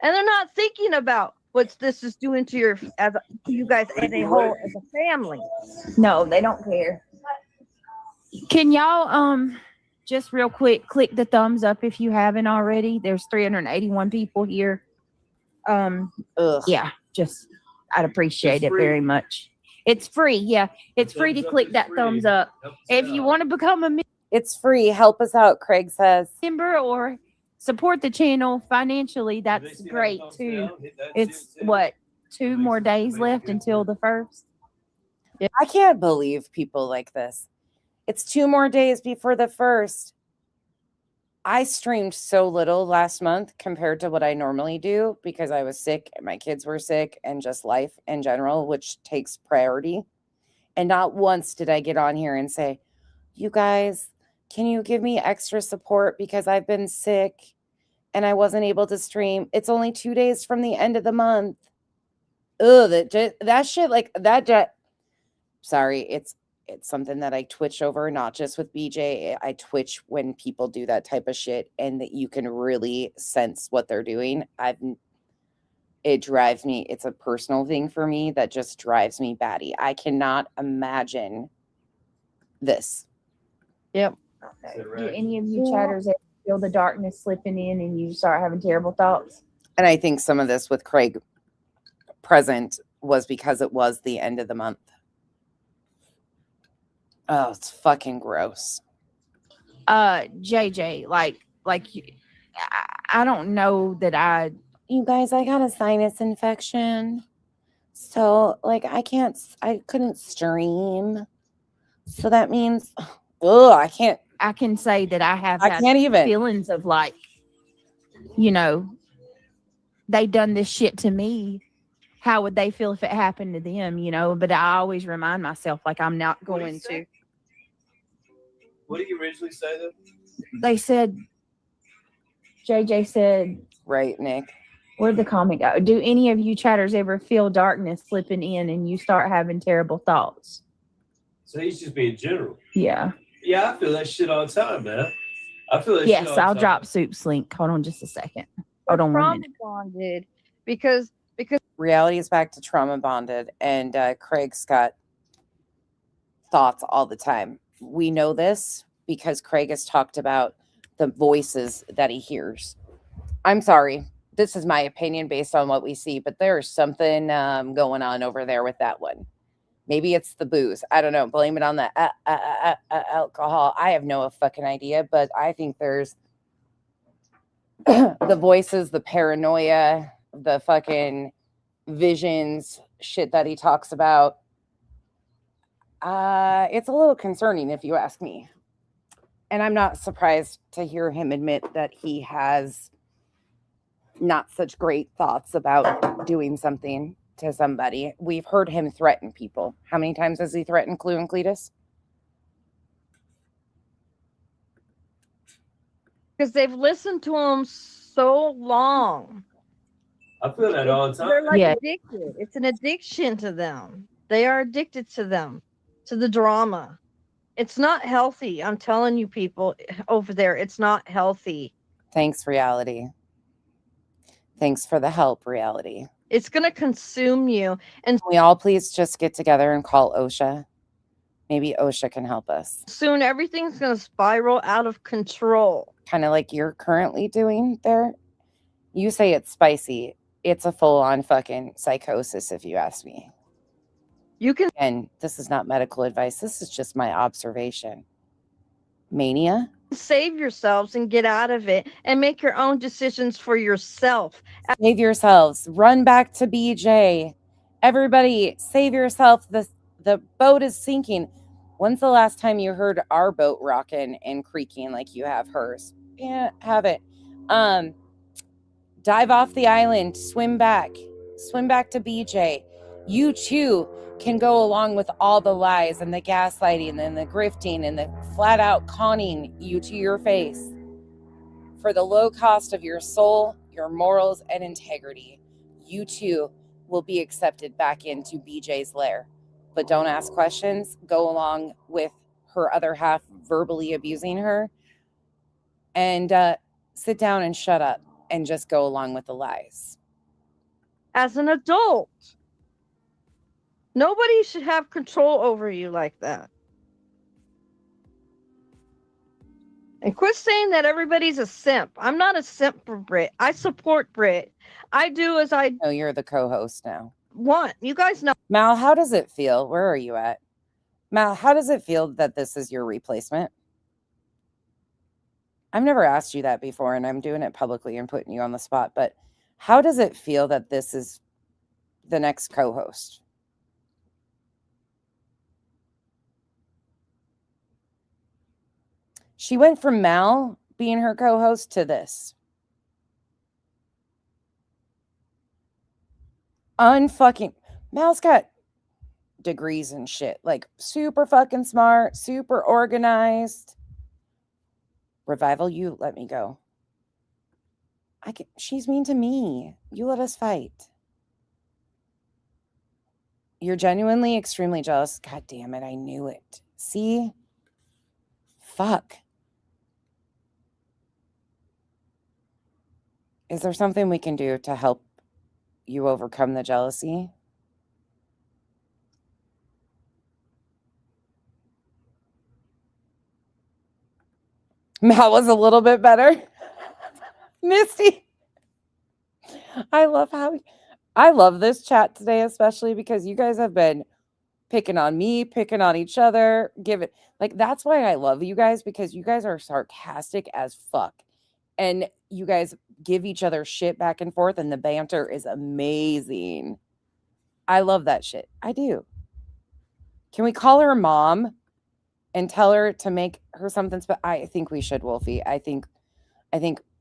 And they're not thinking about what this is doing to you guys as a whole, as a family. No, they don't care. Can y'all just real quick click the thumbs up if you haven't already? There's 381 people here. Yeah, just I'd appreciate it very much. It's free. Yeah, it's free to click that thumbs up. If you want to become a It's free. Help us out, Craig says. member or support the channel financially, that's great too. It's what, 2 more days left until the 1st? I can't believe people like this. It's 2 more days before the 1st. I streamed so little last month compared to what I normally do because I was sick and my kids were sick and just life in general, which takes priority. And not once did I get on here and say, you guys, can you give me extra support because I've been sick and I wasn't able to stream. It's only 2 days from the end of the month. Ugh, that shit, like that. Sorry, it's something that I twitch over, not just with BJ. I twitch when people do that type of shit and that you can really sense what they're doing. It drives me. It's a personal thing for me that just drives me batty. I cannot imagine this. Yep. Do any of you chatters ever feel the darkness slipping in and you start having terrible thoughts? And I think some of this with Craig present was because it was the end of the month. Oh, it's fucking gross. JJ, I don't know that you guys, I got a sinus infection. So I couldn't stream. So that means, I can't. I can say that I have I can't even. feelings of they done this shit to me. How would they feel if it happened to them, But I always remind myself, I'm not going to. What did you originally say, though? They said, JJ said. Right, Nick. Where'd the comment go? Do any of you chatters ever feel darkness slipping in and you start having terrible thoughts? So he's just being general. Yeah. Yeah, I feel that shit all the time, man. I feel that yes, shit all the I'll time. drop Soup's link. Hold on just a second. Hold on 1 minute. Bonded because reality is back to trauma bonded, and Craig's got thoughts all the time. We know this because Craig has talked about the voices that he hears. I'm sorry. This is my opinion based on what we see, but there's something going on over there with that one. Maybe it's the booze. I don't know. Blame it on the alcohol. I have no fucking idea, but I think there's the voices, the paranoia, the fucking visions, shit that he talks about. It's a little concerning if you ask me. And I'm not surprised to hear him admit that he has not such great thoughts about doing something to somebody. We've heard him threaten people. How many times has he threatened Clue and Cletus? Because they've listened to him so long. I feel that all the time. They're addicted. It's an addiction to them. They are addicted to them, to the drama. It's not healthy. I'm telling you, people over there, it's not healthy. Thanks, reality. Thanks for the help, reality. It's going to consume you. And can we all please just get together and call OSHA? Maybe OSHA can help us. Soon everything's going to spiral out of control. Kind of like you're currently doing there. You say it's spicy. It's a full-on fucking psychosis, if you ask me. You can. And this is not medical advice. This is just my observation. Mania. Save yourselves and get out of it and make your own decisions for yourself. Save yourselves. Run back to BJ Everybody, save yourself. The boat is sinking. When's the last time you heard our boat rocking and creaking like you have hers? Yeah, have it. Dive off the island, swim back to BJ. You too can go along with all the lies and the gaslighting and the grifting and the flat out conning you to your face for the low cost of your soul, your morals, and integrity. You too will be accepted back into BJ's lair. But don't ask questions. Go along with her other half verbally abusing her. And sit down and shut up and just go along with the lies. As an adult, nobody should have control over you like that. And quit saying that everybody's a simp. I'm not a simp for Brit. I support Brit. I do as I know. You're the co-host now. Want. You guys know. Mal, how does it feel? Where are you at? Mal, how does it feel that this is your replacement? I've never asked you that before, and I'm doing it publicly and putting you on the spot, but how does it feel that this is the next co-host? She went from Mal being her co-host to this. Unfucking Mal's got degrees and shit. Like super fucking smart, super organized. Revival, you let me go. She's mean to me. You let us fight. You're genuinely extremely jealous. God damn it, I knew it. See? Fuck. Is there something we can do to help you overcome the jealousy? Mal was a little bit better. Misty. I love this chat today, especially because you guys have been picking on me, picking on each other. That's why I love you guys, because you guys are sarcastic as fuck. And you guys give each other shit back and forth, and the banter is amazing. I love that shit. I do. Can we call her mom and tell her to make her something special? I think we should, Wolfie. I think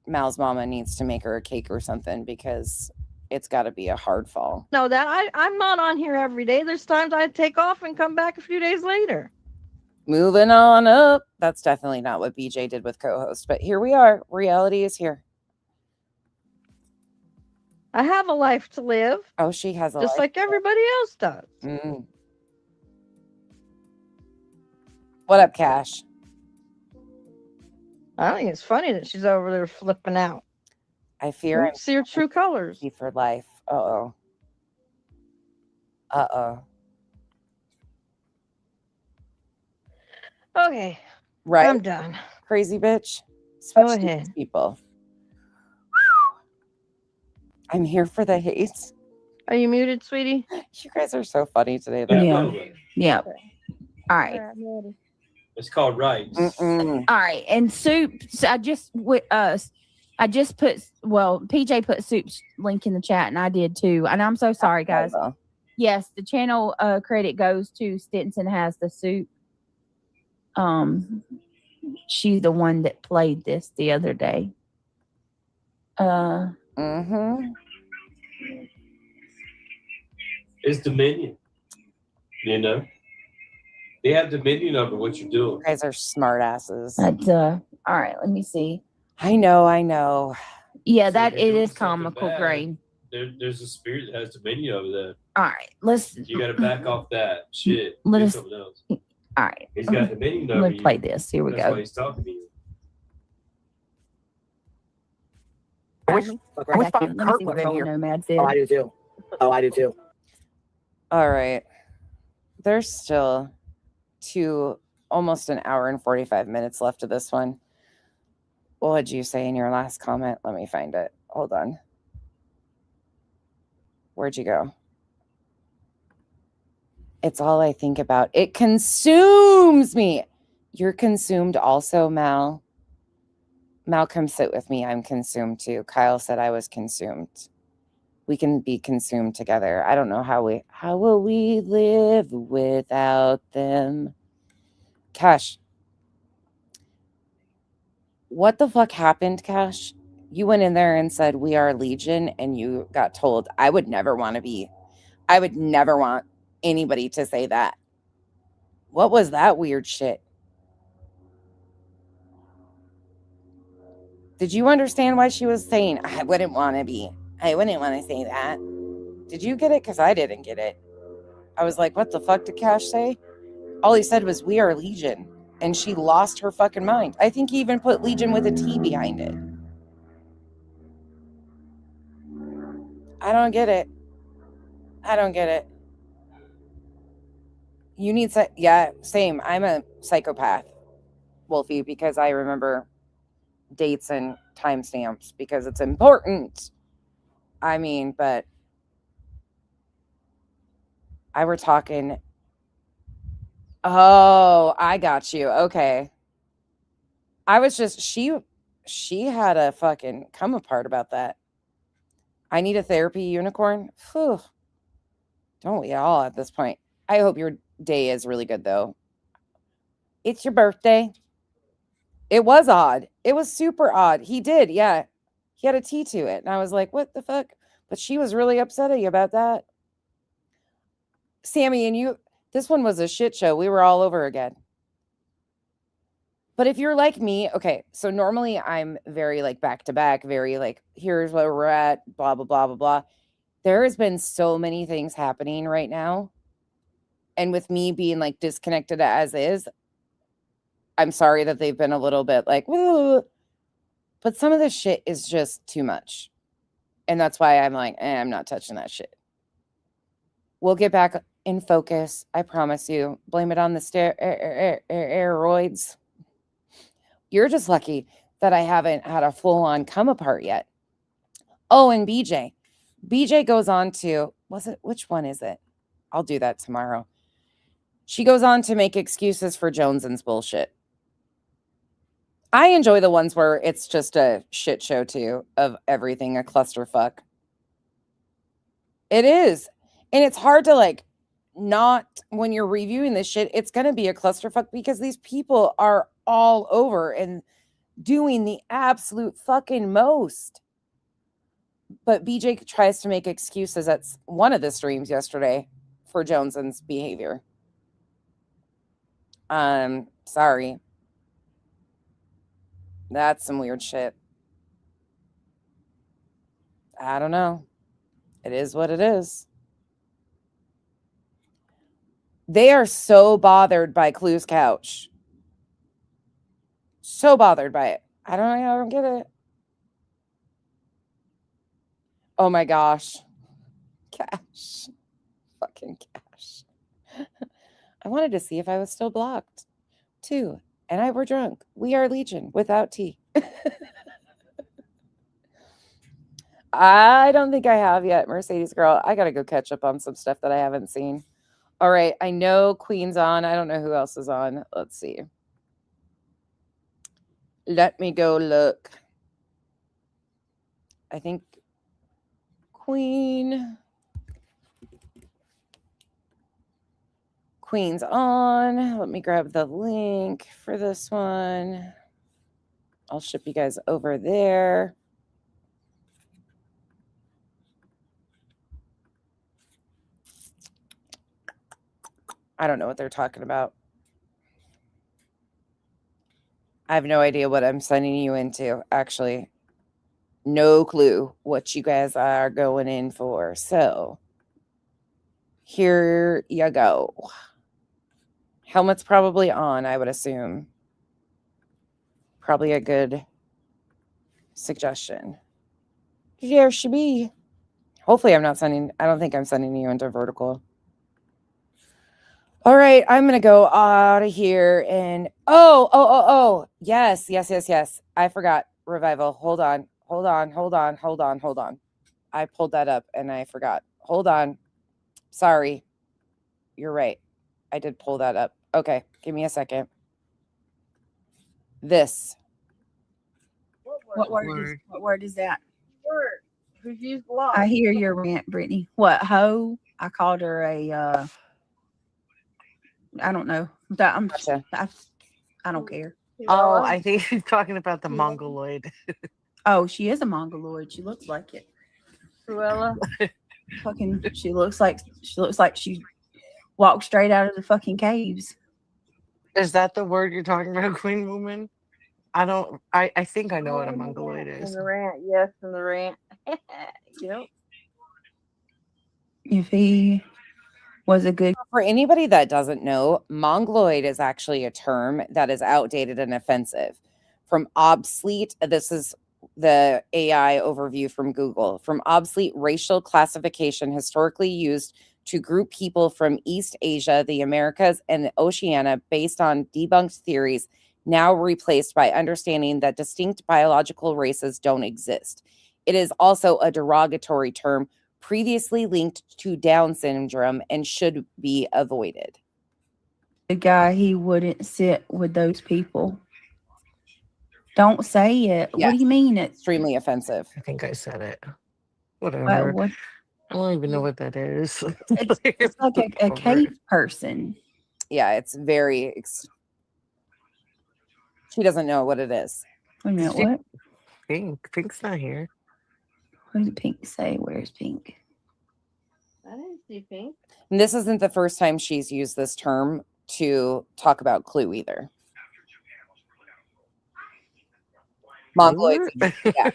Mal's mama needs to make her a cake or something, because it's got to be a hard fall. No, that I'm not on here every day. There's times I take off and come back a few days later. Moving on up. That's definitely not what BJ did with co-host, but here we are. Reality is here. I have a life to live. Oh, she has a just life like everybody else does. What up, Cash? I think it's funny that she's over there flipping out. I fear I see her true colors. For life. Uh-oh. Okay. Right. I'm done. Crazy bitch. Go ahead. People. I'm here for the hate. Are you muted, sweetie? You guys are so funny today. Yeah. All right. It's called rights. All right. And Soup, I just put, PJ put Soup's link in the chat, and I did too. And I'm so sorry, guys. Yes, the channel credit goes to Stinson Has the Soup. She's the one that played this the other day. It's dominion. You know? They have dominion over what you're doing. You guys are smart asses. That's all right, let me see. I know. Yeah, that it is comical grain. There's a spirit that has dominion over that. All right, You got to back off that shit. Let us. Something else. All right. He's got dominion over Let me you. play this. Here we That's go. why he's talking to you. I wish fucking Kurt was in here. Nomad did. Oh, I do too. All right. There's still almost an hour and 45 minutes left of this one. What did you say in your last comment? Let me find it. Hold on. Where'd you go? It's all I think about. It consumes me. You're consumed also, Mal. Mal, come sit with me. I'm consumed too. Kyle said I was consumed. we can be consumed together. I don't know how will we live without them? Cash. What the fuck happened, Cash? You went in there and said, we are Legion, and you got told. I would never want anybody to say that. What was that weird shit? Did you understand why she was saying, I wouldn't want to say that? Did you get it? Because I didn't get it. I was like, what the fuck did Cash say? All he said was, we are Legion. And she lost her fucking mind. I think he even put Legion with a T behind it. I don't get it. You need yeah, same. I'm a psychopath, Wolfie, because I remember dates and timestamps because it's important. I mean, but I were talking. Oh, I got you. Okay. I was just, she had a fucking come apart about that. I need a therapy unicorn. Whew. Don't we all at this point? I hope your day is really good, though. It's your birthday. It was odd. It was super odd. He did, yeah. He had a T to it. And I was like, what the fuck? But she was really upset at you about that. Sammy and you, this one was a shit show. We were all over again. But if you're like me, okay, so normally I'm very like back to back, very like, here's where we're at, blah, blah, blah, blah, blah. There has been so many things happening right now. And with me being like disconnected as is, I'm sorry that they've been a little bit like, woo. But some of this shit is just too much. And that's why I'm like, I'm not touching that shit. We'll get back in focus. I promise you. Blame it on the steroids. You're just lucky that I haven't had a full-on come apart yet. Oh, and BJ. BJ goes on to, which one is it? I'll do that tomorrow. She goes on to make excuses for Jones's bullshit. I enjoy the ones where it's just a shit show too of everything, a clusterfuck. It is. And it's hard to like not, when you're reviewing this shit, it's going to be a clusterfuck because these people are all over and doing the absolute fucking most. But BJ tries to make excuses at one of the streams yesterday for Jones's behavior. Sorry. That's some weird shit. I don't know. It is what it is. They are so bothered by Clue's couch. So bothered by it. I don't get it. Oh my gosh. Cash. Fucking Cash. I wanted to see if I was still blocked too. And I were drunk. We are Legion without tea. I don't think I have yet, Mercedes girl. I got to go catch up on some stuff that I haven't seen. All right. I know Queen's on. I don't know who else is on. Let's see. Let me go look. I think Queen's on. Let me grab the link for this one. I'll ship you guys over there. I don't know what they're talking about. I have no idea what I'm sending you into, actually. No clue what you guys are going in for. So, here you go. Helmet's probably on, I would assume. Probably a good suggestion. There should be. Hopefully I don't think I'm sending you into vertical. All right, I'm going to go out of here and, oh. Yes. I forgot. Revival. Hold on. I pulled that up and I forgot. Hold on. Sorry. You're right. I did pull that up. Okay, give me a second. This. What word is that? Who's used a lot. I hear your rant, Brittany. What, hoe? I called her a, I don't know. I don't care. Oh, I think you're talking about the mongoloid. Oh, she is a mongoloid. She looks like it. Cruella. Fucking, she looks like she walked straight out of the fucking caves. Is that the word you're talking about, Queen Woman? I think I know what a mongoloid is. In the rant, yes, in the rant. Yep. If he was a good. For anybody that doesn't know, mongoloid is actually a term that is outdated and offensive. From obsolete, this is the AI overview from Google. From obsolete racial classification historically used to group people from East Asia, the Americas, and Oceania based on debunked theories, now replaced by understanding that distinct biological races don't exist. It is also a derogatory term previously linked to Down syndrome and should be avoided. The guy, he wouldn't sit with those people. Don't say it. Yes. What do you mean? It's extremely offensive. I think I said it. Whatever. what? I don't even know what that is. It's like a cave person. Yeah, it's very. She doesn't know what it is. Wait a minute, what? Pink's not here. What did Pink say? Where's Pink? I didn't see Pink. And this isn't the first time she's used this term to talk about Clue either. Mongoloids. Yeah.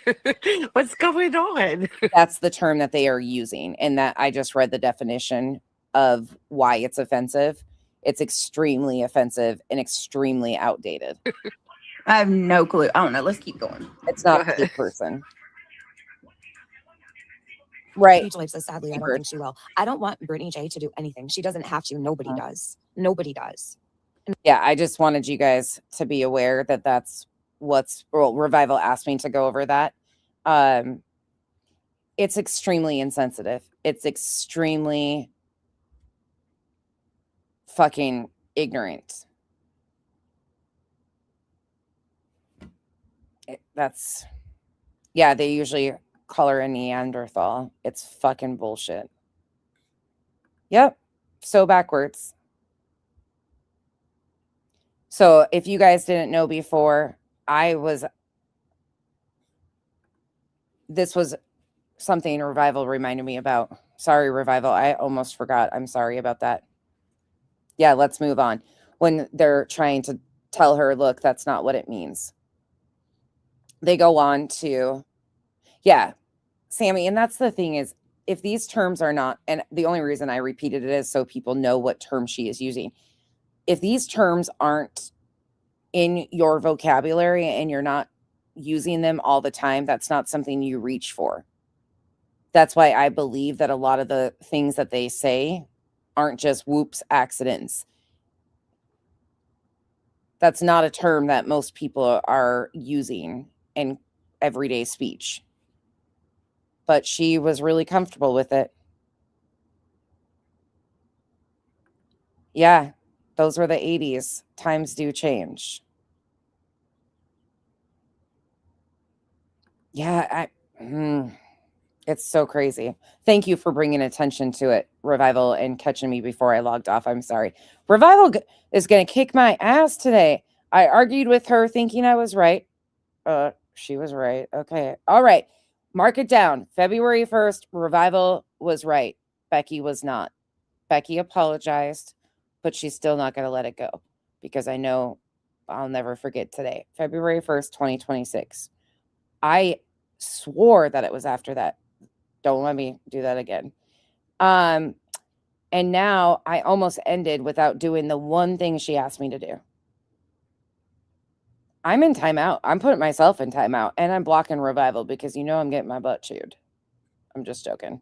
What's going on? That's the term that they are using. And that I just read the definition of why it's offensive. It's extremely offensive and extremely outdated. I have no clue. I don't know. Let's keep going. It's not a Clue person. Right. Rachel says, sadly, I don't think she will. I don't want Brittany J to do anything. She doesn't have to. Nobody does. Nobody does. Yeah, I just wanted you guys to be aware that that's Revival asked me to go over that. It's extremely insensitive. It's extremely fucking ignorant. They usually call her a Neanderthal. It's fucking bullshit. Yep. So backwards. So if you guys didn't know before, this was something Revival reminded me about. Sorry, Revival. I almost forgot. I'm sorry about that. Yeah, let's move on. When they're trying to tell her, look, that's not what it means. They go on to, Sammy, and that's the thing is, if these terms are not, and the only reason I repeated it is so people know what term she is using. If these terms aren't in your vocabulary and you're not using them all the time, that's not something you reach for. That's why I believe that a lot of the things that they say aren't just whoops accidents. That's not a term that most people are using in everyday speech. But she was really comfortable with it. Yeah, those were the 80s. Times do change. Yeah, it's so crazy. Thank you for bringing attention to it, Revival, and catching me before I logged off. I'm sorry. Revival is going to kick my ass today. I argued with her thinking I was right. She was right. Okay. All right. Mark it down. February 1st, Revival was right. Becky was not. Becky apologized, but she's still not going to let it go because I know I'll never forget today. February 1st, 2026. I swore that it was after that. Don't let me do that again. And now I almost ended without doing the one thing she asked me to do. I'm in timeout. I'm putting myself in timeout and I'm blocking Revival because I'm getting my butt chewed. I'm just joking.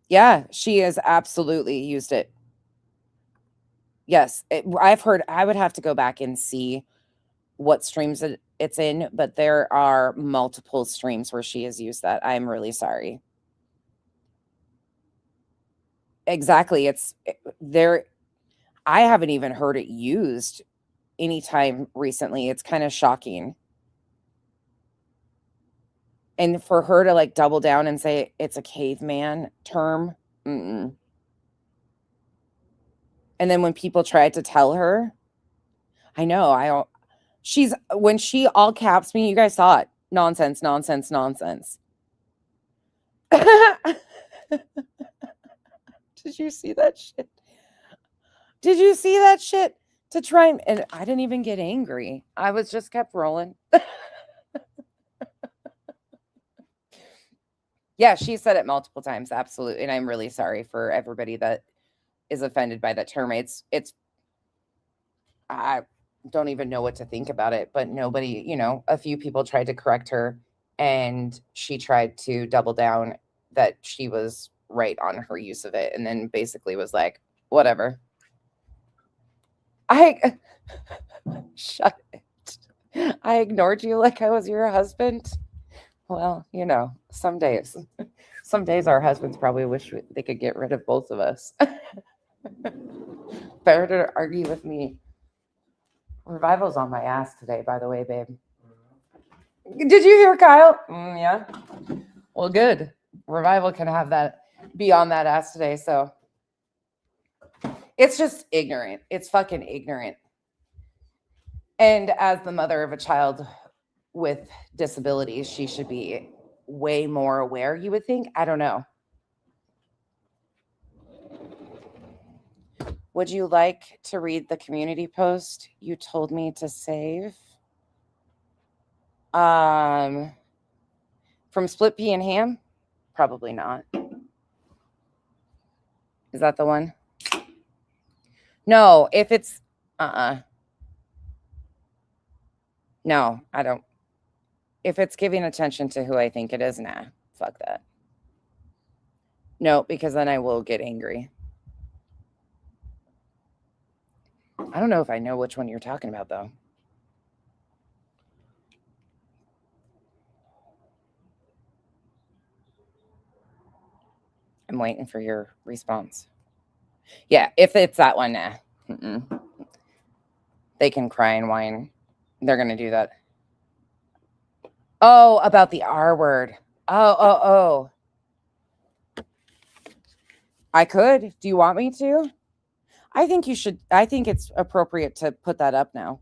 Yeah, she has absolutely used it. Yes, I've heard. I would have to go back and see what streams it's in, but there are multiple streams where she has used that. I'm really sorry. Exactly. It's there. I haven't even heard it used anytime recently. It's kind of shocking. And for her to like double down and say it's a caveman term. Mm-mm. And then when people tried to tell her, I know, when she all caps me, you guys saw it. Nonsense, nonsense, nonsense. Did you see that shit? Did you see that shit? To try and I didn't even get angry. I was just kept rolling. Yeah, she said it multiple times. Absolutely. And I'm really sorry for everybody that is offended by that term. I don't even know what to think about it, but nobody, a few people tried to correct her and she tried to double down that she was right on her use of it. And then basically was like, whatever. Shut it. I ignored you like I was your husband. Well, some days our husbands probably wish they could get rid of both of us. Better to argue with me. Revival's on my ass today, by the way, babe. Did you hear Kyle? Yeah. Well, good. Revival can have that, be on that ass today, so. It's just ignorant. It's fucking ignorant. And as the mother of a child with disabilities, she should be way more aware, you would think. I don't know. Would you like to read the community post you told me to save? From Split Pea and Ham? Probably not. Is that the one? No, if it's no, I don't. If it's giving attention to who I think it is, nah, fuck that. No, because then I will get angry. I don't know if I know which one you're talking about, though. I'm waiting for your response. Yeah, if it's that one, nah. Mm-mm. They can cry and whine. They're going to do that. Oh, about the R word. Oh. I could. Do you want me to? I think you should. I think it's appropriate to put that up now.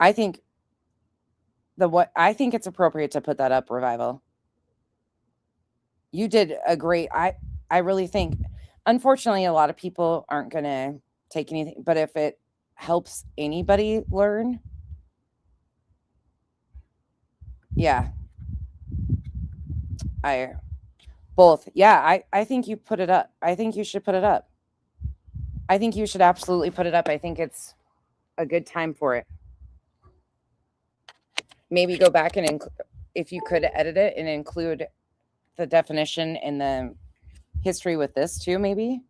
I think it's appropriate to put that up, Revival. You did a great. I really think. Unfortunately, a lot of people aren't going to take anything, but if it helps anybody learn, yeah. I think you put it up. I think you should put it up. I think you should absolutely put it up. I think it's a good time for it. Maybe go back and if you could edit it and include the definition and the history with this too, maybe.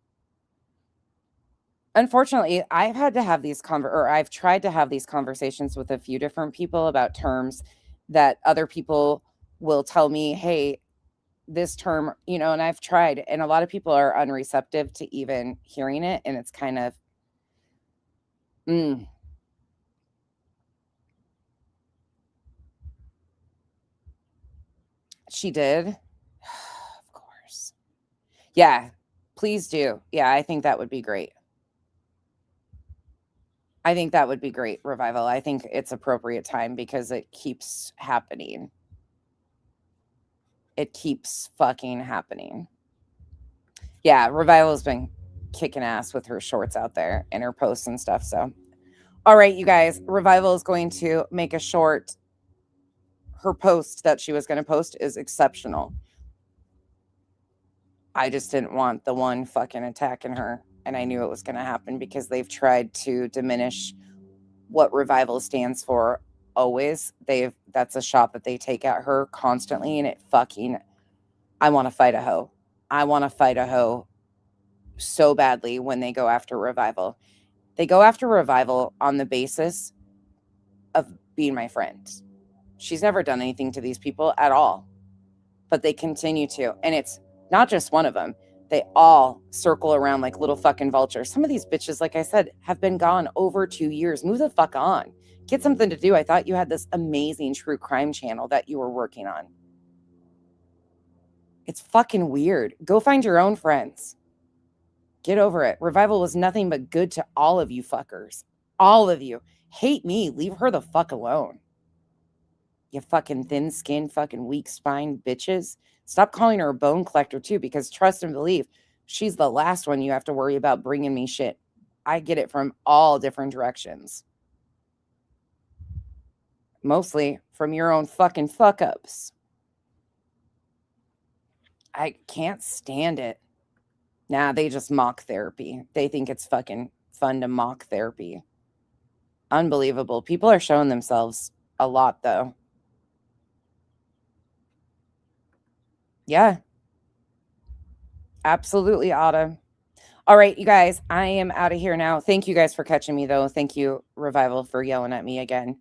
Unfortunately, I've had to have these I've tried to have these conversations with a few different people about terms that other people will tell me, hey, this term, and I've tried, and a lot of people are unreceptive to even hearing it, and it's kind of She did. Of course. Yeah, please do. Yeah, I think that would be great. I think that would be great, Revival. I think it's appropriate time because it keeps happening. It keeps fucking happening. Yeah, Revival's been kicking ass with her shorts out there and her posts and stuff. So, all right, you guys, Revival is going to make a short. Her post that she was going to post is exceptional. I just didn't want the one fucking attacking her. And I knew it was going to happen because they've tried to diminish what Revival stands for always. That's a shot that they take at her constantly. And I want to fight a hoe. I want to fight a hoe so badly when they go after Revival. They go after Revival on the basis of being my friend. She's never done anything to these people at all, but they continue to. And it's not just one of them. They all circle around like little fucking vultures. Some of these bitches, like I said, have been gone over 2 years. Move the fuck on. Get something to do. I thought you had this amazing true crime channel that you were working on. It's fucking weird. Go find your own friends. Get over it. Revival was nothing but good to all of you fuckers. All of you. Hate me. Leave her the fuck alone. You fucking thin-skinned, fucking weak-spined bitches. Stop calling her a bone collector, too, because trust and believe, she's the last one you have to worry about bringing me shit. I get it from all different directions. Mostly from your own fucking fuck-ups. I can't stand it. Nah, they just mock therapy. They think it's fucking fun to mock therapy. Unbelievable. People are showing themselves a lot, though. Yeah. Absolutely, Autumn. All right, you guys, I am out of here now. Thank you guys for catching me, though. Thank you, Revival, for yelling at me again.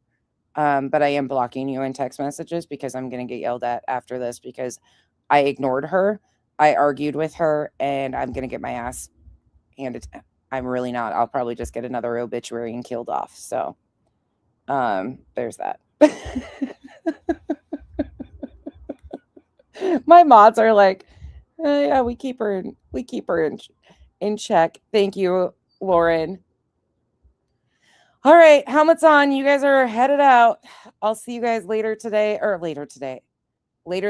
But I am blocking you in text messages because I'm going to get yelled at after this because I ignored her. I argued with her, and I'm going to get my ass handed. I'm really not. I'll probably just get another obituary and killed off. So there's that. My mods are like, yeah, we keep her in check. Thank you, Lauren. All right, helmets on. You guys are headed out. I'll see you guys later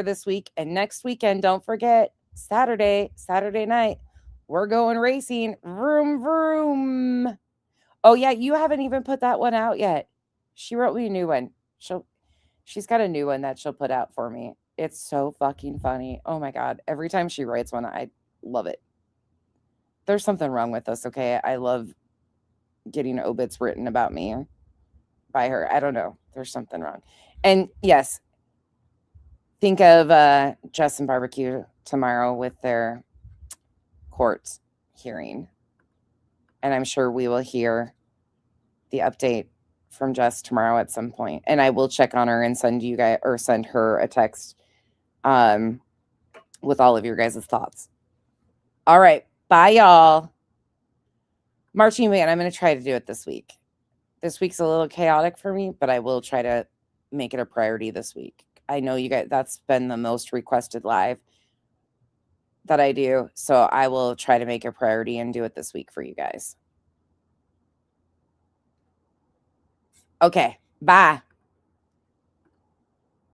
this week and next weekend. Don't forget Saturday night. We're going racing. Vroom vroom. Oh yeah, you haven't even put that one out yet. She wrote me a new one. She's got a new one that she'll put out for me. It's so fucking funny. Oh my God. Every time she writes one, I love it. There's something wrong with us, okay? I love getting obits written about me by her. I don't know. There's something wrong. And yes, think of Justin Barbecue tomorrow with their court hearing. And I'm sure we will hear the update from Jess tomorrow at some point. And I will check on her and send her a text with all of your guys' thoughts. All right. Bye, y'all. Marching band, I'm going to try to do it this week. This week's a little chaotic for me, but I will try to make it a priority this week. I know you guys, that's been the most requested live that I do. So I will try to make a priority and do it this week for you guys. Okay. Bye.